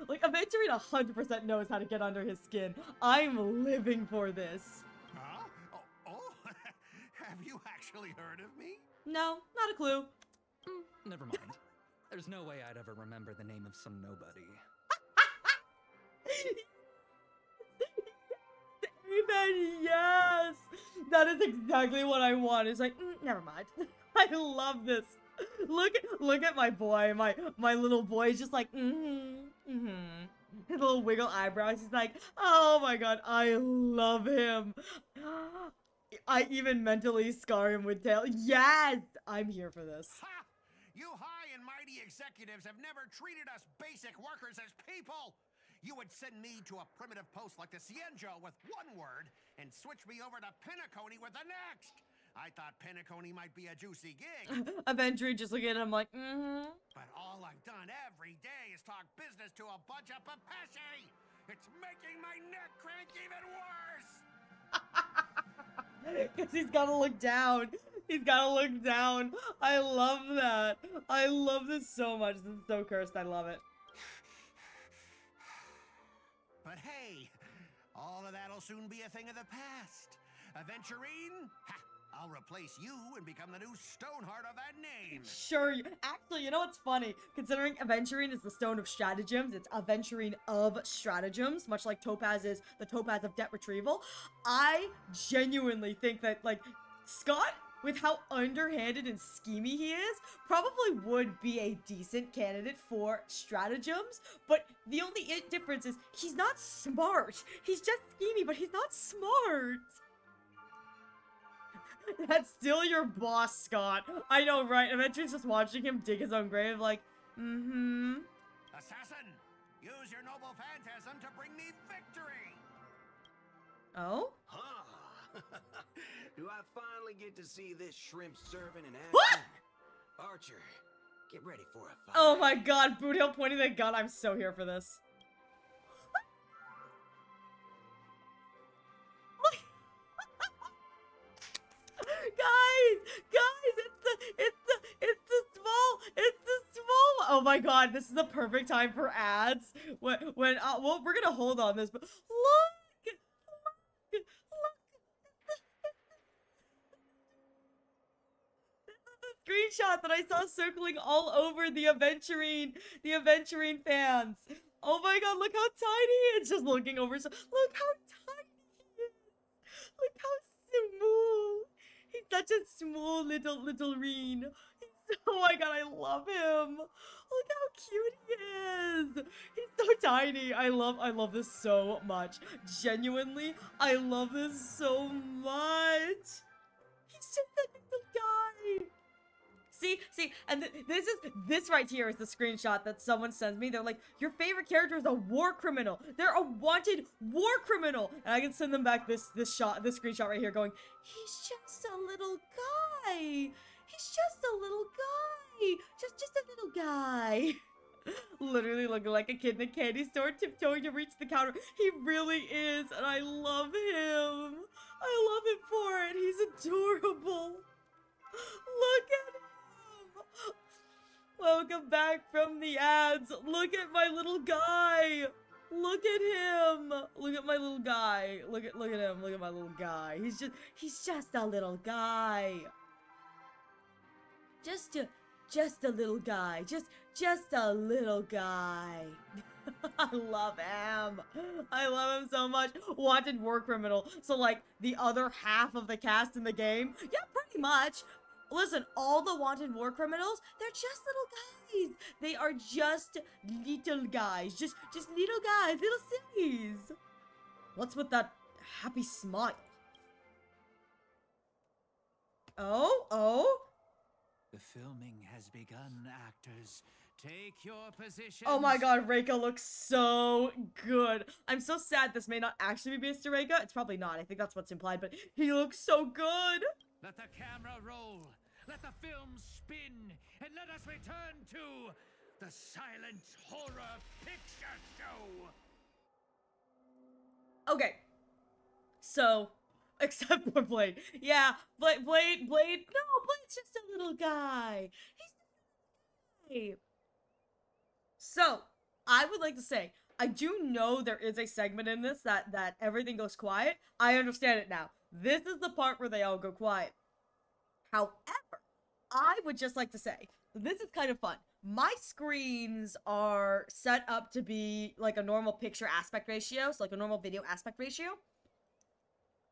like Aventurine 100% knows how to get under his skin. I'm living for this. Huh? Oh, have you actually heard of me? No, not a clue. Never mind. There's no way I'd ever remember the name of some nobody. Amen, yes! That is exactly what I want. It's like, never mind. I love this. Look at my boy. My little boy is just like, His little wiggle eyebrows. He's like, oh my god, I love him. I even mentally scar him with tail. Yes! I'm here for this. Ha! You high and mighty executives have never treated us basic workers as people. You would send me to a primitive post like the Cienjo with one word and switch me over to Penacony with the next. I thought Penacony might be a juicy gig. Aventurine just looking at him like, But all I've done every day is talk business to a bunch of papashi. It's making my neck crank even worse. Because he's gotta look down. He's gotta look down. I love that. I love this so much. This is so cursed. I love it. But hey, all of that'll soon be a thing of the past. Aventurine, I'll replace you and become the new Stoneheart of that name. Sure. Actually, you know what's funny? Considering Aventurine is the Stone of Stratagems, it's Aventurine of Stratagems, much like Topaz is the Topaz of Debt Retrieval. I genuinely think that, like, Scott, with how underhanded and schemy he is, probably would be a decent candidate for Stratagems, but the only difference is he's not smart. He's just schemy, but he's not smart. That's still your boss, Scott. I know, right? Aventure's just watching him dig his own grave like, Assassin, use your noble phantasm to bring me victory. Oh? Huh. Do I finally get to see this shrimp serving in action? What? Archer, get ready for a fight. Oh my god, Boothill pointing the gun. I'm so here for this. Guys, it's the small. Oh my god, this is the perfect time for ads. Well, we're gonna hold on this, but look. screenshot that I saw circling all over the Aventurine fans. Oh my god, look how tiny it's just looking over. So look how tiny he is. Look how small. He's such a small little Reen. Oh my god, I love him. Look how cute he is. He's so tiny. I love this so much. Genuinely, I love this so much. He's just a little guy. See, and this right here is the screenshot that someone sends me. They're like, your favorite character is a war criminal. They're a wanted war criminal. And I can send them back this screenshot right here going, he's just a little guy. He's just a little guy. Just a little guy. Literally looking like a kid in a candy store, tiptoeing to reach the counter. He really is, and I love him. I love him for it. He's adorable. Look at him. Welcome back from the ads. Look at my little guy. Look at him. Look at my little guy. Look at him. Look at my little guy. He's just a little guy. Just a little guy. Just a little guy. I love him. I love him so much. Wanted war criminal. So like the other half of the cast in the game. Yeah, pretty much. Listen, all the wanted war criminals, they're just little guys. They are just little guys. Just little guys, little sillies. What's with that happy smile? Oh? The filming has begun, actors. Take your positions. Oh my god, Reika looks so good. I'm so sad this may not actually be Mr. Reika. It's probably not. I think that's what's implied, but he looks so good. Let the camera roll. Let the film spin. And let us return to the Silent Horror Picture Show. Okay. So, except for Blade. Yeah, Blade, no, Blade's just a little guy. He's a little guy. So, I would like to say, I do know there is a segment in this that everything goes quiet. I understand it now. This is the part where they all go quiet. However, I would just like to say, this is kind of fun. My screens are set up to be like a normal picture aspect ratio, so like a normal video aspect ratio.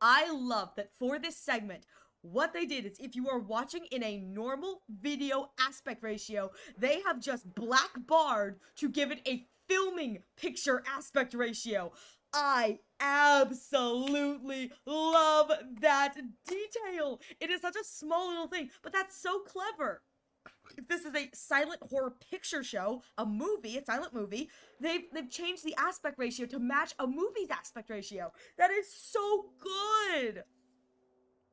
I love that for this segment, what they did is if you are watching in a normal video aspect ratio, they have just black barred to give it a filming picture aspect ratio. I absolutely love that detail. It is such a small little thing, but that's so clever. If this is a silent horror picture show, a movie, a silent movie, they've changed the aspect ratio to match a movie's aspect ratio. That is so good.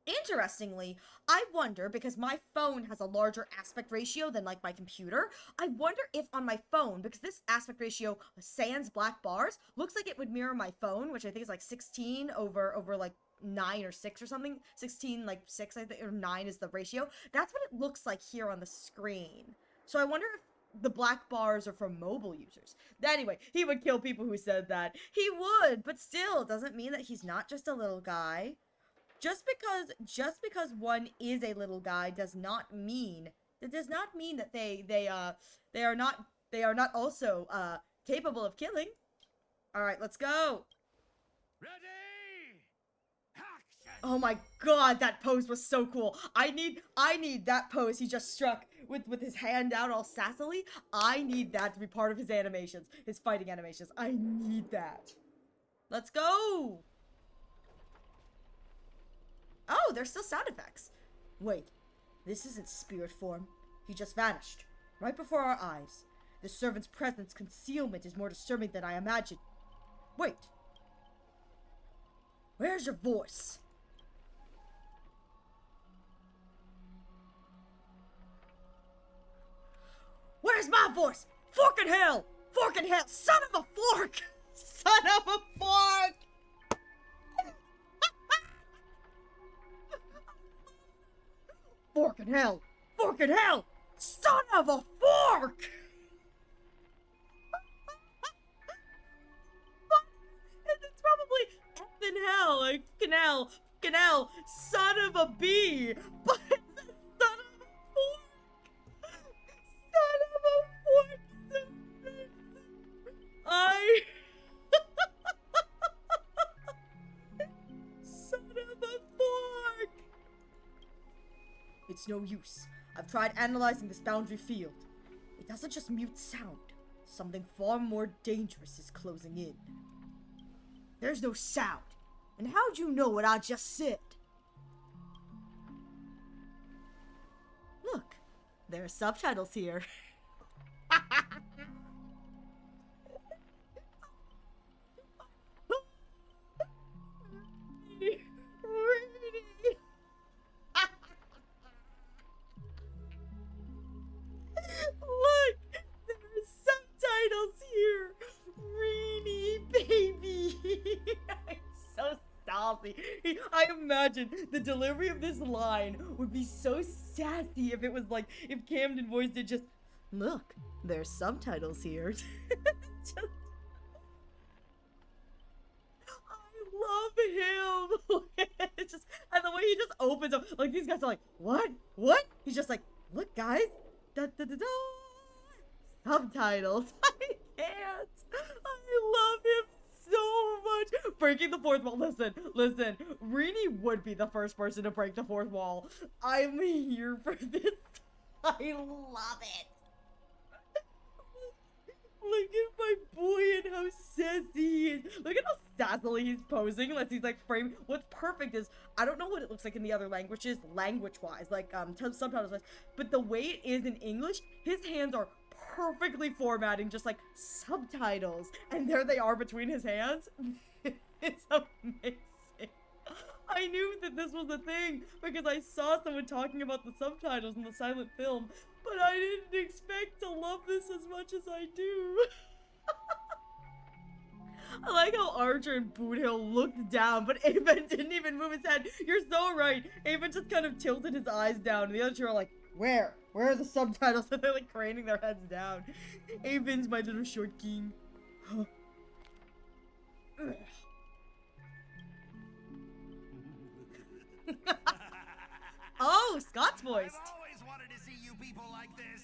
Interestingly, I wonder, because my phone has a larger aspect ratio than like my computer, I wonder if on my phone, because this aspect ratio sans black bars, looks like it would mirror my phone, which I think is like 16 over like 9 or 6 or something. 16, like 6, I think, or 9 is the ratio. That's what it looks like here on the screen. So I wonder if the black bars are for mobile users. Anyway, he would kill people who said that. He would, but still, doesn't mean that he's not just a little guy. Just because one is a little guy does not mean that they are not also capable of killing. All right, let's go. Ready? Action! Oh my god, that pose was so cool. I need that pose he just struck with his hand out all sassily. I need that to be part of his animations, his fighting animations. I need that. Let's go. Oh, there's still sound effects. Wait, this isn't spirit form. He just vanished, right before our eyes. The servant's presence concealment is more disturbing than I imagined. Wait. Where's your voice? Where's my voice? Fork in hell! Fork in hell! Son of a fork! Son of a fork! Fork in hell! Fork in hell! Son of a fork! It's probably F in hell, like canal, son of a bee, but it's the son of a fork! It's no use. I've tried analyzing this boundary field. It doesn't just mute sound. Something far more dangerous is closing in. There's no sound. And how'd you know what I just said? Look, there are subtitles here. Look, there are subtitles here. Reenie, baby. I'm so salty. I imagine the delivery of this line would be so sassy if it was like, if Camden voiced it just, look, there's subtitles here. Just, I love him. It's just, and the way he just opens up, like these guys are like, what? What? He's just like, look, guys. Da, da, da, da. Subtitles. I can't. I love him so much. Breaking the fourth wall. Listen. Reenie would be the first person to break the fourth wall. I'm here for this. I love it. Look at my boy and how sassy he is. Look at how sassily he's posing unless he's like framed. What's perfect is, I don't know what it looks like in the other languages, language-wise, like subtitles-wise, but the way it is in English, his hands are perfectly formatting just like subtitles. And there they are between his hands. It's amazing. I knew that this was a thing because I saw someone talking about the subtitles in the silent film, but I didn't expect to love this as much as I do. I like how Archer and Boothill looked down, but Avon didn't even move his head. You're so right. Avon just kind of tilted his eyes down, and the other two are like, where? Where are the subtitles? And they're like craning their heads down. Avon's my little short king. Oh, Scott's voiced. I've always wanted to see you people like this.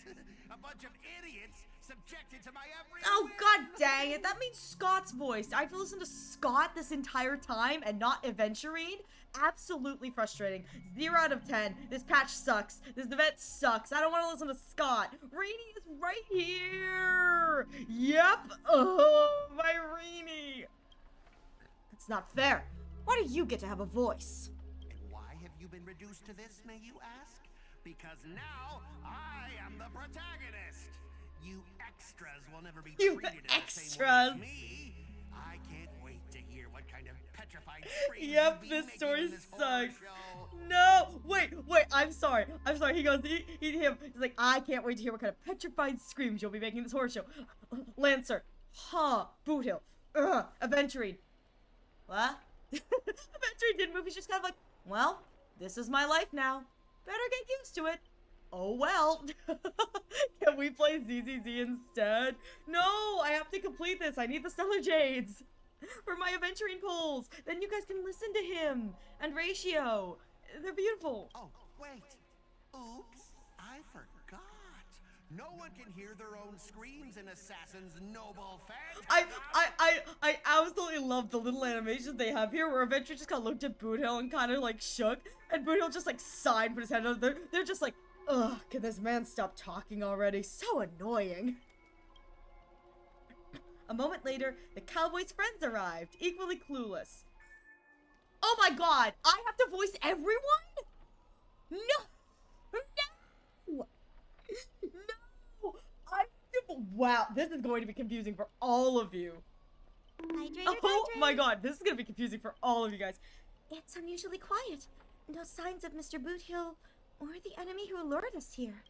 A bunch of idiots subjected to my every Oh, whim. god dang it. That means Scott's voiced. I have to listen to Scott this entire time and not Aventurine. Absolutely frustrating. 0 out of 10. This patch sucks. This event sucks. I don't want to listen to Scott. Reenie is right here. Yep. Oh, my Reenie. That's not fair. Why do you get to have a voice? And why have you been reduced to this, may you ask? Because now I am the protagonist. You extras will never be You treated in the extras. same way as me. I can't wait to hear what kind of petrified screams Yep, you'll be this making story in this horror sucks. show. No, wait, I'm sorry. He goes, he's like, I can't wait to hear what kind of petrified screams you'll be making in this horror show. Lancer, Boothill, Aventurine. What? Aventurine didn't move, he's just kind of like, well, this is my life now. Better get used to it. Oh well. Can we play ZZZ instead? No, I have to complete this. I need the Stellar Jades for my Aventurine polls. Then you guys can listen to him and Ratio. They're beautiful. Oh, wait. Oops, I forgot. No one can hear their own screams in Assassin's Noble Phantasm. I absolutely love the little animations they have here where Aventurine just kind of looked at Boothill and kind of like shook, and Boothill just like sighed, put his head out. They're just like, ugh, can this man stop talking already? So annoying. A moment later, the cowboy's friends arrived, equally clueless. Oh my god, I have to voice everyone? No! No! No! Wow, this is going to be confusing for all of you. Oh my god, this is going to be confusing for all of you guys. It's unusually quiet. No signs of Mr. Boothill or the enemy who lured us here.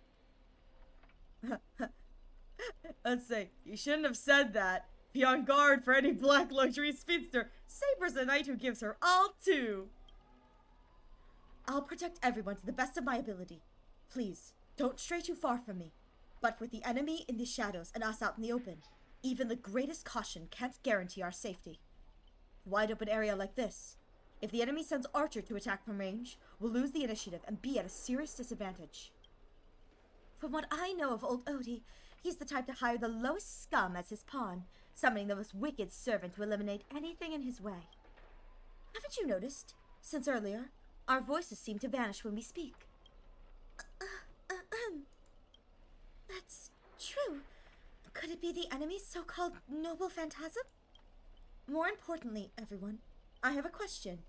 Let's say, you shouldn't have said that. Be on guard for any black luxury speedster. Saber's a knight who gives her all too. I'll protect everyone to the best of my ability. Please, don't stray too far from me. But with the enemy in the shadows and us out in the open, even the greatest caution can't guarantee our safety. Wide open area like this, if the enemy sends Archer to attack from range, we'll lose the initiative and be at a serious disadvantage. From what I know of old Odie, he's the type to hire the lowest scum as his pawn, summoning the most wicked servant to eliminate anything in his way. Haven't you noticed? Since earlier, our voices seem to vanish when we speak. true. Could it be the enemy's so-called noble phantasm? More importantly, everyone, I have a question.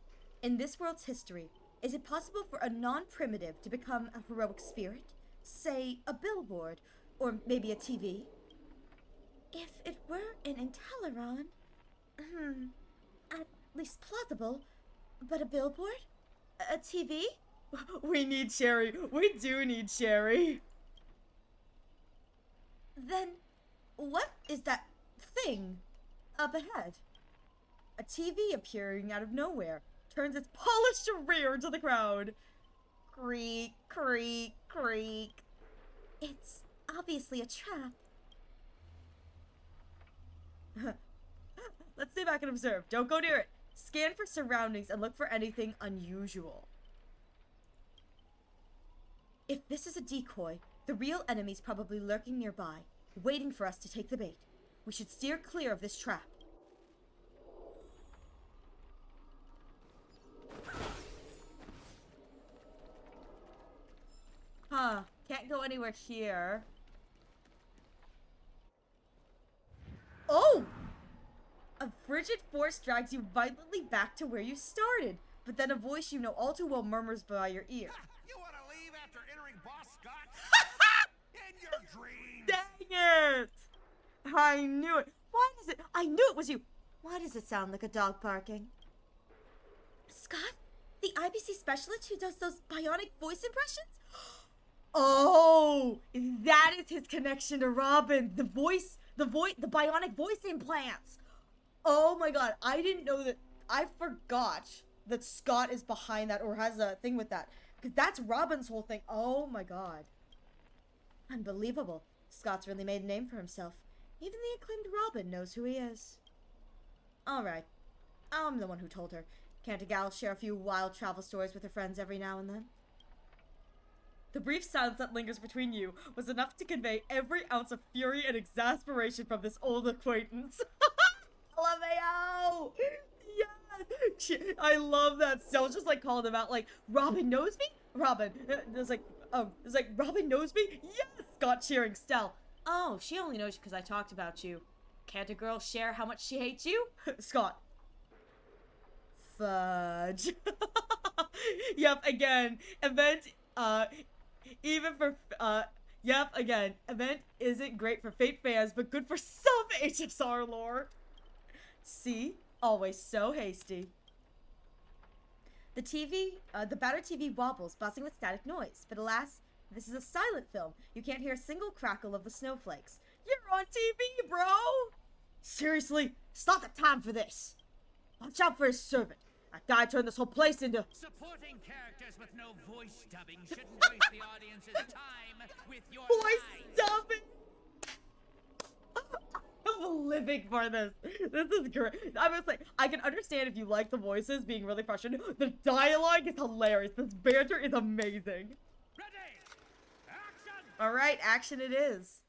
In this world's history, is it possible for a non-primitive to become a heroic spirit? Say, a billboard, or maybe a TV? If it were an Inteleron, at least plausible, but a billboard? A TV? We need Sherry. We do need Sherry. Then, what is that thing up ahead? A TV appearing out of nowhere turns its polished rear to the crowd. Creak, creak, creak. It's obviously a trap. Let's stay back and observe. Don't go near it. Scan for surroundings and look for anything unusual. If this is a decoy, the real enemy's probably lurking nearby, waiting for us to take the bait. We should steer clear of this trap. Huh. Can't go anywhere here. Oh! A frigid force drags you violently back to where you started, but then a voice you know all too well murmurs by your ear. You want to leave after entering Boss Scott? In your dreams! Dang it! I knew it. Why does it? I knew it was you. Why does it sound like a dog barking? Scott? The IBC specialist who does those bionic voice impressions? Oh, that is his connection to Robin. The bionic voice implants. Oh my god, I didn't know that. I forgot that Scott is behind that or has a thing with that. Because that's Robin's whole thing. Oh my god. Unbelievable. Scott's really made a name for himself. Even the acclaimed Robin knows who he is. Alright. I'm the one who told her. Can't a gal share a few wild travel stories with her friends every now and then? The brief silence that lingers between you was enough to convey every ounce of fury and exasperation from this old acquaintance. LMAO! Yes! I love that. Stella's just like calling him out like, Robin knows me? Robin. It's like, Robin knows me? Yes! Scott cheering Stell. Oh, she only knows you because I talked about you. Can't a girl share how much she hates you? Scott. Fudge. Yep, again. Event isn't great for Fate fans, but good for some HSR lore. See? Always so hasty. The battered TV wobbles, buzzing with static noise, but alas, this is a silent film. You can't hear a single crackle of the snowflakes. You're on TV, bro! Seriously, it's not the time for this. Watch out for his servant. That guy turned this whole place into... Supporting characters with no voice dubbing shouldn't waste the audience's time with your voice dubbing! I'm living for this. This is great. I was like, I can understand if you like the voices being really frustrating. The dialogue is hilarious. This banter is amazing. Ready! Action! Alright, action it is.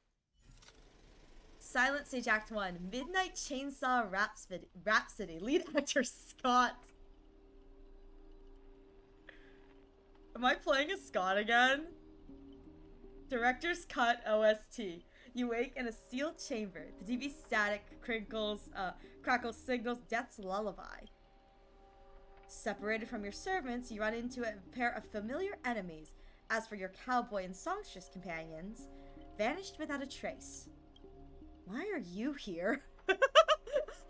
Silent Stage Act 1. Midnight Chainsaw Rhapsody. Lead actor Scott. Am I playing as Scott again? Director's Cut OST. You wake in a sealed chamber. The TV static crackles signals death's lullaby. Separated from your servants, you run into a pair of familiar enemies. As for your cowboy and songstress companions, vanished without a trace. Why are you here?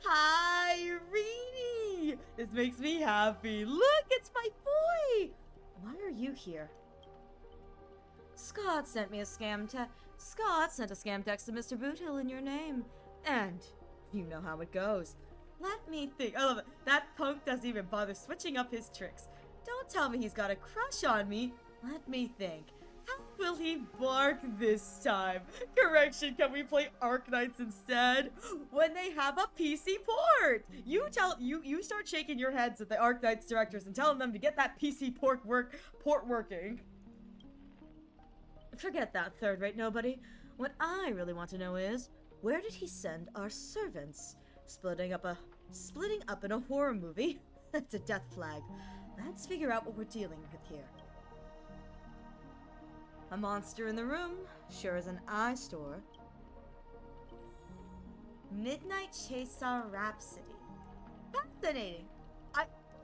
Hi, Reedy! This makes me happy. Look, it's my boy! Why are you here? Scott sent me a scam text. Scott sent a scam text to Mr. Boothill in your name. And you know how it goes. Let me think. I love it. That punk doesn't even bother switching up his tricks. Don't tell me he's got a crush on me. Let me think. How will he bark this time? Correction, can we play Arknights instead? When they have a PC port! You start shaking your heads at the Arknights directors and telling them to get that PC port working. Forget that third-rate nobody. What I really want to know is, where did he send our servants? Splitting up in a horror movie? That's a death flag. Let's figure out what we're dealing with here. A monster in the room, sure as an eye store. Midnight Chaser Rhapsody. Fascinating.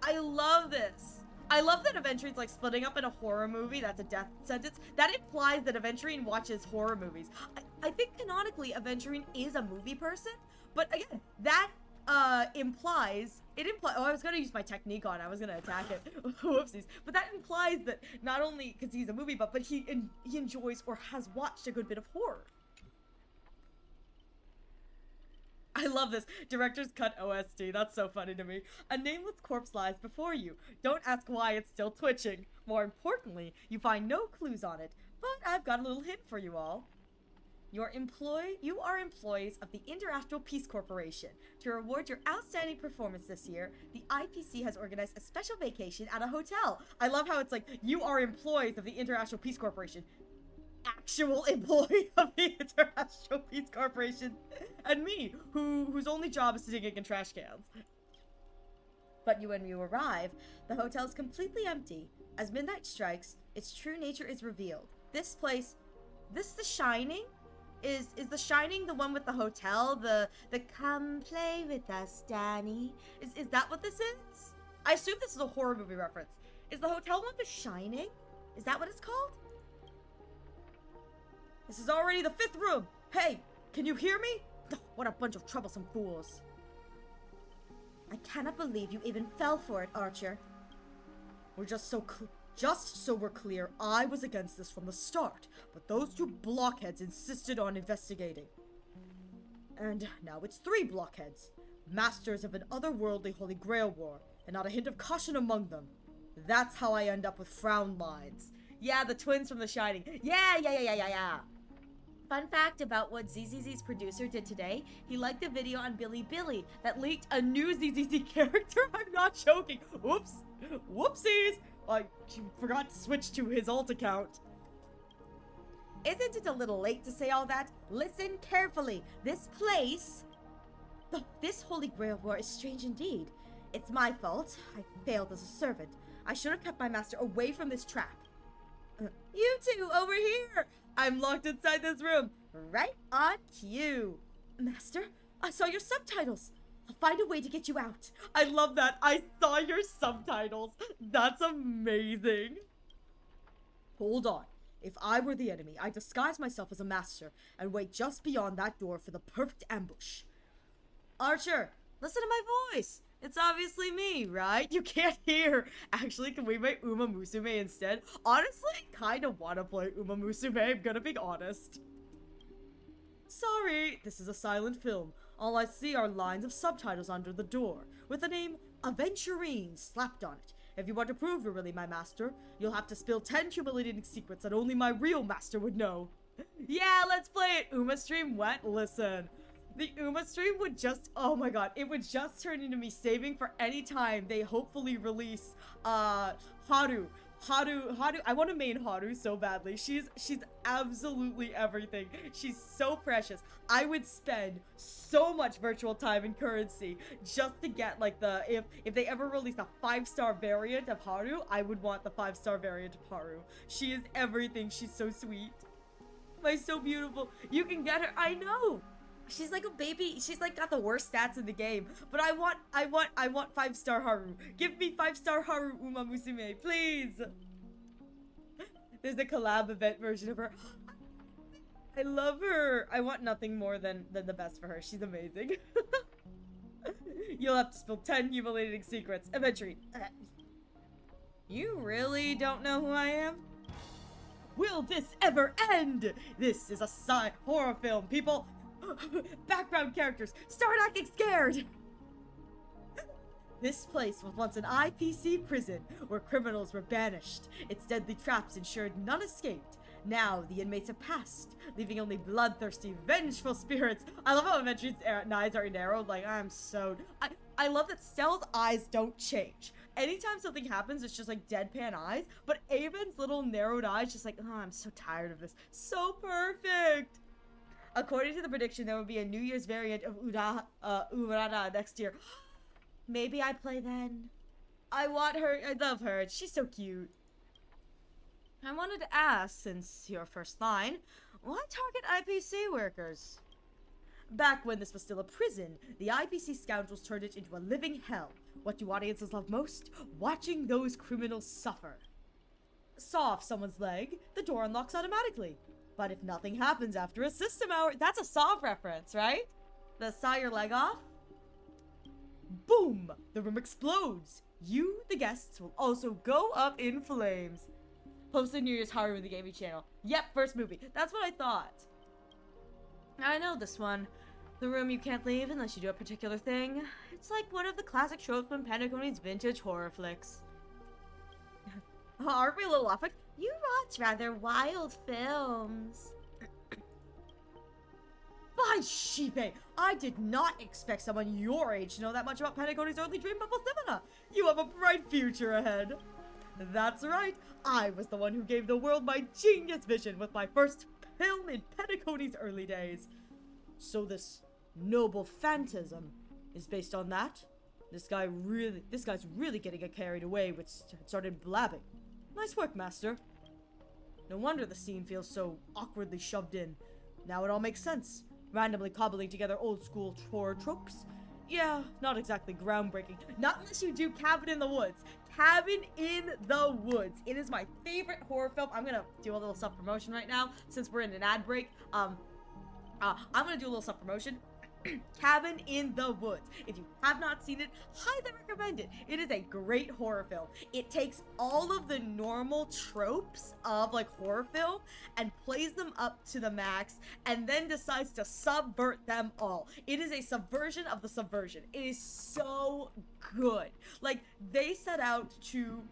I love this. I love that Aventurine's like splitting up in a horror movie that's a death sentence. That implies that Aventurine watches horror movies. I think canonically Aventurine is a movie person, but again, that implies, oh, I was gonna use my technique on, I was gonna attack it. Whoopsies. But that implies that not only because he's a movie buff, but he enjoys or has watched a good bit of horror. I love this. Director's cut OST. That's so funny to me. A nameless corpse lies before you. Don't ask why it's still twitching. More importantly, you find no clues on it. But I've got a little hint for you all. You are employees of the International Peace Corporation. To reward your outstanding performance this year, the IPC has organized a special vacation at a hotel. I love how it's like, you are employees of the International Peace Corporation. Actual employee of the International Peace Corporation, and me, whose only job is to dig in trash cans. But when you arrive, the hotel is completely empty. As midnight strikes, its true nature is revealed. This place, The Shining? Is The Shining the one with the hotel? The come play with us, Danny? Is that what this is? I assume this is a horror movie reference. Is the hotel one The Shining? Is that what it's called? This is already the 5th room! Hey, can you hear me? Oh, what a bunch of troublesome fools. I cannot believe you even fell for it, Archer. Just so we're clear, I was against this from the start, but those 2 blockheads insisted on investigating. And now it's 3 blockheads, masters of an otherworldly Holy Grail war, and not a hint of caution among them. That's how I end up with frown lines. Yeah, the twins from The Shining. Yeah. Fun fact about what ZZZ's producer did today, he liked a video on Billy that leaked a new ZZZ character. I'm not joking. Oops. Whoopsies. I forgot to switch to his alt account. Isn't it a little late to say all that? Listen carefully. This place... This Holy Grail war is strange indeed. It's my fault. I failed as a servant. I should have kept my master away from this trap. You two, over here! I'm locked inside this room. Right on cue. Master, I saw your subtitles. I'll find a way to get you out. I love that. I saw your subtitles. That's amazing. Hold on. If I were the enemy, I'd disguise myself as a master and wait just beyond that door for the perfect ambush. Archer, listen to my voice. It's obviously me, right? You can't hear. Actually, can we make Uma Musume instead? Honestly, I kind of want to play Uma Musume, I'm gonna be honest. Sorry, this is a silent film. All I see are lines of subtitles under the door, with the name Aventurine slapped on it. If you want to prove you're really my master, you'll have to spill 10 humiliating secrets that only my real master would know. Yeah, let's play it. Uma stream went, listen. The Uma stream would just, oh my god, it would just turn into me saving for any time they hopefully release, Haru. I want to main Haru so badly. She's absolutely everything. She's so precious. I would spend so much virtual time and currency just to get like if they ever release a 5-star variant of Haru, I would want the 5-star variant of Haru. She is everything. She's so sweet. She's so beautiful. You can get her. I know. She's like a baby. She's like got the worst stats in the game. But I want 5-star Haru. Give me 5-star Haru Uma Musume, please. There's the collab event version of her. I love her. I want nothing more than the best for her. She's amazing. You'll have to spill 10 humiliating secrets. Aventurine. You really don't know who I am? Will this ever end? This is a horror film, people. Background characters, start acting scared! This place was once an IPC prison where criminals were banished. Its deadly traps ensured none escaped. Now the inmates have passed, leaving only bloodthirsty, vengeful spirits. I love how Aventurine's eyes are narrowed. Like, I love that Stell's eyes don't change. Anytime something happens, it's just like deadpan eyes. But Avon's little narrowed eyes, just like, oh, I'm so tired of this. So perfect. According to the prediction, there will be a New Year's variant of Urara next year. Maybe I play then. I want her. I love her. She's so cute. I wanted to ask, since your first line, why target IPC workers? Back when this was still a prison, the IPC scoundrels turned it into a living hell. What do audiences love most? Watching those criminals suffer. Saw off someone's leg, the door unlocks automatically. But if nothing happens after a system hour, that's a Saw reference, right? The saw your leg off? Boom! The room explodes. You, the guests, will also go up in flames. Posted New Year's Horror in the Gaming channel. Yep, first movie. That's what I thought. I know this one. The room you can't leave unless you do a particular thing. It's like one of the classic tropes from Penacony's vintage horror flicks. Aren't we a little off it? You watch rather wild films. By sheepe, I did not expect someone your age to know that much about Penacony's early dream bubble cinema. You have a bright future ahead. That's right, I was the one who gave the world my genius vision with my first film in Penacony's early days. So this noble phantasm is based on that? This guy's really getting carried away with started blabbing. Nice work, master. No wonder the scene feels so awkwardly shoved in. Now it all makes sense. Randomly cobbling together old school horror tropes. Yeah, not exactly groundbreaking. Not unless you do Cabin in the Woods. Cabin in the Woods. It is my favorite horror film. I'm gonna do a little self-promotion right now since we're in an ad break. I'm gonna do a little self-promotion. Cabin in the Woods. If you have not seen it, highly recommend it. It is a great horror film. It takes all of the normal tropes of like horror film and plays them up to the max and then decides to subvert them all. It is a subversion of the subversion. It is so good. Like, they set out to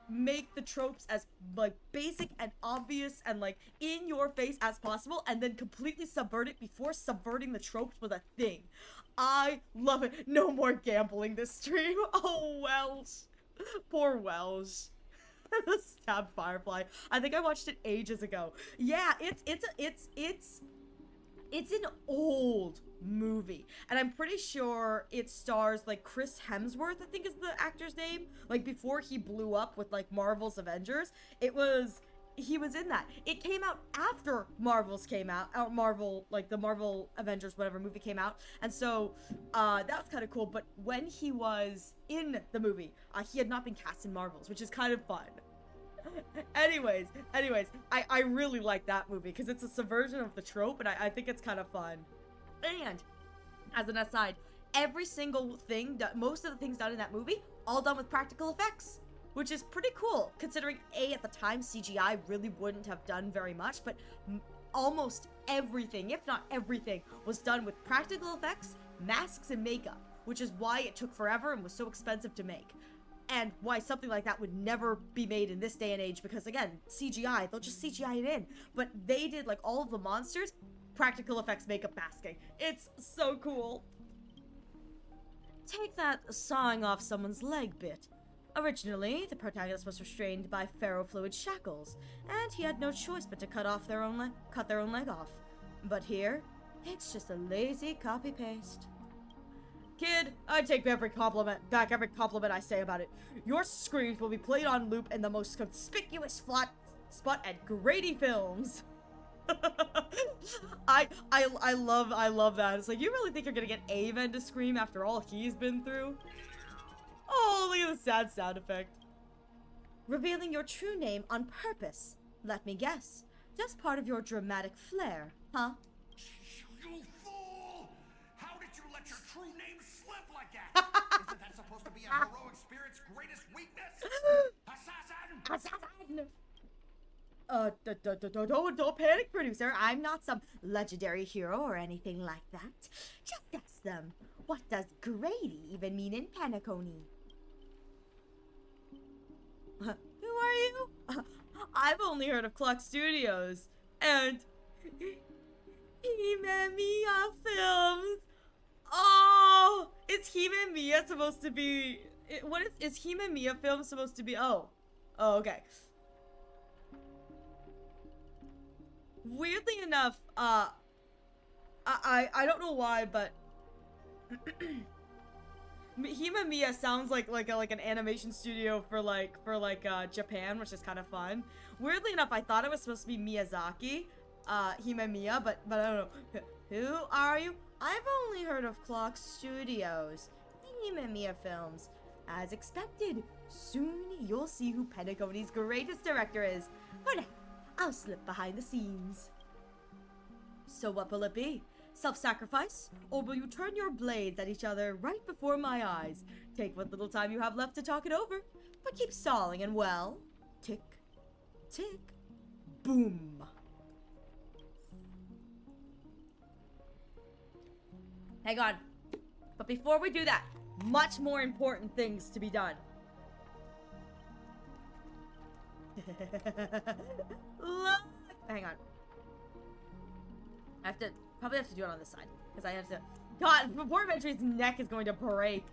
make the tropes as like basic and obvious and like in your face as possible and then completely subvert it before subverting the tropes was a thing. I love it. No more gambling this stream. Oh, Welsh. Poor Welsh. Stab Firefly. I think I watched it ages ago. Yeah, it's an old movie, and I'm pretty sure it stars like Chris Hemsworth, I think is the actor's name. Like before he blew up with like Marvel's Avengers, he was in that. It came out after Marvel's came out, like the Marvel Avengers whatever movie came out, and so that was kind of cool. But when he was in the movie, he had not been cast in Marvel's, which is kind of fun. anyways, I really like that movie because it's a subversion of the trope, and I think it's kind of fun. And as an aside, every single thing, most of the things done in that movie, all done with practical effects, which is pretty cool considering at the time CGI really wouldn't have done very much, but almost everything, if not everything, was done with practical effects, masks, and makeup, which is why it took forever and was so expensive to make. And why something like that would never be made in this day and age, because again, CGI, they'll just CGI it in. But they did like all of the monsters, practical effects, makeup, masking. It's so cool. Take that sawing off someone's leg bit. Originally, the protagonist was restrained by ferrofluid shackles, and he had no choice but to cut their own leg off. But here, it's just a lazy copy-paste. Kid, I take back every compliment I say about it. Your screams will be played on loop in the most conspicuous spot at Grady Films. I love that. It's like, you really think you're gonna get Aven to scream after all he's been through? Oh, look at the sad sound effect. Revealing your true name on purpose. Let me guess. Just part of your dramatic flair, huh? You fool! How did you let your true name slip like that? Isn't that supposed to be a heroic spirit's greatest weakness? Assassin! Don't panic, producer. I'm not some legendary hero or anything like that. Just ask them. What does Grady even mean in Penacony? Who are you? I've only heard of Cluck Studios and Hime-Mia Films. Oh, is Hime-Mia supposed to be? What is Hime-Mia Films supposed to be? Oh, okay. Weirdly enough, I don't know why, but Hime-Mia sounds like an animation studio for Japan, which is kind of fun. Weirdly enough, I thought it was supposed to be Miyazaki, Hime-Mia, but I don't know. Who are you? I've only heard of Clock Studios. Mimia Films. As expected, soon you'll see who Penacony's greatest director is. For now, I'll slip behind the scenes. So what will it be? Self-sacrifice? Or will you turn your blades at each other right before my eyes? Take what little time you have left to talk it over, but keep stalling and well, tick, tick, boom. Hang on. But before we do that, much more important things to be done. Look! Hang on. Probably have to do it on this side. Because I have to... God, poor Aventurine's neck is going to break.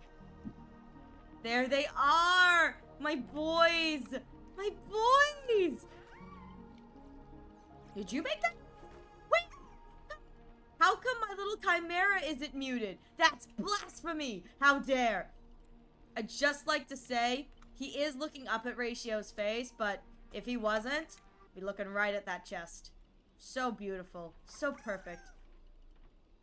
There they are! My boys! My boys! Did you make that? Wait! How come my little chimera isn't muted? That's blasphemy! How dare! I'd just like to say, he is looking up at Ratio's face, but if he wasn't, he'd be looking right at that chest. So beautiful. So perfect.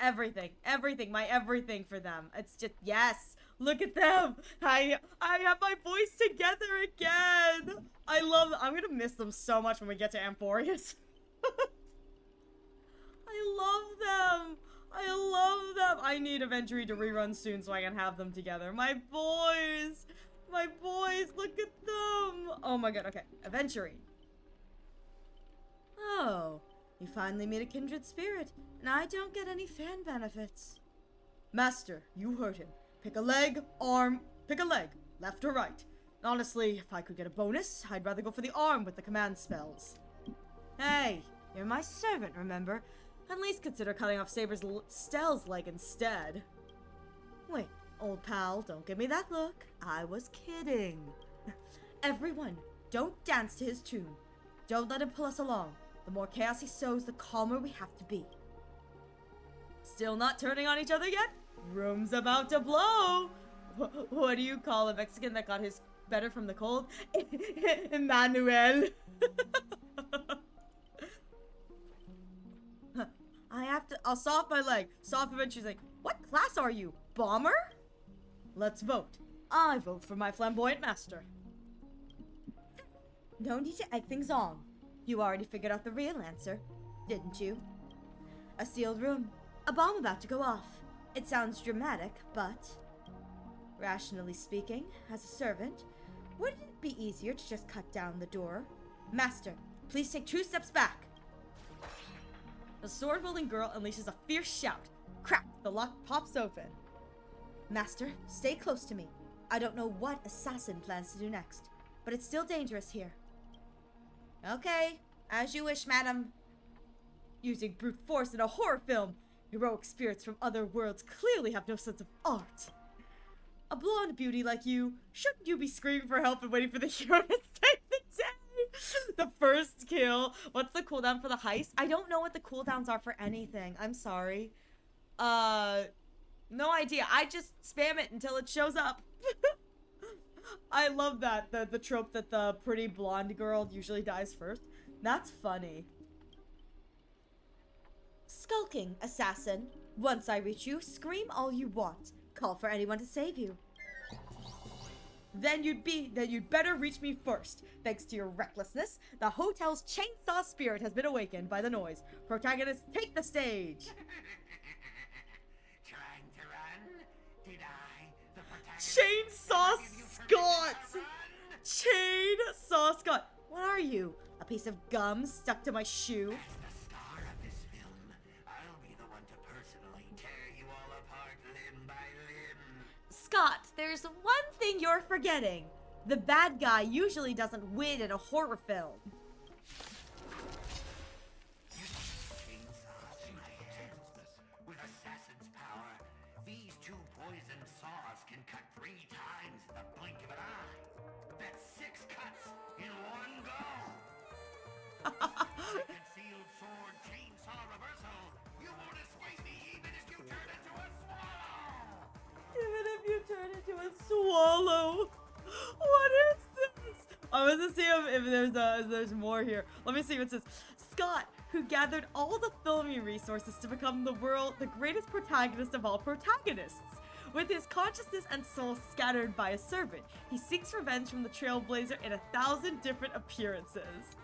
Everything. Everything. My everything for them. It's just, yes! Look at them! I have my boys together again! I love them. I'm gonna miss them so much when we get to Amphorius. I love them! I love them! I need Aventurine to rerun soon so I can have them together. My boys! My boys! Look at them! Oh my god, okay. Aventurine. Oh, you finally meet a kindred spirit, and I don't get any fan benefits. Master, you heard him. Pick a leg, arm, pick a leg, left or right. Honestly, if I could get a bonus, I'd rather go for the arm with the command spells. Hey, you're my servant, remember? At least consider cutting off Stell's leg instead. Wait, old pal, don't give me that look. I was kidding. Everyone, don't dance to his tune. Don't let him pull us along. The more chaos he sows, the calmer we have to be. Still not turning on each other yet? Room's about to blow! What do you call a Mexican that got his better from the cold? Emmanuel! I'll saw off my leg. Soft Adventure's like, what class are you? Bomber? Let's vote. I vote for my flamboyant master. No need to egg things on. You already figured out the real answer, didn't you? A sealed room. A bomb about to go off. It sounds dramatic, but... rationally speaking, as a servant, wouldn't it be easier to just cut down the door? Master, please take 2 steps back. The sword-wielding girl unleashes a fierce shout. Crack! The lock pops open. Master, stay close to me. I don't know what assassin plans to do next, but it's still dangerous here. Okay, as you wish, madam. Using brute force in a horror film. Heroic spirits from other worlds clearly have no sense of art. A blonde beauty like you, shouldn't you be screaming for help and waiting for the hero to save the day? The first kill. What's the cooldown for the heist? I don't know what the cooldowns are for anything. I'm sorry. No idea. I just spam it until it shows up. I love that. The trope that the pretty blonde girl usually dies first. That's funny. Skulking, assassin. Once I reach you, scream all you want. Call for anyone to save you. Then you'd better reach me first. Thanks to your recklessness, the hotel's chainsaw spirit has been awakened by the noise. Protagonist, take the stage. Trying to run? Did I, the Chainsaw Scott! Chainsaw Scott! What are you? A piece of gum stuck to my shoe? As the star of this film, I'll be the one to personally tear you all apart limb by limb. Scott, there's one thing you're forgetting. The bad guy usually doesn't win in a horror film. Chainsaws in my hands. With assassin's power, these 2 poisoned saws can cut 3 times in the blink of an eye. That's 6 cuts in one go. Concealed sword chainsaw reversal. You won't escape me even if you turn into a swallow. Even if you turn into a swallow. What is this? I want to see if there's more here. Let me see what it says. Scott, who gathered all the filming resources to become the greatest protagonist of all protagonists. With his consciousness and soul scattered by a servant, he seeks revenge from the Trailblazer in 1,000 different appearances.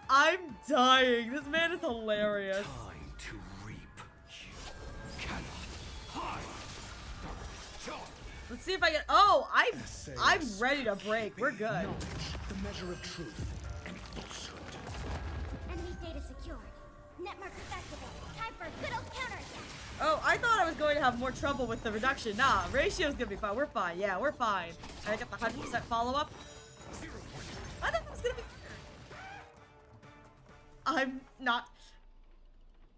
I'm dying. This man is hilarious. Time to reap. You cannot hide. Let's see if I can. Oh, I'm ready to break. We're good. Knowledge, the measure of truth and falsehood. Enemy data secure. Net markers activated. Time for a good old counterattack. Oh, I thought I was going to have more trouble with the reduction. Nah, ratio's gonna be fine. We're fine. Yeah, we're fine. And I got the 100% follow-up. I thought it was gonna be... I'm not...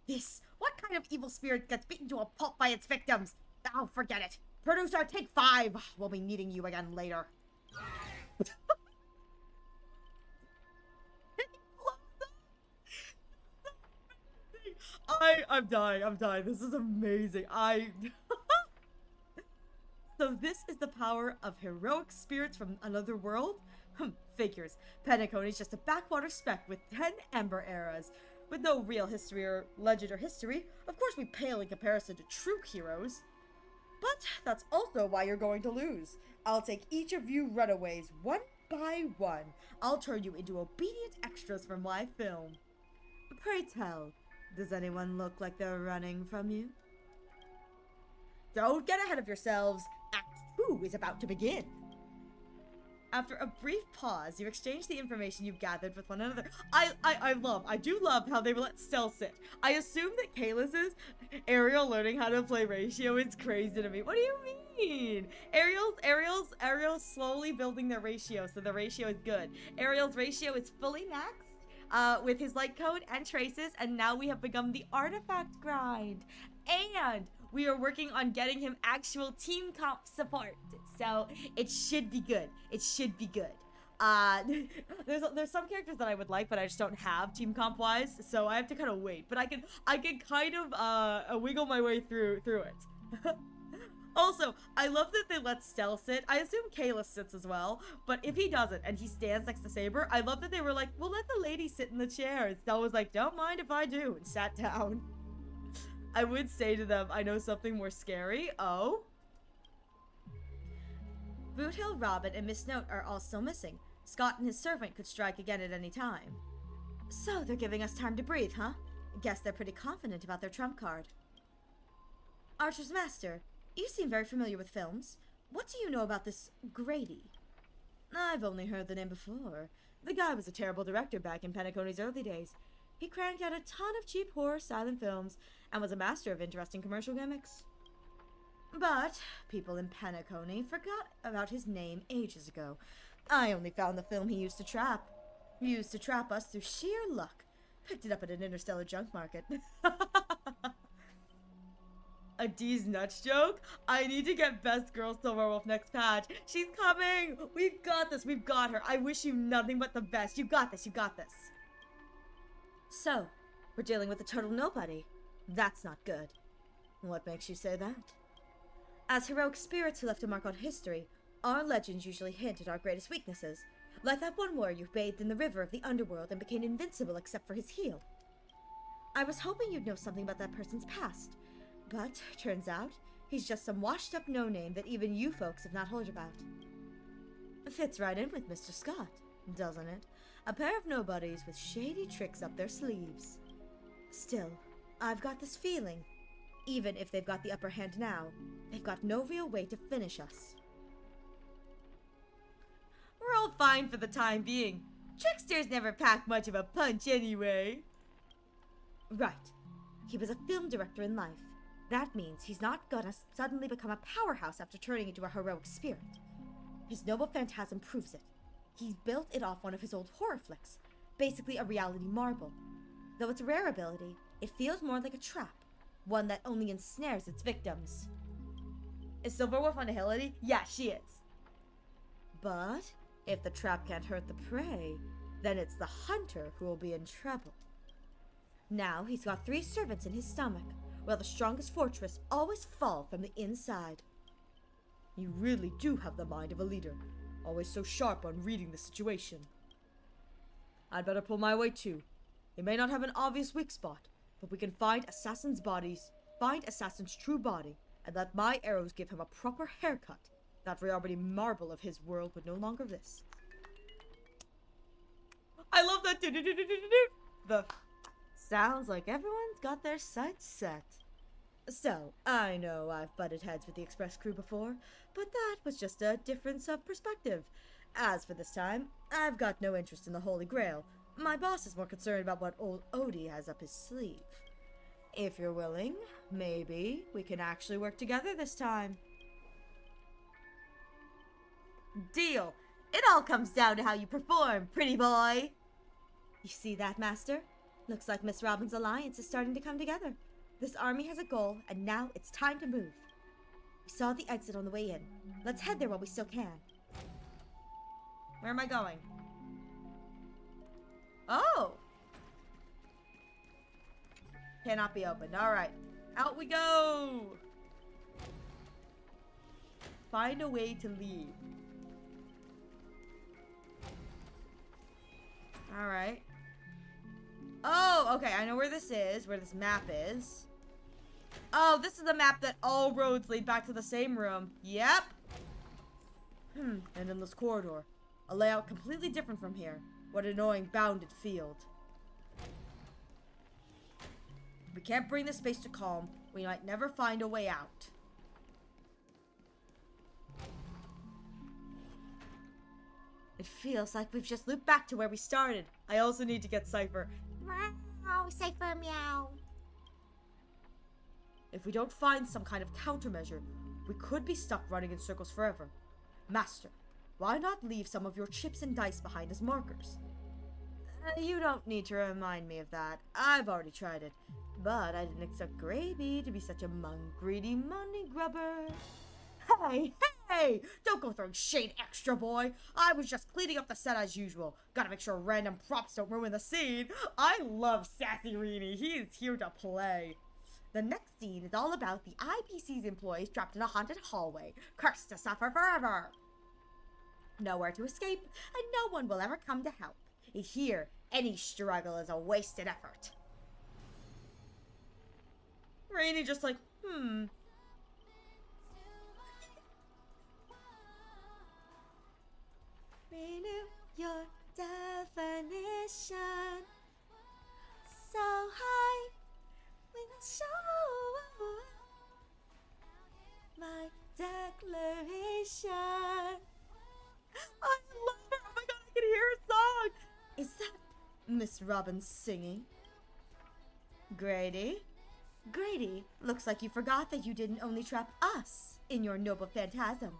This. What kind of evil spirit gets beaten to a pulp by its victims? Oh, forget it. Producer, take 5. We'll be needing you again later. I'm dying. This is amazing. So this is the power of heroic spirits from another world? Figures. Penacony's just a backwater speck with 10 Ember eras. With no real history or legend or history, of course we pale in comparison to true heroes. But that's also why you're going to lose. I'll take each of you runaways one by one. I'll turn you into obedient extras from my film. Pray tell, does anyone look like they're running from you? Don't get ahead of yourselves. Act 2 is about to begin. After a brief pause, you exchange the information you've gathered with one another. I do love how they let Stell sit. I assume that Kalis's Ariel learning how to play Ratio is crazy to me. What do you mean? Ariel's slowly building their ratio, so the ratio is good. Ariel's ratio is fully maxed with his light code and traces, and now we have begun the artifact grind. And we are working on getting him actual team comp support. So it should be good. It should be good. There's some characters that I would like, but I just don't have team comp wise, so I have to kind of wait. But I can kind of wiggle my way through it. Also, I love that they let Stell sit. I assume Kalis sits as well, but if he doesn't and he stands next to Saber, I love that they were like, we'll let the lady sit in the chair. And Stell was like, don't mind if I do, and sat down. I would say to them, I know something more scary. Oh? Boothill, Robin, and Miss Note are all still missing. Scott and his servant could strike again at any time. So they're giving us time to breathe, huh? Guess they're pretty confident about their trump card. Archer's Master, you seem very familiar with films. What do you know about this Grady? I've only heard the name before. The guy was a terrible director back in Penacony's early days. He cranked out a ton of cheap horror silent films and was a master of interesting commercial gimmicks. But people in Penacony forgot about his name ages ago. I only found the film he used to trap. He used to trap us through sheer luck. Picked it up at an interstellar junk market. A D's nuts joke? I need to get Best Girl Silverwolf next patch. She's coming! We've got this. We've got her. I wish you nothing but the best. You got this. You got this. So, we're dealing with a total nobody. That's not good. What makes you say that? As heroic spirits who left a mark on history, our legends usually hint at our greatest weaknesses. Like that one warrior who bathed in the river of the underworld and became invincible except for his heel. I was hoping you'd know something about that person's past. But, turns out, he's just some washed-up no-name that even you folks have not heard about. Fits right in with Mr. Scott, doesn't it? A pair of nobodies with shady tricks up their sleeves. Still, I've got this feeling. Even if they've got the upper hand now, they've got no real way to finish us. We're all fine for the time being. Tricksters never pack much of a punch anyway. Right. He was a film director in life. That means he's not gonna suddenly become a powerhouse after turning into a heroic spirit. His noble phantasm proves it. He's built it off one of his old horror flicks. Basically a reality marble. Though it's a rare ability, it feels more like a trap. One that only ensnares its victims. Is Silverwolf on a hillity? Yeah, she is. But if the trap can't hurt the prey, then it's the hunter who will be in trouble. Now he's got 3 servants in his stomach. Well, the strongest fortress always fall from the inside. You really do have the mind of a leader. Always so sharp on reading the situation. I'd better pull my weight too. He may not have an obvious weak spot, but we can find assassins' bodies, find assassin's true body, and let my arrows give him a proper haircut. That already marble of his world would no longer exist. I love that. The sounds like everyone's got their sights set. So, I know I've butted heads with the Express crew before, but that was just a difference of perspective. As for this time, I've got no interest in the Holy Grail. My boss is more concerned about what old Odie has up his sleeve. If you're willing, maybe we can actually work together this time. Deal! It all comes down to how you perform, pretty boy! You see that, Master? Looks like Miss Robin's alliance is starting to come together. This army has a goal, and now it's time to move. We saw the exit on the way in. Let's head there while we still can. Where am I going? Oh! Cannot be opened. Alright. Out we go! Find a way to leave. Alright. Oh, okay. I know where this is. Where this map is. Oh, this is the map that all roads lead back to the same room. Yep. An endless corridor. A layout completely different from here. What an annoying bounded field. We can't bring this space to calm. We might never find a way out. It feels like we've just looped back to where we started. I also need to get Cypher. Meow, Cypher, meow. If we don't find some kind of countermeasure, we could be stuck running in circles forever. Master, why not leave some of your chips and dice behind as markers? You don't need to remind me of that. I've already tried it. But I didn't expect Gravy to be such a greedy money grubber. Hey! Don't go throwing shade, extra boy. I was just cleaning up the set as usual. Gotta make sure random props don't ruin the scene. I love Sassy Reenie. He is here to play. The next scene is all about the IPC's employees trapped in a haunted hallway, cursed to suffer forever. Nowhere to escape, and no one will ever come to help. Here, any struggle is a wasted effort. Rainy just like, Renew your definition. So high, we will show my declaration. I love her. Oh my god, I can hear her song. Is that Miss Robin singing? Grady? Grady, looks like you forgot that you didn't only trap us in your noble phantasm.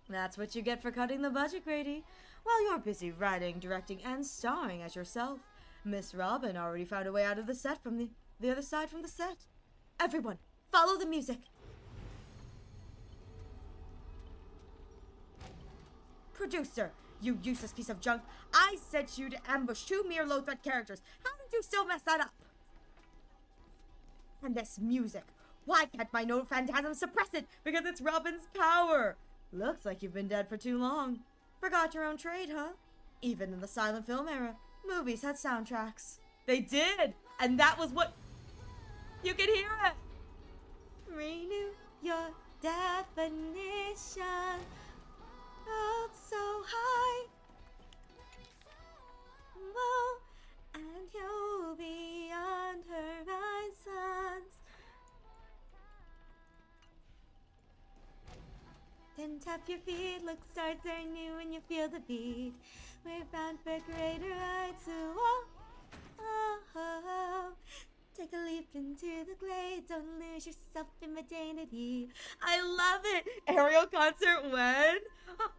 That's what you get for cutting the budget, Grady. While you're busy writing, directing, and starring as yourself, Miss Robin already found a way out of the set from the other side from the set. Everyone, follow the music. Producer, you useless piece of junk. I sent you to ambush 2 mere low-threat characters. How did you still mess that up? And this music. Why can't my no phantasm suppress it? Because it's Robin's power. Looks like you've been dead for too long. Forgot your own trade, huh? Even in the silent film era, movies had soundtracks. They did! And that was what... You can hear it! Renew your definition. Out so high. Whoa, and you'll be on horizons. Then tap your feet, look, stars are new when you feel the beat. We're bound for greater heights, oh. Take a leap into the glade, don't lose yourself in modernity. I love it! Ariel concert when?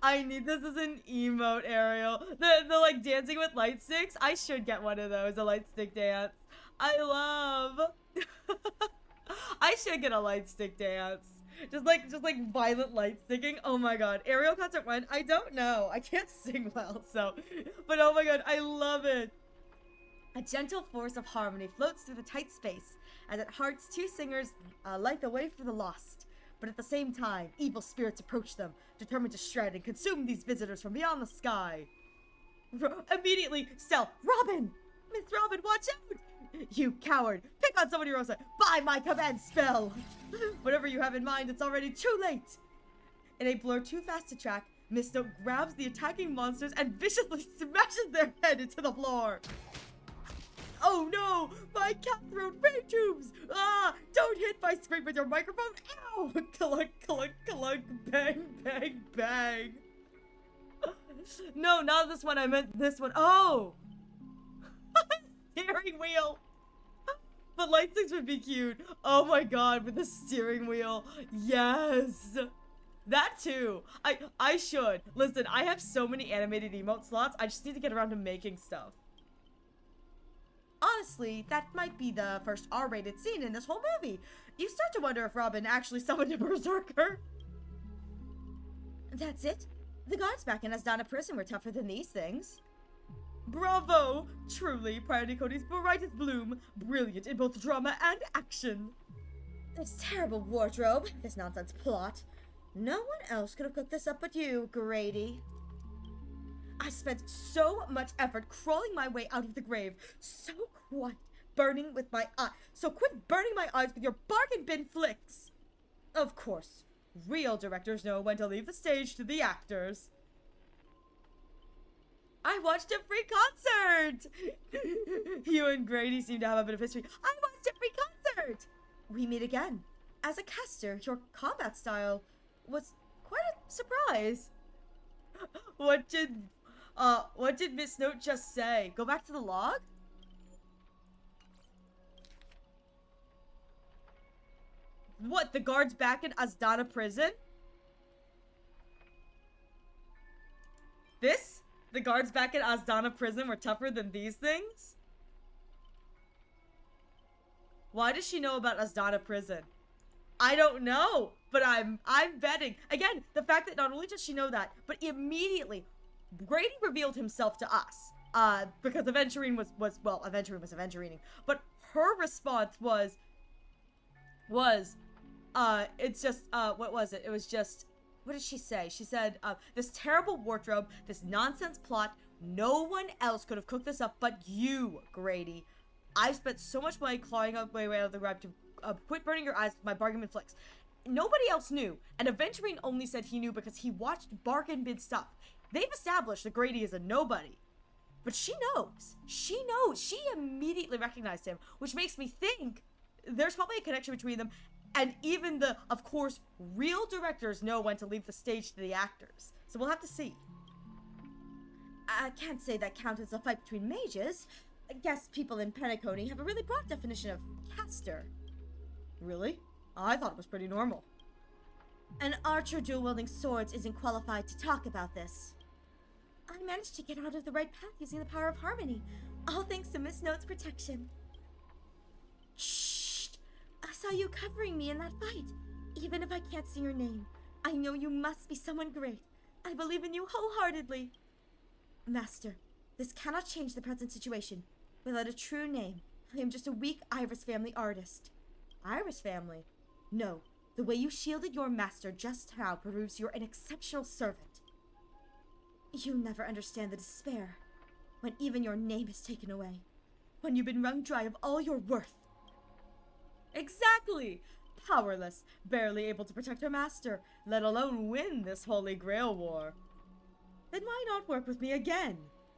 I need this as an emote, Ariel. The like dancing with light sticks. I should get one of those, a light stick dance. I love. I should get a light stick dance. Just like violent light sticking. Oh my god. Ariel concert when? I don't know. I can't sing well, so. But oh my god, I love it. A gentle force of harmony floats through the tight space as it hearts 2 singers light the way for the lost. But at the same time, evil spirits approach them, determined to shred and consume these visitors from beyond the sky. Immediately, Stell, Robin! Miss Robin, watch out! You coward! Pick on someone, Rosa! By my command spell! Whatever you have in mind, it's already too late! In a blur too fast to track, Miss Note grabs the attacking monsters and viciously smashes their head into the floor. Oh no! My cat-throat ray tubes! Ah! Don't hit my screen with your microphone! Ow! Clunk, clunk, clunk, bang, bang, bang! No, not this one, I meant this one. Oh! Steering wheel! But lightsticks would be cute. Oh my god, with the steering wheel. Yes! That too. I should. Listen, I have so many animated emote slots, I just need to get around to making stuff. Honestly, that might be the first R-rated scene in this whole movie. You start to wonder if Robin actually summoned a berserker. That's it? The guards back in Asdana prison were tougher than these things. Bravo! Truly, Priority Cody's brightest bloom. Brilliant in both drama and action. This terrible wardrobe, this nonsense plot. No one else could have cooked this up but you, Grady. I spent so much effort crawling my way out of the grave. So quit burning with my eye. So quit burning my eyes with your bargain bin flicks. Of course, real directors know when to leave the stage to the actors. I watched a free concert! You and Grady seem to have a bit of history. I watched a free concert! We meet again. As a caster, your combat style was quite a surprise. What did Miss Note just say? Go back to the log? What, the guards back in Asdana prison? This? The guards back in Asdana prison were tougher than these things? Why does she know about Asdana prison? I don't know, but I'm betting. Again, the fact that not only does she know that, but immediately Grady revealed himself to us. Because Aventurine was Aventurine was Aventurining. But her response was, it's just, what was it? It was just, what did she say? She said, this terrible wardrobe, this nonsense plot, no one else could have cooked this up but you, Grady. I've spent so much money clawing up my way out of the grave to quit burning your eyes with my bargain bin flicks. Nobody else knew, and Aventurine only said he knew because he watched bargain bin stuff. They've established that Grady is a nobody. But she knows. She knows. She immediately recognized him, which makes me think there's probably a connection between them. And even the, of course, real directors know when to leave the stage to the actors. So we'll have to see. I can't say that counts as a fight between mages. I guess people in Penacony have a really broad definition of caster. Really? I thought it was pretty normal. An archer dual-wielding swords isn't qualified to talk about this. I managed to get out of the right path using the power of harmony, all thanks to Miss Note's protection. Shh! I saw you covering me in that fight. Even if I can't see your name, I know you must be someone great. I believe in you wholeheartedly. Master, this cannot change the present situation. Without a true name, I am just a weak Iris family artist. Iris family? No, the way you shielded your master just now proves you're an exceptional servant. You never understand the despair when even your name is taken away. When you've been wrung dry of all your worth. Exactly! Powerless, barely able to protect her master, let alone win this Holy Grail war. Then why not work with me again?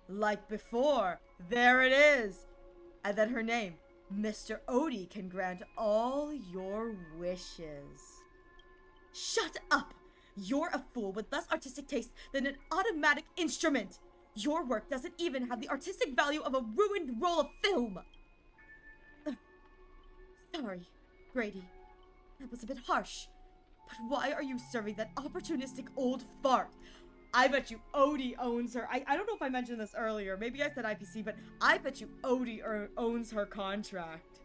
Like before. There it is! And then her name, Mr. Odie, can grant all your wishes. Shut up! You're a fool with less artistic taste than an automatic instrument! Your work doesn't even have the artistic value of a ruined roll of film! Sorry, Grady. That was a bit harsh. But why are you serving that opportunistic old fart? I bet you Odie owns her. I don't know if I mentioned this earlier. Maybe I said IPC, but I bet you Odie owns her contract.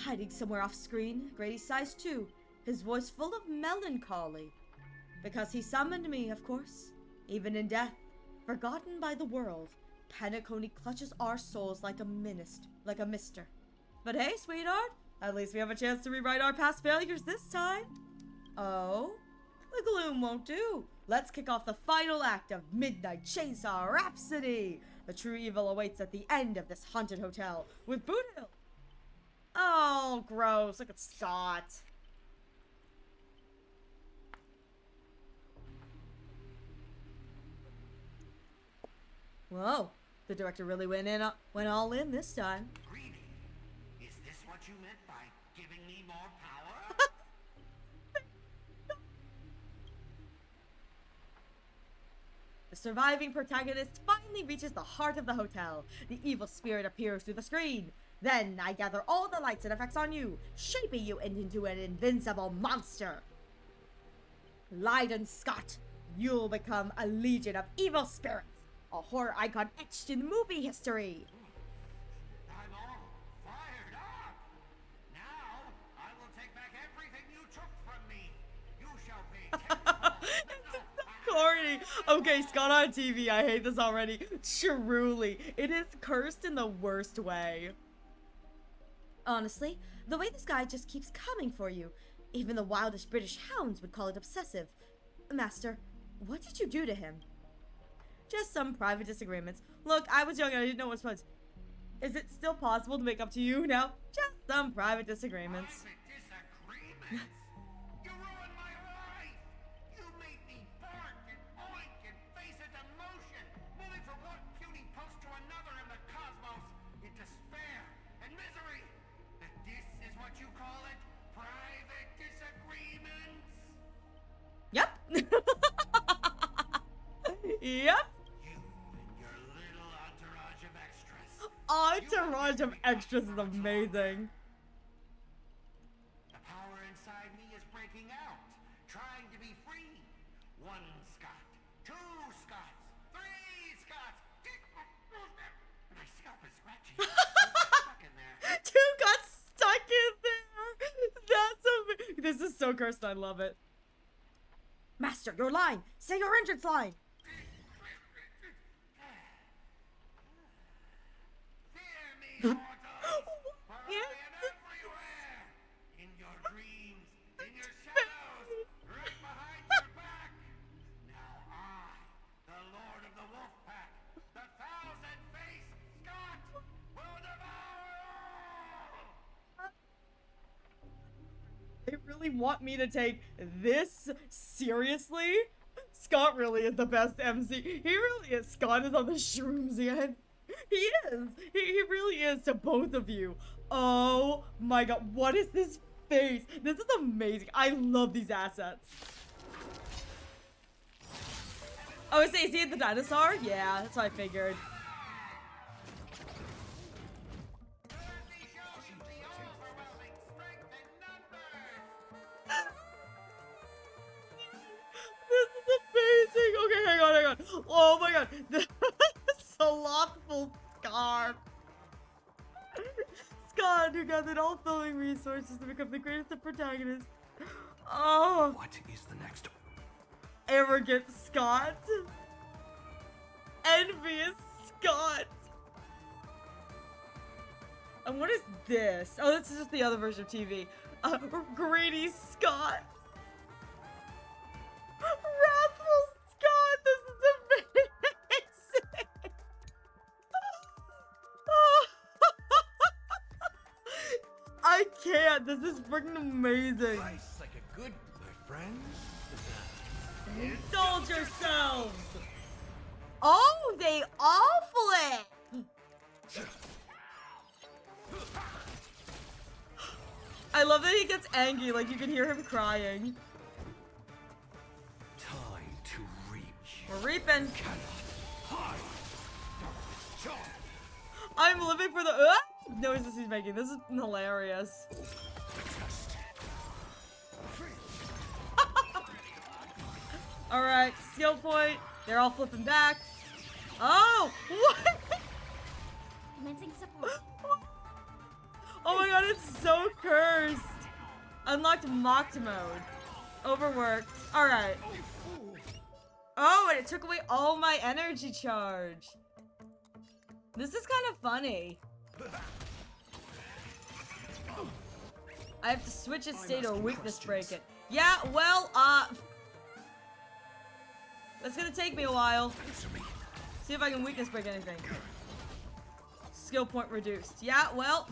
Hiding somewhere off screen, Grady sighs too, his voice full of melancholy. Because he summoned me, of course. Even in death, forgotten by the world, Penacony clutches our souls like a mister. But hey, sweetheart, at least we have a chance to rewrite our past failures this time. Oh? The gloom won't do. Let's kick off the final act of Midnight Chainsaw Rhapsody. The true evil awaits at the end of this haunted hotel with Boodle. Oh, gross. Look at Scott. Whoa. The director really went all in this time. Greedy, is this what you meant by giving me more power? The surviving protagonist finally reaches the heart of the hotel. The evil spirit appears through the screen. Then I gather all the lights and effects on you, shaping you into an invincible monster. Leiden Scott, you'll become a legion of evil spirits, a horror icon etched in movie history. I'm all fired up. Now I will take back everything you took from me. You shall pay. Corny. Okay, Scott on TV. I hate this already. Truly, it is cursed in the worst way. Honestly, the way this guy just keeps coming for you. Even the wildest British hounds would call it obsessive. Master, what did you do to him? Just some private disagreements. Look, I was young and I didn't know what was. Is it still possible to make up to you now? Just some private disagreements. You ruined my life. You made me bark and oink and face a demotion, moving from one puny post to another in the cosmos, in despair and misery. And this is what you call it? Private disagreements? Yep. Yep. Entourage of extras is amazing. The power inside me is breaking out, trying to be free. 1 Scott, 2 Scots, 3 Scots. My scalp is scratchy. Stuck in there. 2 got stuck in there. That's amazing. This is so cursed. I love it. Master, your line. Say your entrance line. Mortals, for I am everywhere! In your dreams, in your shadows, right behind your back! Now I, the Lord of the Wolf Pack, the Thousand-Faced Scott, will devour all! They really want me to take this seriously? Scott really is the best MC. He really is. Scott is on the shrooms again. He is. He really is to both of you. Oh my god. What is this face? This is amazing. I love these assets. Oh, is he the dinosaur? Yeah, that's what I figured. This is amazing. Okay, hang on. Oh my god. The slothful scarf. Scott, who gathered all filming resources to become the greatest of protagonists. Oh. What is the next? Arrogant Scott. Envious Scott. And what is this? Oh, this is just the other version of TV. Greedy Scott. Wrathful Scott. This is amazing. I can't. This is freaking amazing. Nice, like a good, my friends. Indulge yourselves. Oh, they all flip. I love that he gets angry, like you can hear him crying. Time to reach. We're reaping. I'm living for the noises he's making. This is hilarious. Alright, skill point. They're all flipping back. Oh! What? Commencing support. Oh my god, it's so cursed. Unlocked mocked mode. Overworked. Alright. Oh, and it took away all my energy charge. This is kind of funny. I have to switch its state or weakness break it. Yeah, well, That's gonna take me a while. See if I can weakness break anything. Skill point reduced. Yeah, well.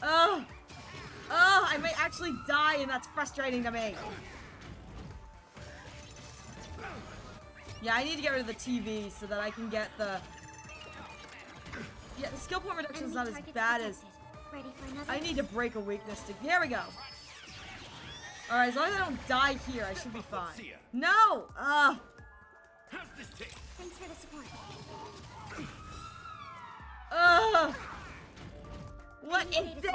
I may actually die, and that's frustrating to me. Yeah, I need to get rid of the TV so that I can get the... Yeah, the skill point reduction is not as bad as... I need to break a weakness stick. There we go. Alright, as long as I don't die here, I should be fine. No! Thanks for the support. What is this?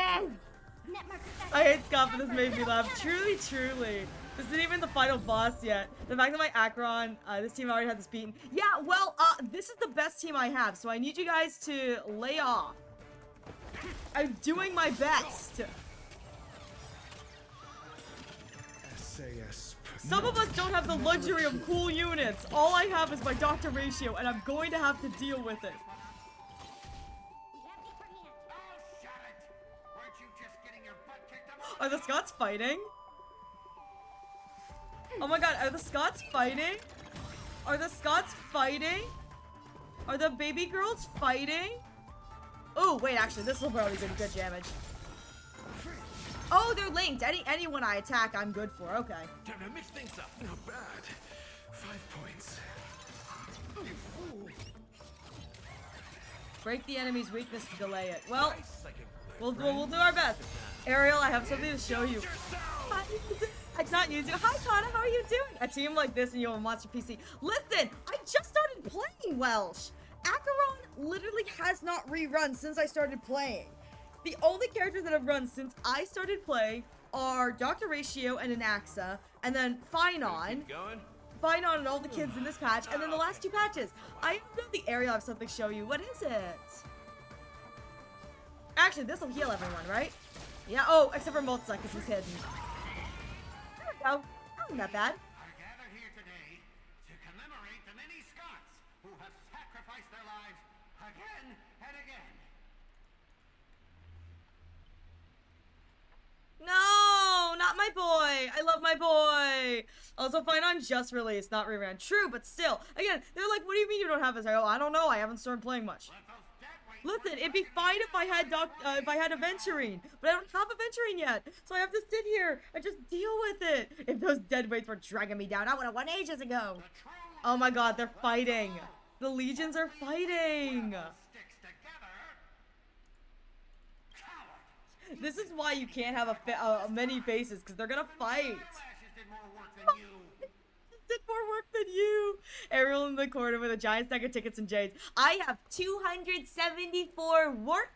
I hate Scott, but this made me laugh. Truly, truly. This isn't even the final boss yet. The fact that my Acheron, this team already had this beaten. Yeah, well, this is the best team I have, so I need you guys to lay off. I'm doing my best. Some of us don't have the luxury of cool units. All I have is my doctor ratio, and I'm going to have to deal with it. Are the Scots fighting? Oh my god, are the Scots fighting? Are the Scots fighting? Are the baby girls fighting? Oh, wait, actually, this will probably do good damage. Oh, they're linked. Anyone I attack, I'm good for. Okay. Time to mix things up. Not bad. 5 points. Break the enemy's weakness to delay it. Well, we'll do our best. Ariel, I have something to show you. It's not you. Hi, Kana. How are you doing? A team like this and you have a monster PC. Listen, I just started playing Welsh. Acheron literally has not rerun since I started playing. The only characters that have run since I started playing are Dr. Ratio and Anaxa, and then Finon and all the kids in this patch, and then the last 2 patches. I know the area. I have something to show you. What is it? Actually, this will heal everyone, right? Yeah, oh, except for Moltsa, because he's hidden. There we go. Oh, not bad. I gather here today to commemorate the many Scots who have sacrificed their lives again and again. No, not my boy. I love my boy. Also, Finon just released, not reran. True, but still. Again, they're like, what do you mean you don't have this? I go, I don't know. I haven't started playing much. Listen, it'd be fine if I had Aventurine, but I don't have Aventurine yet, so I have to sit here and just deal with it. If those dead weights were dragging me down, I would have won ages ago. Oh my god, they're fighting. The legions are fighting. This is why you can't have many faces, because they're gonna fight. Did more work than you. Ariel in the corner with a giant stack of tickets and jades. I have 274 warp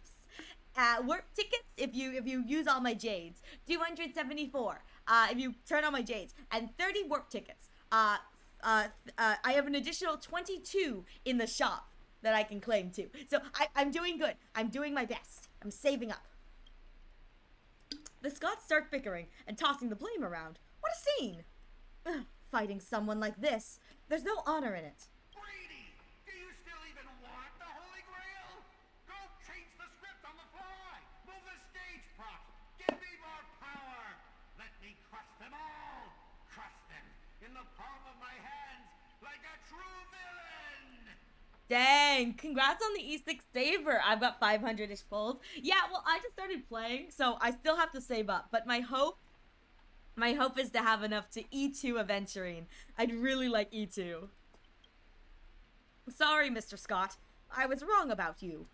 tickets if you use all my jades. 274 if you turn on my jades, and 30 warp tickets. I have an additional 22 in the shop that I can claim too. So I'm doing good. I'm doing my best. I'm saving up. The Scots start bickering and tossing the blame around. What a scene! Ugh, fighting someone like this, there's no honor in it. Brady, do you still even want the Holy Grail? Go change the script on the fly. Move the stage props. Give me more power. Let me crush them all. Crush them in the palm of my hands like a true villain. Dang, congrats on the E6 saver. I've got 500-ish pulls. Yeah, well, I just started playing, so I still have to save up. But my hope is to have enough to E2 Aventurine. I'd really like E2. Sorry, Mr. Scott. I was wrong about you.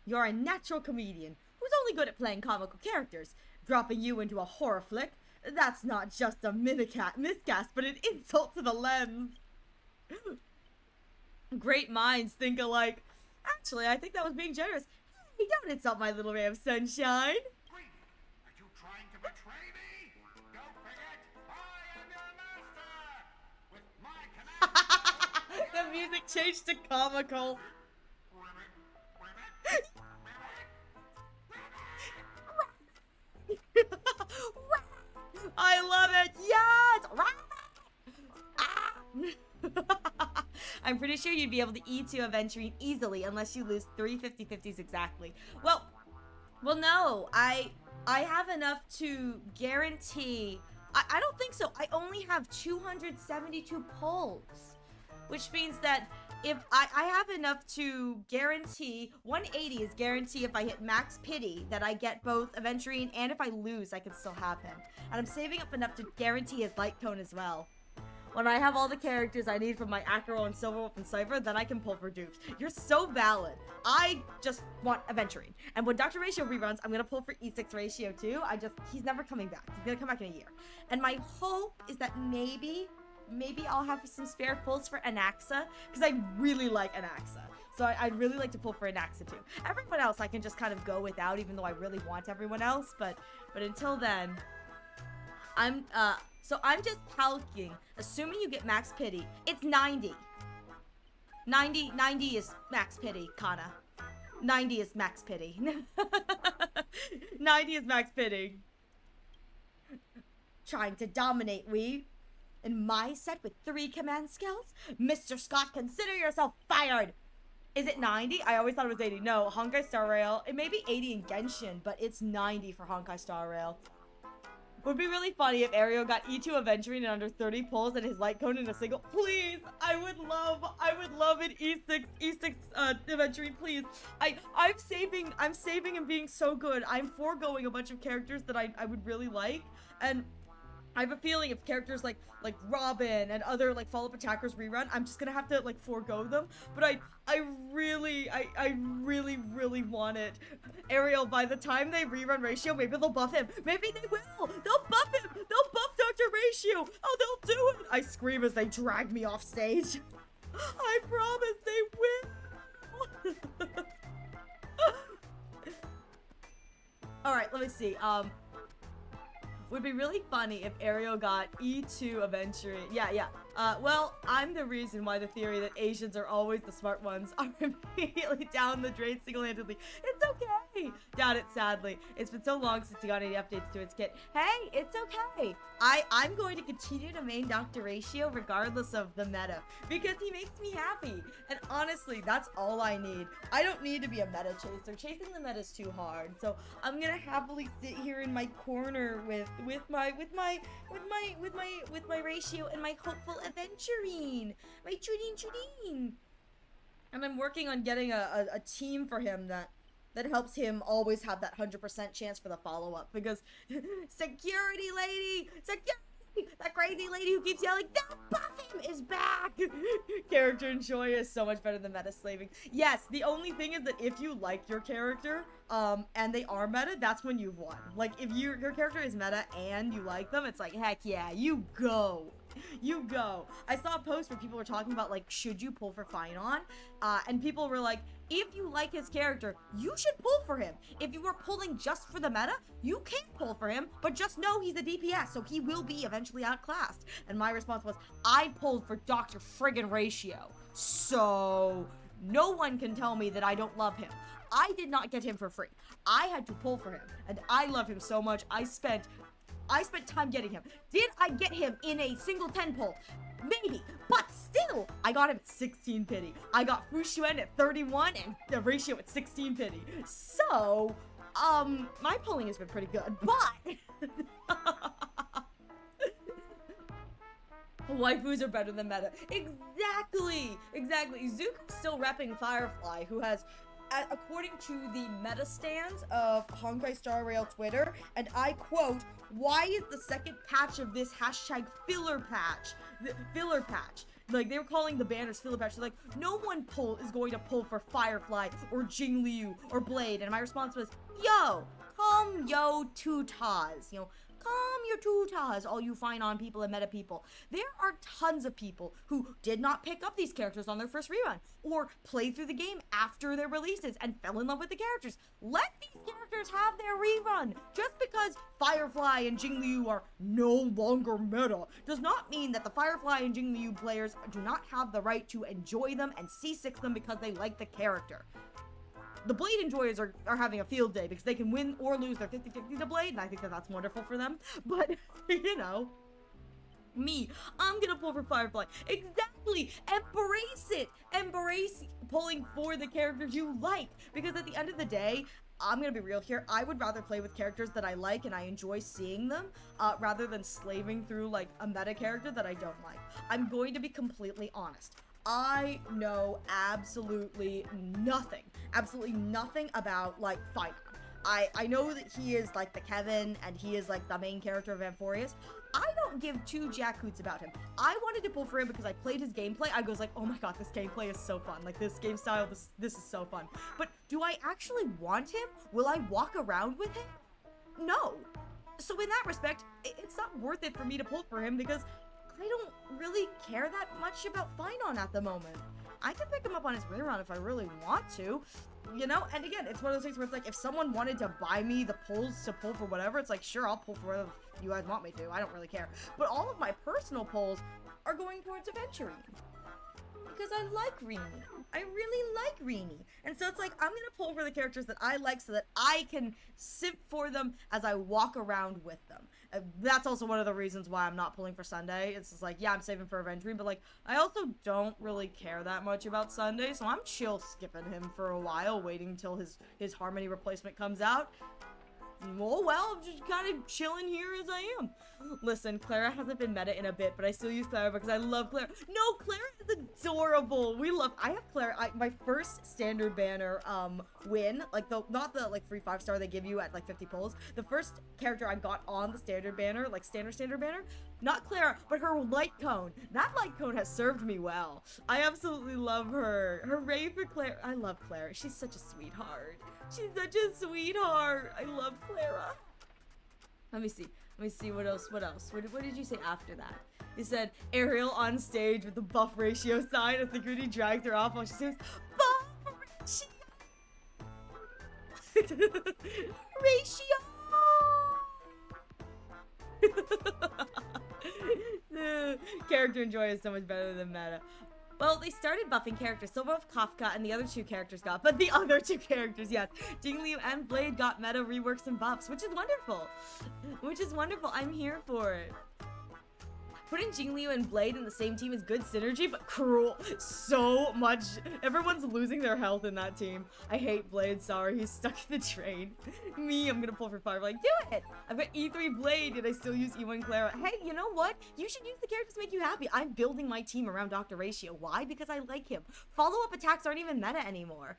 You're a natural comedian who's only good at playing comical characters. Dropping you into a horror flick, that's not just a miscast, but an insult to the lens. Great minds think alike. Actually, I think that was being generous. Hey, don't insult my little ray of sunshine. Brady, are you trying to betray me? Don't forget, I am your master. With my command. The music changed to comical. I love it. Yes. I'm pretty sure you'd be able to E2 Aventurine easily unless you lose 3 50/50s exactly. Well, no. I have enough to guarantee I don't think so. I only have 272 pulls, which means that if I have enough to guarantee 180 is guarantee if I hit max pity that I get both Aventurine, and if I lose, I can still have him. And I'm saving up enough to guarantee his light cone as well. When I have all the characters I need from my Acro and Silverwolf and Cypher, then I can pull for dupes. You're so valid. I just want Aventurine. And when Dr. Ratio reruns, I'm gonna pull for E6 Ratio too. He's never coming back. He's gonna come back in a year. And my hope is that maybe I'll have some spare pulls for Anaxa, because I really like Anaxa. So I'd really like to pull for Anaxa too. Everyone else I can just kind of go without, even though I really want everyone else. But until then, so I'm just calculating, assuming you get max pity, it's 90. 90 is max pity, Kana. 90 is max pity. 90 is max pity. Trying to dominate, we. In my set with 3 command skills? Mr. Scott, consider yourself fired! Is it 90? I always thought it was 80. No, Honkai Star Rail. It may be 80 in Genshin, but it's 90 for Honkai Star Rail. Would be really funny if Aereo got E2 Aventurine in under 30 pulls and his light cone in a single. Please, I would love an E6 Aventurine, please. I'm saving and being so good. I'm foregoing a bunch of characters that I would really like, and I have a feeling if characters like Robin and other like follow-up attackers rerun, I'm just gonna have to like forego them. But I really want it. Ariel, by the time they rerun Ratio, maybe they'll buff him. Maybe they will. They'll buff him. They'll buff Dr. Ratio. Oh, they'll do it. I scream as they drag me off stage. I promise they will. All right, let me see. Would be really funny if Aereo got E2 Aventurine. Yeah. Well, I'm the reason why the theory that Asians are always the smart ones are immediately down the drain single-handedly. It's okay. Doubt it, sadly. It's been so long since he got any updates to its kit. Hey, it's okay. I'm going to continue to main Dr. Ratio regardless of the meta, because he makes me happy. And honestly, that's all I need. I don't need to be a meta chaser. Chasing the meta is too hard. So I'm gonna happily sit here in my corner with my Ratio and my hopeful Aventurine, my Chudine. And I'm working on getting a team for him that helps him always have that 100% chance for the follow-up, because security lady, that crazy lady who keeps yelling, "Don't buff him," is back. Character enjoy is so much better than meta slaving. Yes, the only thing is that if you like your character, and they are meta, that's when you've won. Like, if your character is meta and you like them, it's like, heck yeah, you go. You go. I saw a post where people were talking about, like, should you pull for Finon? And people were like, if you like his character, you should pull for him. If you were pulling just for the meta, you can pull for him, but just know he's a DPS, so he will be eventually outclassed. And my response was, I pulled for Dr. Friggin' Ratio, so no one can tell me that I don't love him. I did not get him for free. I had to pull for him, and I love him so much. I spent time getting him. Did I get him in a single 10 pull? Maybe, but still, I got him at 16 pity. I got Fushuen at 31 and the Ratio at 16 pity. So, my pulling has been pretty good, but waifus are better than meta. Exactly. Zuko's still repping Firefly, who has, according to the meta stands of Honkai Star Rail Twitter, and I quote, "Why is the second patch of this hashtag filler patch?" Filler patch. Like, they were calling the banners filler patch. They're like, no one is going to pull for Firefly or Jingliu or Blade. And my response was, yo, calm yo tutas. You know, calm your tutas, all you Finon people and meta people. There are tons of people who did not pick up these characters on their first rerun, or played through the game after their releases and fell in love with the characters. Let these characters have their rerun. Just because Firefly and Jingliu are no longer meta does not mean that the Firefly and Jingliu players do not have the right to enjoy them and C6 them because they like the character. The Blade enjoyers are having a field day because they can win or lose their 50-50 to Blade, and I think that that's wonderful for them. But, you know, me, I'm gonna pull for Firefly. Exactly! Embrace it! Embrace pulling for the characters you like, because at the end of the day, I'm gonna be real here. I would rather play with characters that I like and I enjoy seeing them, rather than slaving through like a meta character that I don't like. I'm going to be completely honest. I know absolutely nothing about like fighting. I know that he is like the Kevin and he is like the main character of Amphorius. I don't give two jack hoots about him. I wanted to pull for him because I played his gameplay. I was like, oh my god, this gameplay is so fun. Like this game style, this is so fun. But do I actually want him? Will I walk around with him? No. So in that respect, it's not worth it for me to pull for him because I don't really care that much about Finon at the moment. I can pick him up on his way around if I really want to, you know? And again, it's one of those things where it's like, if someone wanted to buy me the pulls to pull for whatever, it's like, sure, I'll pull for whatever you guys want me to. I don't really care. But all of my personal pulls are going towards Aventurine. Because I like Rini. I really like Rini. And so it's like, I'm gonna pull for the characters that I like so that I can simp for them as I walk around with them. That's also one of the reasons why I'm not pulling for Sunday. It's just like, yeah, I'm saving for Aventurine, but like, I also don't really care that much about Sunday, so I'm chill skipping him for a while, waiting until his Harmony replacement comes out. Oh well, I'm just kind of chilling here as I am. Listen, Clara hasn't been meta in a bit, but I still use Clara because I love Clara. No, Clara is adorable. I have Clara. my first standard banner win, like not the like free 5-star they give you at like 50 pulls. The first character I got on the standard banner, like standard banner, not Clara, but her light cone. That light cone has served me well. I absolutely love her. Hooray for Clara. I love Clara. She's such a sweetheart. She's such a sweetheart. I love Clara. Let me see what else. What did you say after that? You said Ariel on stage with the buff ratio sign as security drags her off while she says buff ratio. The character enjoy is so much better than meta. Well, they started buffing characters. So both Kafka and the other two characters got, but the other two characters, yes. Jingliu and Blade got meta reworks and buffs, which is wonderful. I'm here for it. Putting Jingliu and Blade in the same team is good synergy, but cruel. So much. Everyone's losing their health in that team. I hate Blade, sorry. He's stuck in the train. Me, I'm gonna pull for Firefly. Do it! I've got E3 Blade, and I still use E1 Clara. Hey, you know what? You should use the characters to make you happy. I'm building my team around Dr. Ratio. Why? Because I like him. Follow-up attacks aren't even meta anymore.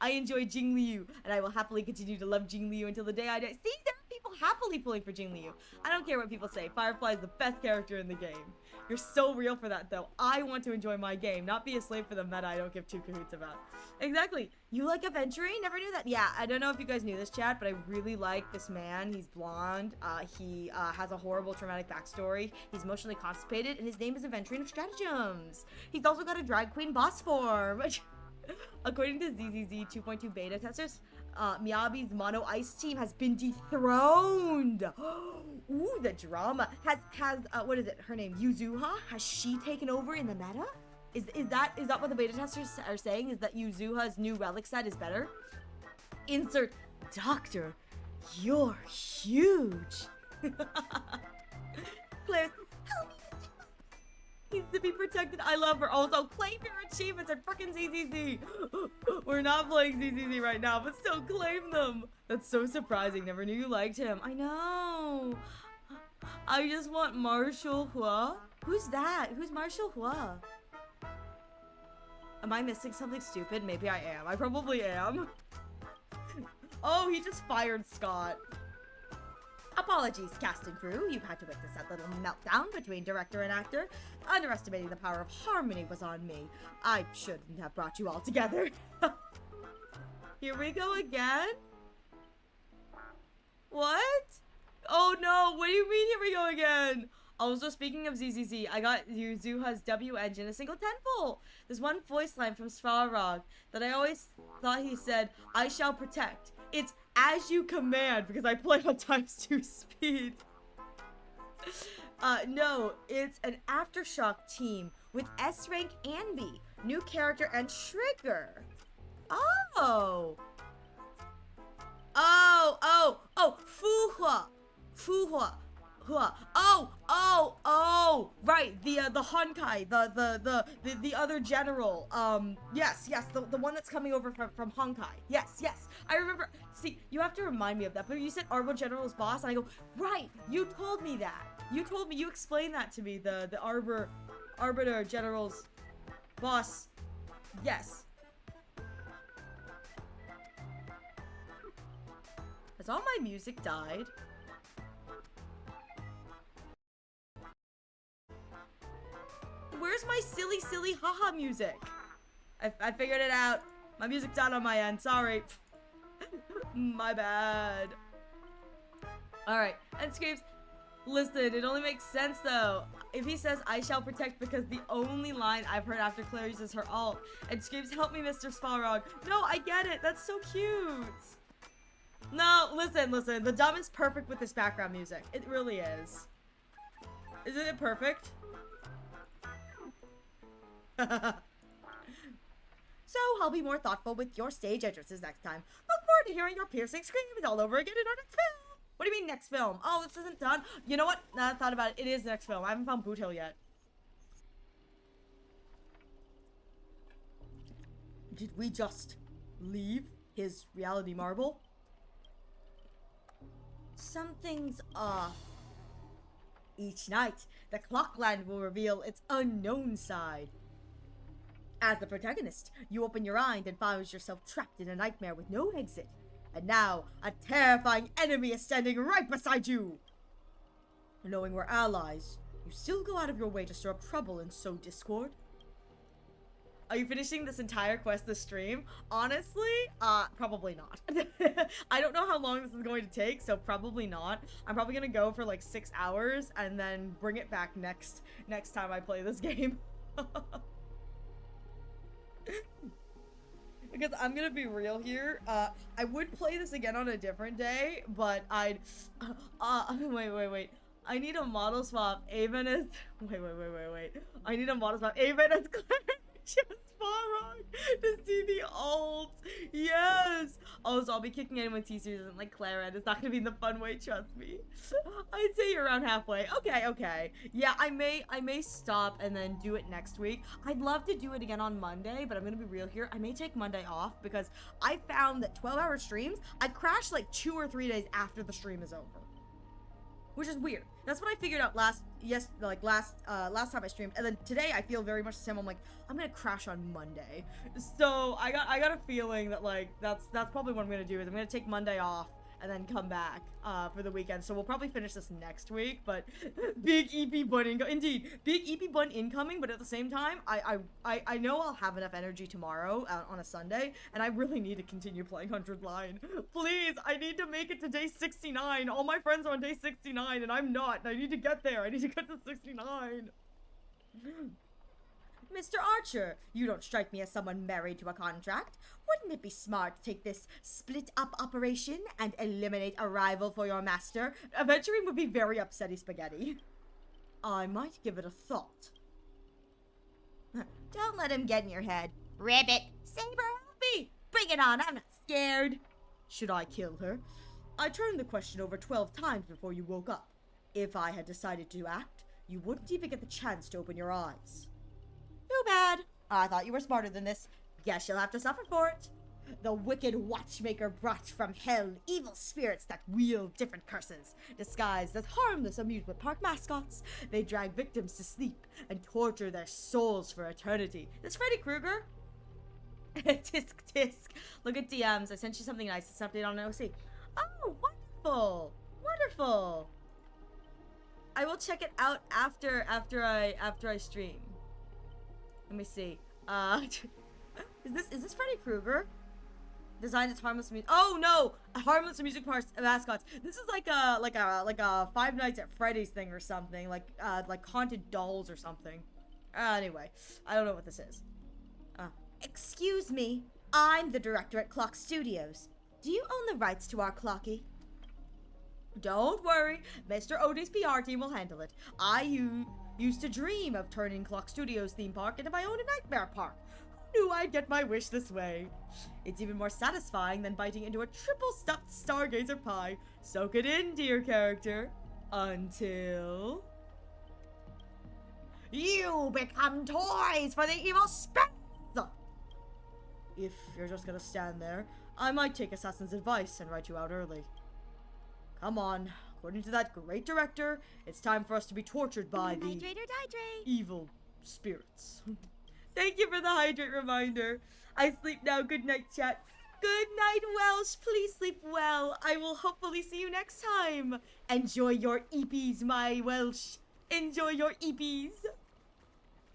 I enjoy Jingliu, and I will happily continue to love Jingliu until the day I die. See, there are people happily pulling for Jingliu. I don't care what people say. Firefly is the best character in the game. You're so real for that, though. I want to enjoy my game, not be a slave for the meta I don't give two cahoots about. Exactly. You like Aventurine? Never knew that. Yeah, I don't know if you guys knew this, chat, but I really like this man. He's blonde. He has a horrible traumatic backstory. He's emotionally constipated, and his name is Aventurine of Stratagems. He's also got a drag queen boss form, which, according to ZZZ 2.2 beta testers, Miyabi's Mono Ice team has been dethroned. Ooh, the drama. Has what is it? Her name Yuzuha? Has she taken over in the meta? Is that what the beta testers are saying? Is that Yuzuha's new relic set is better? Insert Doctor, you're huge. Claire's help me. Needs to be protected. I love her. Also, claim your achievements at frickin' ZZZ. We're not playing ZZZ right now, but still claim them. That's so surprising. Never knew you liked him. I know. I just want Marshall Hua. Who's that? Who's Marshall Hua? Am I missing something stupid? Maybe I am. I probably am. Oh, he just fired Scott. Apologies, cast and crew. You had to witness that little meltdown between director and actor. Underestimating the power of harmony was on me. I shouldn't have brought you all together. Here we go again? What? Oh no, what do you mean here we go again? Also, speaking of ZZZ, I got Yuzuha's W engine a single 10-pull. There's one voice line from Svarog that I always thought he said, I shall protect. It's as you command because I play on ×2 speed. No, it's an Aftershock team with S rank Anby, new character and trigger. Oh. Oh, Fuhua. Oh, Oh, right, the Honkai, the other general, yes, the one that's coming over from Honkai, yes, I remember, see, you have to remind me of that, but you said Arbor General's boss, and I go, right, you told me that, you explained that to me, the Arbiter General's boss, yes. Has all my music died? Where's my silly haha music? I figured it out. My music's out on my end. Sorry. My bad. Alright. And Screams, listen, it only makes sense though. If he says, I shall protect, because the only line I've heard after Claire uses her ult. And Screams, help me, Mr. Sparrog. No, I get it. That's so cute. No, listen. The dub is perfect with this background music. It really is. Isn't it perfect? So, I'll be more thoughtful with your stage entrances next time. Look forward to hearing your piercing screams all over again in our next film. What do you mean next film? Oh, this isn't done. You know what? Now I thought about it. It is the next film. I haven't found Boot Hill yet. Did we just leave his reality marble? Something's off. Each night, the Clockland will reveal its unknown side. As the protagonist, you open your eye and find yourself trapped in a nightmare with no exit. And now, a terrifying enemy is standing right beside you! Knowing we're allies, you still go out of your way to stir up trouble and sow discord? Are you finishing this entire quest this stream? Honestly, probably not. I don't know how long this is going to take, so probably not. I'm probably gonna go for like 6 hours and then bring it back next time I play this game. Because I'm gonna be real here, I would play this again on a different day, but wait. I need a model swap. Aven is, wait. I need a model swap. Aven is just Sparrog to see the ult. Yes. Oh, so I'll be kicking anyone T-Series and like Clara, and it's not gonna be in the fun way, trust me. I'd say you're around halfway. Okay. Yeah, I may stop and then do it next week. I'd love to do it again on Monday, but I'm gonna be real here. I may take Monday off because I found that 12-hour streams, I crash like 2 or 3 days after the stream is over. Which is weird. That's what I figured out last time I streamed, and then today I feel very much the same. I'm like, I'm gonna crash on Monday. So I got a feeling that like that's probably what I'm gonna do. Is I'm gonna take Monday off and then come back for the weekend. So we'll probably finish this next week. But big EP bun indeed, big EP bun incoming. But at the same time, I know I'll have enough energy tomorrow on a Sunday, and I really need to continue playing 100 Line. Please, I need to make it to day 69. All my friends are on day 69, and I'm not. And I need to get there. I need to get to 69. Mr. Archer, you don't strike me as someone married to a contract. Wouldn't it be smart to take this split-up operation and eliminate a rival for your master? Aventurine would be very upsetty spaghetti. I might give it a thought. Don't let him get in your head. Ribbit! Saber, help me! Bring it on, I'm not scared. Should I kill her? I turned the question over 12 times before you woke up. If I had decided to act, you wouldn't even get the chance to open your eyes. Too bad. I thought you were smarter than this. Guess you'll have to suffer for it. The wicked watchmaker brought from hell evil spirits that wield different curses. Disguised as harmless amusement park mascots, they drag victims to sleep and torture their souls for eternity. This Freddy Krueger? Tisk. Look at DMs. I sent you something nice. It's an update on OC. Oh, wonderful. I will check it out after I stream. Let me see. Is this Freddy Krueger? Designed as harmless music. Oh no, harmless music park mascots. This is like a Five Nights at Freddy's thing or something, like haunted dolls or something. Anyway, I don't know what this is. Excuse me, I'm the director at Clock Studios. Do you own the rights to our Clocky? Don't worry, Mr. Odie's PR team will handle it. I used to dream of turning Clock Studios theme park into my own nightmare park. Who knew I'd get my wish this way? It's even more satisfying than biting into a triple stuffed Stargazer pie. Soak it in, dear character. Until... You become toys for the evil spirits! If you're just gonna stand there, I might take Assassin's advice and write you out early. Come on, according to that great director, it's time for us to be tortured by the Hydrate or dihydrate. evil spirits. Thank you for the hydrate reminder. I sleep now. Good night, chat. Good night, Welsh. Please sleep well. I will hopefully see you next time. Enjoy your eepies, my Welsh. Enjoy your eepies.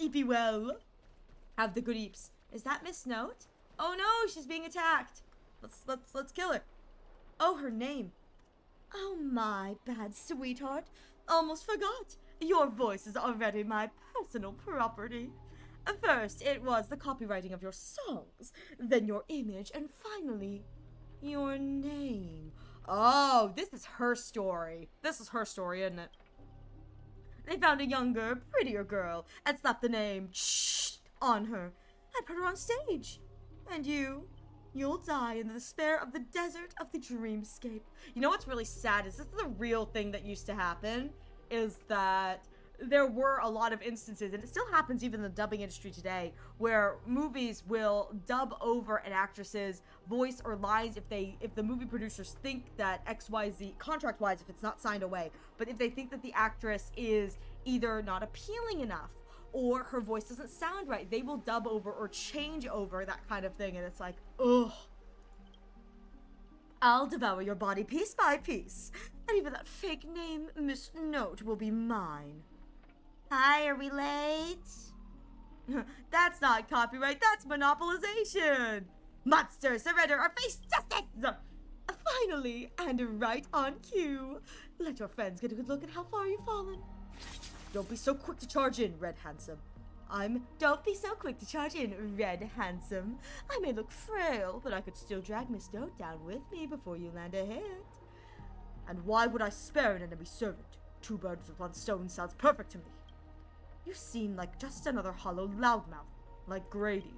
Eepy well. Have the good eeps. Is that Miss Note? Oh no, she's being attacked. Let's kill her. Oh, her name. Oh my bad sweetheart. Almost forgot. Your voice is already my personal property. First, it was the copywriting of your songs, then your image, and finally, your name. Oh, this is her story. This is her story, isn't it? They found a younger, prettier girl and slapped the name on her and put her on stage. And you'll die in the despair of the desert of the dreamscape. You know what's really sad is this is the real thing that used to happen, is that there were a lot of instances, and it still happens even in the dubbing industry today, where movies will dub over an actress's voice or lines if the movie producers think that XYZ, contract-wise, if it's not signed away, but if they think that the actress is either not appealing enough or her voice doesn't sound right, they will dub over or change over that kind of thing, and it's like, ugh. I'll devour your body piece by piece, and even that fake name, Miss Note, will be mine. Hi, are we late? That's not copyright, that's monopolization! Monsters, surrender or face justice! Finally, and right on cue. Let your friends get a good look at how far you've fallen. Don't be so quick to charge in, Red Handsome. Don't be so quick to charge in, Red Handsome. I may look frail, but I could still drag Miss Note down with me before you land a hit. And why would I spare an enemy servant? Two birds with one stone sounds perfect to me. You seem like just another hollow loudmouth, like Grady.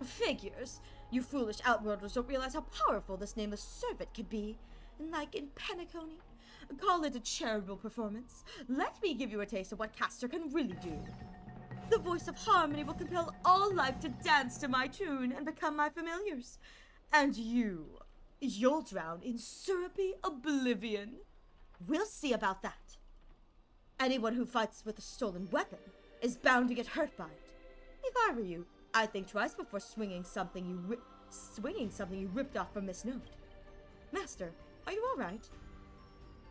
Figures. You foolish outworlders don't realize how powerful this nameless servant can be. And like in Penacony, call it a charitable performance. Let me give you a taste of what Castor can really do. The voice of harmony will compel all life to dance to my tune and become my familiars. And you'll drown in syrupy oblivion. We'll see about that. Anyone who fights with a stolen weapon is bound to get hurt by it. If I were you, I'd think twice before swinging something you ripped off from Miss Note. Master, are you all right?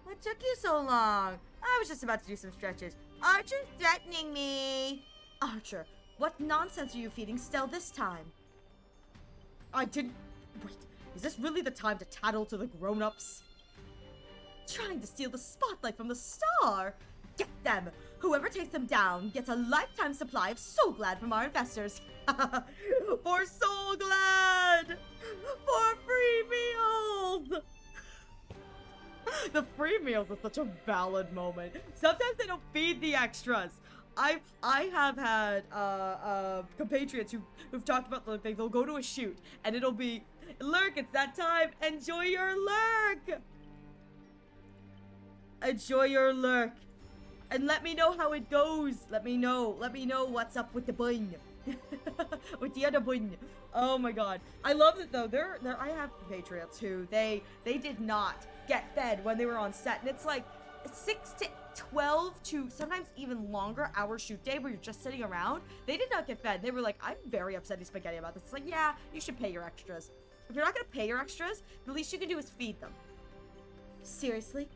What took you so long? I was just about to do some stretches. Aren't you threatening me? Archer, what nonsense are you feeding Stell this time? I didn't... Wait, is this really the time to tattle to the grown-ups? Trying to steal the spotlight from the star? Get them! Whoever takes them down gets a lifetime supply of Soul Glad from our investors. For Soul Glad! For free meals! The free meals is such a valid moment. Sometimes they don't feed the extras. I have had compatriots who've talked about, like, they'll go to a shoot and it'll be, Lurk, it's that time, enjoy your Lurk! Enjoy your Lurk. And let me know how it goes. Let me know what's up with the bun. With the other bun. Oh my god. I love it though. I have compatriots who they did not get fed when they were on set. And it's like 6 to 12 to sometimes even longer hour shoot day where you're just sitting around. They did not get fed. They were like, I'm very upset at Spaghetti about this. It's like, yeah, you should pay your extras. If you're not gonna pay your extras, the least you can do is feed them. Seriously?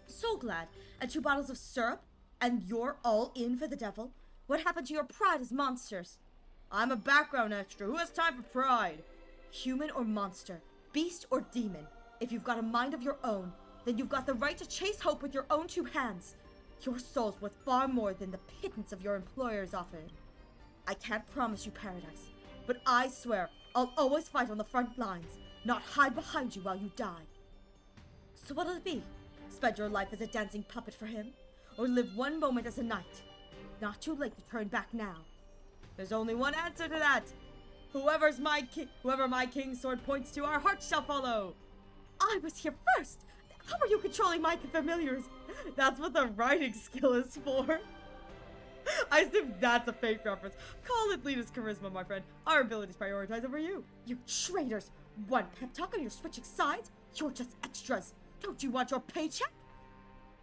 So glad. And 2 bottles of syrup? And you're all in for the devil? What happened to your pride as monsters? I'm a background extra. Who has time for pride? Human or monster, beast or demon, if you've got a mind of your own, then you've got the right to chase hope with your own 2 hands. Your soul's worth far more than the pittance of your employer's offering. I can't promise you paradise, but I swear I'll always fight on the front lines, not hide behind you while you die. So what'll it be? Spend your life as a dancing puppet for him? Or live one moment as a knight? Not too late to turn back now. There's only one answer to that. Whoever my king's sword points to, our hearts shall follow. I was here first. How are you controlling my familiars? That's what the writing skill is for. I assume that's a fake reference. Call it Lita's charisma, my friend. Our abilities prioritize over you. You traitors! One pep talk and you're switching sides? You're just extras. Don't you want your paycheck?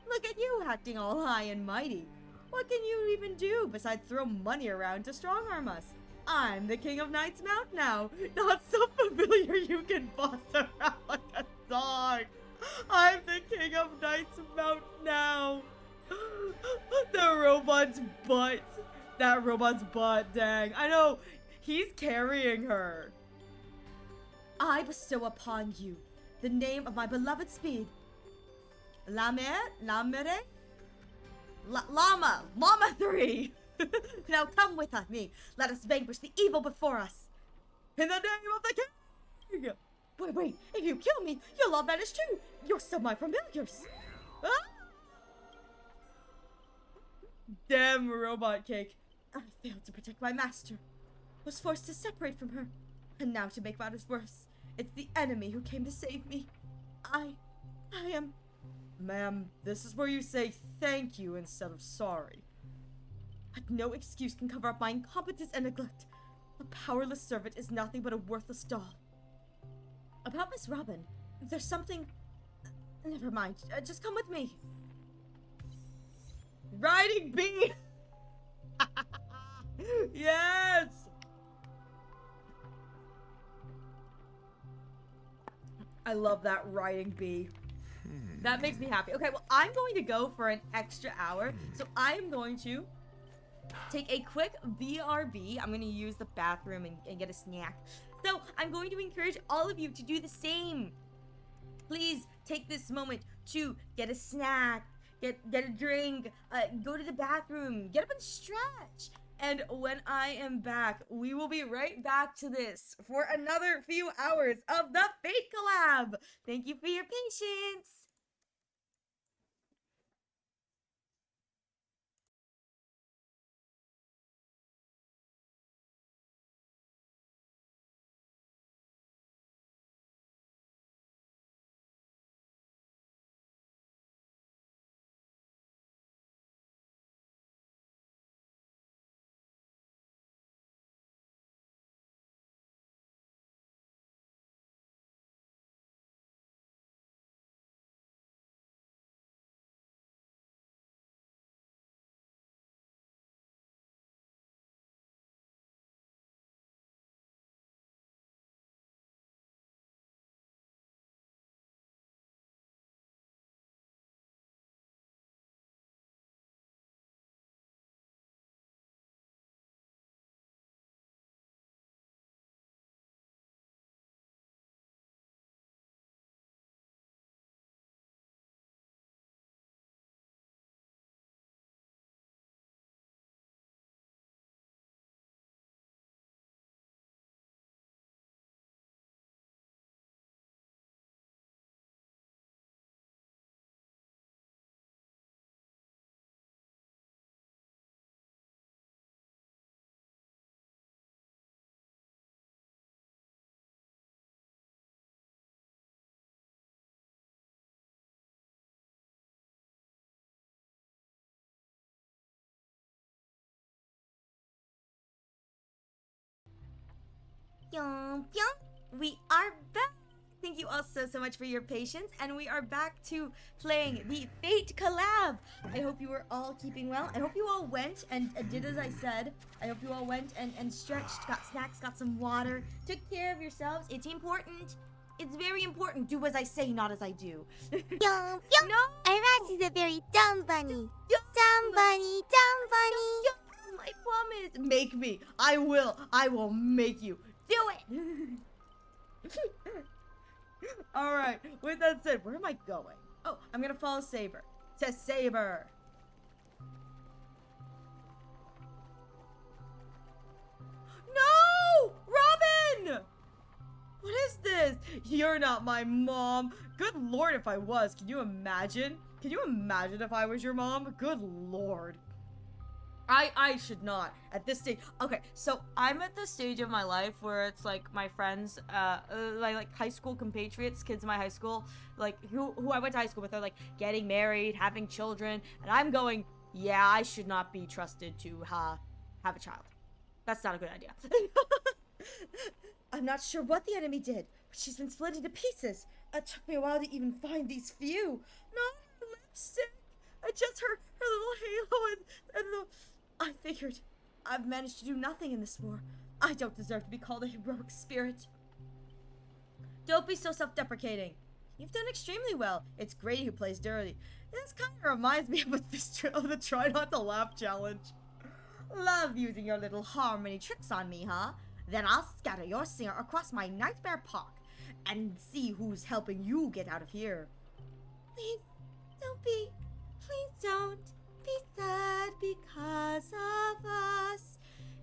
Look at you acting all high and mighty. What can you even do besides throw money around to strong-arm us? I'm the king of Knight's Mount now. Not so familiar you can boss around like a dog. I'm the king of Knight's Mount now. The robot's butt. That robot's butt, dang. I know, he's carrying her. I bestow upon you the name of my beloved speed. Lamere? Llama 3. Now come with me. Let us vanquish the evil before us. In the name of the king! Wait. If you kill me, you'll all vanish too. You're still my familiars. Ah! Damn robot cake. I failed to protect my master. Was forced to separate from her. And now to make matters worse, it's the enemy who came to save me. I am... Ma'am, this is where you say thank you instead of sorry. But no excuse can cover up my incompetence and neglect. A powerless servant is nothing but a worthless doll. About Miss Robin, there's something... Never mind, just come with me. Riding bee! Yes! I love that riding bee. That makes me happy. Okay, well, I'm going to go for an extra hour. So I'm going to take a quick BRB. I'm going to use the bathroom and get a snack. So I'm going to encourage all of you to do the same. Please take this moment to get a snack, get a drink, go to the bathroom, get up and stretch. And when I am back, we will be right back to this for another few hours of the Fate Collab. Thank you for your patience. We are back. Thank you all so much for your patience, and we are back to playing the Fate Collab. I hope you were all keeping well. I hope you all went and did as I said. I hope you all went and stretched, got snacks, got some water, took care of yourselves. It's important. It's very important. Do as I say, not as I do. No! Iras is a very dumb bunny. Dumb bunny. I promise. Make me. I will make you. Do it! Alright, with that said, where am I going? Oh, I'm gonna follow Saber. To Saber! No! Robin! What is this? You're not my mom. Good lord if I was. Can you imagine? Can you imagine if I was your mom? Good lord. I should not at this stage. Okay, so I'm at the stage of my life where it's like my friends, like high school compatriots, kids in my high school, like who I went to high school with, are like getting married, having children, and I'm going, Yeah, I should not be trusted to have a child. That's not a good idea. I'm not sure what the enemy did, but she's been split into pieces. It took me a while to even find these few. Not her lipstick. Just her little halo and the... I figured I've managed to do nothing in this war. I don't deserve to be called a heroic spirit. Don't be so self-deprecating. You've done extremely well. It's Grady who plays dirty. This kind of reminds me of the Try Not to Laugh challenge. Love using your little harmony tricks on me, huh? Then I'll scatter your singer across my nightmare park and see who's helping you get out of here. Please don't be sad because of us.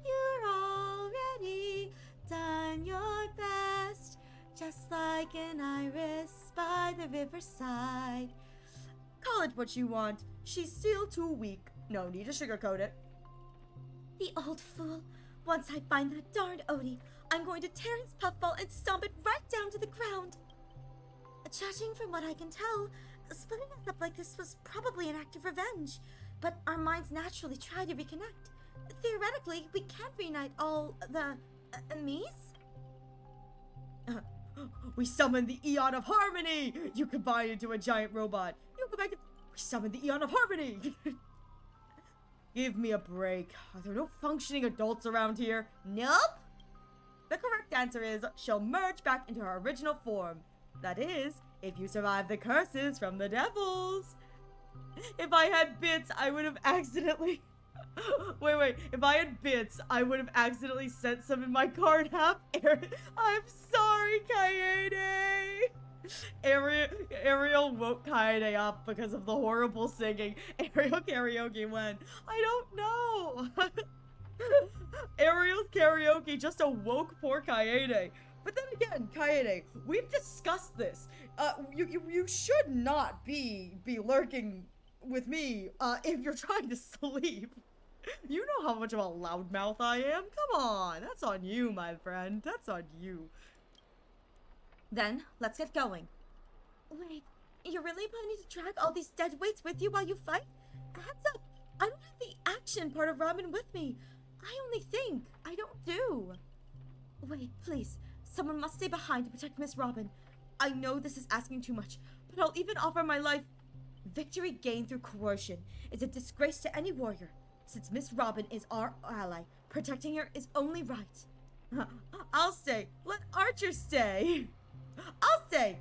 You're already done your best, just like an iris by the riverside. Call it what you want. She's still too weak. No need to sugarcoat it. The old fool. Once I find that darned Odie, I'm going to tear his puffball and stomp it right down to the ground. Judging from what I can tell, splitting us up like this was probably an act of revenge, but our minds naturally try to reconnect. Theoretically, we can't reunite all the... me's? We summon the Eon of Harmony! You combine into a giant robot. You go back to... We summon the Eon of Harmony! Give me a break. Are there no functioning adults around here? Nope! The correct answer is, she'll merge back into her original form. That is, if you survive the curses from the devils. If I had bits, I would have accidentally... Wait. If I had bits, I would have accidentally sent some in my card half. I'm sorry, Kaede. Ariel woke Kaede up because of the horrible singing. Ariel karaoke went. I don't know. Ariel's karaoke just awoke poor Kaede. But then again, Kaede, we've discussed this. You should not be lurking with me if you're trying to sleep. You know how much of a loudmouth I am. Come on, that's on you, my friend. That's on you. Then, let's get going. Wait, you're really planning to drag all these dead weights with you while you fight? Heads up, I don't have the action part of ramen with me. I only think, I don't do. Wait, please, someone must stay behind to protect Miss Robin. I know this is asking too much, but I'll even offer my life. Victory gained through coercion is a disgrace to any warrior. Since Miss Robin is our ally, protecting her is only right. I'll stay. Let Archer stay. I'll stay.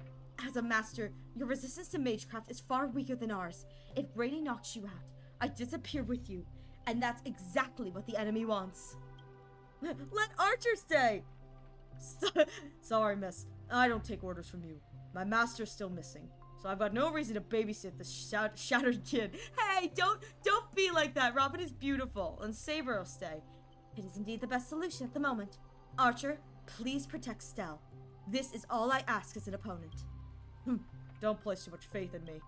As a master, your resistance to magecraft is far weaker than ours. If Brady knocks you out, I disappear with you. And that's exactly what the enemy wants. Let Archer stay. Sorry, miss. I don't take orders from you. My master's still missing. So I've got no reason to babysit this shattered kid. Hey, don't be like that. Robin is beautiful, and Saber will stay. It is indeed the best solution at the moment. Archer, please protect Stell. This is all I ask as an opponent. Don't place too much faith in me.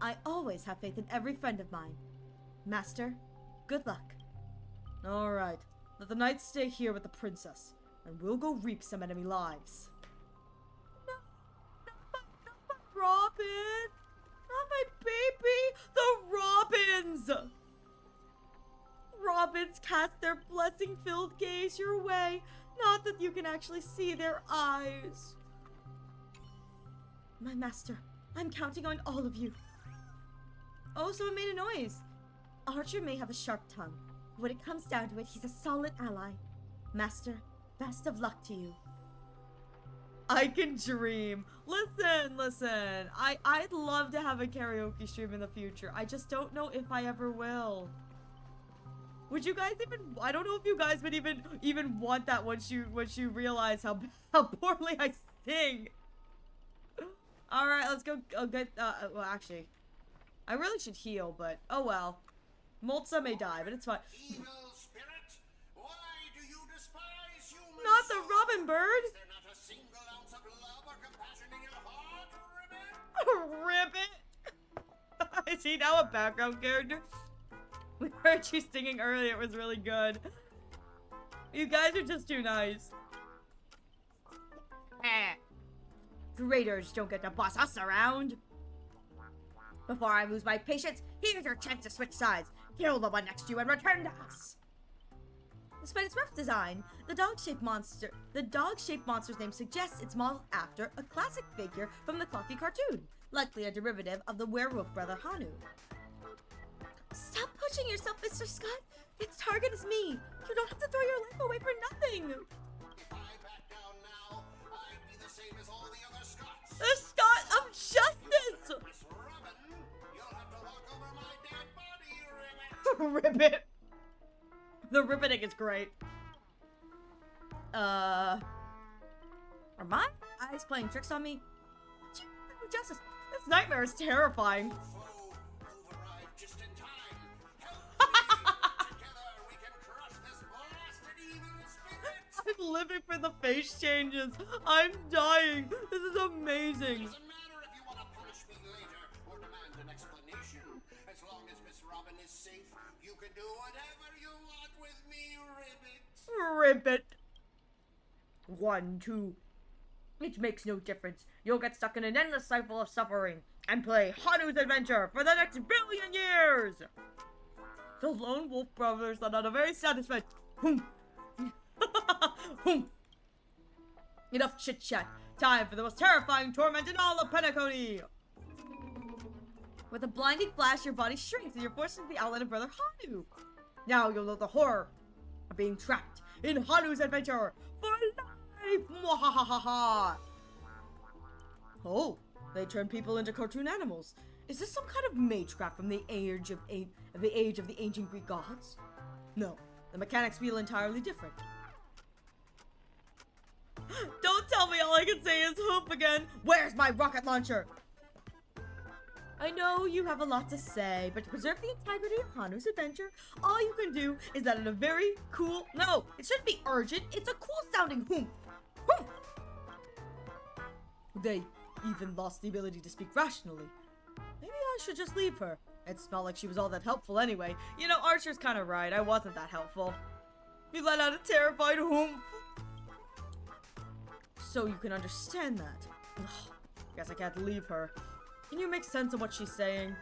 I always have faith in every friend of mine. Master, good luck. All right. Let the knights stay here with the princess, and we'll go reap some enemy lives. Robin! Not my baby! The Robins! Robins cast their blessing-filled gaze your way. Not that you can actually see their eyes. My master, I'm counting on all of you. Oh, someone made a noise. Archer may have a sharp tongue. When it comes down to it, he's a solid ally. Master, best of luck to you. I can dream. Listen. I'd love to have a karaoke stream in the future. I just don't know if I ever will. Would you guys even? I don't know if you guys would even want that once you realize how poorly I sing. All right, let's go. Get. Well, actually, I really should heal, but oh well. Moltza may die, but it's fine. Evil spirit, why do you despise humans? Not the Robin Bird. Is there not a single ounce of love or compassion in your heart, Ribbit? Ribbit. Is he now a background character? We heard you singing earlier. It was really good. You guys are just too nice. Graders don't get to boss us around. Before I lose my patience, here's your chance to switch sides. Kill the one next to you and return to us. Despite its rough design, the dog-shaped monster's name suggests it's modeled after a classic figure from the Clocky cartoon, likely a derivative of the werewolf brother Hanu. Stop pushing yourself, Mr. Scott. Its target is me. You don't have to throw your life away for nothing. If I back down now, I'd be the same as all the other Scots. The Scott of Justice! Miss Robin, you'll have to walk over my dead body, Ribbit. Ribbit. The ribbiting is great. Are my eyes playing tricks on me? Justice, this nightmare is terrifying. Foe, override just in time. Help me. Together we can crush this blasted evil spirit. I'm living for the face changes. I'm dying. This is amazing. Doesn't matter if you want to punish me later or demand an explanation. As long as Miss Robin is safe, you can do whatever you want with me, Ribbit. Ribbit. 1, 2. It makes no difference. You'll get stuck in an endless cycle of suffering and play Hanu's adventure for the next billion years. The Lone Wolf Brothers are not a very satisfied. Enough chit chat. Time for the most terrifying torment in all of Penacony. With a blinding flash, your body shrinks and you're forced into the outline of Brother Hanu. Now you'll know the horror of being trapped in Hanu's adventure for life. Mwahahaha. Oh, they turn people into cartoon animals. Is this some kind of magecraft from the age of the ancient Greek gods? No, the mechanics feel entirely different. Don't tell me all I can say is hoop again. Where's my rocket launcher? I know you have a lot to say, but to preserve the integrity of Hanu's adventure, all you can do is that in a very cool... No, it shouldn't be urgent. It's a cool sounding hoop. Hoop. They even lost the ability to speak rationally. Maybe I should just leave her. It's not like she was all that helpful anyway. You know, Archer's kind of right. I wasn't that helpful. You let out a terrified hoop. So you can understand that. Ugh, guess I can't leave her. Can you make sense of what she's saying?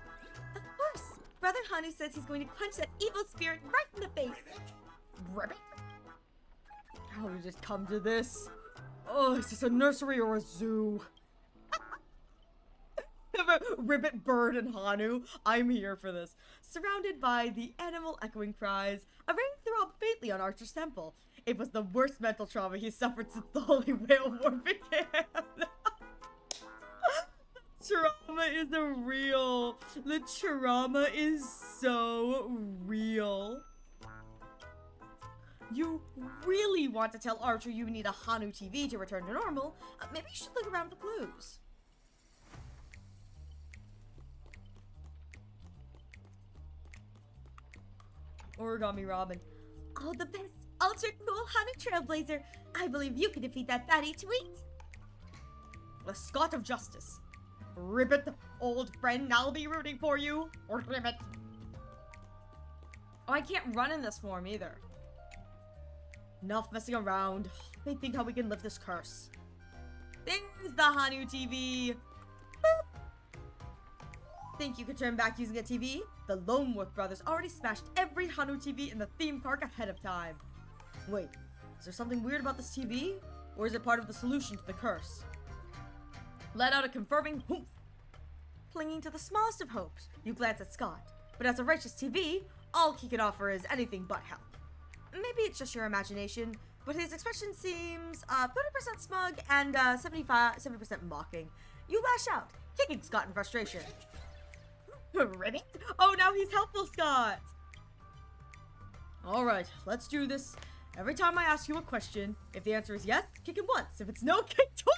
Of course. Brother Hanu says he's going to punch that evil spirit right in the face. Ribbit? How did it come to this? Oh, is this a nursery or a zoo? Ribbit, Bird, and Hanu. I'm here for this. Surrounded by the animal echoing cries, a rain throbbed faintly on Archer's temple. It was the worst mental trauma he suffered since the Holy Whale War began. Trauma is real. The trauma is so real. You really want to tell Archer you need a Hanu TV to return to normal? Maybe you should look around for clues. Origami Robin. Oh, the best ultra cool Hanu Trailblazer. I believe you can defeat that baddie tweet. The Scott of Justice. Ribbit, old friend, I'll be rooting for you. Or Ribbit. Oh, I can't run in this form either. Enough messing around. Let me think how we can lift this curse. There's the Hanu TV. Boop. Think you could turn back using a TV? The Lone Wolf Brothers already smashed every Hanu TV in the theme park ahead of time. Wait, is there something weird about this TV? Or is it part of the solution to the curse? Let out a confirming hoof. Clinging to the smallest of hopes, you glance at Scott. But as a righteous TV, all he can offer is anything but help. Maybe it's just your imagination, but his expression seems 30% smug and 70% mocking. You lash out, kicking Scott in frustration. Ribbit? Oh, now he's helpful, Scott! Alright, let's do this. Every time I ask you a question, if the answer is yes, kick him once. If it's no, kick twice!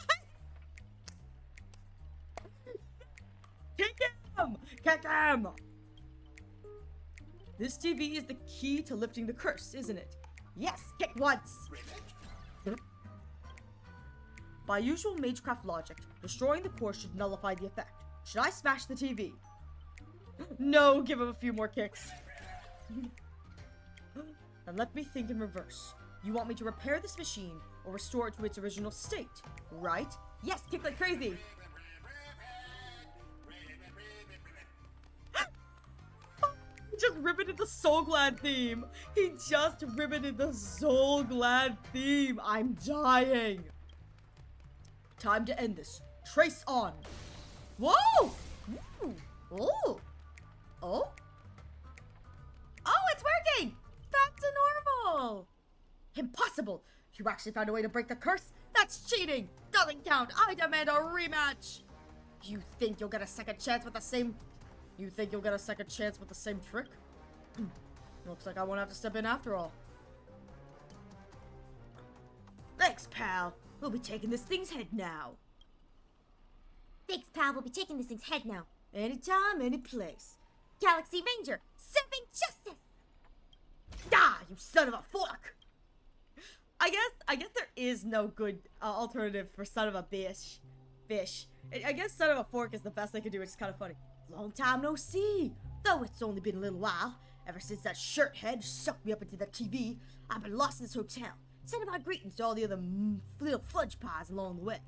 Kick him! Kick him! This TV is the key to lifting the curse, isn't it? Yes, kick once! By usual magecraft logic, destroying the core should nullify the effect. Should I smash the TV? No, give him a few more kicks. And let me think in reverse. You want me to repair this machine or restore it to its original state, right? Yes, kick like crazy! just riveted the Soul Glad theme. He just riveted the Soul Glad theme. I'm dying. Time to end this. Trace on. Whoa! Ooh. Oh. Oh. Oh, it's working! Back to normal! Impossible! You actually found a way to break the curse? That's cheating! Doesn't count! I demand a rematch! You think you'll get a second chance with the same... You think you'll get a second chance with the same trick? Looks like I won't have to step in after all. Thanks, pal. We'll be taking this thing's head now. Thanks, pal. We'll be taking this thing's head now. Anytime, any place. Galaxy Ranger, serving justice! Ah, you son of a fork! I guess there is no good alternative for son of a bish. Fish. I guess son of a fork is the best they could do, which is kind of funny. Long time no see. Though it's only been a little while. Ever since that shirt head sucked me up into the TV, I've been lost in this hotel, sending my greetings to all the other little fudge pies along the way.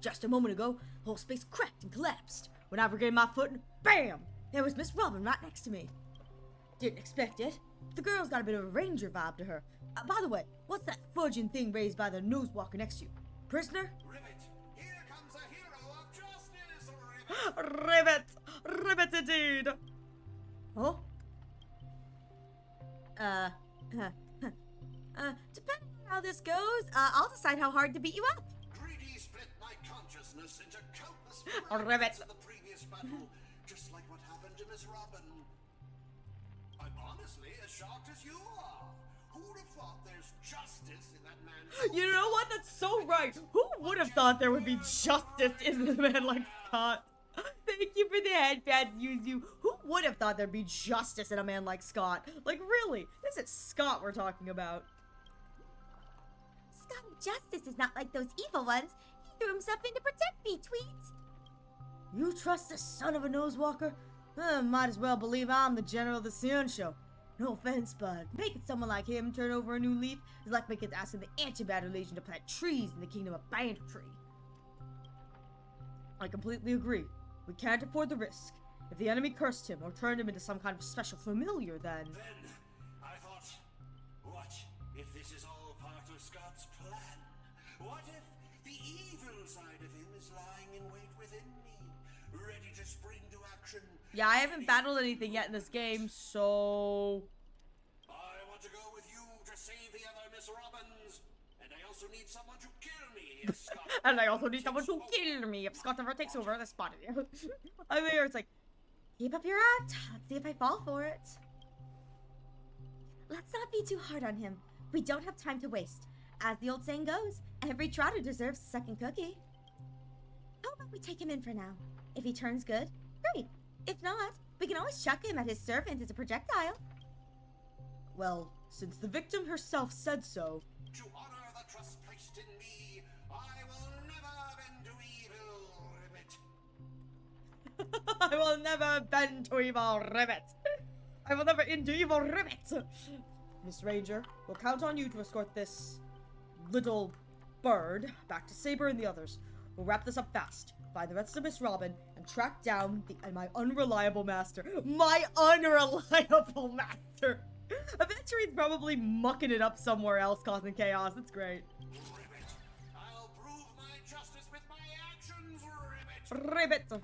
Just a moment ago, the whole space cracked and collapsed. When I regained my footing, bam! There was Miss Robin right next to me. Didn't expect it. The girl's got a bit of a ranger vibe to her. By the way, what's that fudging thing raised by the nose walker next to you? Prisoner? Ribbit! Here comes a hero of justice! Ribbit! Ribbit indeed! Oh? Depending on how this goes, I'll decide how hard to beat you up. Greedy split my consciousness into countless Ribbit! in the previous battle, just like what happened to Miss Robin. I'm honestly as shocked as you are. Who'd have thought there's justice in that man? You know what? That's so right. Who would have thought there would be justice in a man like Scott? Thank you for the headband, Yuzu. Who would have thought there'd be justice in a man like Scott? Like, really? This is Scott we're talking about. Scott of Justice is not like those evil ones. He threw himself in to protect me, Tweet. You trust the son of a nosewalker? Might as well believe I'm the general of the Sion show. No offense, but making someone like him turn over a new leaf is like asking the Antimatter Legion to plant trees in the kingdom of Aventurine. I completely agree. We can't afford the risk. If the enemy cursed him or turned him into some kind of special familiar, then... Then, I thought, what if this is all part of Scott's plan? What if the evil side of him is lying in wait within me, ready to spring to action? Yeah, I haven't battled anything yet in this game, so... I want to go with you to save the other Miss Robins, and I also need someone to kill me if Scott... And I also need someone to kill me if Scott ever takes over the spot. I mean, it's like, keep up your act. Let's see if I fall for it. Let's not be too hard on him. We don't have time to waste. As the old saying goes, every trotter deserves a second cookie. How about we take him in for now? If he turns good, great. If not, we can always chuck him at his servant as a projectile. Well, since the victim herself said so... To honor the trust placed in me, I will never bend to evil, Ribbit. I will never bend to evil, Ribbit. I will never into evil, Ribbit. Miss Ranger, we'll count on you to escort this little bird back to Saber and the others. We'll wrap this up fast, find the rest of Miss Robin, and track down my unreliable master. My unreliable master! Aventurine's probably mucking it up somewhere else, causing chaos. It's great. Ribbit, I'll prove my justice with my actions, Ribbit. Ribbit!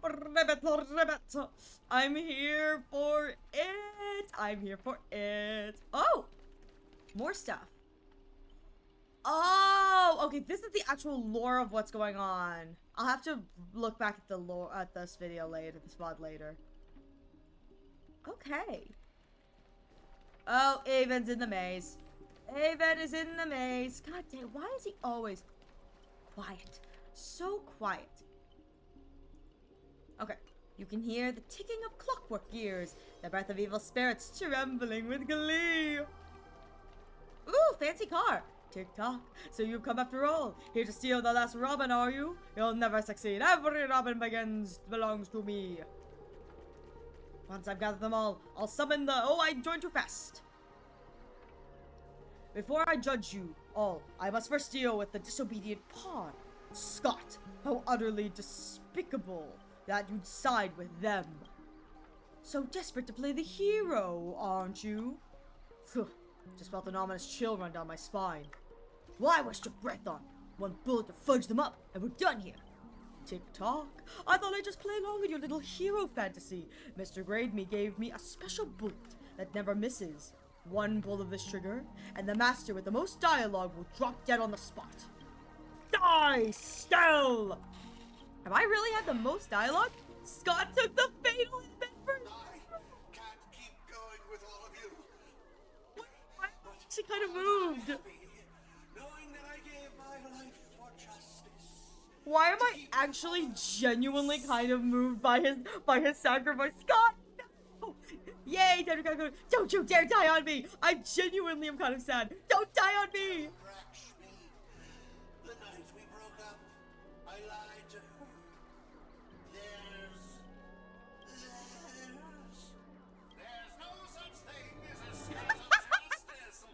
Ribbit, ribbit! I'm here for it! I'm here for it! Oh! More stuff. Oh! Okay, this is the actual lore of what's going on. I'll have to look back at the lore, at this video later, this VOD later. Okay. Oh, Aven's in the maze. Aven is in the maze. God damn, why is he always quiet? So quiet. Okay, you can hear the ticking of clockwork gears, the breath of evil spirits trembling with glee. Ooh, fancy car. Tick-tock. So you've come after all. Here to steal the last Robin, are you? You'll never succeed. Every Robin belongs to me. Once I've gathered them all, I'll summon the... Oh, I joined too fast. Before I judge you all, I must first deal with the disobedient pawn. Scott, how utterly despicable. that you'd side with them. So desperate to play the hero, aren't you? Phew, just felt an ominous chill run down my spine. Why waste your breath on? One bullet to fudge them up, and we're done here. Tick-tock. I thought I'd just play along with your little hero fantasy. Mr. Grademe gave me a special bullet that never misses. One pull of this trigger, and the master with the most dialogue will drop dead on the spot. Die, Stell! Have I really had the most dialogue? Scott took the fatal hit first. I can't keep going with all of you. She kind of moved. Knowing that I gave my life for justice. Why am I actually genuinely kind of moved by his sacrifice? Scott! No! Yay, time to go. Don't you dare die on me! I genuinely am kind of sad. Don't die on me! The night we broke up, I lied to her. There's no such thing as a sense of justice.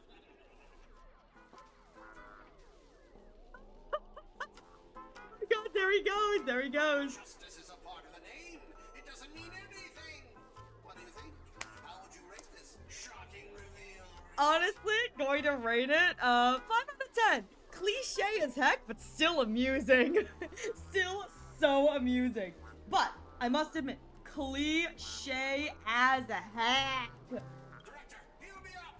God, there he goes. Justice is a part of the name. It doesn't mean anything. What do you think? How would you rate this shocking reveal? Honestly, going to rate it, 5 out of 10. Cliche as heck, but still amusing. Still so amusing. But, I must admit, cliche as heck. Director, heal me up!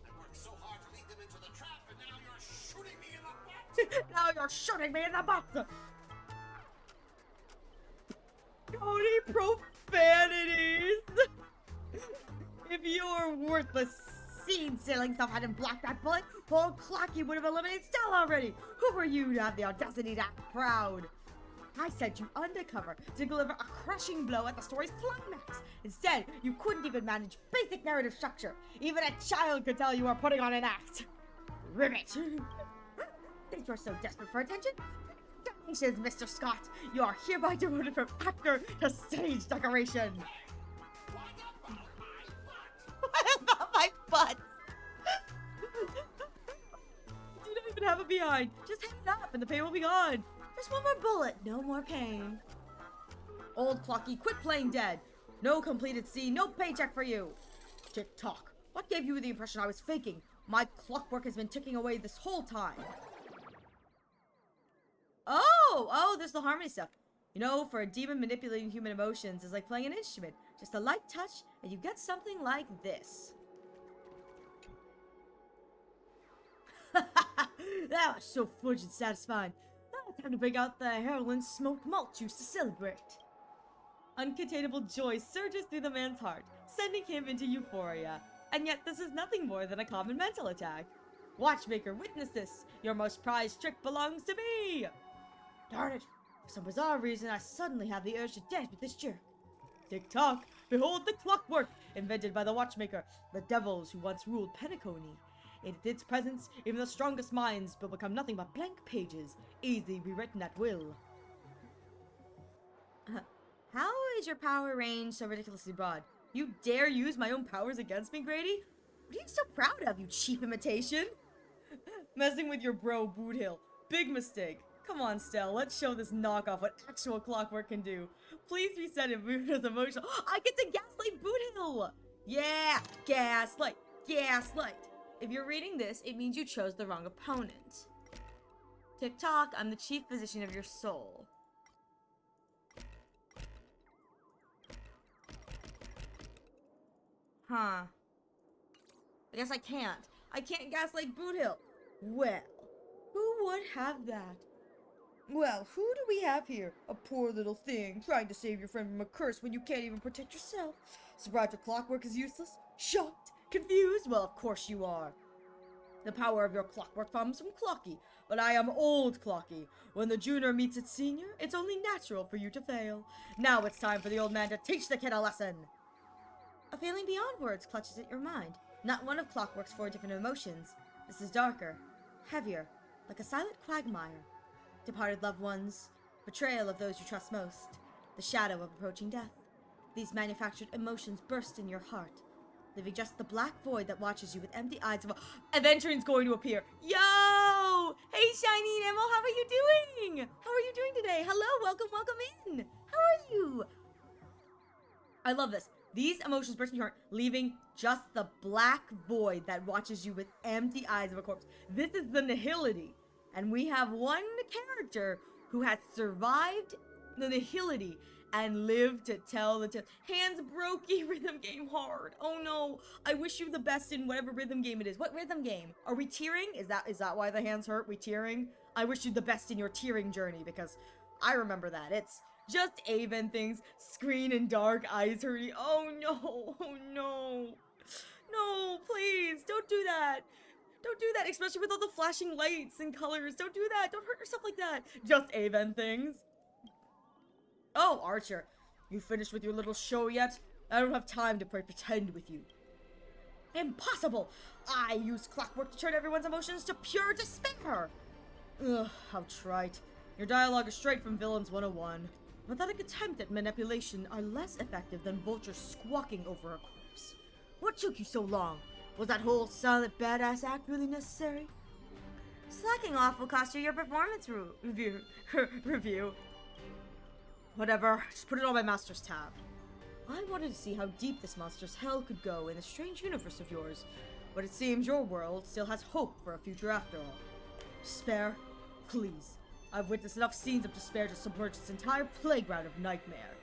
I worked so hard to lead them into the trap, and now you're shooting me in the butt! Now you're shooting me in the butt! Cody profanities! If your worthless seed-stealing stuff hadn't blocked that bullet, old Clocky would have eliminated Stella already! Who were you to have the audacity to act proud? I sent you undercover to deliver a crushing blow at the story's climax. Instead, you couldn't even manage basic narrative structure. Even a child could tell you are putting on an act. Ribbit! Since you're so desperate for attention, congratulations, Mr. Scott. You are hereby demoted from actor to stage decoration. What about my butt? You don't even have it behind. Just hang it up and the pain will be gone. Just one more bullet, no more pain. Old Clocky, quit playing dead. No completed scene, no paycheck for you. Tick-tock. What gave you the impression I was faking? My clockwork has been ticking away this whole time. Oh, there's the harmony stuff. You know, for a demon, manipulating human emotions is like playing an instrument. Just a light touch, and you get something like this. That was so fudge and satisfying. Now time to bring out the heroine's smoked malt juice to celebrate. Uncontainable joy surges through the man's heart, sending him into euphoria. And yet this is nothing more than a common mental attack. Watchmaker, witness this! Your most prized trick belongs to me! Darn it! For some bizarre reason, I suddenly have the urge to dance with this jerk. Tick-tock! Behold the clockwork! Invented by the watchmaker, the devils who once ruled Penacony. In its presence, even the strongest minds will become nothing but blank pages, easily rewritten at will. How is your power range so ridiculously broad? You dare use my own powers against me, Grady? What are you so proud of, you cheap imitation? Messing with your bro, Boothill. Big mistake. Come on, Stell, let's show this knockoff what actual clockwork can do. Please reset if Boot is emotional. I get to gaslight Boothill! Yeah, gaslight, gaslight. If you're reading this, it means you chose the wrong opponent. Tick-tock, I'm the chief physician of your soul. Huh. I guess I can't. I can't gaslight Boothill. Well, who would have that? Well, who do we have here? A poor little thing trying to save your friend from a curse when you can't even protect yourself. Surprised your clockwork is useless? Shocked? Confused? Well, of course you are. The power of your clockwork comes from Clocky, but I am old Clocky. When the junior meets its senior, it's only natural for you to fail. Now it's time for the old man to teach the kid a lesson. A feeling beyond words clutches at your mind. Not one of Clockwork's 4 different emotions. This is darker, heavier, like a silent quagmire. Departed loved ones, betrayal of those you trust most, the shadow of approaching death. These manufactured emotions burst in your heart, leaving just the black void that watches you with empty eyes of Aventurine's going to appear. Yo! Hello! Hey, Shiny Nemo, how are you doing? How are you doing today? Hello, welcome in. How are you? I love this. These emotions burst in your heart, leaving just the black void that watches you with empty eyes of a corpse. This is the nihility. And we have one character who has survived the nihility and lived to tell the tale. Hands brokey rhythm game hard. Oh no. I wish you the best in whatever rhythm game it is. What rhythm game? Are we tearing? Is that why the hands hurt? We tearing? I wish you the best in your tearing journey because I remember that. It's just Aven things. Screen and dark, eyes hurting. Oh no. Oh no. No, please. Don't do that. Don't do that, especially with all the flashing lights and colors. Don't do that. Don't hurt yourself like that. Just Aven things. Oh, Archer, you finished with your little show yet? I don't have time to play pretend with you. Impossible! I use clockwork to turn everyone's emotions to pure despair! Ugh, how trite. Your dialogue is straight from Villains 101. Pathetic attempt at manipulation are less effective than vultures squawking over a corpse. What took you so long? Was that whole silent badass act really necessary? Slacking off will cost you your performance review. Whatever, just put it on my master's tab. I wanted to see how deep this monster's hell could go in the strange universe of yours, but it seems your world still has hope for a future after all. Despair? Please. I've witnessed enough scenes of despair to submerge this entire playground of nightmare.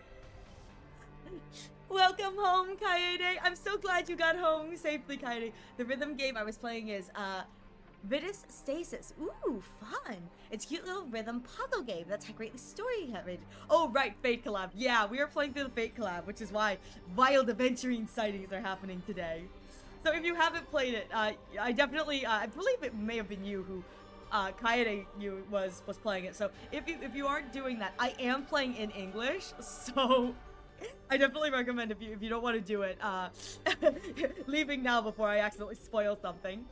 Welcome home, Kaede. I'm so glad you got home safely, Kaede. The rhythm game I was playing is, Vitus Stasis. Ooh, fun. It's a cute little rhythm puzzle game that's greatly story-heavy. Oh, right, Fate Collab. Yeah, we are playing through the Fate Collab, which is why wild Aventurine sightings are happening today. So if you haven't played it, I definitely, I believe it may have been you who, Kaede was playing it. So if you aren't doing that, I am playing in English, so I definitely recommend if you don't want to do it, leaving now before I accidentally spoil something.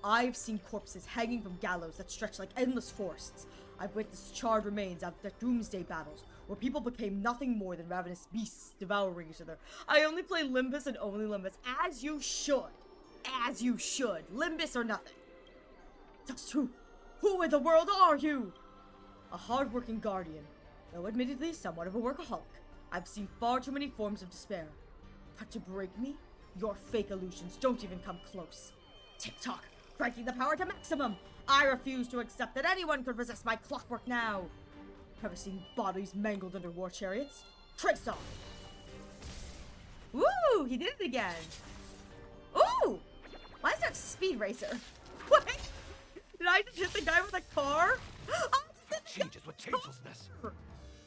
I've seen corpses hanging from gallows that stretch like endless forests. I've witnessed charred remains after doomsday battles, where people became nothing more than ravenous beasts devouring each other. I only play Limbus and only Limbus, as you should. As you should. Limbus or nothing. That's true. Who in the world are you? A hard-working guardian, though admittedly somewhat of a workaholic. I've seen far too many forms of despair. But to break me, your fake illusions don't even come close. Tick-tock. Cranking the power to maximum! I refuse to accept that anyone could resist my clockwork now! Ever seen bodies mangled under war chariots? Trace off! Woo! He did it again! Ooh! Why is that Speed Racer? What? Did I just hit the guy with a car? Oh, changes with changelessness.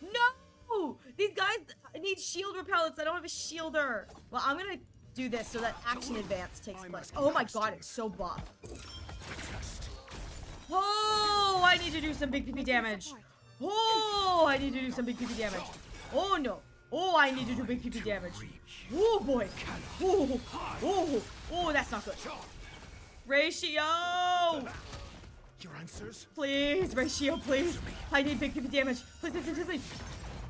No! These guys need shield repellents. I don't have a shielder. Well, I'm gonna do this so that action advance takes place. Oh my god, it's so buff. Oh, I need to do some big PP damage. Oh, I need to do some big PP damage. Oh no. Oh, I need to do big PP damage. Oh boy. Oh, oh, oh, that's not good. Ratio! Your answers? Please, Ratio, please. I need big PP damage. Please, please, please, please.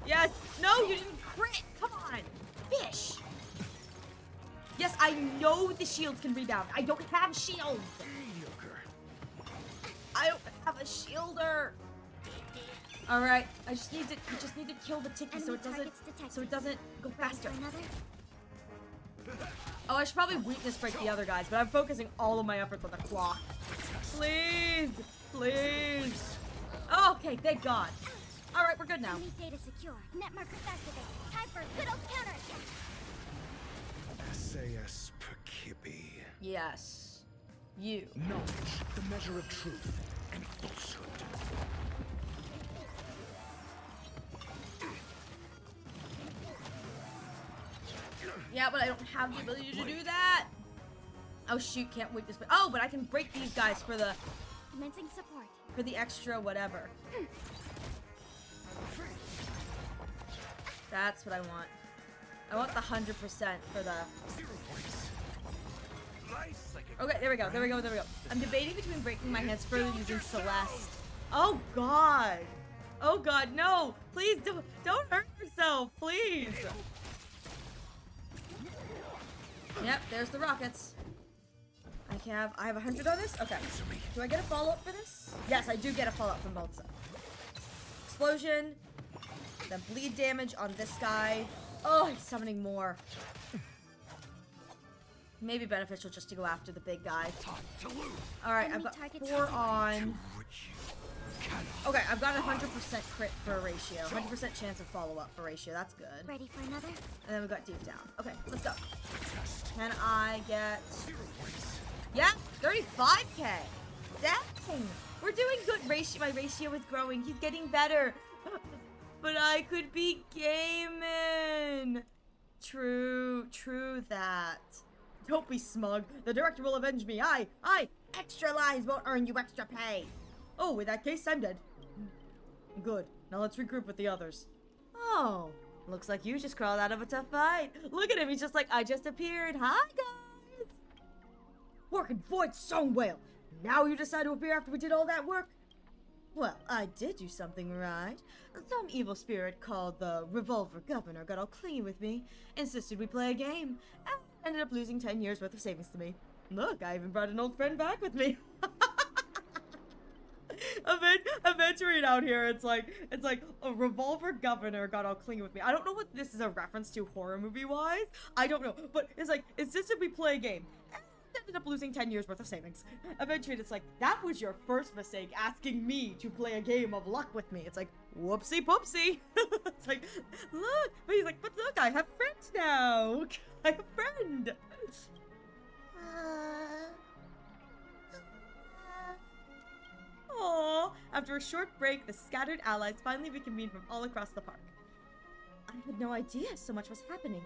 Yes. No, you didn't crit. Come on. Fish. Yes, I know the shields can rebound. I don't have shields. Mediocre. I don't have a shielder. All right, I just need to kill the Tiki so it doesn't go faster. Oh, I should probably weakness break the other guys, but I'm focusing all of my efforts on the clock. Please, please. Oh, okay, thank God. All right, we're good now. Need data secure. Net markers activated. Time for a good old counterattack. SAS Perkibi. Yes. You. Knowledge, the measure of truth and falsehood. Yeah, but I don't have the ability to do that. Oh shoot, can't wait this. Oh, but I can break these guys for the commencing support. For the extra whatever. That's what I want. I want the 100% for the. 0 points. Okay, there we go. There we go. There we go. I'm debating between breaking my hands further using Celeste. Oh God. Oh God, no! Please don't hurt yourself, please. Yep, there's the rockets. I I have 100 on this? Okay. Do I get a follow-up for this? Yes, I do get a follow-up from both sides. Explosion. Then bleed damage on this guy. Oh, he's summoning more. Maybe beneficial just to go after the big guy. Alright, I've got 4 on. Okay, I've got 100% crit for a ratio. 100% chance of follow-up for ratio. That's good. Ready for another? And then we got deep down. Okay, let's go. Can I get... Yeah, 35k. Dang. We're doing good. My ratio is growing. He's getting better. But I could be gaming. True that. Don't be smug. The director will avenge me. Extra lives won't earn you extra pay. Oh, in that case, I'm dead. Good. Now let's regroup with the others. Oh, looks like you just crawled out of a tough fight. Look at him. He's just like, I just appeared. Hi, guys. Working void so well. Now you decide to appear after we did all that work? Well, I did do something right. Some evil spirit called the Revolver Governor got all clingy with me, insisted we play a game, and ended up losing 10 years worth of savings to me. Look, I even brought an old friend back with me. Aventurine out here, it's like a Revolver Governor got all clingy with me. I don't know what this is a reference to horror movie wise. I don't know, but it's like, insisted we play a game. Ended up losing 10 years worth of savings. Eventually, it's like, that was your first mistake, asking me to play a game of luck with me. It's like, whoopsie poopsie. It's like, look, but he's like, but look, I have friends now. I have a friend. Aww. After a short break, the scattered allies finally reconvened from all across the park. I had no idea so much was happening.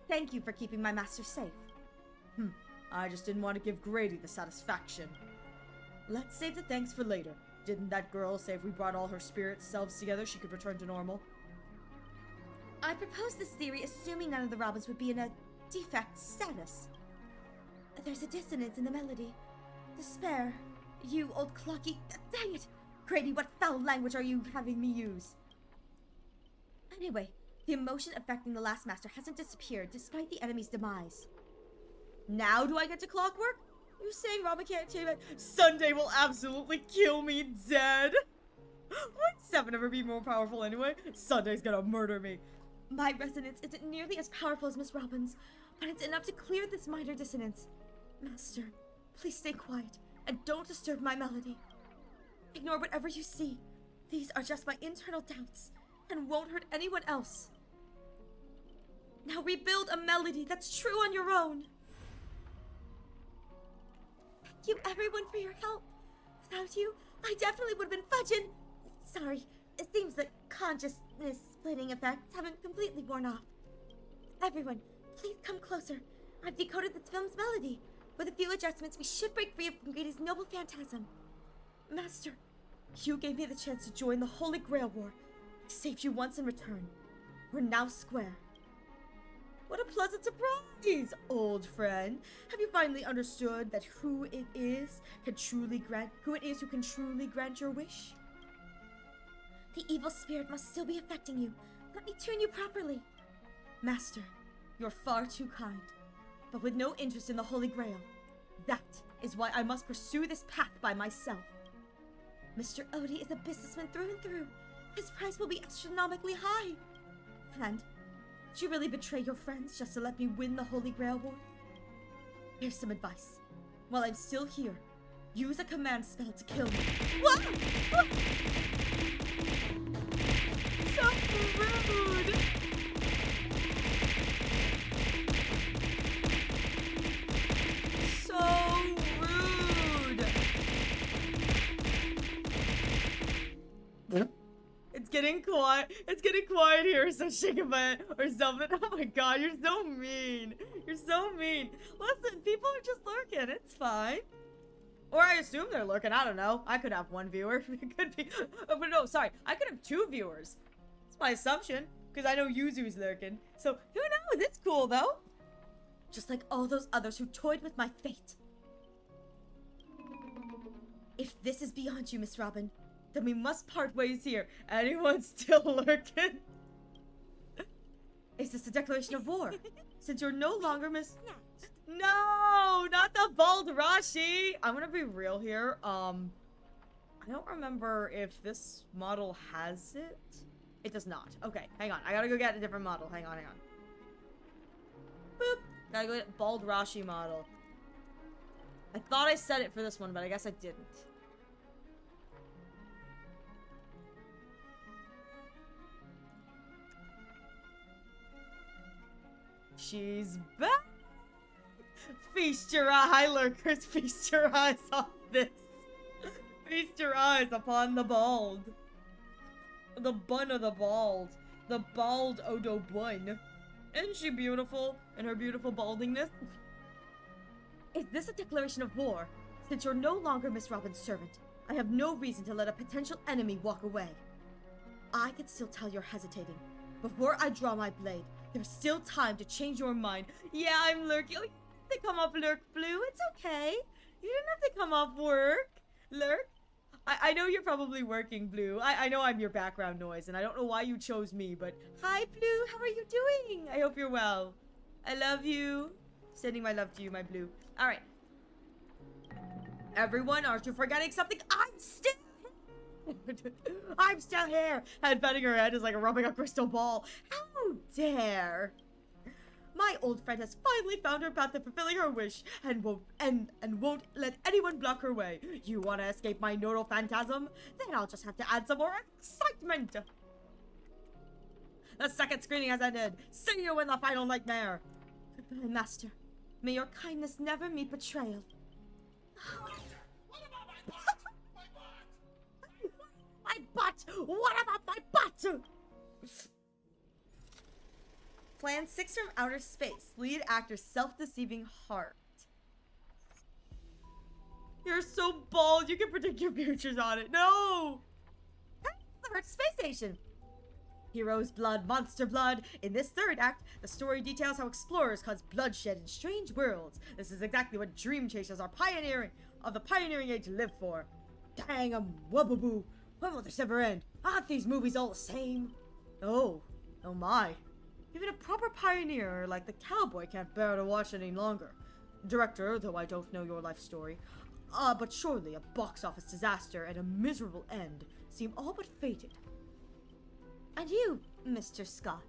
Thank you for keeping my master safe. I just didn't want to give Grady the satisfaction. Let's save the thanks for later. Didn't that girl say if we brought all her spirit selves together, she could return to normal? I proposed this theory assuming none of the Robins would be in a defect status. There's a dissonance in the melody. Despair. You old clocky... Dang it! Grady, what foul language are you having me use? Anyway, the emotion affecting the last master hasn't disappeared despite the enemy's demise. Now do I get to clockwork? You're saying Robin can't change it? Sunday will absolutely kill me dead. Wouldn't 7 ever be more powerful anyway? Sunday's gonna murder me. My resonance isn't nearly as powerful as Miss Robin's, but it's enough to clear this minor dissonance. Master, please stay quiet and don't disturb my melody. Ignore whatever you see. These are just my internal doubts and won't hurt anyone else. Now rebuild a melody that's true on your own. Thank you everyone for your help. Without you, I definitely would have been fudging. Sorry, it seems the consciousness splitting effects haven't completely worn off. Everyone, please come closer. I've decoded this film's melody. With a few adjustments, we should break free from Grady's noble phantasm. Master, you gave me the chance to join the Holy Grail War. I saved you once in return. We're now square. What a pleasant surprise, old friend. Have you finally understood that who it is who can truly grant your wish? The evil spirit must still be affecting you. Let me tune you properly. Master, you're far too kind, but with no interest in the Holy Grail. That is why I must pursue this path by myself. Mr. Odie is a businessman through and through. His price will be astronomically high. And did you really betray your friends just to let me win the Holy Grail War? Here's some advice. While I'm still here, use a command spell to kill me. What? So rude! So rude! It's getting quiet. It's getting quiet here, so shake a butt or something. Oh my god, you're so mean. You're so mean. Listen, people are just lurking. It's fine. Or I assume they're lurking. I don't know. I could have 1 viewer. It could be. Oh, but no, sorry. I could have 2 viewers. It's my assumption, because I know Yuzu's lurking. So who knows? It's cool though. Just like all those others who toyed with my fate. If this is beyond you, Miss Robin, then we must part ways here. Anyone still lurking? Is this a declaration of war? Since you're no longer No, not the bald Rashi. I'm gonna be real here. I don't remember if this model has it. It does not. Okay, hang on. I gotta go get a different model. Hang on. Boop. Gotta go get bald Rashi model. I thought I said it for this one, but I guess I didn't. She's back! Feast your eye, lurkers, feast your eyes on this. Feast your eyes upon the bald. The bun of the bald. The bald Odo bun. Isn't she beautiful in her beautiful baldingness? Is this a declaration of war? Since you're no longer Miss Robin's servant, I have no reason to let a potential enemy walk away. I can still tell you're hesitating. Before I draw my blade, there's still time to change your mind. Yeah, I'm lurking. Oh, you didn't have to come off Lurk Blue. It's okay. You didn't have to come off work. Lurk. I know you're probably working, Blue. I know I'm your background noise, and I don't know why you chose me, but hi, Blue. How are you doing? I hope you're well. I love you. Sending my love to you, my Blue. All right. Everyone, aren't you forgetting something? I'm still here. Head patting her head is like rubbing a crystal ball. How dare! My old friend has finally found her path to fulfilling her wish and won't let anyone block her way. You want to escape my nodal phantasm? Then I'll just have to add some more excitement. The second screening has ended. See you in the final nightmare. Goodbye, Master. May your kindness never meet betrayal. My butt! What about my butt? Plan 6 from outer space. Lead actor self-deceiving heart. You're so bald, you can predict your futures on it. No! Third space station. Heroes blood, monster blood. In this third act, the story details how explorers cause bloodshed in strange worlds. This is exactly what dream chasers are of the pioneering age live for. Dang, wubbaboo. When will this ever end? Aren't these movies all the same? Oh my. Even a proper pioneer like the cowboy can't bear to watch any longer. Director, though I don't know your life story, but surely a box office disaster and a miserable end seem all but fated. And you, Mr. Scott,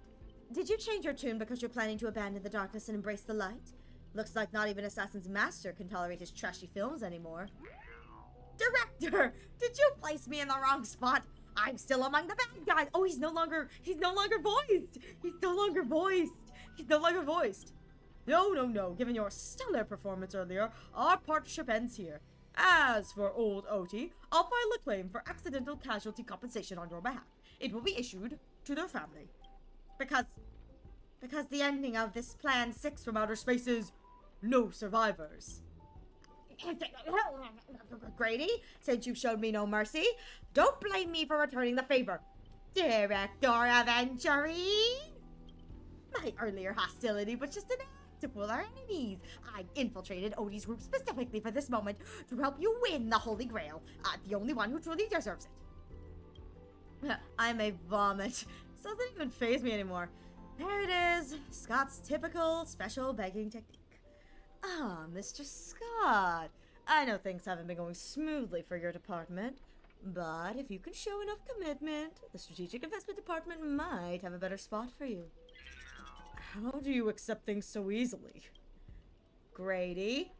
did you change your tune because you're planning to abandon the darkness and embrace the light? Looks like not even Assassin's Master can tolerate his trashy films anymore. Director, did you place me in the wrong spot? I'm still among the bad guys. Oh, he's no longer voiced. No. Given your stellar performance earlier, our partnership ends here. As for old Oti, I'll file a claim for accidental casualty compensation on your behalf. It will be issued to their family. Because the ending of this Plan 6 from outer space is no survivors. Grady, since you showed me no mercy, don't blame me for returning the favor. Director Aventurine! My earlier hostility was just an act to fool our enemies. I infiltrated Odie's group specifically for this moment to help you win the Holy Grail, the only one who truly deserves it. I may vomit. So doesn't even faze me anymore. There it is, Scott's typical special begging technique. Ah, Mr. Scott. I know things haven't been going smoothly for your department, but if you can show enough commitment, the Strategic Investment Department might have a better spot for you. How do you accept things so easily? Grady,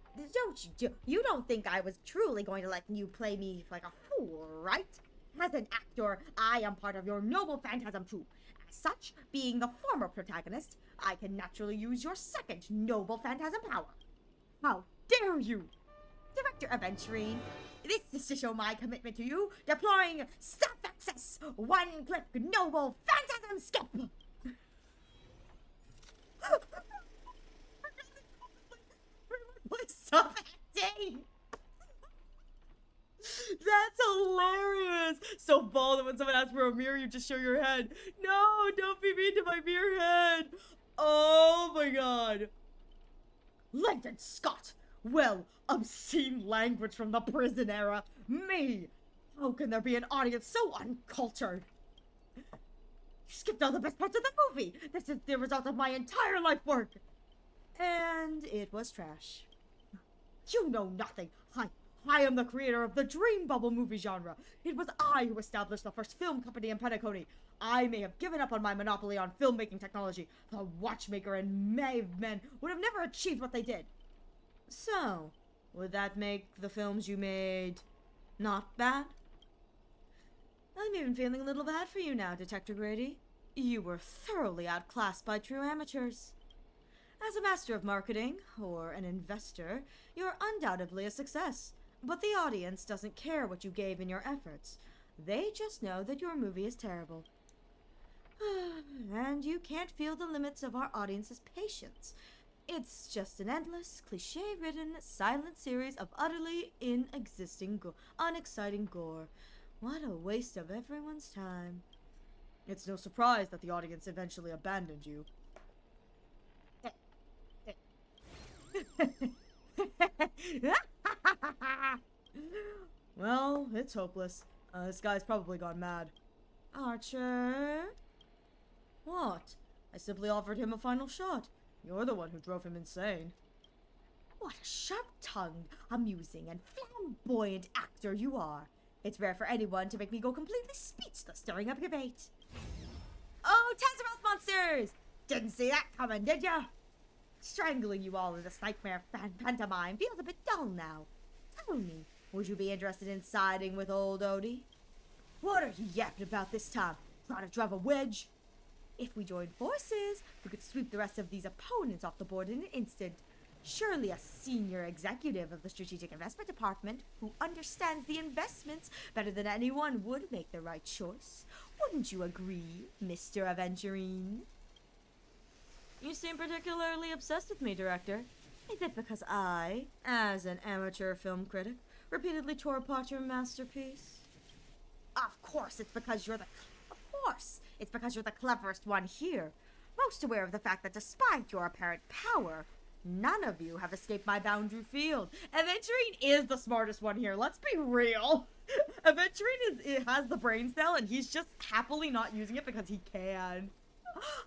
you don't think I was truly going to let you play me like a fool, right? As an actor, I am part of your noble phantasm troupe. As such, being the former protagonist, I can naturally use your second noble phantasm power. How dare you! Director Aventurine, this is to show my commitment to you, deploying staff access, one-click noble phantasm skip! Stop acting! That's hilarious! So bald that when someone asks for a mirror, you just show your head. No, don't be mean to my mirror head! Oh my god! Langdon Scott! Well, obscene language from the prison era. Me! How can there be an audience so uncultured? You skipped all the best parts of the movie! This is the result of my entire life work! And it was trash. You know nothing. I am the creator of the Dream Bubble movie genre. It was I who established the first film company in Penacony. I may have given up on my monopoly on filmmaking technology. The Watchmaker and Maeve men would have never achieved what they did. So, would that make the films you made not bad? I'm even feeling a little bad for you now, Detective Grady. You were thoroughly outclassed by true amateurs. As a master of marketing, or an investor, you're undoubtedly a success. But the audience doesn't care what you gave in your efforts. They just know that your movie is terrible. And you can't feel the limits of our audience's patience. It's just an endless, cliche-ridden, silent series of utterly unexciting gore. What a waste of everyone's time. It's no surprise that the audience eventually abandoned you. Well, it's hopeless. This guy's probably gone mad. Archer? What? I simply offered him a final shot. You're the one who drove him insane. What a sharp-tongued, amusing, and flamboyant actor you are. It's rare for anyone to make me go completely speechless stirring up your bait. Oh, Tazzaroth monsters! Didn't see that coming, did ya? Strangling you all in this nightmare pantomime feels a bit dull now. Tell me, would you be interested in siding with old Odie? What are you yapping about this time? Trying to drive a wedge? If we joined forces, we could sweep the rest of these opponents off the board in an instant. Surely a senior executive of the Strategic Investment Department who understands the investments better than anyone would make the right choice. Wouldn't you agree, Mr. Aventurine? You seem particularly obsessed with me, Director. Is it because I, as an amateur film critic, repeatedly tore apart your masterpiece? Of course it's because you're the cleverest one here. Most aware of the fact that despite your apparent power, none of you have escaped my boundary field. Aventurine is the smartest one here, let's be real. Aventurine has the brain cell and he's just happily not using it because he can.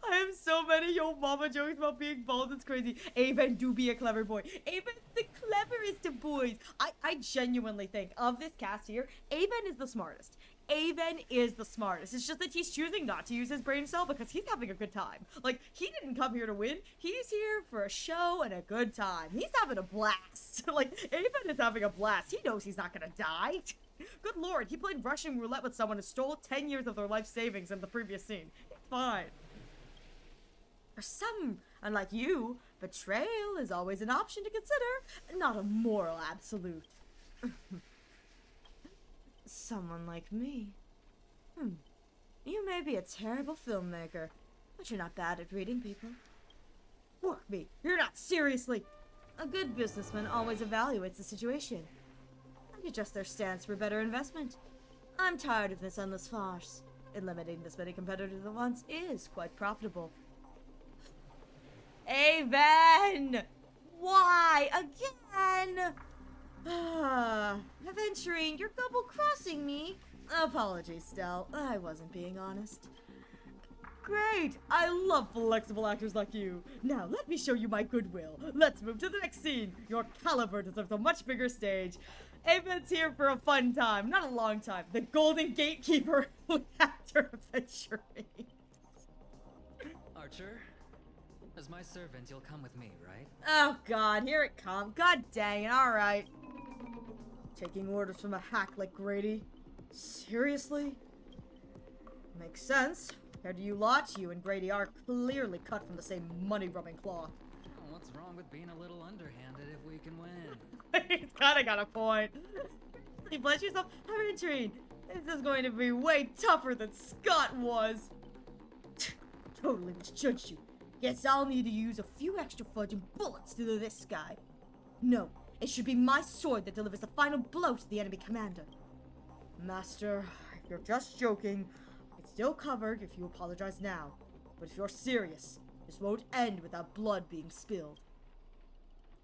I have so many yo mama jokes about being bald, it's crazy. Aven do be a clever boy. Aven's the cleverest of boys. I genuinely think of this cast here, Aven is the smartest. Aven is the smartest. It's just that he's choosing not to use his brain cell because he's having a good time. Like, he didn't come here to win. He's here for a show and a good time. He's having a blast. Like, Aven is having a blast. He knows he's not gonna die. Good lord, he played Russian roulette with someone who stole 10 years of their life savings in the previous scene. He's fine. For some, unlike you, betrayal is always an option to consider, not a moral absolute. Someone like me. You may be a terrible filmmaker, but you're not bad at reading people. Work me, you're not seriously. A good businessman always evaluates the situation and adjusts their stance for better investment. I'm tired of this endless farce. Eliminating this many competitors at once is quite profitable. Aven! Why? Again? Aventurine, you're double-crossing me. Apologies, Stell. I wasn't being honest. Great! I love flexible actors like you. Now, let me show you my goodwill. Let's move to the next scene. Your caliber deserves a much bigger stage. Aven's here for a fun time, not a long time. The Golden Gatekeeper after Aventurine. Archer, as my servant, you'll come with me, right? Oh god, here it comes. God dang it, alright. Taking orders from a hack like Grady? Seriously? Makes sense. Compared to you lot, you and Grady are clearly cut from the same money-rubbing cloth. Well, what's wrong with being a little underhanded if we can win? He's kinda got a point. You bless yourself, Aventurine. This is going to be way tougher than Scott was. Totally misjudged you. Guess I'll need to use a few extra fudging bullets to this guy. No, it should be my sword that delivers the final blow to the enemy commander. Master, if you're just joking, it's still covered if you apologize now. But if you're serious, this won't end without blood being spilled.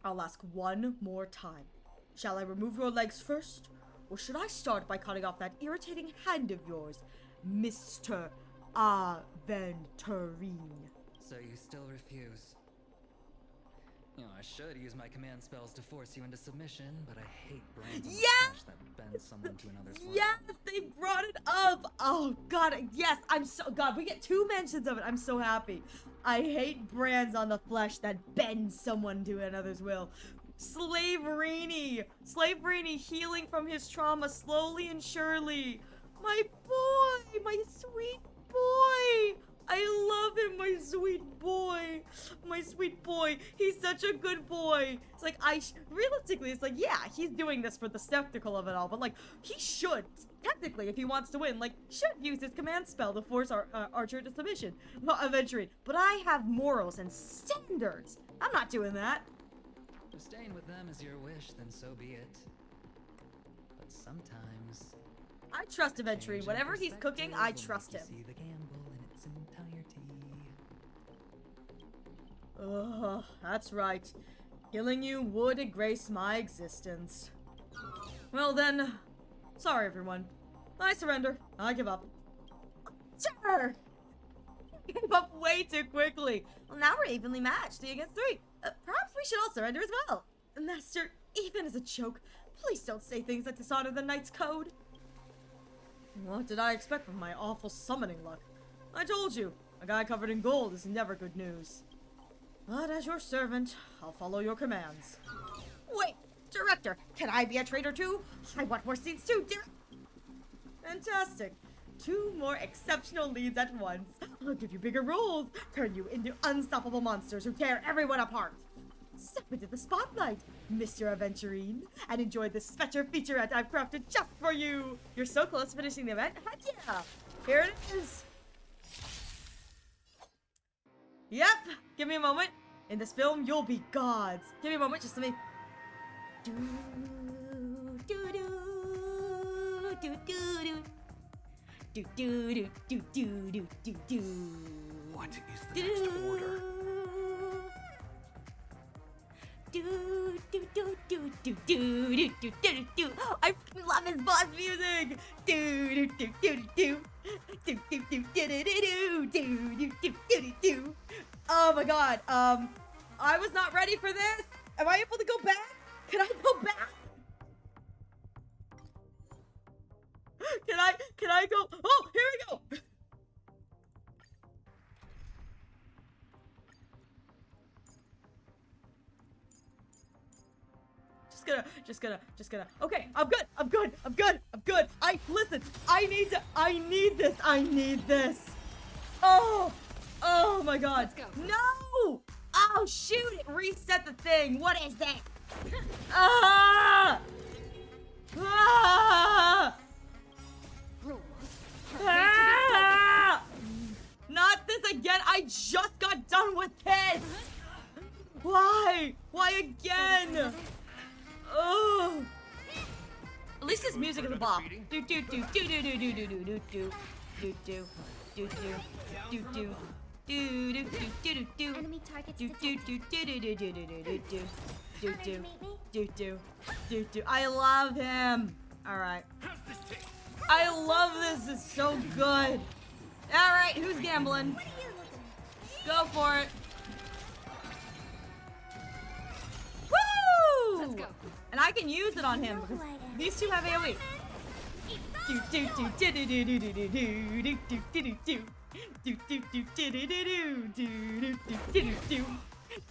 I'll ask one more time. Shall I remove your legs first? Or should I start by cutting off that irritating hand of yours, Mr. Aventurine? So you still refuse? You know, I should use my command spells to force you into submission, but I hate brands on the Yeah! flesh that bend someone to another's will. Yes, they brought it up. Oh god, yes, I'm so god. We get 2 mentions of it. I'm so happy. I hate brands on the flesh that bend someone to another's will. Slaverini healing from his trauma slowly and surely. My boy, my sweet boy. I love him, my sweet boy. My sweet boy. He's such a good boy. It's like, realistically, it's like, yeah, he's doing this for the spectacle of it all, but like, he should, technically, if he wants to win, like, should use his command spell to force our Archer to submission. Well, Aventurine. But I have morals and standards. I'm not doing that. If staying with them is your wish, then so be it. But sometimes... I trust Aventurine. Whatever he's cooking, I trust him. See the gamble in its entirety. Ugh, that's right. Killing you would grace my existence. Well then, sorry everyone. I surrender. I give up. Sure! You gave up way too quickly. Well, now we're evenly matched, 3 against 3. Perhaps we should all surrender as well. Master, even as a joke, please don't say things that dishonor the Knight's code. What did I expect from my awful summoning luck? I told you, a guy covered in gold is never good news. But as your servant, I'll follow your commands. Wait, Director, can I be a traitor too? I want more scenes too, dear. Fantastic. 2 more exceptional leads at once. I'll give you bigger roles, turn you into unstoppable monsters who tear everyone apart. Step into the spotlight, Mr. Aventurine, and enjoy this special featurette I've crafted just for you. You're so close to finishing the event. Heck yeah. Here it is. Yep. Give me a moment. In this film, you'll be gods. Give me a moment, just let me... Do, do, do, do, do, do. Do, do, do, do, do, do, do, do. What is the next order? Do, do, do, do, do, do, do, do, do, do. I fucking love his boss music. Do, do, do, do, do, do, do, do, do, do, do, do, do, do, do. Oh my god. I was not ready for this. Am I able to go back? Can I go back? Can I go? Oh, here we go. Just gonna. Okay, I'm good. Listen, I need this. Oh my god. Let's go. No! Oh shoot, it reset the thing. What is that? Ah! Ah! Ah! Not this again. I just got done with this. Why? Why again? Oh. At least his music is a bop. Do do do do do do do do do do do do do do do do do do do do. Enemy targets Do do do do do do do do do do do Honor to meet me? do. I love him. All right. I love this. It's so good. All right, who's gambling? Go for it. Woo! Let's go. And I can use it on him because these 2 have AoE. Do do do do do do do do do do do do do do. Do do do do do do do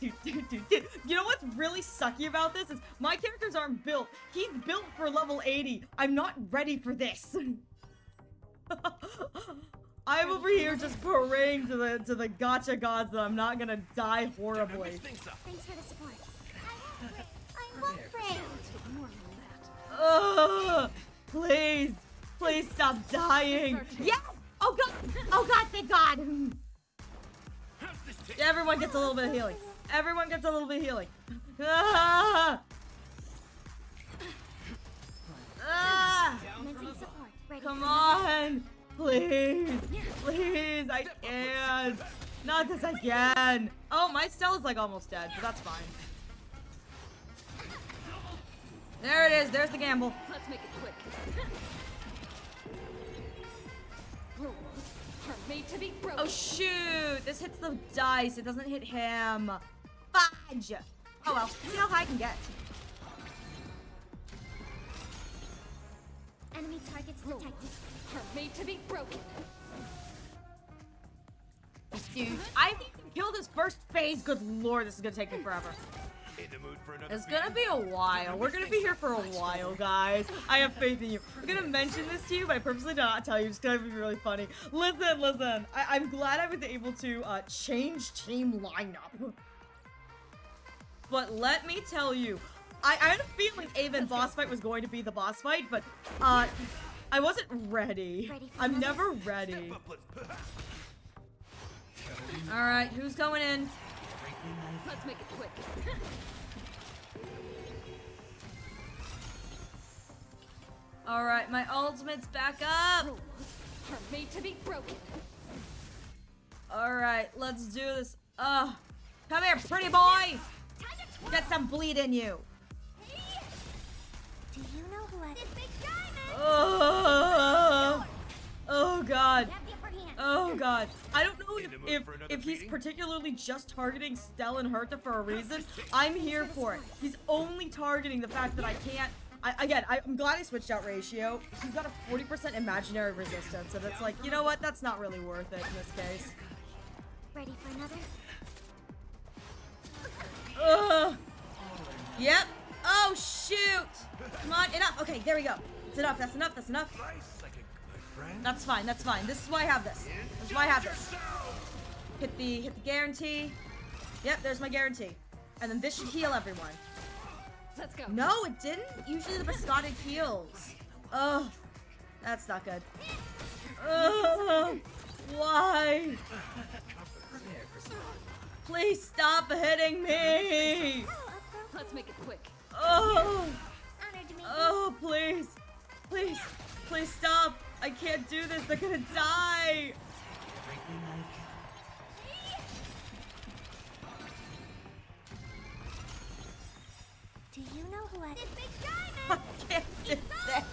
do do do do. You know what's really sucky about this is my characters aren't built. He's built for level 80. I'm not ready for this. I'm over here just praying to the gacha gods that I'm not gonna die horribly. Thanks for the support. I won't pray. Ugh, please stop dying. Yes! Oh god, thank god. Everyone gets a little bit of healing. Ah! Ah! Come on! Please! I can't! Not this again! Oh, my Stella's like almost dead, but that's fine. There it is, there's the gamble. Let's make it quick. Rules are made to be broken. Oh shoot! This hits the dice, it doesn't hit him. Fudge! Oh well, see how high I can get. Enemy targets detected. Are made to be broken. Dude, I think he killed his first phase. Good lord, this is gonna take me forever. It's gonna be a while. We're gonna be here for a while, guys. I have faith in you. I'm gonna mention this to you, but I purposely did not tell you. It's gonna be really funny. Listen. I'm glad I was able to change team lineup. But let me tell you, I had a feeling Aven boss fight was going to be the boss fight, but I wasn't ready. I'm never ready. All right, who's going in? Let's make it quick. All right, my ultimate's back up. Rules are made to be broken. All right, let's do this. Come here, pretty boy. Get some bleed in you. Do you know who I... This big diamond! Oh god. Oh god. I don't know if he's particularly just targeting Stell and Herta for a reason. I'm here for it. He's only targeting the fact that I can't. I'm glad I switched out Ratio. He's got a 40% imaginary resistance, and it's like, you know what? That's not really worth it in this case. Ready for another? Yep. Oh shoot. Come on, enough. Okay, there we go. It's enough. That's enough. That's enough. That's fine. That's fine. This is why I have this. This is why I have this. Hit the guarantee. Yep, there's my guarantee. And then this should heal everyone. Let's go. No, it didn't. Usually the biscotted heals. Oh, that's not good. Why? Please stop hitting me. Let's make it quick. Oh, please. Please stop. I can't do this. They're gonna die. Do you know who I... This big I can't do this.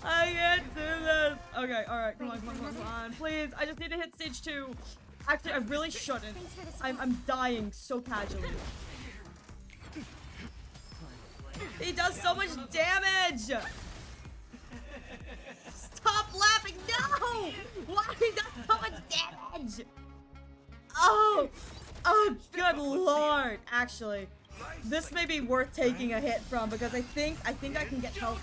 I can't do this. Okay, alright. Come on. Please. I just need to hit stage 2. Actually, I really shouldn't. I'm dying so casually. He does so much damage! Stop laughing! No! Why he does so much damage? Oh, good lord! Actually, this may be worth taking a hit from because I think I can get health.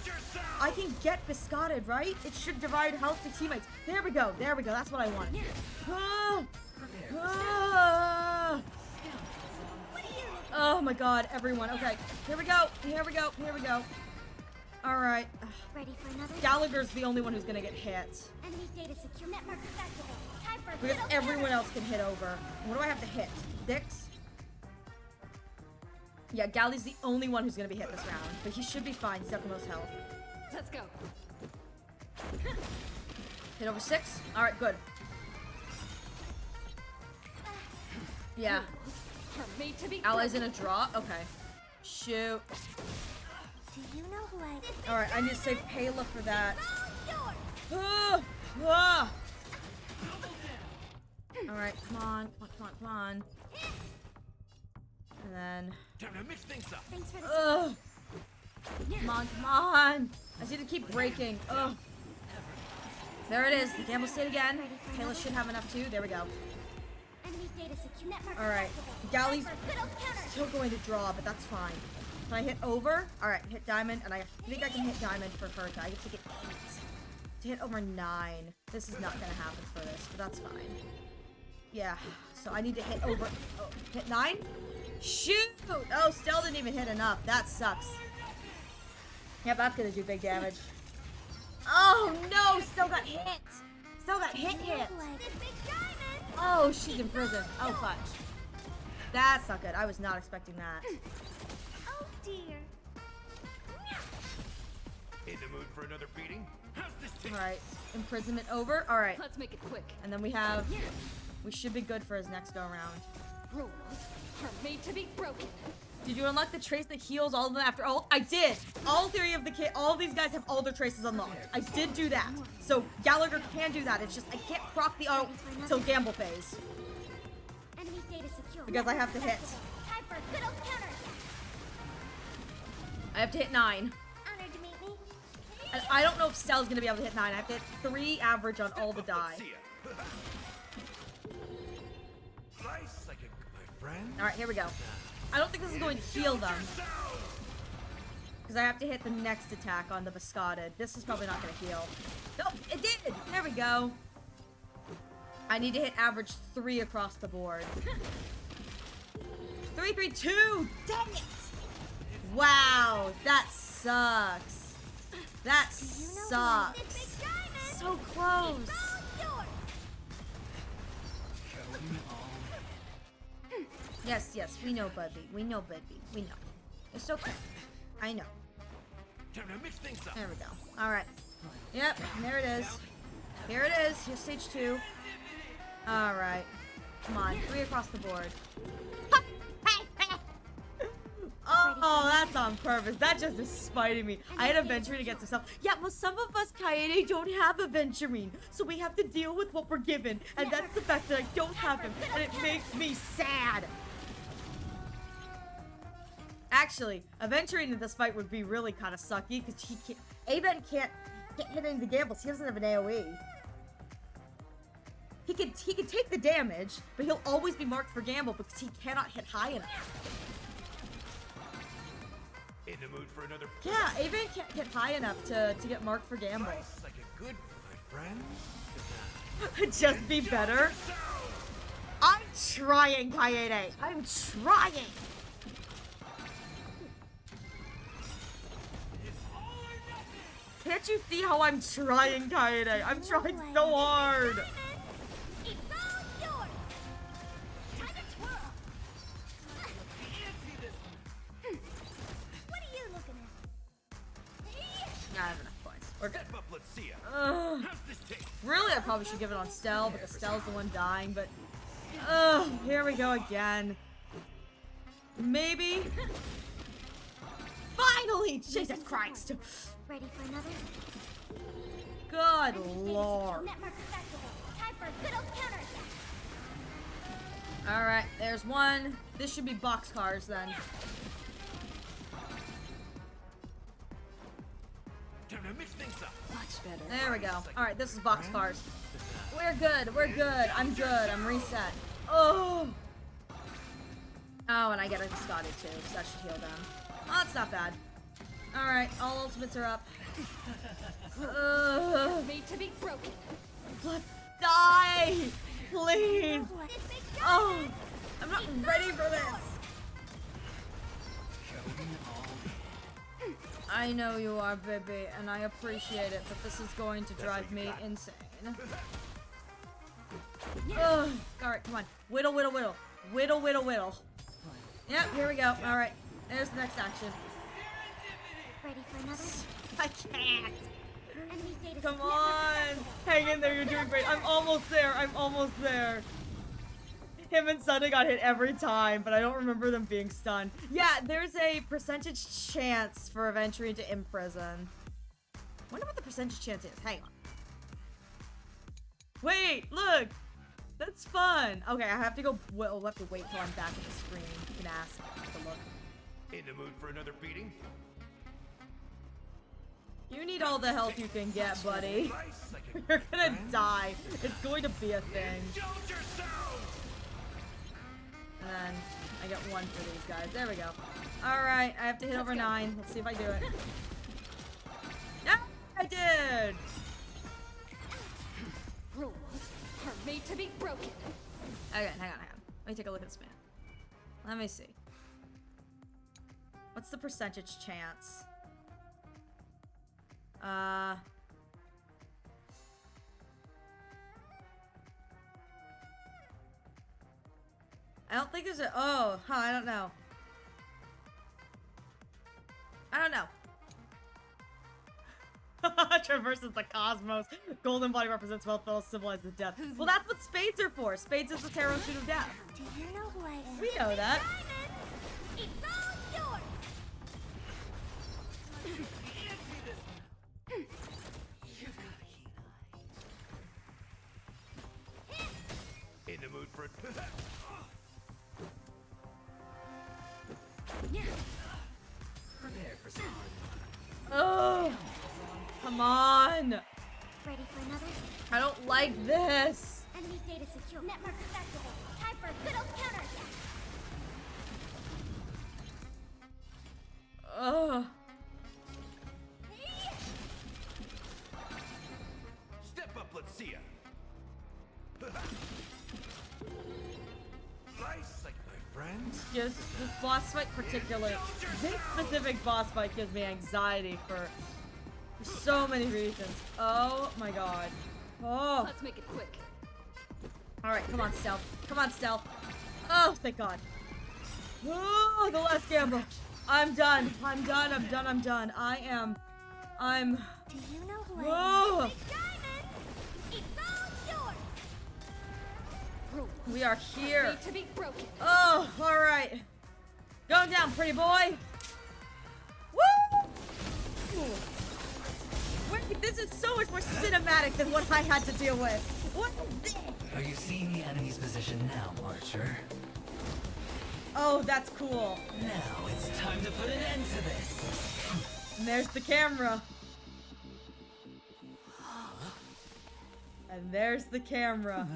I can get biscotted, right? It should divide health to teammates. There we go. That's what I want. Oh my god, everyone. Okay, here we go. All right. Ready for another? Gallagher's the only one who's gonna get hit. Enemy data secure. Network activated. Time for Because everyone else can hit over. What do I have to hit? Dix? Yeah, Gally's the only one who's gonna be hit this round. But he should be fine. He's got the most health. Let's go. Hit over 6? Alright, good. Yeah. Allies in a draw? Okay. Shoot. Do you know who I... Alright, I need to save Payla for that. Alright, come on. And then... Time to mix things up. Thanks for the... Come on. I just need to keep breaking. Ugh. There it is. The gamble state again. Kayla should have enough too. There we go. Enemy data secure. Network Alright. Galley's still going to draw, but that's fine. Can I hit over? Alright, hit diamond, and I think I can hit diamond for Herta. I get to get 8. To hit over 9. This is not gonna happen for this, but that's fine. Yeah, so I need to hit over... Oh, hit 9? Shoot! Oh, Stell didn't even hit enough. That sucks. Yep, that's gonna do big damage. Oh no! Stell got hit! Hit! Oh, she's in prison. Oh, fudge. That's not good. I was not expecting that. Oh dear. In the mood for another beating? How's this taste? Alright, imprisonment over. Alright. Let's make it quick. And then we should be good for his next go around. Rules are made to be broken. Did you unlock the trace that heals all of them after all? I did! All these guys have all their traces unlocked. I did do that. So Gallagher can do that. It's just I can't proc the auto till gamble phase. Enemy data secure. Because I have to hit. Time for good old counter. I have to hit 9. Honored to meet me. And I don't know if Stell's gonna be able to hit 9. I have to hit 3 average on all the die. Alright, here we go. I don't think this is going to heal them. Because I have to hit the next attack on the Biscotted. This is probably not going to heal. Nope, it did! There we go. I need to hit average 3 across the board. 3, 3, 2! Dang it! Wow, that sucks. That sucks. So close. Yes, yes, we know, Buddy. We know, Buddy. We know. It's okay. I know. Time to mix things up. There we go. All right. Yep, there it is. Here it is. Here's stage 2. All right. Come on, 3 across the board. Oh, that's on purpose. That just is spiting me. I had Aventurine against myself. Yeah, well, some of us Kaede don't have Aventurine, so we have to deal with what we're given, and that's the fact that I don't have him, and it makes me sad. Actually, Aventurine in this fight would be really kind of sucky because he can't. Aven can't hit any of the gambles. He doesn't have an AOE. He can take the damage, but he'll always be marked for gamble because he cannot hit high enough. In the mood for another. Yeah, Aven can't hit high enough to get marked for gamble. Nice, like a good my friend. Just be better. I'm trying, Kaede. I'm trying. Can't you see how I'm trying, Kaede? I'm trying so hard. It's all yours. Time to twirl. What are you looking at? I have enough points. We're good. Step up, let's see ya. Ugh. How's this taste? Really, I probably should give it on Stell, because Stell's the one dying, but... here we go again. Maybe? Finally! Jesus Christ! Ready for another? Good lord. Time for a good old counterattack. Alright, there's one. This should be boxcars then. Time to mix things up. Much better. There we go. Alright, this is boxcars. We're good, we're good. I'm good, I'm reset. Oh! Oh, and I get a Biscotti too, so that should heal them. Oh, that's not bad. Alright, all ultimates are up. Made to be broken. Die! Please! Oh! I'm not ready for this! I know you are, baby, and I appreciate it, but this is going to drive me insane. Ugh. Alright, come on. Whittle, whittle, whittle. Whittle, whittle, whittle. Yep, here we go. Alright, there's the next action. Ready for another? I can't! Enemy data Come network on! successful. Hang in there, you're doing great. I'm almost there, I'm almost there. Him and Sunday got hit every time, but I don't remember them being stunned. Yeah, there's a percentage chance for Aventurine to imprison. Wonder what the percentage chance is. Hang on. Wait, look! That's fun! Okay, I have to go. We'll have to wait till I'm back at the screen. You can ask to look. In the mood for another beating? You need all the help you can get, buddy. You're gonna die. It's going to be a thing. And then I get 1 for these guys. There we go. Alright, I have to hit over 9. Let's see if I do it. Yeah, I did! Rules are made to be broken. Okay, hang on. Let me take a look at this man. Let me see. What's the percentage chance? I don't think there's a. Oh, huh, I don't know. I don't know. Traverses the cosmos. Golden body represents wealth, but symbolizes death. Well, that's what spades are for. Spades is the tarot suit of death. Do you know who I am? We know that. It's all yours. In the mood for Prepare Oh, come on. Ready for another? I don't like this. Enemy data secure. Network activated. Time for a good old counterattack. Ugh. Step up, let's see ya. Nice, like my friends. Just this boss fight particularly. This specific boss fight gives me anxiety for so many reasons. Oh my god. Oh. Let's make it quick. Alright, come on, stealth. Come on, stealth. Oh, thank god. Oh, the last gamble. I'm done. I'm done. I'm done. I'm done. I'm. Do you know who Whoa. I am? Diamond! It's all yours! We are here. Made to be broken. Oh, alright. Going down, pretty boy. Woo! Wait, this is so much more cinematic than what I had to deal with. What is this? Are you seeing the enemy's position now, Archer? Oh, that's cool. Now it's time to put an end to this. And there's the camera. And there's the camera.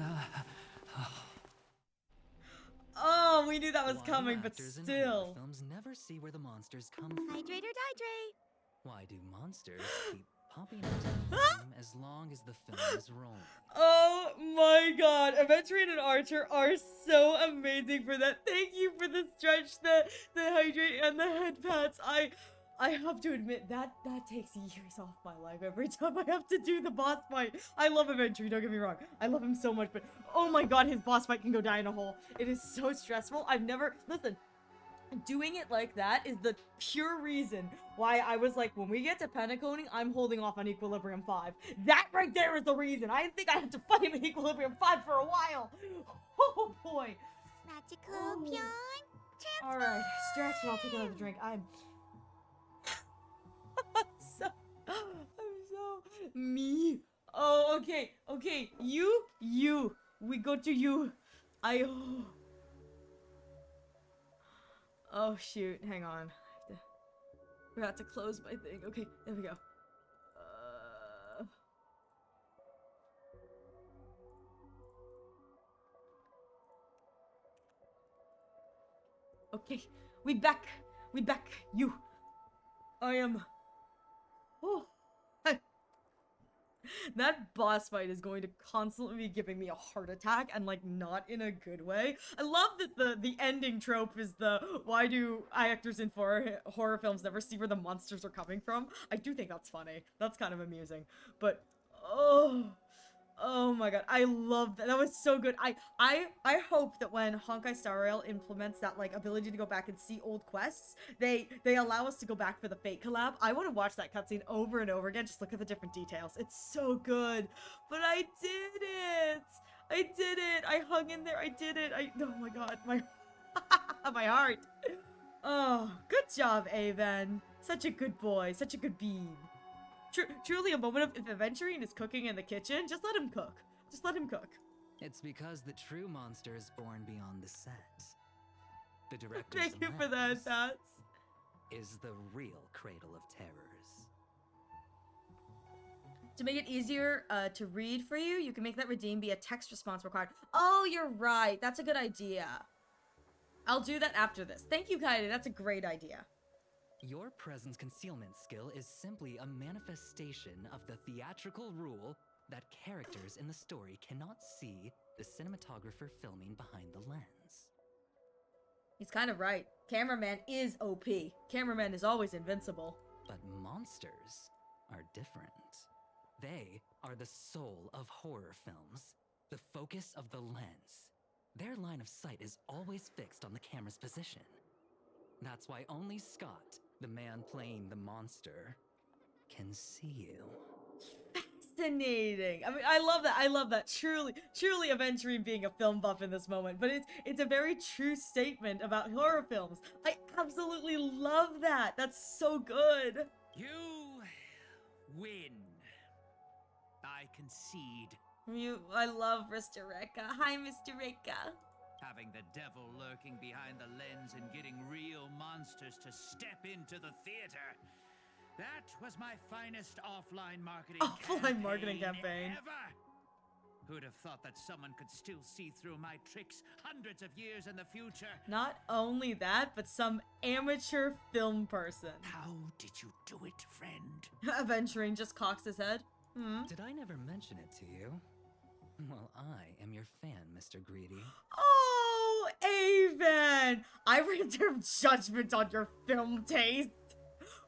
Oh, we knew that was coming, but Actors in still. horror films never see where the monsters come from. Hydrate or dihydrate? Why do monsters keep popping into the film as long as the film is rolling? Oh my god, Aventurine and Archer are so amazing for that. Thank you for the stretch, the hydrate, and the head pats. I have to admit, that takes years off my life every time I have to do the boss fight. I love Aventurine, don't get me wrong. I love him so much, but oh my god, his boss fight can go die in a hole. It is so stressful. I've never, listen, doing it like that is the pure reason why I was like, when we get to Pentaconing, I'm holding off on Equilibrium 5. That right there is the reason. I didn't think I had to fight him in Equilibrium 5 for a while. Oh boy. Magical Pion. Alright, stretch and I'll take another drink. I'm so me. Oh, okay. You. We go to you. Oh shoot, hang on. I forgot to close my thing. Okay, there we go. Okay, we back. You. I am. Oh. That boss fight is going to constantly be giving me a heart attack, and like not in a good way. I love that the ending trope is the why do actors in horror films never see where the monsters are coming from. I do think that's funny. That's kind of amusing. But oh my god, I love that. That was so good. I hope that when Honkai Star Rail implements that like ability to go back and see old quests, they allow us to go back for the Fate collab. I want to watch that cutscene over and over again. Just look at the different details. It's so good. But I did it. I hung in there. I did it. Oh my god, my my heart. Oh, good job, Aven. Such a good boy. Such a good bean. Truly a moment of if Aventurine is cooking in the kitchen, just let him cook. Just let him cook. It's because the true monster is born beyond the set. The director's Thank you for that, Tats. Is the real cradle of terrors. To make it easier to read for you, you can make that redeem be a text response required. Oh, you're right. That's a good idea. I'll do that after this. Thank you, Kaede. That's a great idea. Your presence concealment skill is simply a manifestation of the theatrical rule that characters in the story cannot see the cinematographer filming behind the lens. He's kind of right. Cameraman is OP. Cameraman is always invincible. But monsters are different. They are the soul of horror films, the focus of the lens. Their line of sight is always fixed on the camera's position. That's why only Scott, the man playing the monster, can see you. Fascinating. I mean, I love that. Truly Aventurine being a film buff in this moment. But it's a very true statement about horror films. I absolutely love that. That's so good. You win. I concede. I love Mr. Rekka. Hi, Mr. Rekka. Having the devil lurking behind the lens and getting real monsters to step into the theater. That was my finest offline marketing campaign. ever. Who'd have thought that someone could still see through my tricks hundreds of years in the future? Not only that, but some amateur film person. How did you do it, friend? Aventurine just cocks his head. Did I never mention it to you? Well, I am your fan, Mr. Greedy. Oh, Aven! I reserve judgment on your film taste.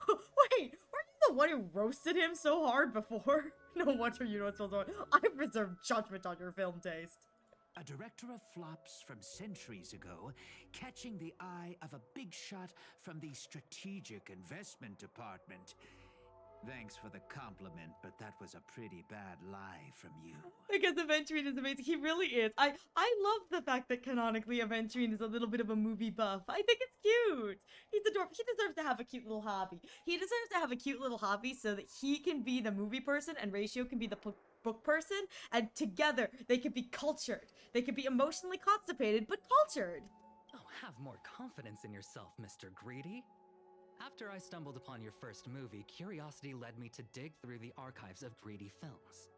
Wait, weren't you the one who roasted him so hard before? No wonder you know what's going on. I reserve judgment on your film taste. A director of flops from centuries ago, catching the eye of a big shot from the strategic investment department. Thanks for the compliment, but that was a pretty bad lie from you. Because Aventurine is amazing. He really is. I love the fact that canonically Aventurine is a little bit of a movie buff. I think it's cute. He's adorable. He deserves to have a cute little hobby. He deserves to have a cute little hobby so that he can be the movie person and Ratio can be the book person. And together, they could be cultured. They could be emotionally constipated, but cultured. Oh, have more confidence in yourself, Mr. Greedy. After I stumbled upon your first movie, curiosity led me to dig through the archives of Greedy Films.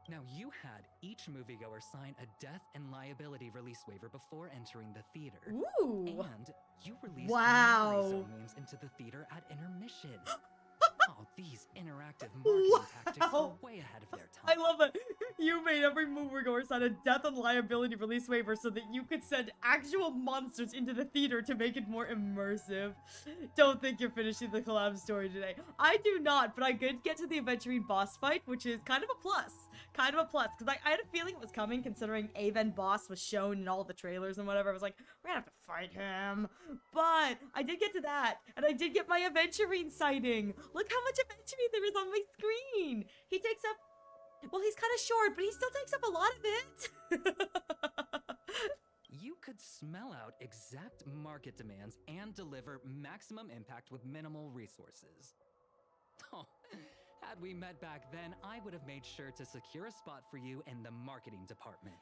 Now, you had each moviegoer sign a death and liability release waiver before entering the theater. Ooh! And you released wow. memory zone memes into the theater at intermission. Oh, these interactive marketing tactics were way ahead of their time. I love it. You made every moviegoer sign a death and liability release waiver so that you could send actual monsters into the theater to make it more immersive. Don't think you're finishing the collab story today. I do not, but I did get to the Aventurine boss fight, which is kind of a plus. Kind of a plus, because I had a feeling it was coming considering Aven boss was shown in all the trailers and whatever. I was like, we're gonna have to fight him. But I did get to that, and I did get my Aventurine sighting. Look how much Aventurine there is on my screen. He takes up, well, he's kind of short, but he still takes up a lot of it. You could smell out exact market demands and deliver maximum impact with minimal resources. Oh, had we met back then, I would have made sure to secure a spot for you in the marketing department.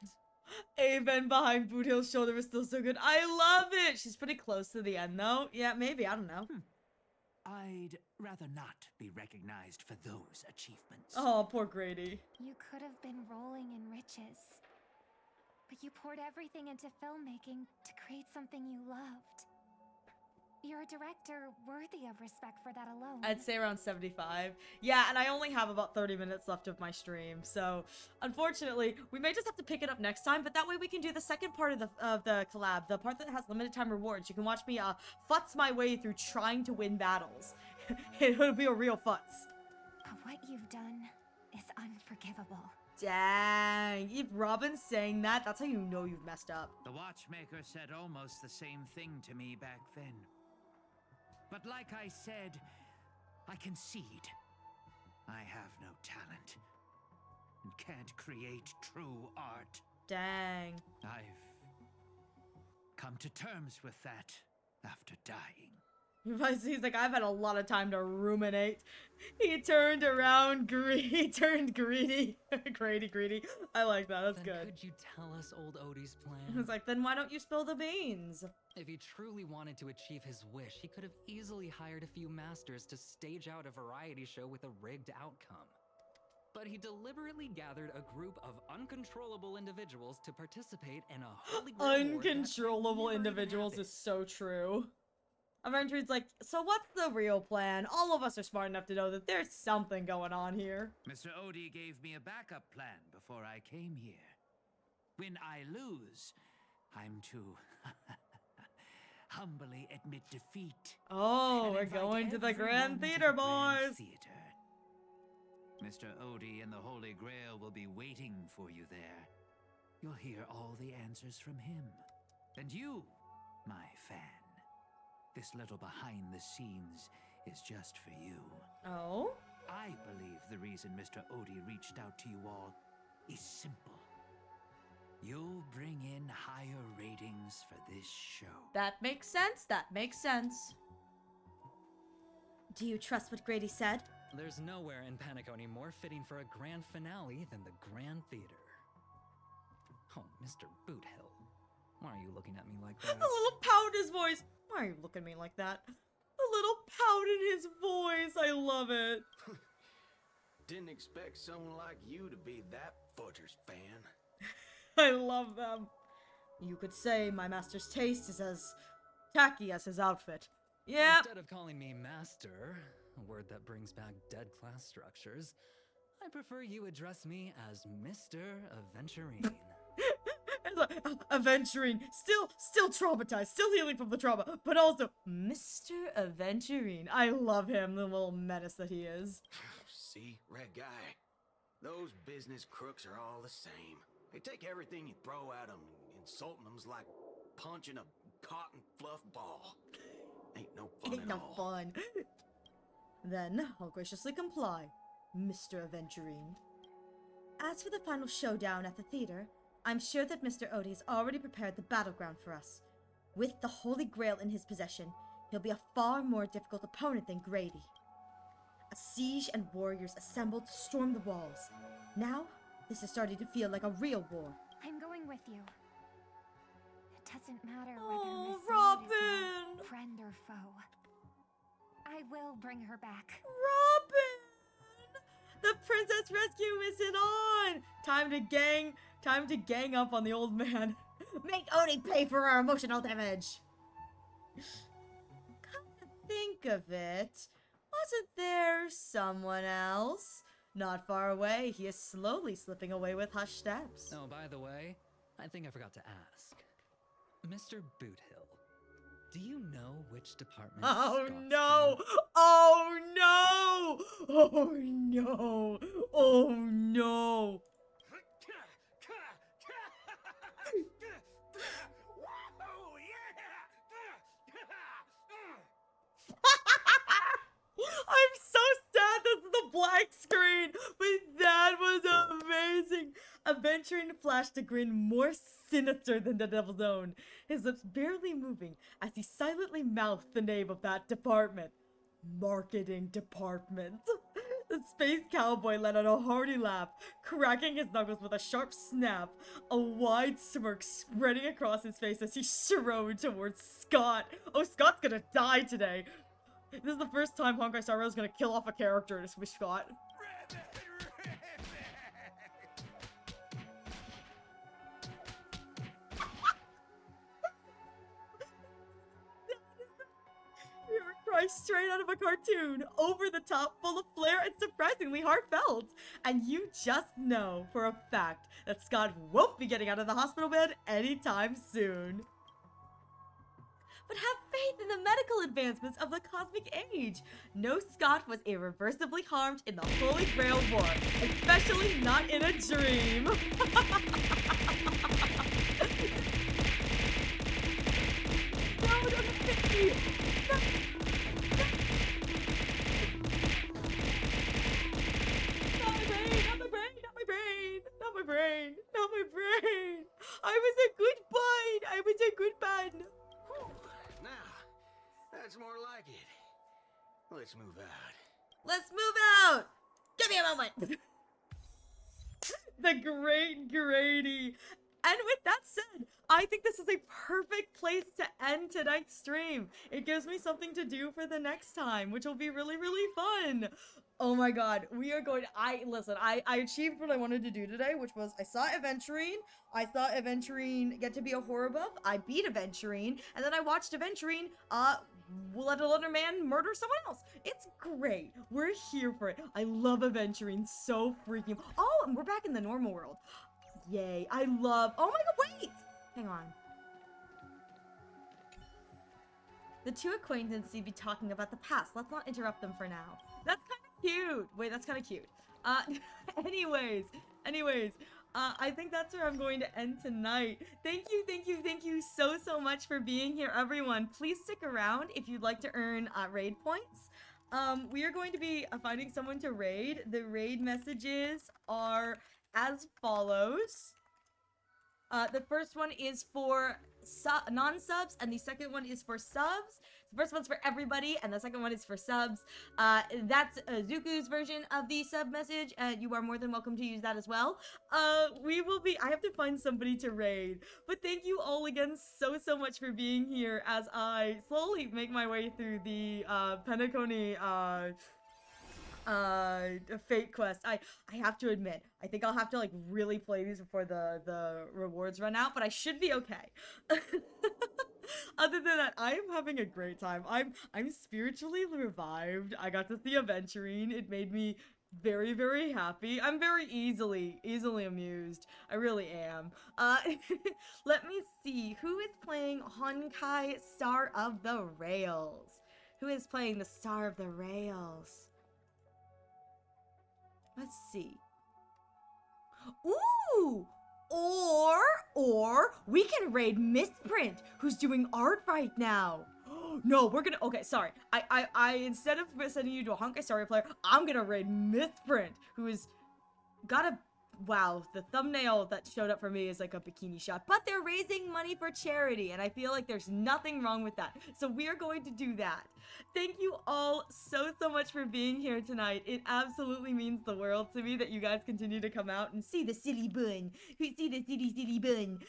Aven behind Boot Hill's shoulder is still so good. I love it. She's pretty close to the end, though. Yeah, maybe. I don't know. I'd rather not be recognized for those achievements. Oh, poor Grady. You could have been rolling in riches. But you poured everything into filmmaking to create something you loved. You're a director worthy of respect for that alone. I'd say around 75. Yeah, and I only have about 30 minutes left of my stream, so unfortunately, we may just have to pick it up next time, but that way we can do the second part of the collab, the part that has limited time rewards. You can watch me futz my way through trying to win battles. It'll be a real futz. But what you've done is unforgivable. Dang, if Robin's saying that, that's how you know you've messed up. The watchmaker said almost the same thing to me back then. But like I said, I concede. I have no talent and can't create true art. Dang. I've come to terms with that after dying. He's like, I've had a lot of time to ruminate. He turned around, he turned greedy. Greedy. I like that, that's good. Could you tell us old Odie's plan? It's like, then why don't you spill the beans? If he truly wanted to achieve his wish, he could have easily hired a few masters to stage out a variety show with a rigged outcome. But he deliberately gathered a group of uncontrollable individuals to participate in a holy grail war. Uncontrollable individuals is so true. Aventurine's like, so what's the real plan? All of us are smart enough to know that there's something going on here. Mr. Odie gave me a backup plan before I came here. When I lose, I'm to humbly admit defeat. Oh, we're going to the Grand Theater, boys! Mr. Odie and the Holy Grail will be waiting for you there. You'll hear all the answers from him. And you, my fan. This little behind the scenes is just for you. Oh? I believe the reason Mr. Odie reached out to you all is simple. You'll bring in higher ratings for this show. That makes sense. That makes sense. Do you trust what Grady said? There's nowhere in Penacony more fitting for a grand finale than the Grand Theater. Oh, Mr. Boothill. Why are you looking at me like A that? little pout in his voice. Why are you looking at me like that? A little pout in his voice. I love it. Didn't expect someone like you to be that Footers fan. I love them. You could say my master's taste is as tacky as his outfit. Yeah. Instead of calling me master, a word that brings back dead class structures, I prefer you address me as Mr. Aventurine. Aventurine, still traumatized, still healing from the trauma, but also Mr. Aventurine. I love him, the little menace that he is. See, red guy, those business crooks are all the same. They take everything you throw at them, insulting them's like punching a cotton fluff ball. Ain't no fun Ain't at no all. fun. Then I'll graciously comply, Mr. Aventurine. As for the final showdown at the theater, I'm sure that Mr. Odie has already prepared the battleground for us. With the Holy Grail in his possession, he'll be a far more difficult opponent than Grady. A siege and warriors assembled to storm the walls. Now, this is starting to feel like a real war. I'm going with you. It doesn't matter Oh, whether Miss Robin! Maud is now friend or foe. I will bring her back. Robin! The Princess Rescue mission on! Time to gang up on the old man. Make Odie pay for our emotional damage! Come to think of it, wasn't there someone else? Not far away, he is slowly slipping away with hushed steps. Oh, by the way, I think I forgot to ask. Mr. Boothill, do you know which department Oh Scott's no! in? Oh no! Oh no! Oh no! I'm so sad this is the black screen, but that was amazing. Aventurine flashed a grin more sinister than the Devil's Own, his lips barely moving as he silently mouthed the name of that department. Marketing department. The space cowboy let out a hearty laugh, cracking his knuckles with a sharp snap, a wide smirk spreading across his face as he strode towards Scott. Oh, Scott's gonna die today. This is the first time Honkai Star Rail is gonna kill off a character with Scott. Cry straight out of a cartoon, over the top, full of flair, and surprisingly heartfelt. And you just know for a fact that Scott won't be getting out of the hospital bed anytime soon. But have faith in the medical advancements of the cosmic age. No Scott was irreversibly harmed in the Holy Grail War, especially not in a dream. No, don't hit me. No. Not my brain. I was a good bud. I was a good bud. Now, that's more like it. Let's move out. Let's move out. Give me a moment. The great Grady. And with that said, I think this is a perfect place to end tonight's stream. It gives me something to do for the next time, which will be really, really fun. Oh my god, we are going to, I achieved what I wanted to do today, which was I saw Aventurine, I saw Aventurine get to be a horror buff, I beat Aventurine, and then I watched Aventurine, let another man murder someone else. It's great. We're here for it. I love Aventurine so freaking, oh, and we're back in the normal world. Yay, I love, oh my god, wait! Hang on. The two acquaintances seem to be talking about the past. Let's not interrupt them for now. That's kind of cute. Wait, that's kind of cute. Anyways, I think that's where I'm going to end tonight. Thank you so much for being here, everyone. Please stick around if you'd like to earn raid points. We are going to be finding someone to raid. The raid messages are as follows. The first one is for non-subs, and the second one is for subs. The first one's for everybody, and the second one is for subs. That's Zuku's version of the sub message, and you are more than welcome to use that as well. I have to find somebody to raid, but thank you all again so much for being here as I slowly make my way through the Penacony fate quest. I have to admit, I think I'll have to like really play these before the rewards run out, but I should be okay. Other than that, I am having a great time. I'm spiritually revived. I got to see Aventurine. It made me very happy. I'm very easily amused. I really am. Let me see who is playing Honkai Star of the Rails. Who is playing the Star of the Rails? Let's see. Ooh! Or we can raid Misprint, who's doing art right now. No, we're gonna, okay, sorry. I instead of sending you to a Honkai Star player, I'm gonna raid Misprint, who is got a, wow, the thumbnail that showed up for me is like a bikini shot, but they're raising money for charity, and I feel like there's nothing wrong with that. So we are going to do that. Thank you all so much for being here tonight. It absolutely means the world to me that you guys continue to come out and see the silly bun. See the silly bun.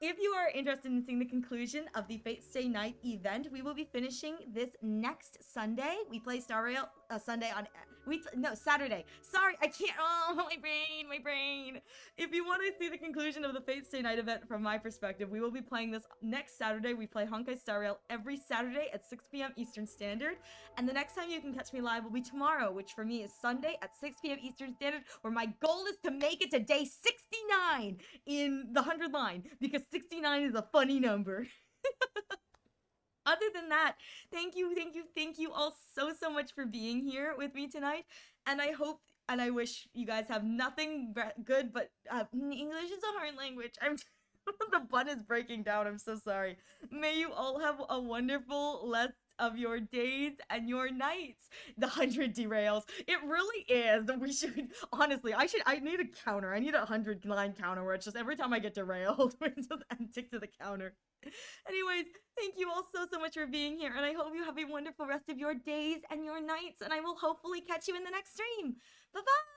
If you are interested in seeing the conclusion of the Fate Stay Night event, we will be finishing this next Sunday. We play Star Rail Sunday on Saturday. Sorry, I can't. Oh, my brain. If you want to see the conclusion of the Fate Stay Night event from my perspective, we will be playing this next Saturday. We play Honkai Star Rail every Saturday at 6 p.m. Eastern Standard. And the next time you can catch me live will be tomorrow, which for me is Sunday at 6 p.m. Eastern Standard, where my goal is to make it to day 69 in the 100 line, because 69 is a funny number. Other than that, thank you all so much for being here with me tonight. And I hope and I wish you guys have nothing good but English is a hard language. The bun is breaking down. I'm so sorry. May you all have a wonderful rest of your days and your nights. The 100 derails. It really is. We should, honestly, I need a counter. I need a 100 line counter where it's just every time I get derailed, we just tick to the counter. Anyways, thank you all so much for being here, and I hope you have a wonderful rest of your days and your nights, and I will hopefully catch you in the next stream. Bye-bye!